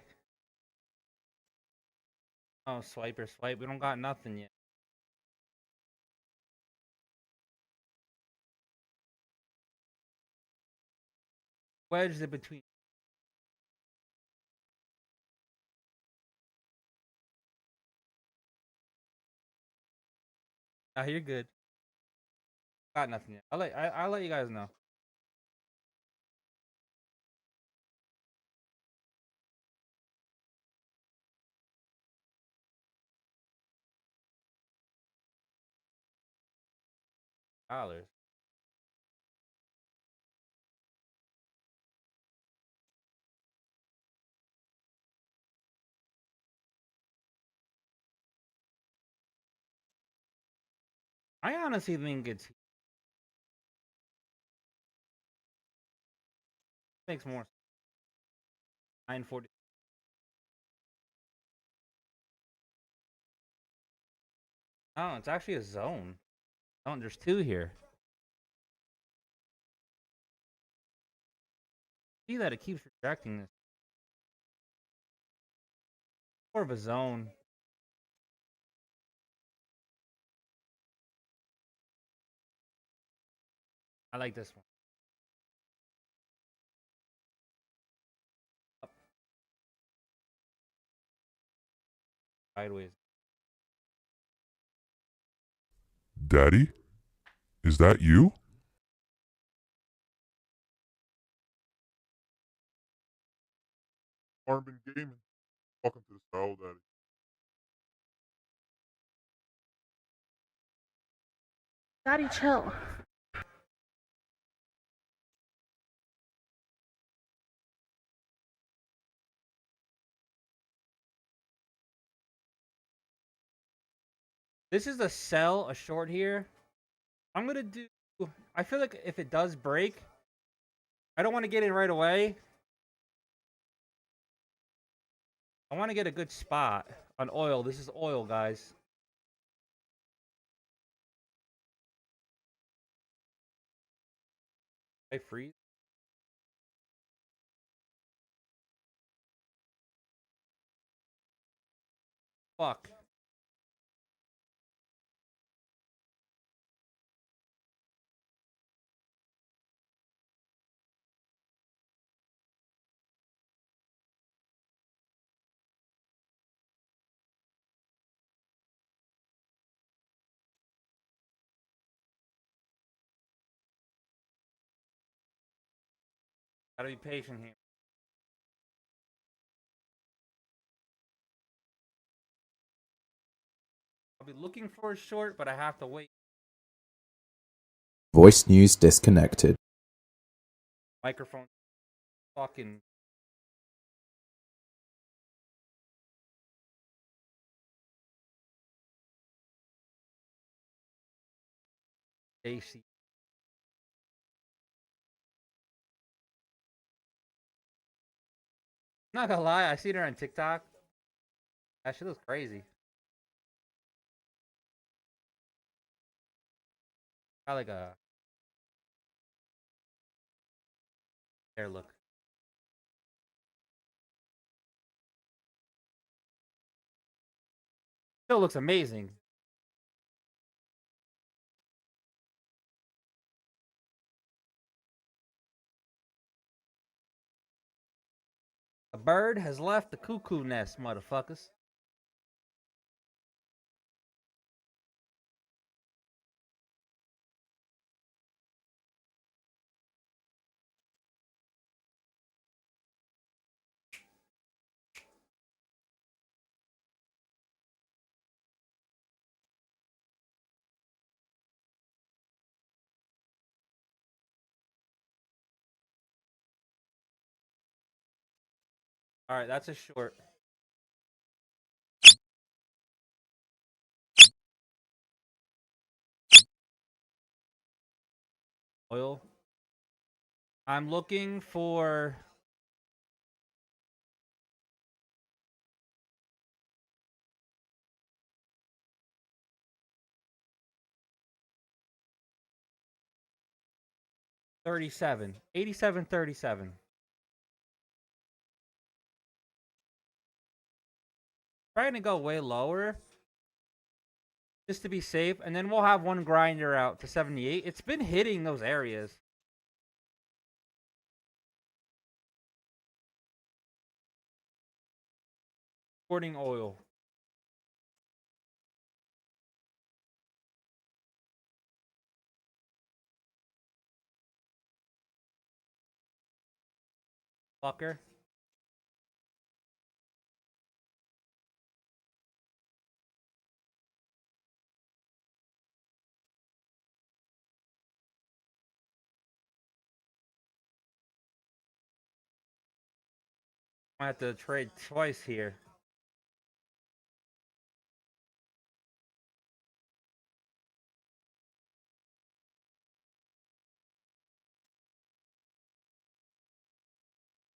Oh, swipe or swipe. We don't got nothing yet. Wedged it between. Ah, you're good. Got nothing yet. I'll let you guys know. Dollars. I honestly think it makes more. 940. Oh, it's actually a zone. Oh, there's two here. See that it keeps rejecting this. More of a zone. I like this one. Up, sideways. Daddy? Is that you? Armin Gaming. Welcome to the show, Daddy. Daddy, chill. This is a sell, a short here. I'm gonna do. I feel like if it does break, I don't want to get in right away. I want to get a good spot on oil. This is oil, guys. I freeze. Fuck. Gotta be patient here. I'll be looking for a short, but I have to wait. Voice news disconnected. Microphone. Fucking. AC. Not gonna lie, I seen her on TikTok. That shit looks crazy. Got like a hair look. Still looks amazing. A bird has left the cuckoo nest, motherfuckers. All right, that's a short. Oil. I'm looking for $37. 87.37. Trying to go way lower just to be safe, and then we'll have one grinder out to 78. It's been hitting those areas. Importing oil. Fucker. I have to trade twice here.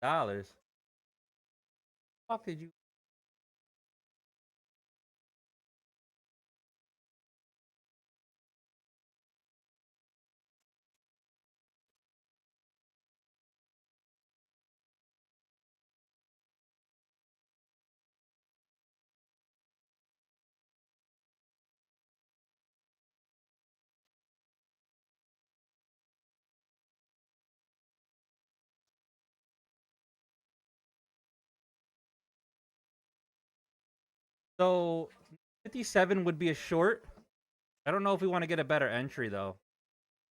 Dollars. Fuck did you? So 57 would be a short. I don't know if we want to get a better entry though.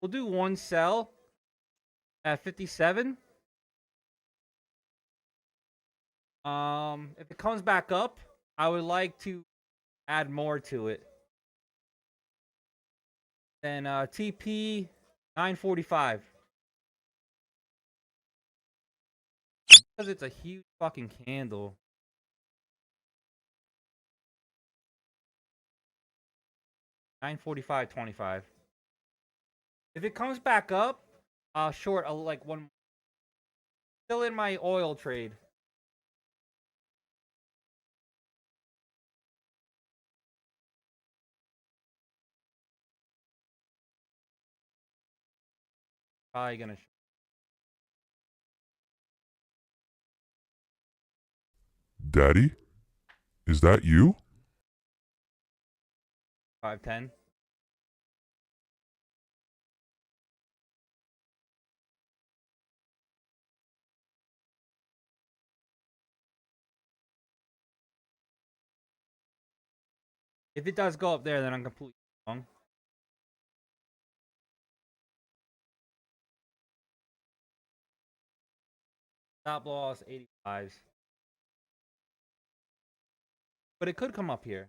We'll do one sell at 57. If it comes back up, I would like to add more to it. Then TP 945. Because it's a huge fucking candle. $945.25. If it comes back up, short like one. Still in my oil trade. Probably gonna. Daddy? Is that you? 510. If it does go up there, then I'm completely wrong. Stop loss 85s. But it could come up here.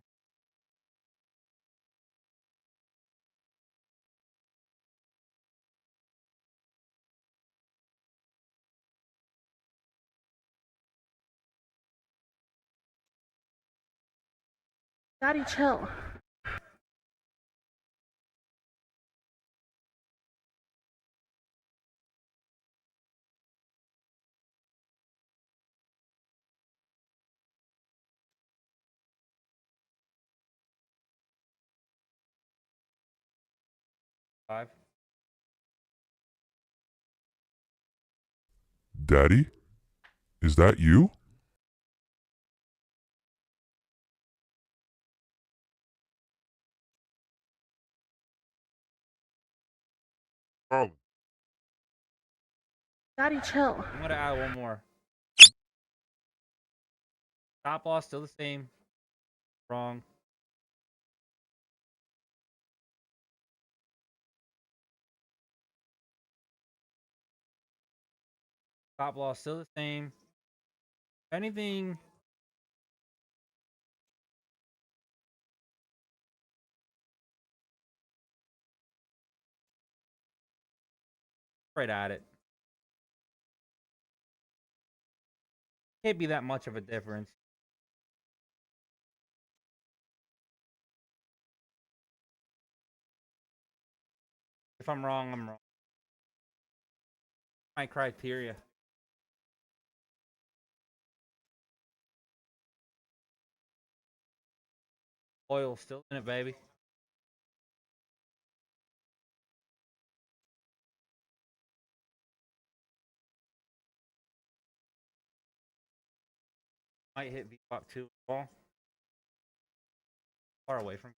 Daddy, chill. Five. Daddy? Is that you? Darling, Daddy, chill. I'm gonna add one more. Stop loss still the same. Wrong. Stop loss still the same. If anything, right at it. Can't be that much of a difference. If I'm wrong, I'm wrong. My criteria. Oil still in it, baby. Might hit V-Pop 2 ball. Far away from.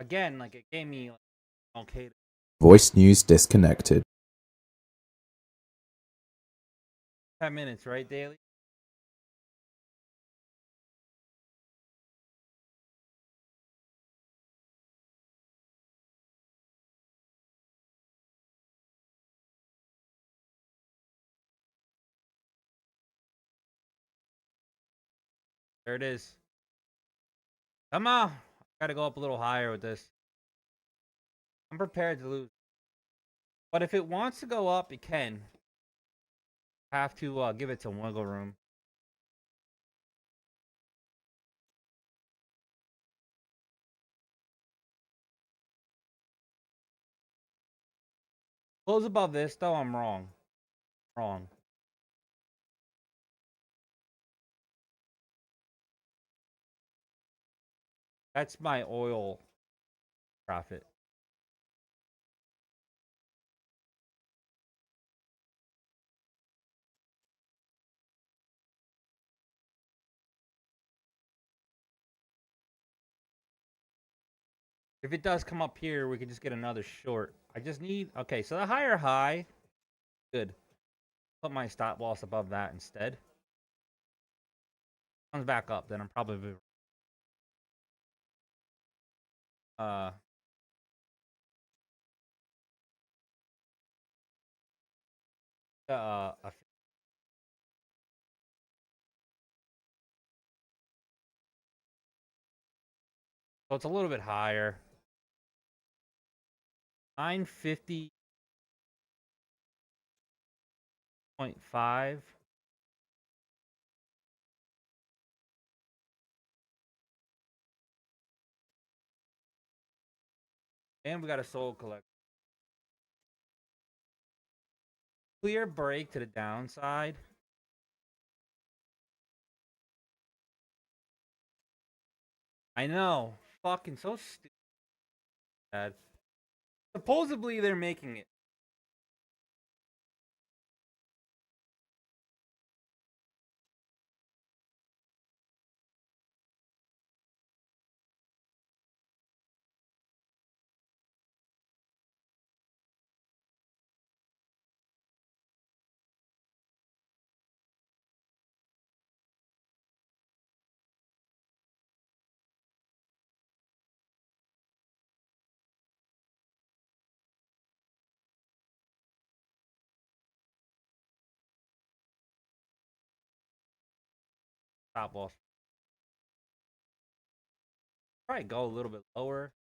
Again, like it gave me like, okay. Voice news disconnected. 10 minutes, right, Daily? There it is. Come on. Gotta go up a little higher with this. I'm prepared to lose. But if it wants to go up, it can. Have to give it some wiggle room. Close above this, though, I'm wrong. Wrong. That's my oil profit. If it does come up here, we can just get another short. I just need... Okay, so the higher high. Good. Put my stop loss above that instead. Comes back up, then I'm probably... So it's a little bit higher. 950.5. And we got a soul collector. Clear break to the downside. I know. Fucking so stupid. Supposedly they're making it. Stop loss. Probably go a little bit lower.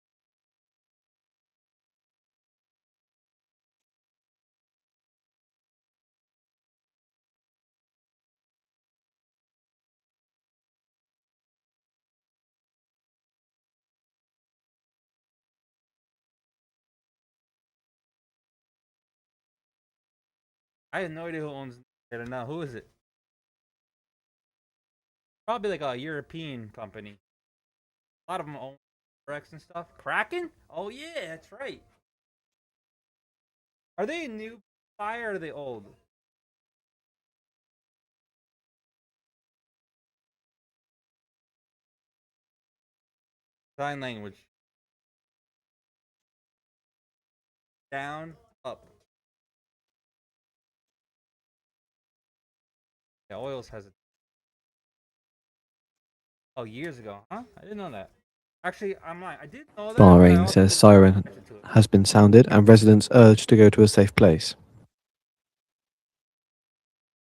I have no idea who owns it or not. Who is it? Probably like a European company. A lot of them own Rex and stuff. Kraken? Oh yeah, that's right. Are they a new fire or are they old? Sign language. Down, up. Yeah, oils has it. Oh, years ago, huh? I didn't know that. Actually, I'm lying. I did know that. But I Bahrain also says didn't siren pay attention to it. has been sounded and residents urged to go to a safe place.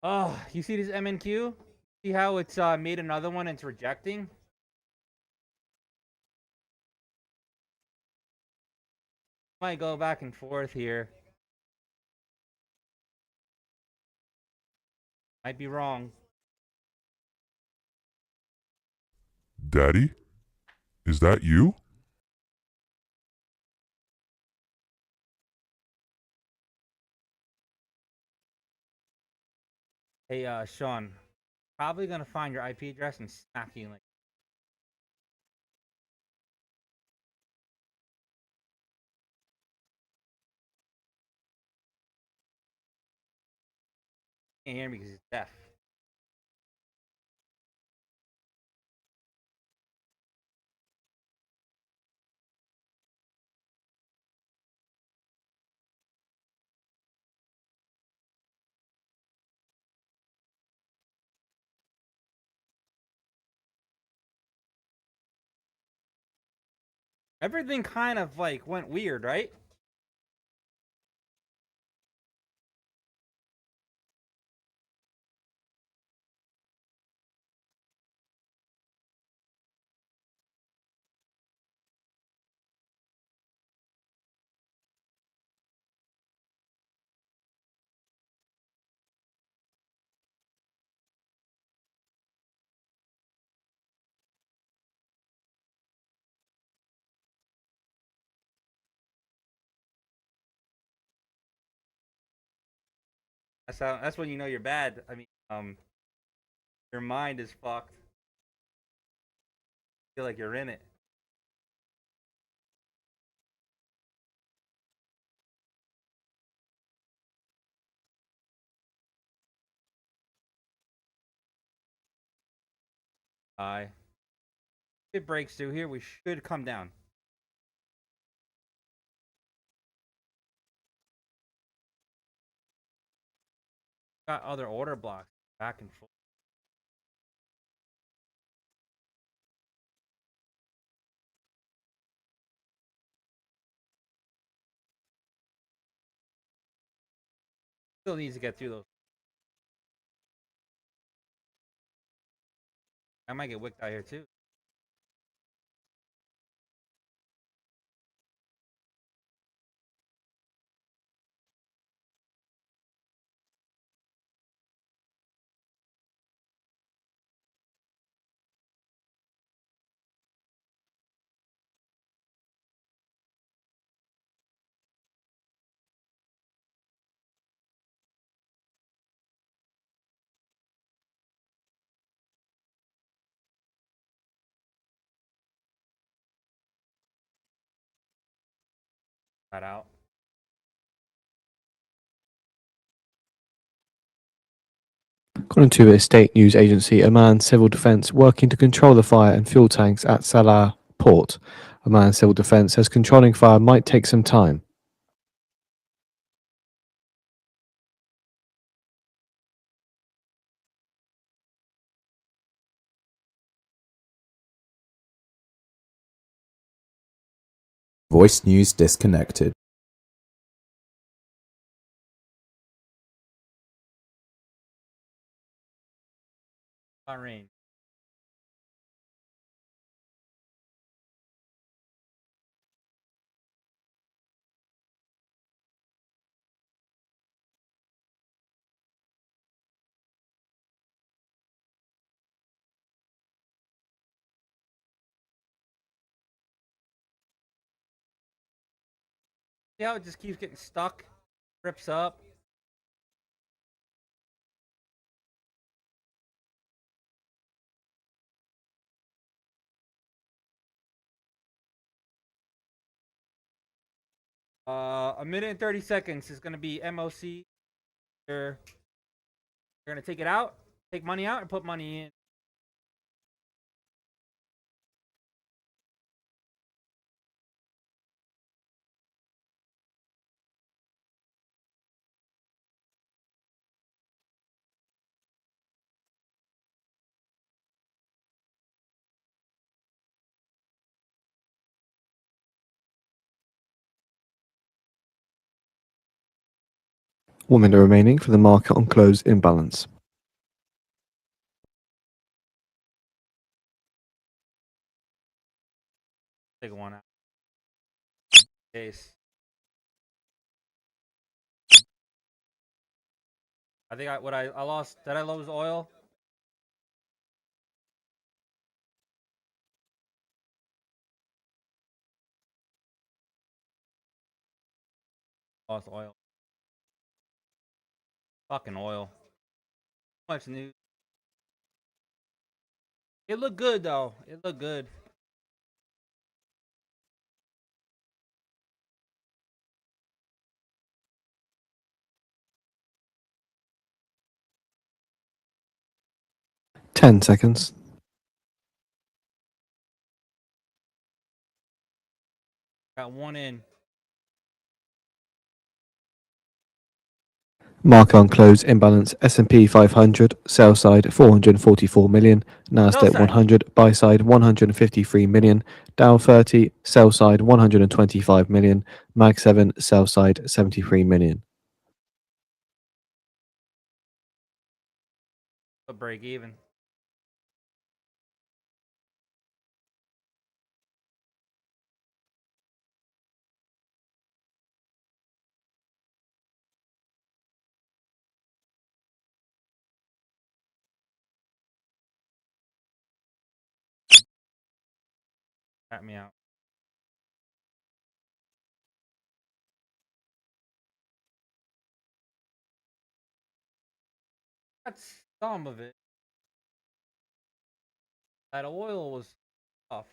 Oh, you see this MNQ? See how it's made another one and it's rejecting? Might go back and forth here. Might be wrong. Daddy? Is that you? Hey, Sean. Probably gonna find your IP address and smack you like. Can't hear me because he's deaf. Everything kind of like went weird, right? That's when you know you're bad. I mean, your mind is fucked. Feel like you're in it. If it breaks through here, we should come down. Got other order blocks back and forth. Still needs to get through those. I might get wicked out here too. Got out. According to a state news agency, Oman Civil Defense working to control the fire and fuel tanks at Salah port. Oman Civil Defense says controlling fire might take some time. Voice news disconnected. Bahrain. See how it just keeps getting stuck? Rips up. A minute and 30 seconds is gonna be MOC. You're gonna take it out, take money out, and put money in. One minute remaining for the market on close imbalance. Take one out. Case. I think I lost. Did I lose oil? Lost oil. Fucking oil. Much news. It looked good though. It looked good. Ten seconds. Got one in. Market on close imbalance. S&P 500 sell side 444 million. Nasdaq side. 100 buy side 153 million. Dow 30 sell side 125 million. Mag 7 sell side 73 million. A break even. Got me out. That's some of it. That oil was tough.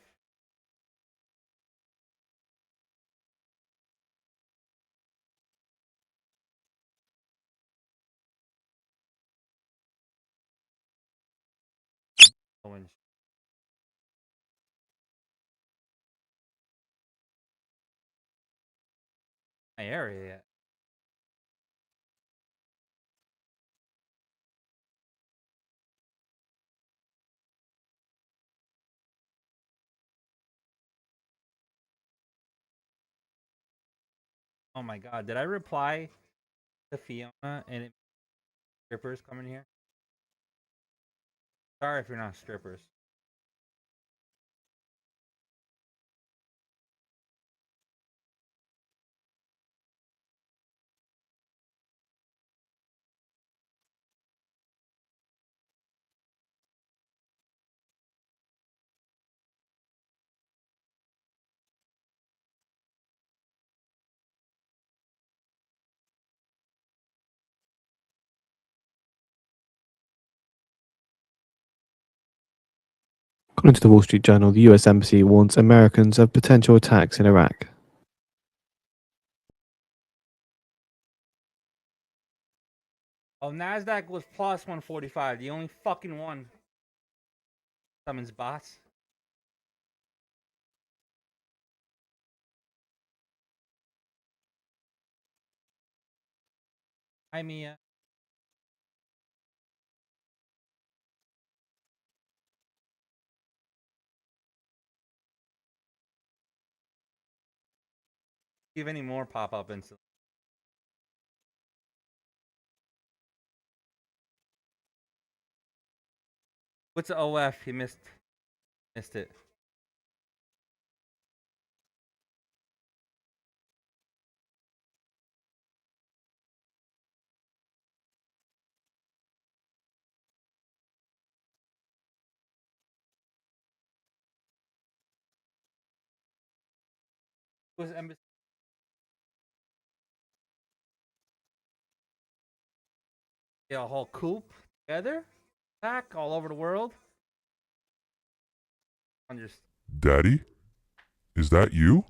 My area yet. Oh my god, did I reply to Fiona and strippers coming here? Sorry if you're not strippers. According to the Wall Street Journal, the US Embassy warns Americans of potential attacks in Iraq. Oh, Nasdaq was plus 145. The only fucking one. Summons bots. Hi, Mia. See if any more pop up instantly. What's the OF? He missed it. Was embassy? Yeah, a whole coop together, back all over the world. I'm just Daddy? Is that you?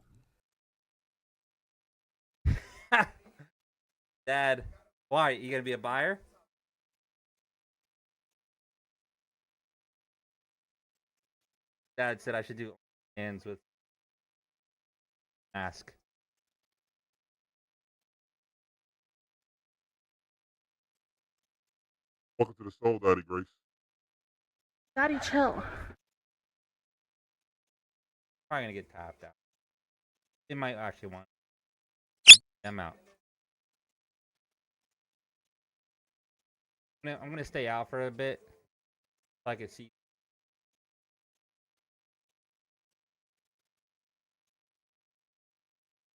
Dad, why? You gonna be a buyer? Dad said I should do hands with mask. Welcome to the Soul Daddy, Grace. Daddy, chill. Probably gonna get tapped out. It might actually want. I'm out. I'm gonna stay out for a bit so I can see.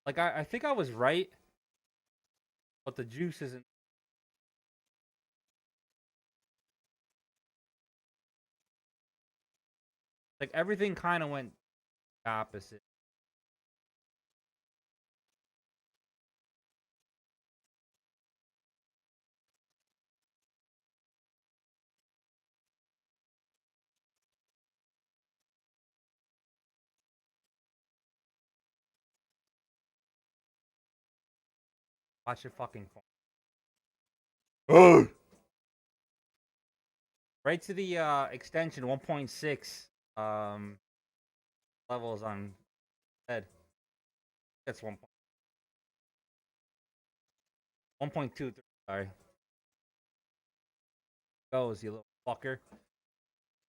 Like I think I was right, but the juice isn't. Like everything kind of went opposite. Watch your fucking phone. Right to the extension 1.6 levels on head. That's 1.23. Sorry. Goes, you little fucker.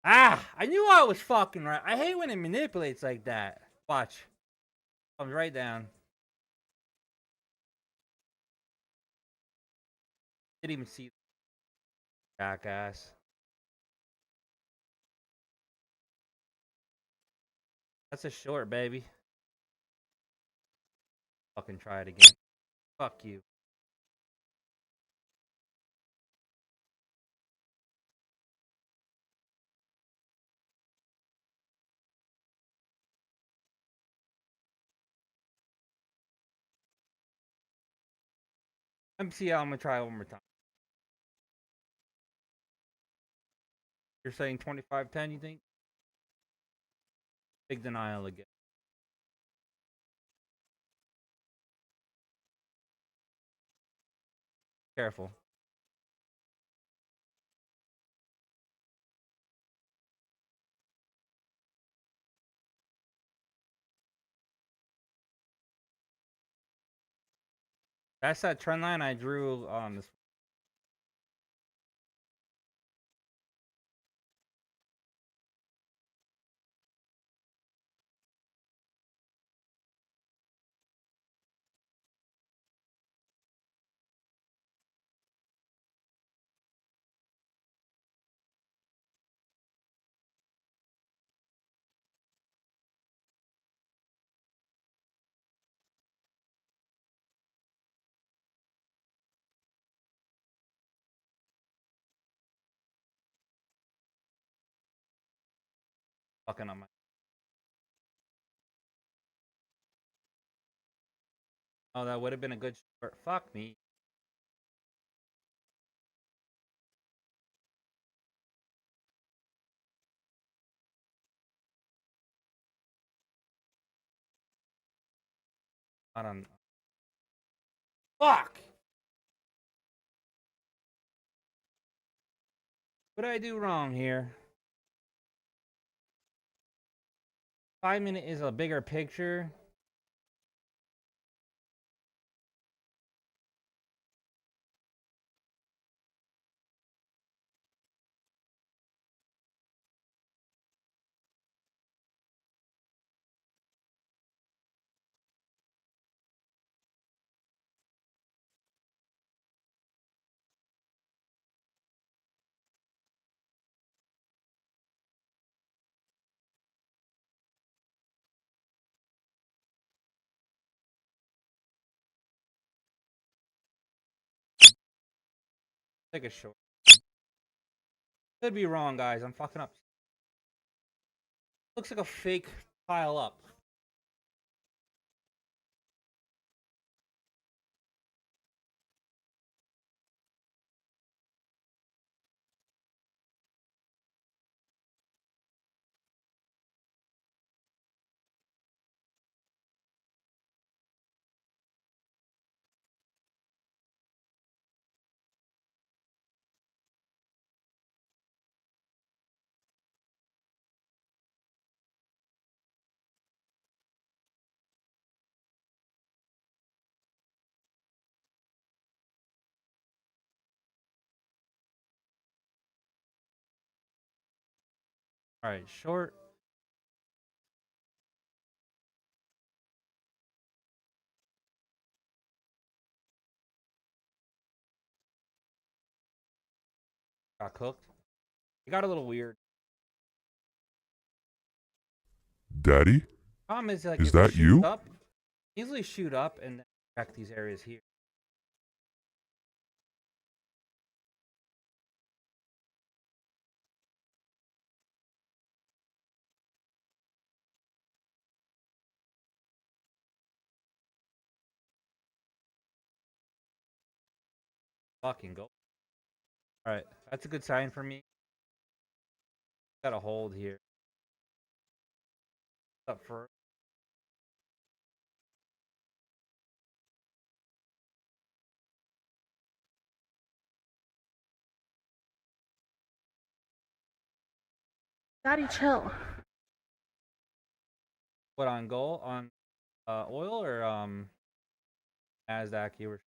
Ah! I knew I was fucking right. I hate when it manipulates like that. Watch. Comes right down. Didn't even see jackass. That's a short, baby. Fucking try it again. Fuck you. MCL, I'm gonna try it one more time. You're saying 25-10, you think? Big denial again. Careful. That's that trend line I drew on this. Fucking on my. Oh, that would have been a good short. Fuck me. I don't. Fuck! What did I do wrong here? 5 minute is a bigger picture. Take a short. Could be wrong, guys. I'm fucking up. Looks like a fake pile up. All right, short. Got cooked. It got a little weird. Daddy? Problem is, like, Is if it that shoots you? up, easily shoot up and then check these areas here. Fucking go. All right, that's a good sign for me. Got a hold here. Up for Daddy, chill. what on goal on oil or Nasdaq? You were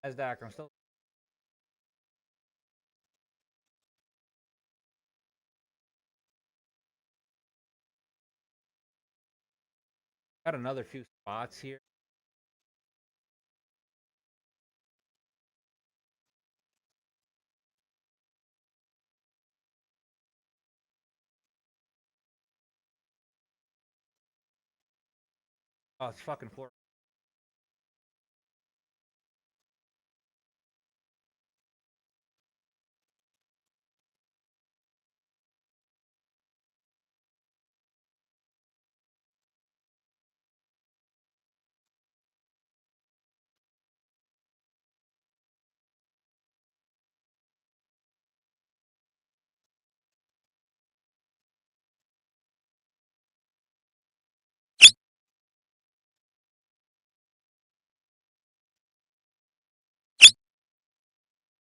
Nasdaq. I'm still got another few spots here. Oh, it's fucking floor.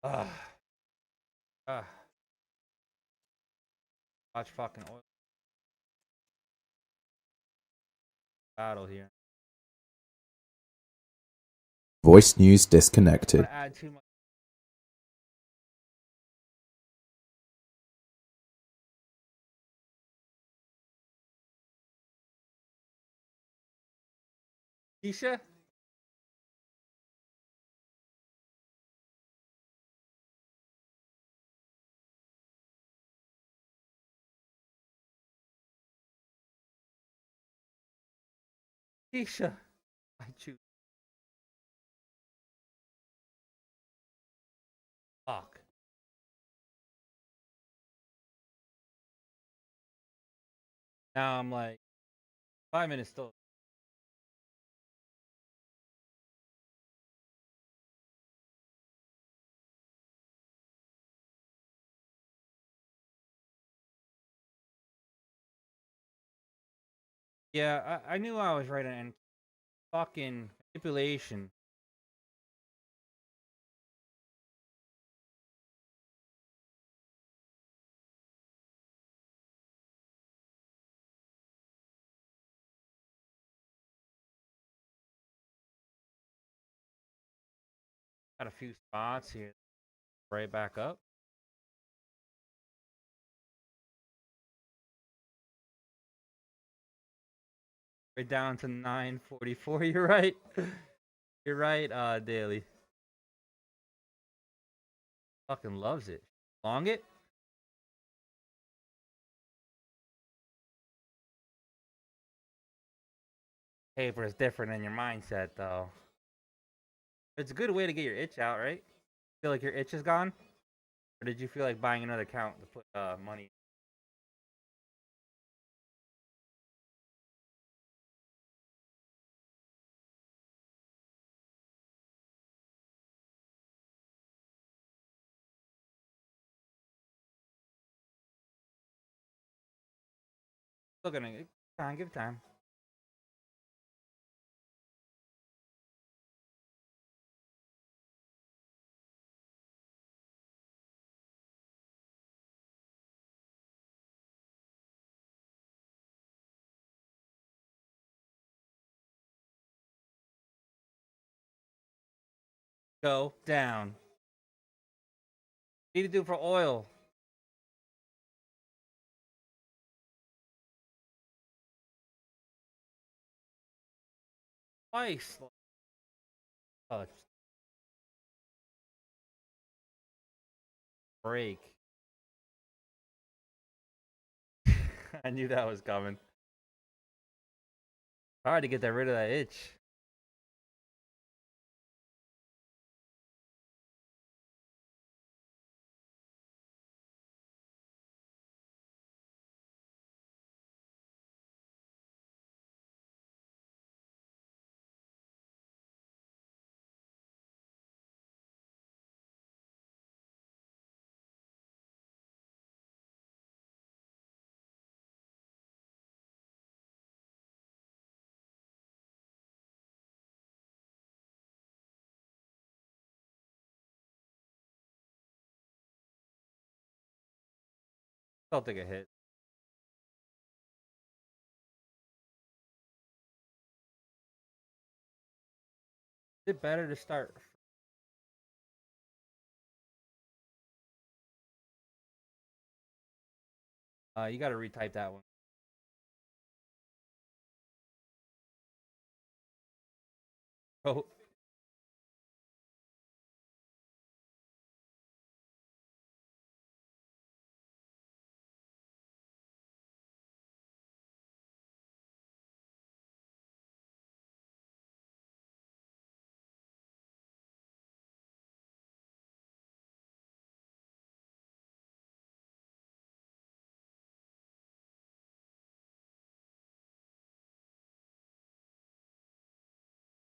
Ah, ah. Watch fucking oil battle here. Voice news I'm disconnected. gonna add too much. Keisha? Keisha. I choose. Fuck. Now I'm like 5 minutes still. Yeah, I knew I was right on fucking manipulation. Got a few spots here. Right back up. Right down to 944. You're right. You're right, Daily. Fucking loves it. Long it? Paper is different than your mindset, though. It's a good way to get your itch out, right? Feel like your itch is gone? Or did you feel like buying another account to put money? Still gonna give time. Go down. Need to do for oil. Twice. Touch. Break. I knew that was coming. Hard to get rid of that itch. I'll take a hit. Is it better to start? You got to retype that one. Oh.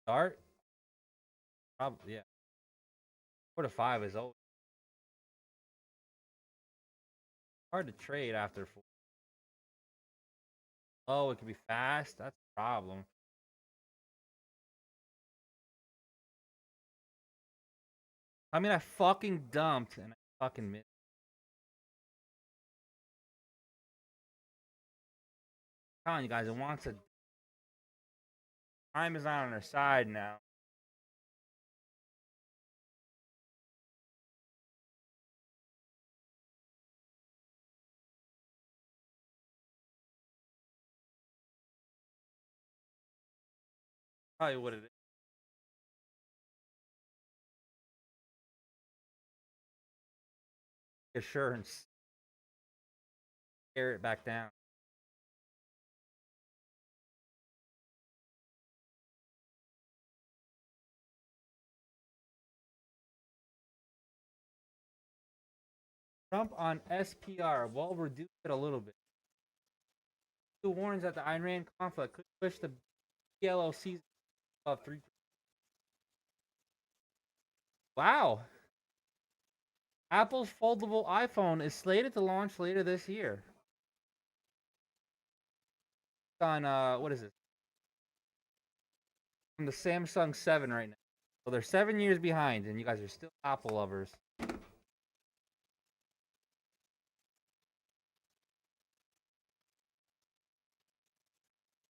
Start? Probably, yeah. 4 to 5 is always hard to trade after 4. Oh, it can be fast? That's a problem. I mean, I fucking dumped and I fucking missed. I'm telling you guys, it wants a. Time is not on our side now. Probably what it is. Assurance. Tear it back down. Trump on SPR. Well, reduce it a little bit. Who warns that the Iran conflict could push the PLOCs above 3. Wow. Apple's foldable iPhone is slated to launch later this year. On what is it? On the Samsung 7 right now. So they're 7 years behind, and you guys are still Apple lovers.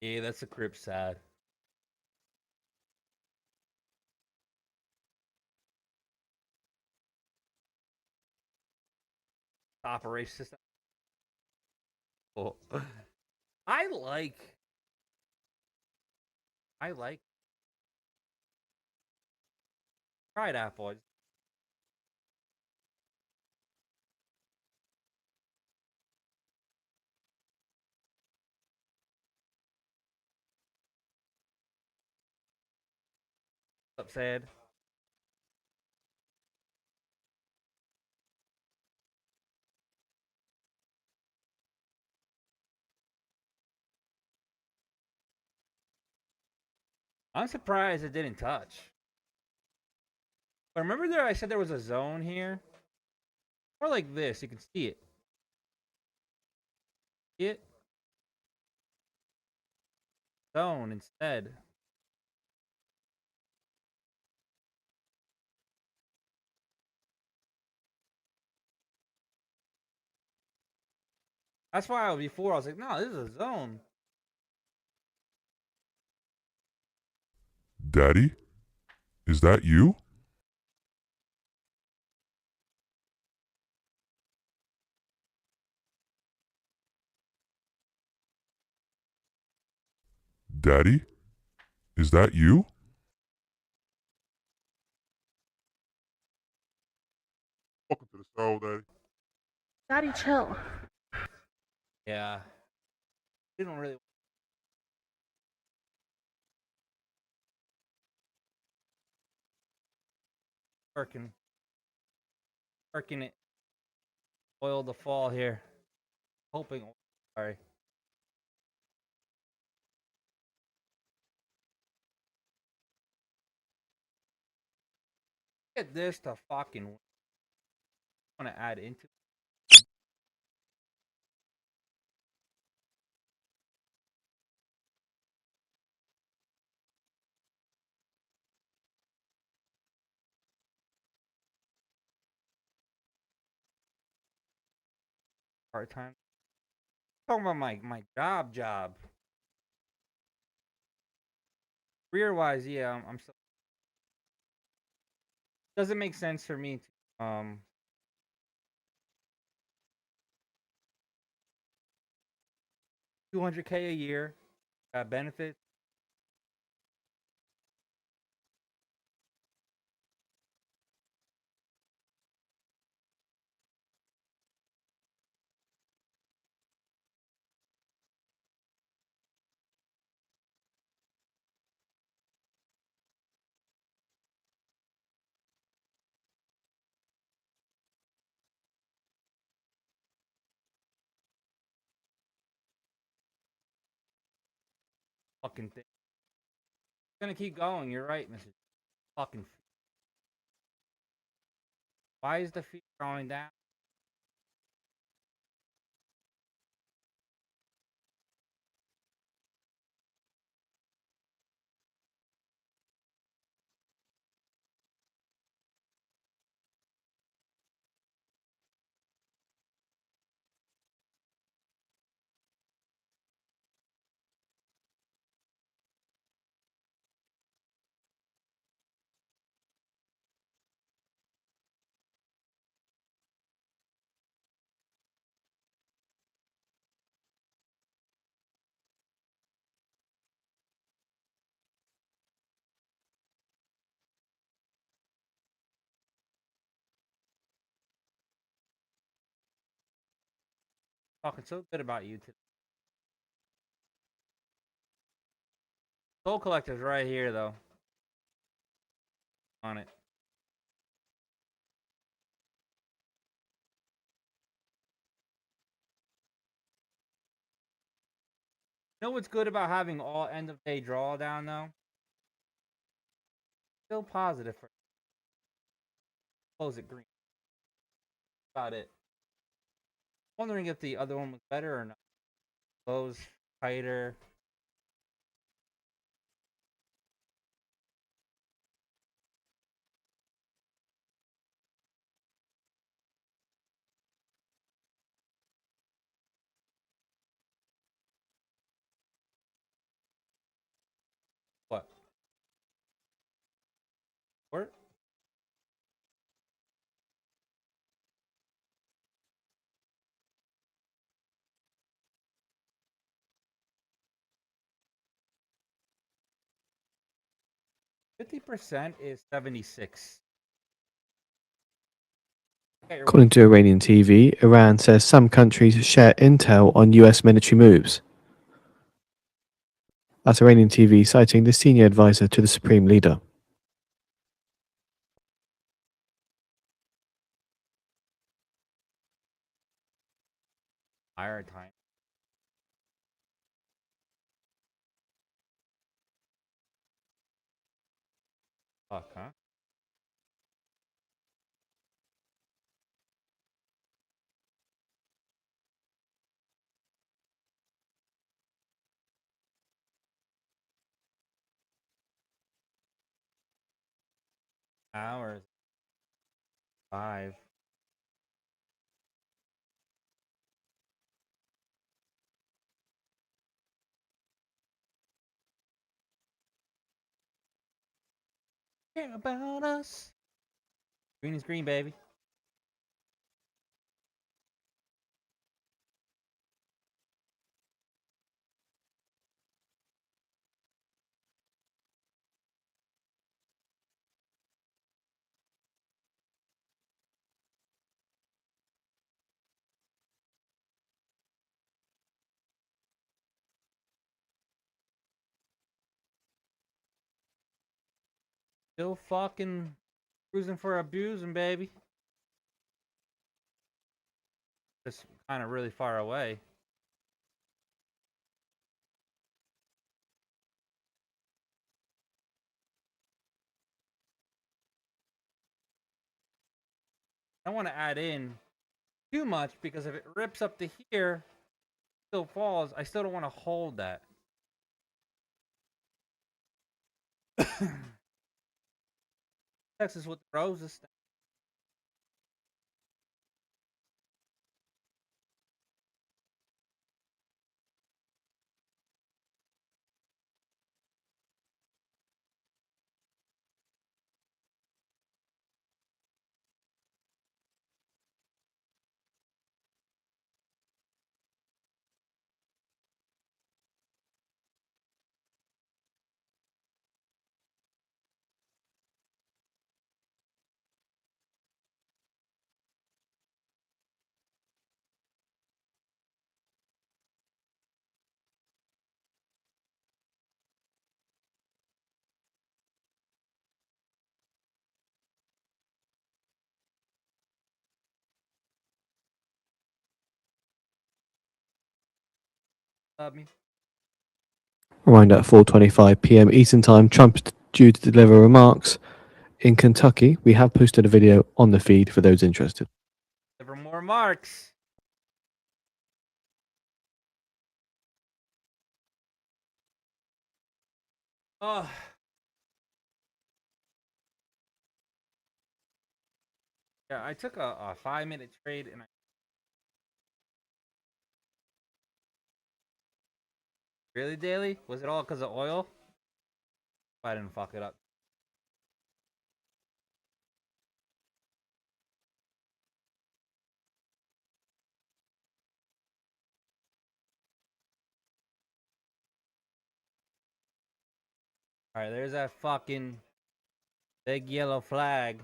Yeah, that's a crip sad. Operation system. Oh. I like. Tried Apple. What's up, sad? I'm surprised it didn't touch. But remember there I said there was a zone here? More like this, you can see it. See it? Zone instead. That's why before I was like, no, this is a zone. Daddy? Is that you? Daddy? Is that you? Welcome to the show, Daddy. Daddy, chill. Yeah. Didn't really working it. Oil the fall here. Hoping. Sorry. Get this to fucking. I want to add into. Part time. Talking about my job. Career wise, yeah, I'm still. Doesn't make sense for me to 200K a year, got benefits. Fucking thing. It's gonna keep going. You're right, Mrs. Fucking. Why is the fee going down? Talking so good about you today. Soul Collector's right here though. On it. You know what's good about having all end of day drawdown though? Still positive for close it green. About it. Wondering if the other one was better or not. Close tighter. What? What? %50 is 76. According to Iranian TV, Iran says some countries share intel on US military moves. That's Iranian TV citing the senior advisor to the Supreme Leader. Higher time. Fuck, huh? Hours. 5. Care about us. Green is green, baby. Still fucking cruising for abusing, baby. Just kind of really far away. I don't want to add in too much because if it rips up to here, still falls, I still don't want to hold that. Texas with the roses. Love me. Around at 4:25 p.m. Eastern Time, Trump is due to deliver remarks. In Kentucky, we have posted a video on the feed for those interested. For more marks. Oh. Yeah, I took a 5-minute trade and really, Daily? Was it all because of oil? I didn't fuck it up. Alright, there's that fucking big yellow flag.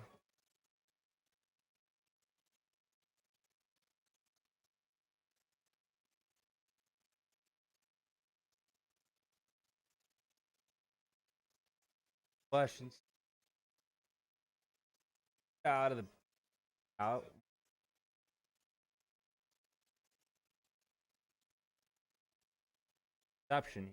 Questions? Out of the out. Exception.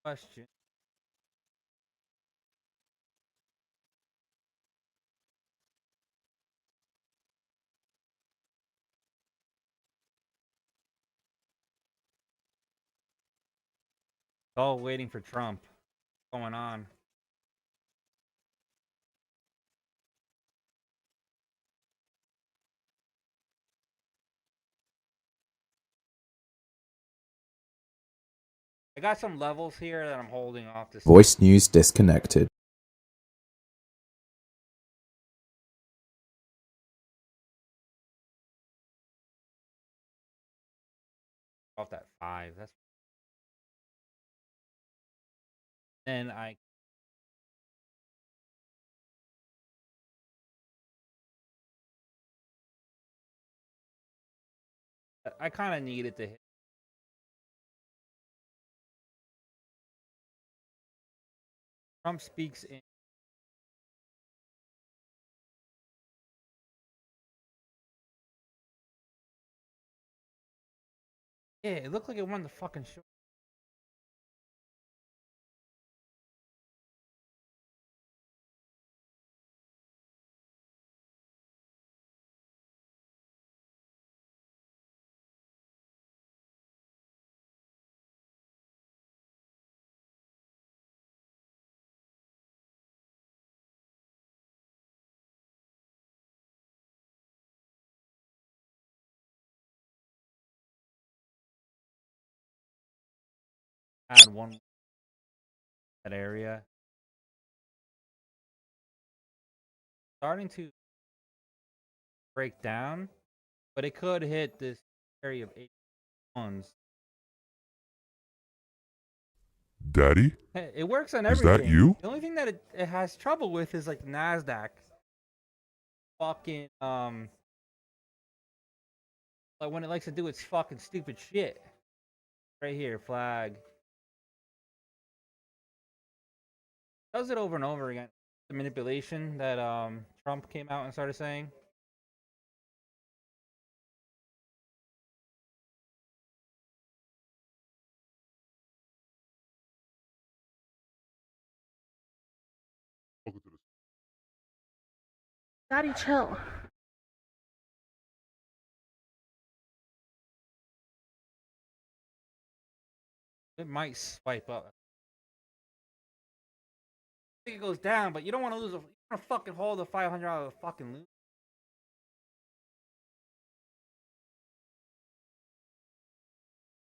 Question. All waiting for Trump. What's going on? I got some levels here that I'm holding off to. Voice news disconnected. Off that 5. That's. Then I kind of needed to hit. Trump speaks in. Yeah, it looked like it won the fucking show. add one that area. Starting to break down, but it could hit this area of 81s. Daddy, It works on is everything. that you? The only thing that it has trouble with is like the NASDAQ. Fucking like when it likes to do its fucking stupid shit. Right here, flag. Does it over and over again. The manipulation that Trump came out and started saying. Welcome to the Daddy, chill. It might swipe up. I think it goes down, but you don't want to lose. You want to fucking hold the 500 out of the fucking loot.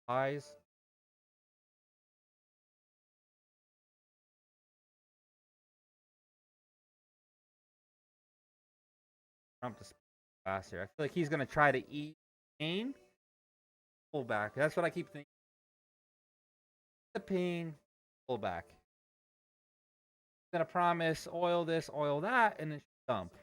Eyes. Trump to faster. I feel like he's gonna try to eat pain, pull back. That's what I keep thinking. The pain, pull back. He's gonna promise oil this, oil that, and then dump.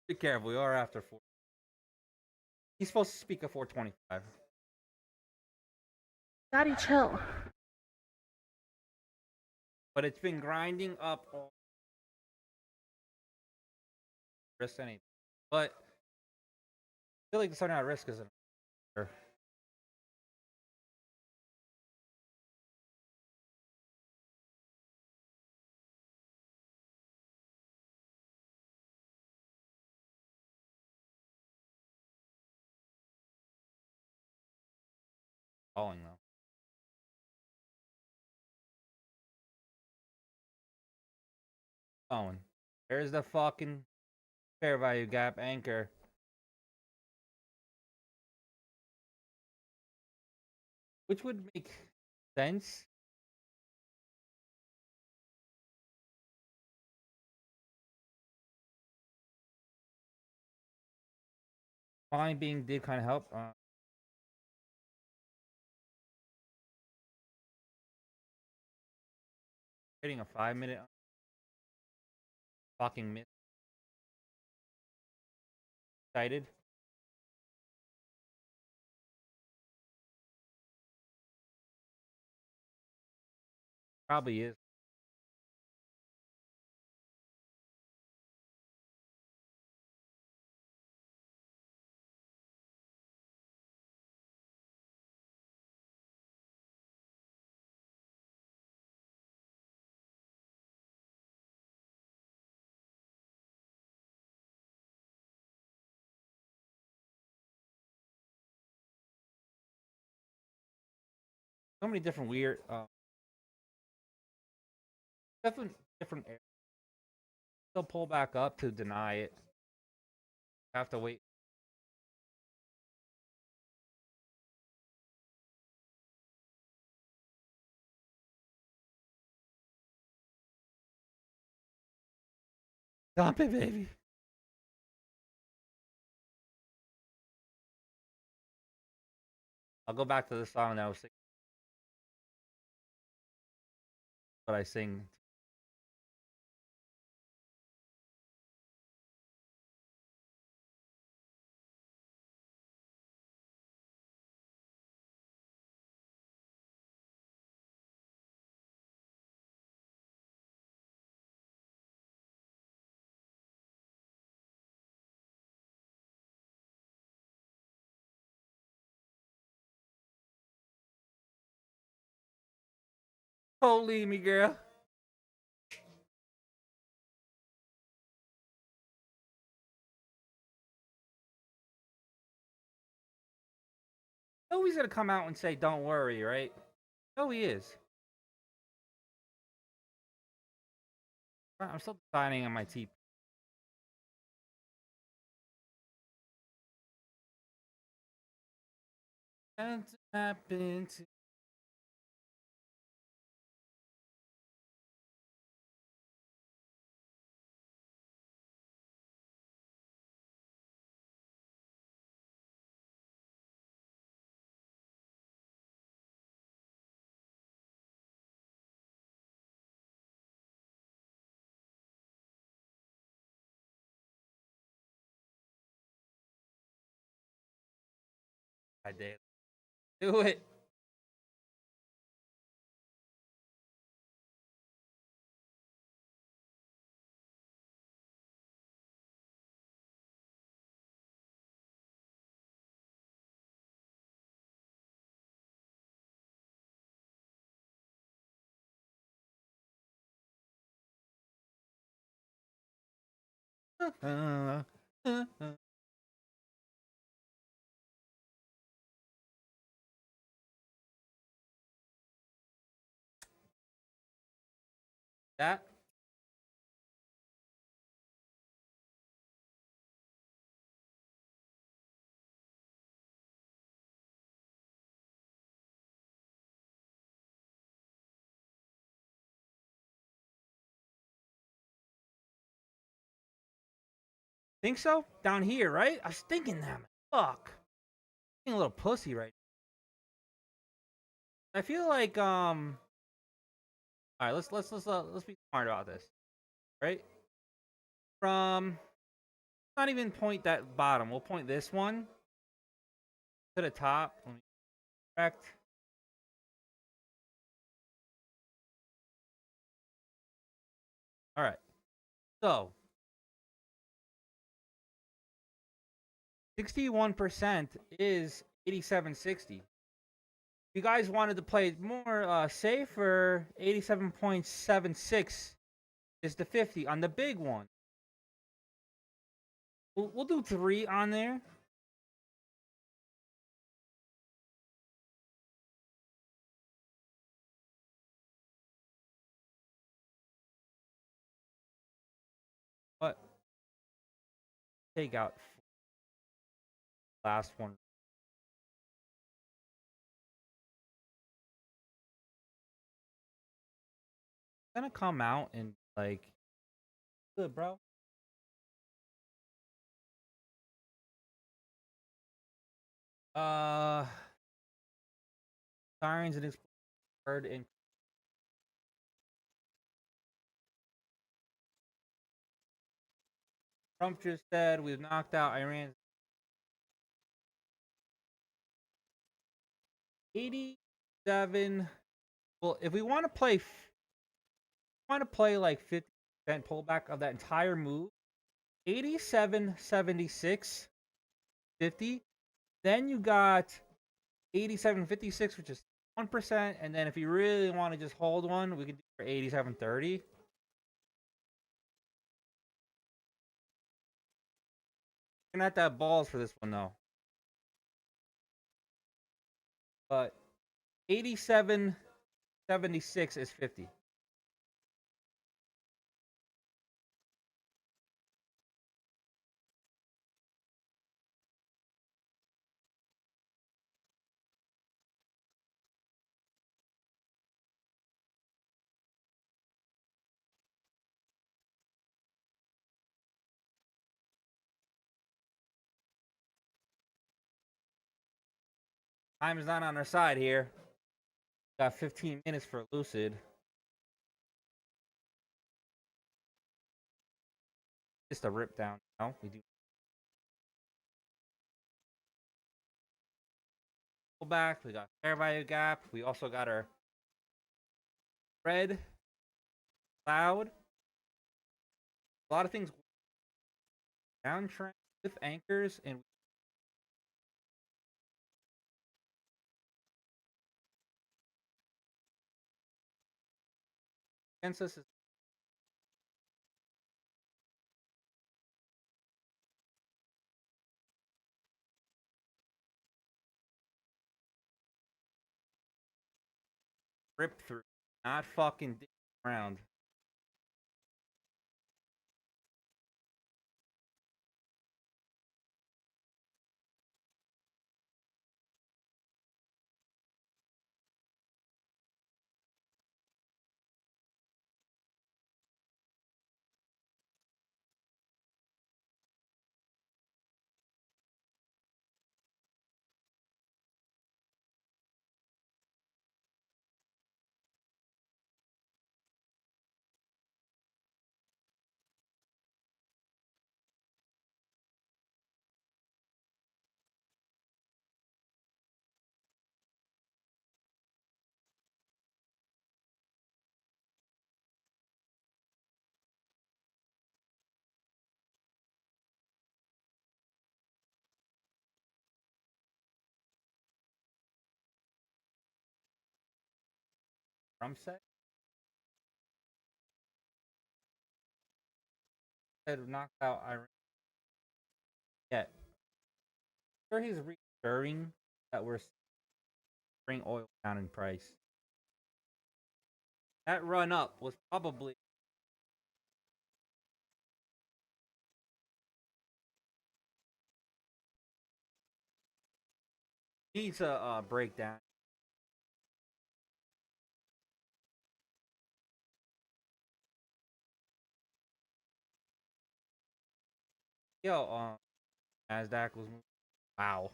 Be careful. We are after 4. He's supposed to speak at 425. Daddy, chill. But it's been grinding up all risk anything. But I feel like the starting out risk isn't. Falling though. Going. There's the fucking fair value gap anchor. Which would make sense. Fine being did kind of help. Hitting a 5-minute fucking miss. Excited. Probably is. So many different weird different areas. They'll pull back up to deny it. Have to wait. Stop it, baby. I'll go back to the song that I was singing. What I sing. Don't leave me, girl. No, he's gonna come out and say, "Don't worry," right? No, he is. I'm still deciding on my TP. And happen to I did. Do it. That think so? Down here, right? I was thinking that. Fuck. Being a little pussy right. I feel like all right, let's be smart about this, right? From not even point that bottom. We'll point this one to the top. Let me correct. All right. So 61% is 8760. If you guys wanted to play it more safer, 87.76 is the 50 on the big one. We'll do 3 on there. But take out last one. It's gonna come out and like good, bro. Sirens and explode in Trump just said we've knocked out Iran's 87. Well, if we want to play, like 50% pullback of that entire move, 87, 76, 50. Then you got 87, 56, which is 1%. And then if you really want to just hold one, we could do for 87, 30. You're not that balls for this one though. But 87, 76 is 50. Time is not on our side here. Got 15 minutes for Lucid. Just a rip down. No, we do pull back. We got fair value gap. We also got our red cloud. A lot of things downtrend with anchors and consensus is rip through, not fucking dig around. Trump said? Said knocked out Iran. Yeah. Sure, he's reassuring that we're bring oil down in price. That run up was probably needs a breakdown. Yo, Nasdaq was moving. Wow.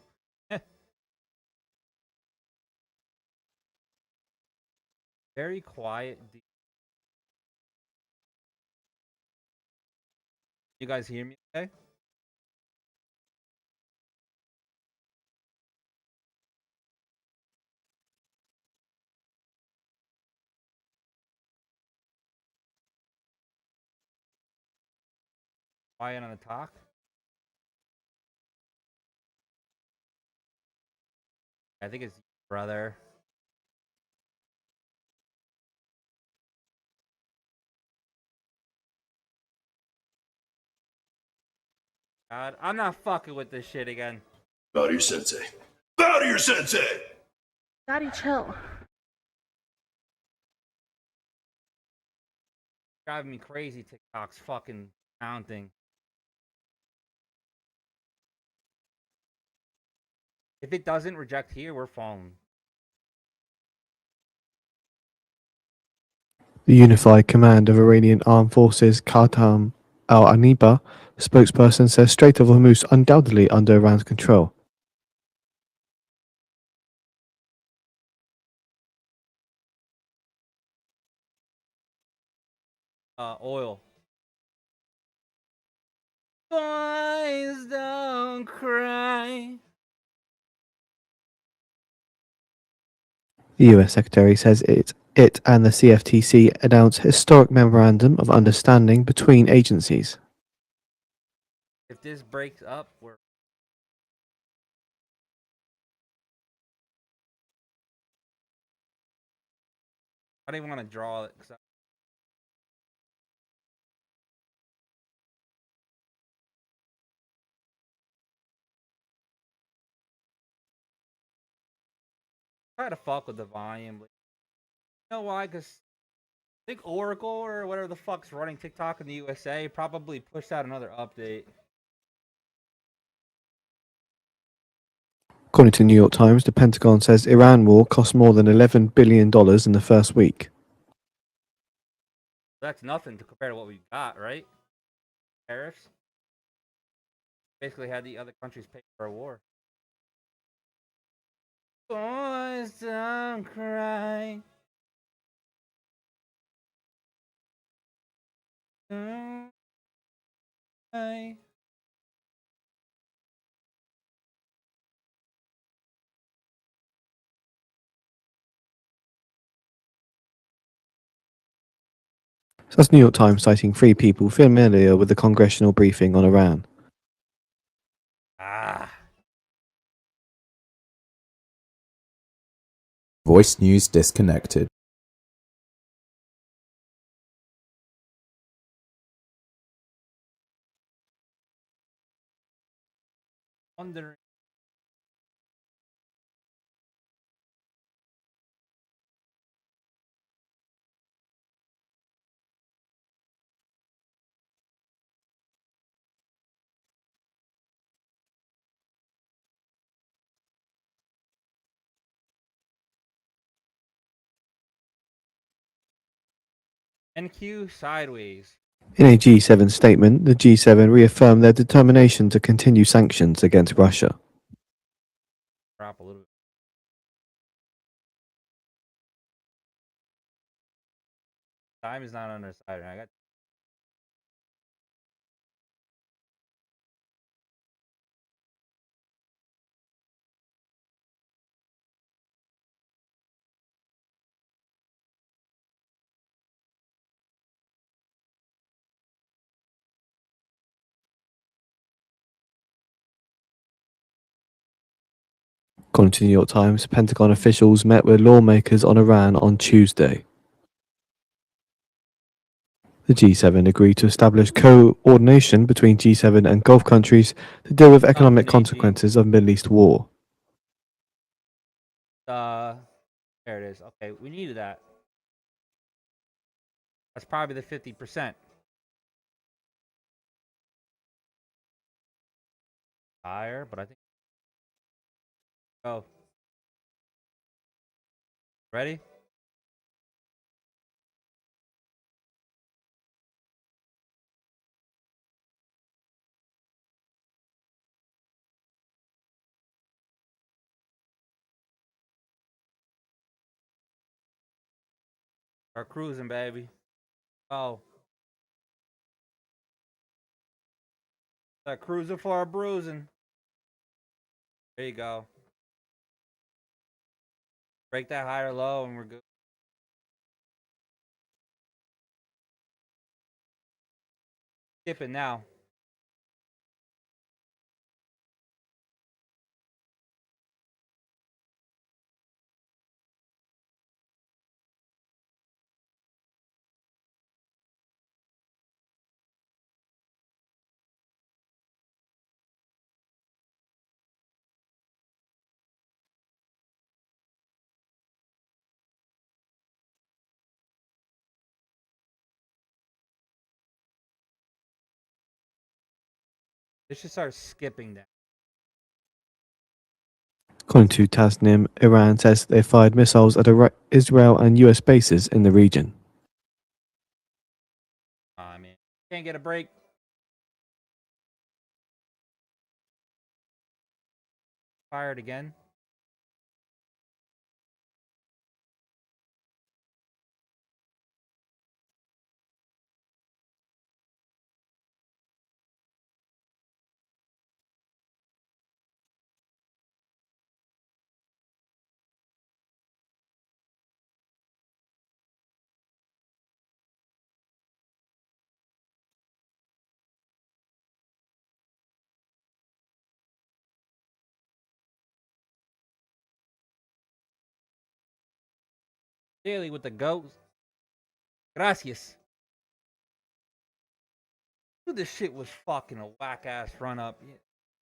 Very quiet. You guys hear me okay? Quiet on the talk? I think it's brother. God, I'm not fucking with this shit again. Bow to your sensei. Bow to your sensei! Daddy, chill. Driving me crazy. TikTok's fucking counting. If it doesn't reject here, we're falling. The Unified Command of Iranian Armed Forces Qatam al-Aniba spokesperson says Strait of Hormuz undoubtedly under Iran's control. Oil. Boys don't cry. The US Secretary says it and the CFTC announced historic memorandum of understanding between agencies. If this breaks up, we're I don't even want to draw it. Try to fuck with the volume. But you know why? Because I think Oracle or whatever the fuck's running TikTok in the USA probably pushed out another update. According to New York Times, the Pentagon says Iran war cost more than $11 billion in the first week. That's nothing to compare to what we got, right? Tariffs. Basically had the other countries pay for a war. Boys don't cry. Don't cry. So that's New York Times citing 3 people familiar with the congressional briefing on Iran. Voice news disconnected. Wondering. NQ sideways. In a G7 statement, the G7 reaffirmed their determination to continue sanctions against Russia. Drop a little bit. Time is not on our side. I got. According to the New York Times, Pentagon officials met with lawmakers on Iran on Tuesday. The G7 agreed to establish coordination between G7 and Gulf countries to deal with economic Something, AG. consequences of Middle East war. There it is. Okay, we needed that. That's probably the 50%. Higher, but I think. Oh. Ready? Start cruising, baby. Oh. Start cruising for our bruising. There you go. Break that higher low and we're good. Skip it now. This should start skipping that. According to Tasnim, Iran says they fired missiles at Israel and US bases in the region. I mean, can't get a break. Fired again. Daily with the goats. Gracias. Dude, this shit was fucking a whack ass run up.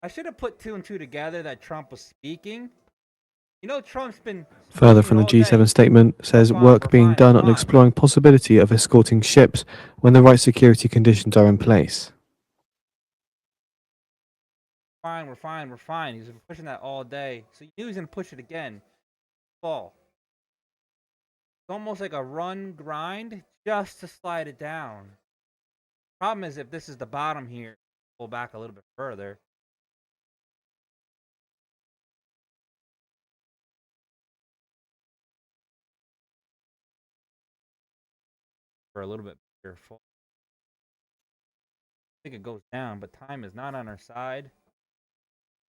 I should have put two and two together that Trump was speaking. You know, Trump's been Further speaking from the all day. G7 statement says We're fine, work we're being fine, done we're on fine. exploring possibility of escorting ships when the right security conditions are in place. Fine, we're fine, we're fine. He's been pushing that all day. So you knew he was gonna push it again. Fall. It's almost like a run grind just to slide it down. Problem is if this is the bottom here, pull back a little bit further. For a little bit bigger fall. I think it goes down, but time is not on our side.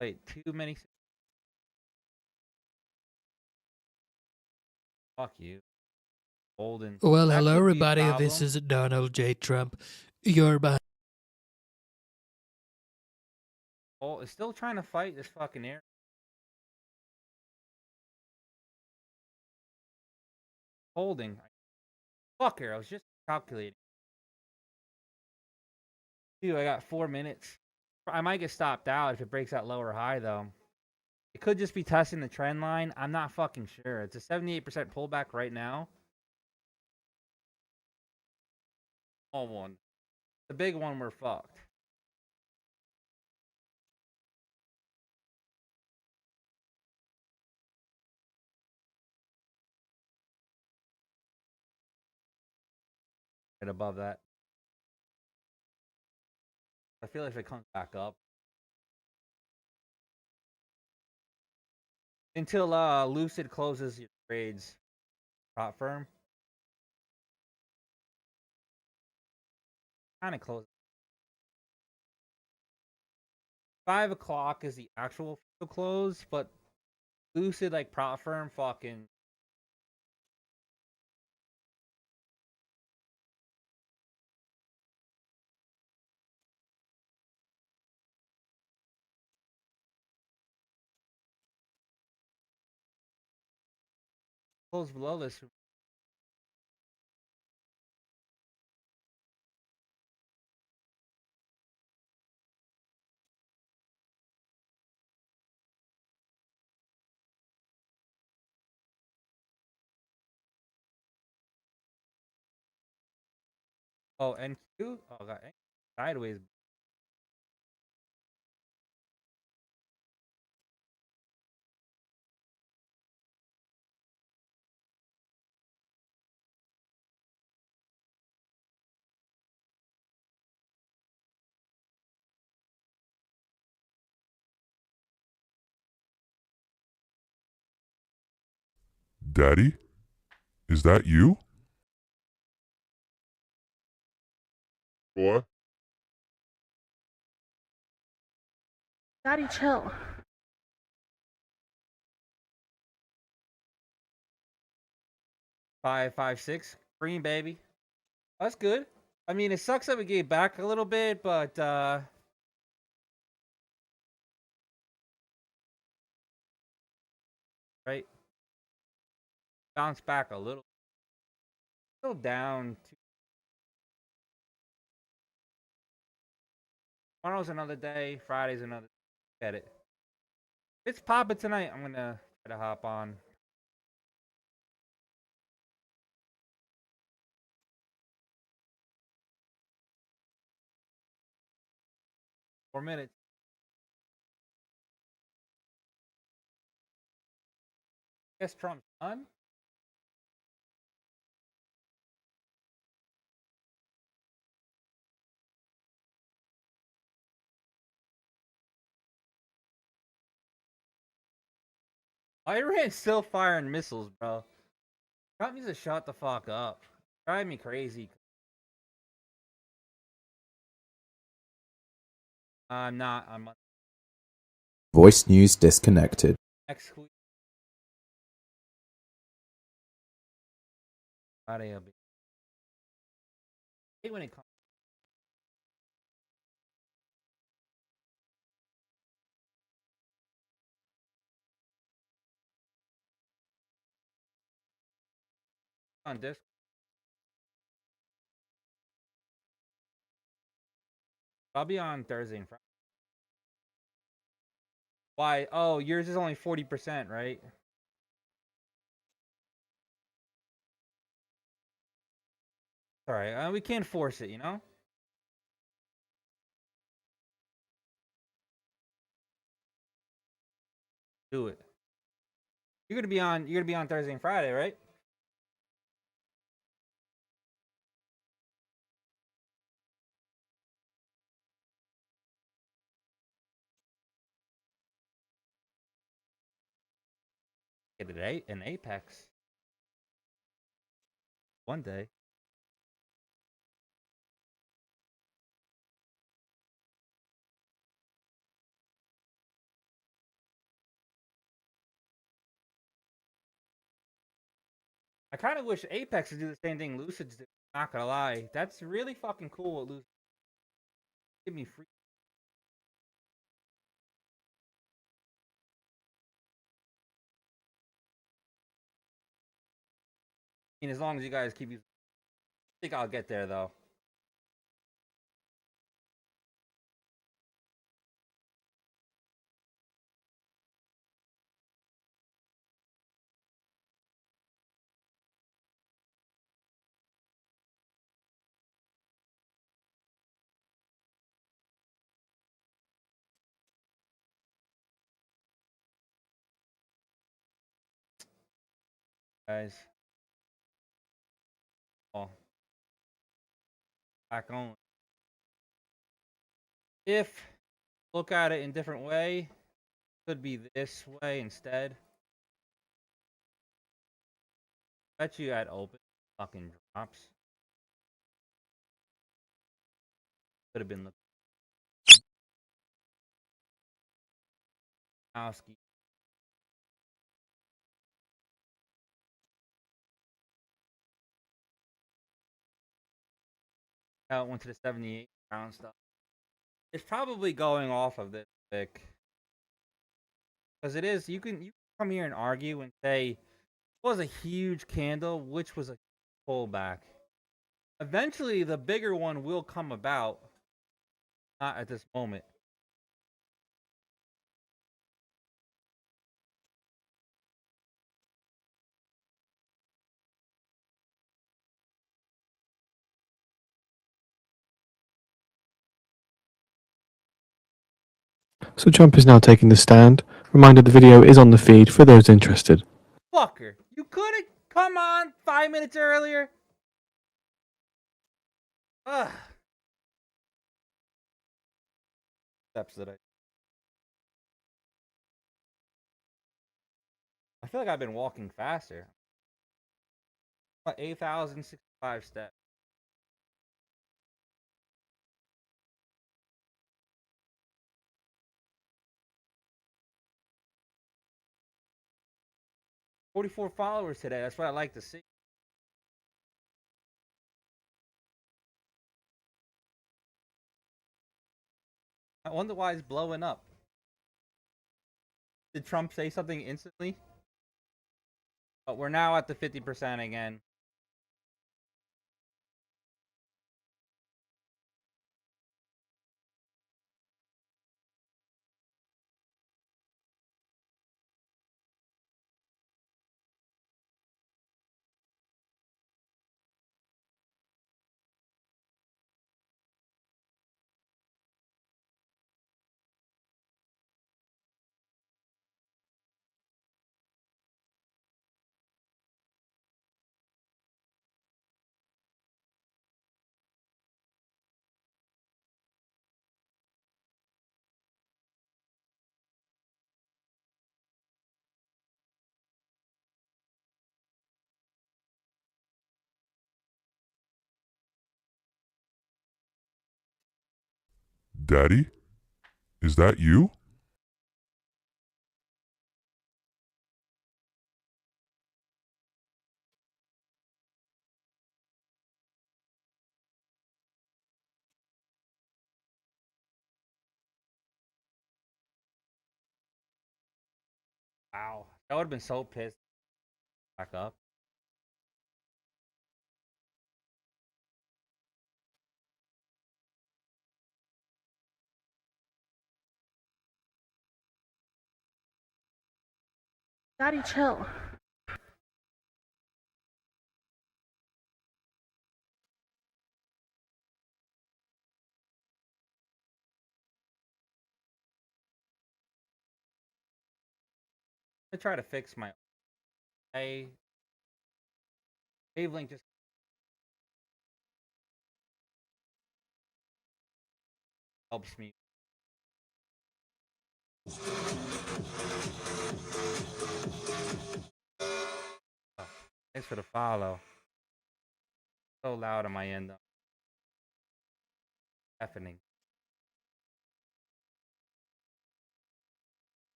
Wait, too many. Fuck you. Golden. Well, That hello, could be a everybody. This problem. is Donald J. Trump. You're behind. Oh, it's still trying to fight this fucking air. Holding. Fucker, I was just calculating. Dude, I got 4 minutes. I might get stopped out if it breaks that lower high, though. It could just be testing the trend line. I'm not fucking sure. It's a 78% pullback right now. Small one. The big one, we're fucked. Right above that. I feel like if it comes back up. Until Lucid closes your trades. Prop firm. Kind of close. 5 o'clock is the actual close, but Lucid, like prop firm, fucking. Close below this. Oh, NQ? Oh, God. Sideways. Daddy? Is that you? Boy? Daddy, chill. 5.56. Green, baby. That's good. I mean, it sucks that we gave back a little bit, but right, bounce back a little. Still down. Tomorrow's another day. Friday's another. Get it. It's popping tonight. I'm gonna try to hop on. $4 minutes. Guess Trump's done. Iran's still firing missiles, bro. Trump needs to shut the fuck up. Drive me crazy. I'm not. I'm Voice news disconnected. next week. Friday will be. I hate when it comes. On disc. I'll be on Thursday and Friday. Why? Oh, yours is only 40%, right? All right. We can't force it, you know. Do it. You're gonna be on. You're gonna be on Thursday and Friday, right? Get it in Apex. One day. I kind of wish Apex would do the same thing Lucid's do. Not gonna lie, that's really fucking cool. What Lucid give me free. I mean, as long as you guys keep using. I think I'll get there though. Guys. Oh, back on. If look at it in different way, could be this way instead. Bet you at open fucking drops. Could have been looking. Howski. How it went to the 78 round stuff. It's probably going off of this pick. Because it is, you can come here and argue and say, it was a huge candle, which was a pullback. Eventually, the bigger one will come about. Not at this moment. So Trump is now taking the stand. Reminder the video is on the feed for those interested. Fucker, you could have come on 5 minutes earlier. Ugh. Steps that I feel like I've been walking faster. 8,065 steps. $44 followers today. That's what I like to see. I wonder why it's blowing up. Did Trump say something instantly? But we're now at the 50% again. Daddy? Is that you? Wow. That would have been so pissed. Back up. Daddy, chill. I try to fix my wavelength just helps me. Oh, thanks for the follow. So loud on my end though. Deafening.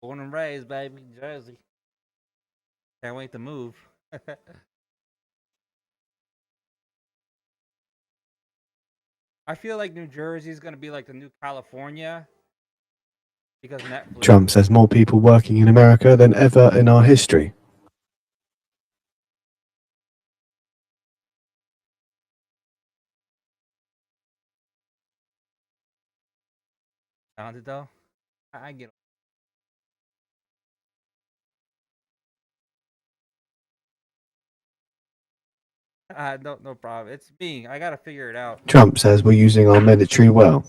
Born and raised, baby, Jersey. Can't wait to move. I feel like New Jersey is gonna be like the new California because Netflix. Trump says more people working in America than ever in our history. Sounded though. I get. No problem. It's me. I gotta figure it out. Trump says we're using our military well.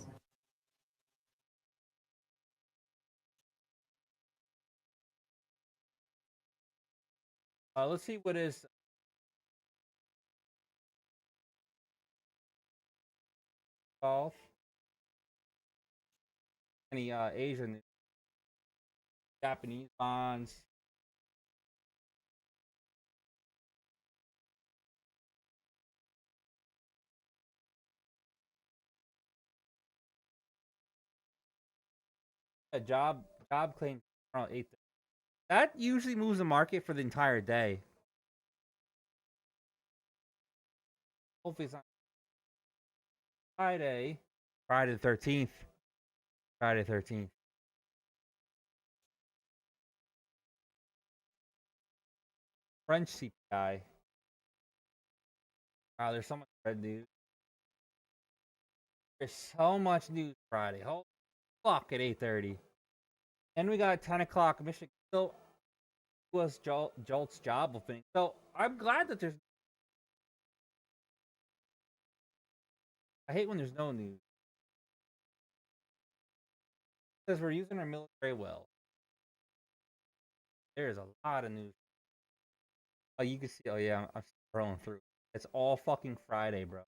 Let's see what is golf. Any Asian, Japanese bonds. A job claim around 8. That usually moves the market for the entire day. Hopefully it's not Friday. Friday the 13th. Friday the 13th. French CPI. Wow, there's so much red news. There's so much news Friday. Hold Fuck at 8:30. And we got 10 o'clock Michigan. So was Jolt's job opening. So I'm glad that there's. I hate when there's no news. Because we're using our military well. There's a lot of news. Oh, you can see. Oh yeah, I'm scrolling through. It's all fucking Friday, bro.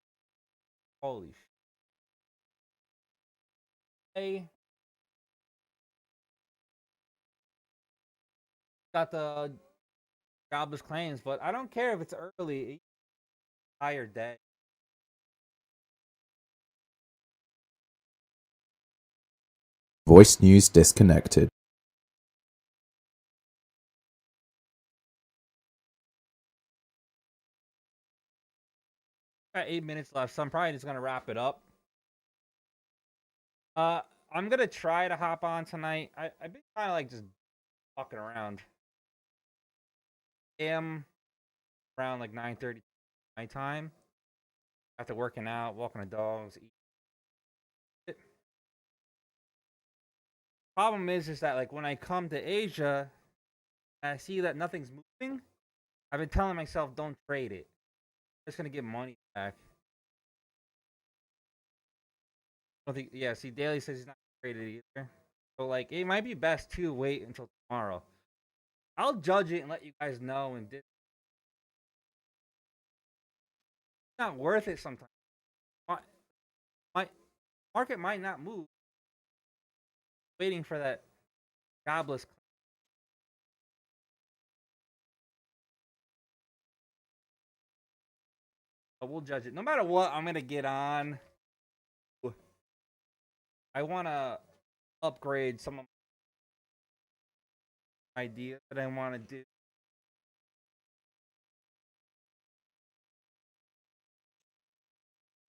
Holy shit. Hey, got the jobless claims, but I don't care if it's early. Entire day. Voice news disconnected. Got 8 minutes left, so I'm probably just gonna wrap it up. I'm gonna try to hop on tonight. I've been kind of like just fucking around. Around like 9:30 my time. After working out, walking the dogs. Problem is that like when I come to Asia, and I see that nothing's moving. I've been telling myself don't trade it. I'm just gonna get money back. I don't think. Yeah, see, Daly says he's not gonna trade it either. So like, it might be best to wait until tomorrow. I'll judge it and let you guys know. And it's not worth it sometimes. My market might not move. Waiting for that jobless. But we'll judge it. No matter what, I'm gonna get on. I wanna upgrade some of my ideas that I want to do.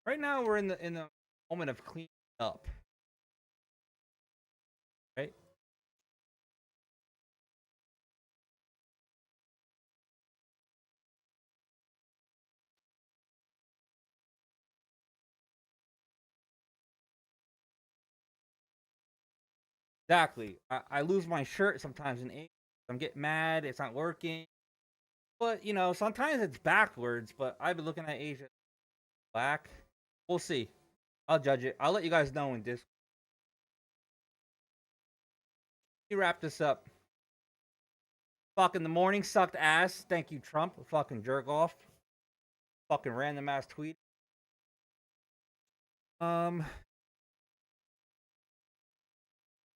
Right now, we're in the moment of cleaning up. Right. Exactly. I lose my shirt sometimes in English. I'm getting mad. It's not working. But you know, sometimes it's backwards. But I've been looking at Asia black. We'll see. I'll judge it. I'll let you guys know in this. Let me wrap this up. Fucking the morning sucked ass. Thank you, Trump. Fucking jerk off. Fucking random ass tweet.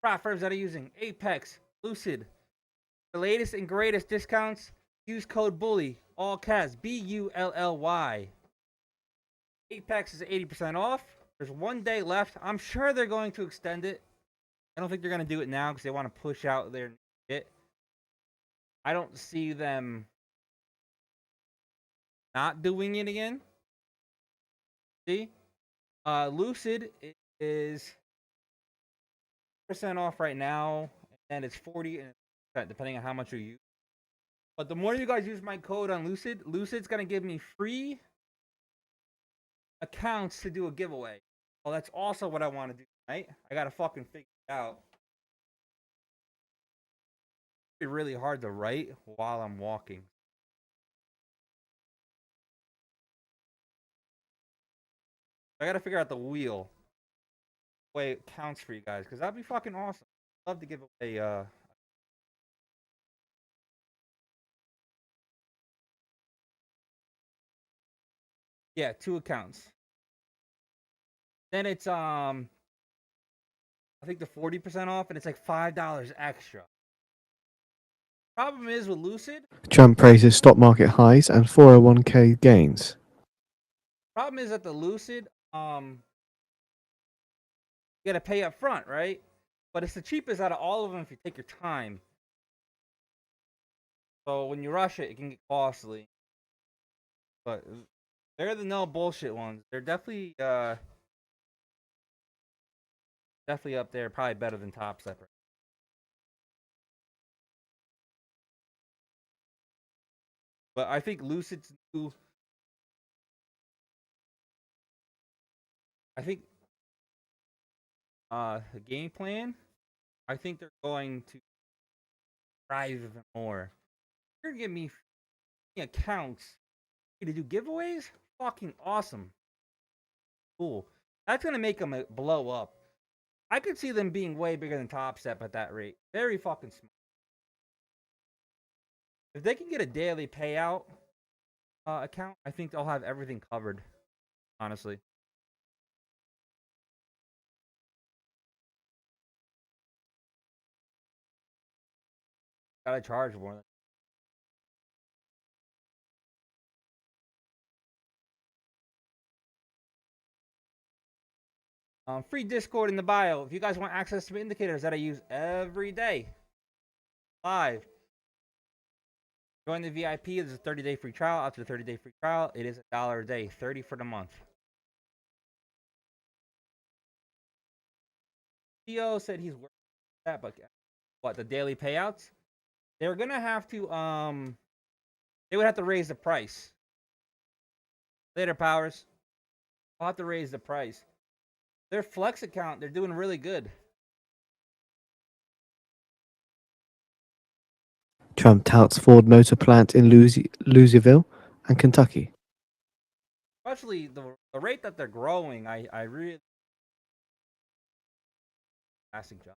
Platforms that are using Apex, Lucid. The latest and greatest discounts. Use code BULLY. All caps. BULLY. Apex is 80% off. There's 1 day left. I'm sure they're going to extend it. I don't think they're going to do it now because they want to push out their shit. I don't see them not doing it again. See? Lucid is percent off right now, and it's 40% depending on how much you use. But the more you guys use my code on Lucid, Lucid's gonna give me free accounts to do a giveaway. Well, that's also what I want to do tonight. I gotta fucking figure it out. It's really hard to write while I'm walking. I gotta figure out the wheel way it counts for you guys, because that'd be fucking awesome. Love to give away yeah, 2 accounts. Then it's I think the 40% off, and it's like $5 extra. Problem is with Lucid. Trump praises stock market highs and 401k gains. Problem is that the Lucid, you gotta pay up front, right? But it's the cheapest out of all of them if you take your time. So when you rush it, it can get costly. But they're the no bullshit ones. They're definitely definitely up there, probably better than Top Step. But I think Lucid's new. I think the game plan, I think they're going to drive even more. You're gonna give me accounts to do giveaways. Fucking awesome. Cool. That's gonna make them blow up. I could see them being way bigger than Top Step at that rate. Very fucking smart. If they can get a daily payout account, I think they'll have everything covered. Honestly. Gotta charge more. Free Discord in the bio. If you guys want access to indicators that I use every day, live. Join the VIP. There's a 30-day free trial. After the 30-day free trial, it is $1 a day, $30 for the month. Theo said he's working on that, but what, the daily payouts? They're gonna have to they would have to raise the price. Later, Powers. I'll have to raise the price. Their Flex account, they're doing really good. Trump touts Ford Motor Plant in Louisville and Kentucky. Especially the rate that they're growing, I really fantastic job.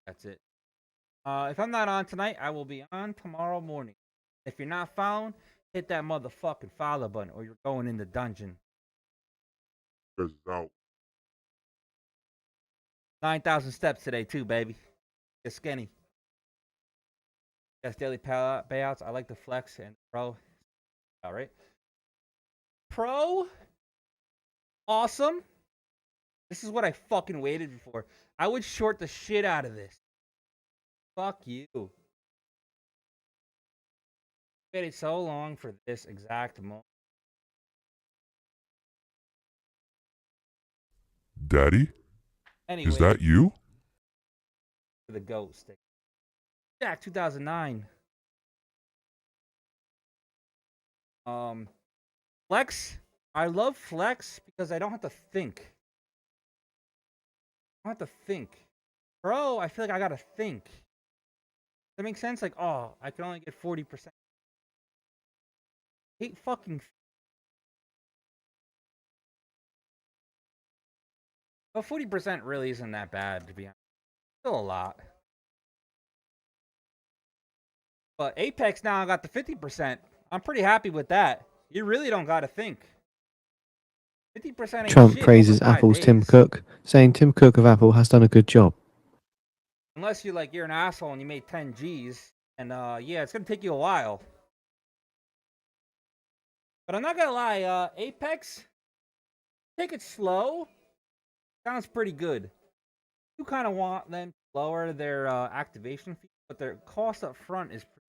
That's it. If I'm not on tonight, I will be on tomorrow morning. If you're not following, hit that motherfucking follow button or you're going in the dungeon. Because it's out. 9,000 steps today too, baby. Get skinny. Yes, daily payouts. I like the Flex and Pro. All right. Pro. Awesome. This is what I fucking waited for. I would short the shit out of this. Fuck you. Waited so long for this exact moment. Daddy? Anyway, Is that you? the goat stick. Jack 2009. Flex. I love Flex because I don't have to think. I don't have to think. Pro, I feel like I gotta think. Does that make sense? Like, oh, I can only get 40%. Hate fucking. But 40% really isn't that bad, to be honest. Still a lot. But Apex now got the 50%. I'm pretty happy with that. You really don't gotta think. 50% ain't Trump shit praises over 5 Apple's Tim days. Cook, saying Tim Cook of Apple has done a good job. Unless you're an asshole and you made 10 G's. And yeah, it's gonna take you a while. But I'm not gonna lie, Apex, take it slow. Sounds pretty good. You kind of want them to lower their activation fee, but their cost up front is pretty.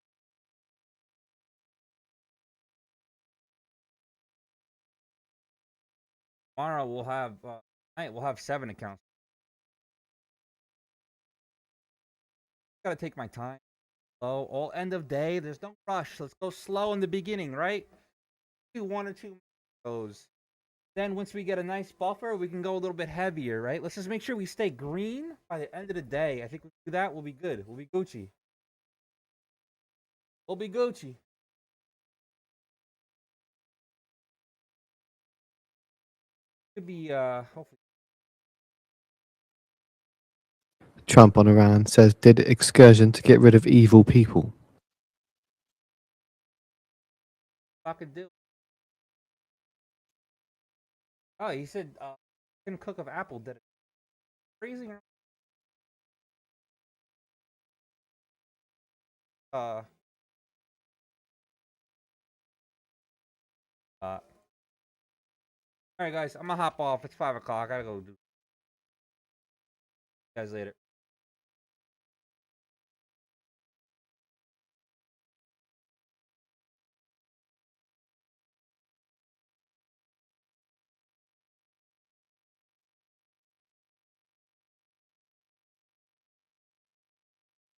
Tomorrow we'll have we'll have 7 accounts. Gotta take my time. Slow. All end of day. There's no rush. Let's go slow in the beginning, right? Do 1 or 2 goes. Then once we get a nice buffer, we can go a little bit heavier, right? Let's just make sure we stay green by the end of the day. I think we do that, we'll be good. We'll be Gucci. We'll be Gucci. Could be hopefully. Trump on Iran says did excursion to get rid of evil people. I could do. Oh, he said Tim Cook of Apple did it. Crazy. All right, guys, I'm gonna hop off. It's 5 o'clock. I gotta go do. Guys later.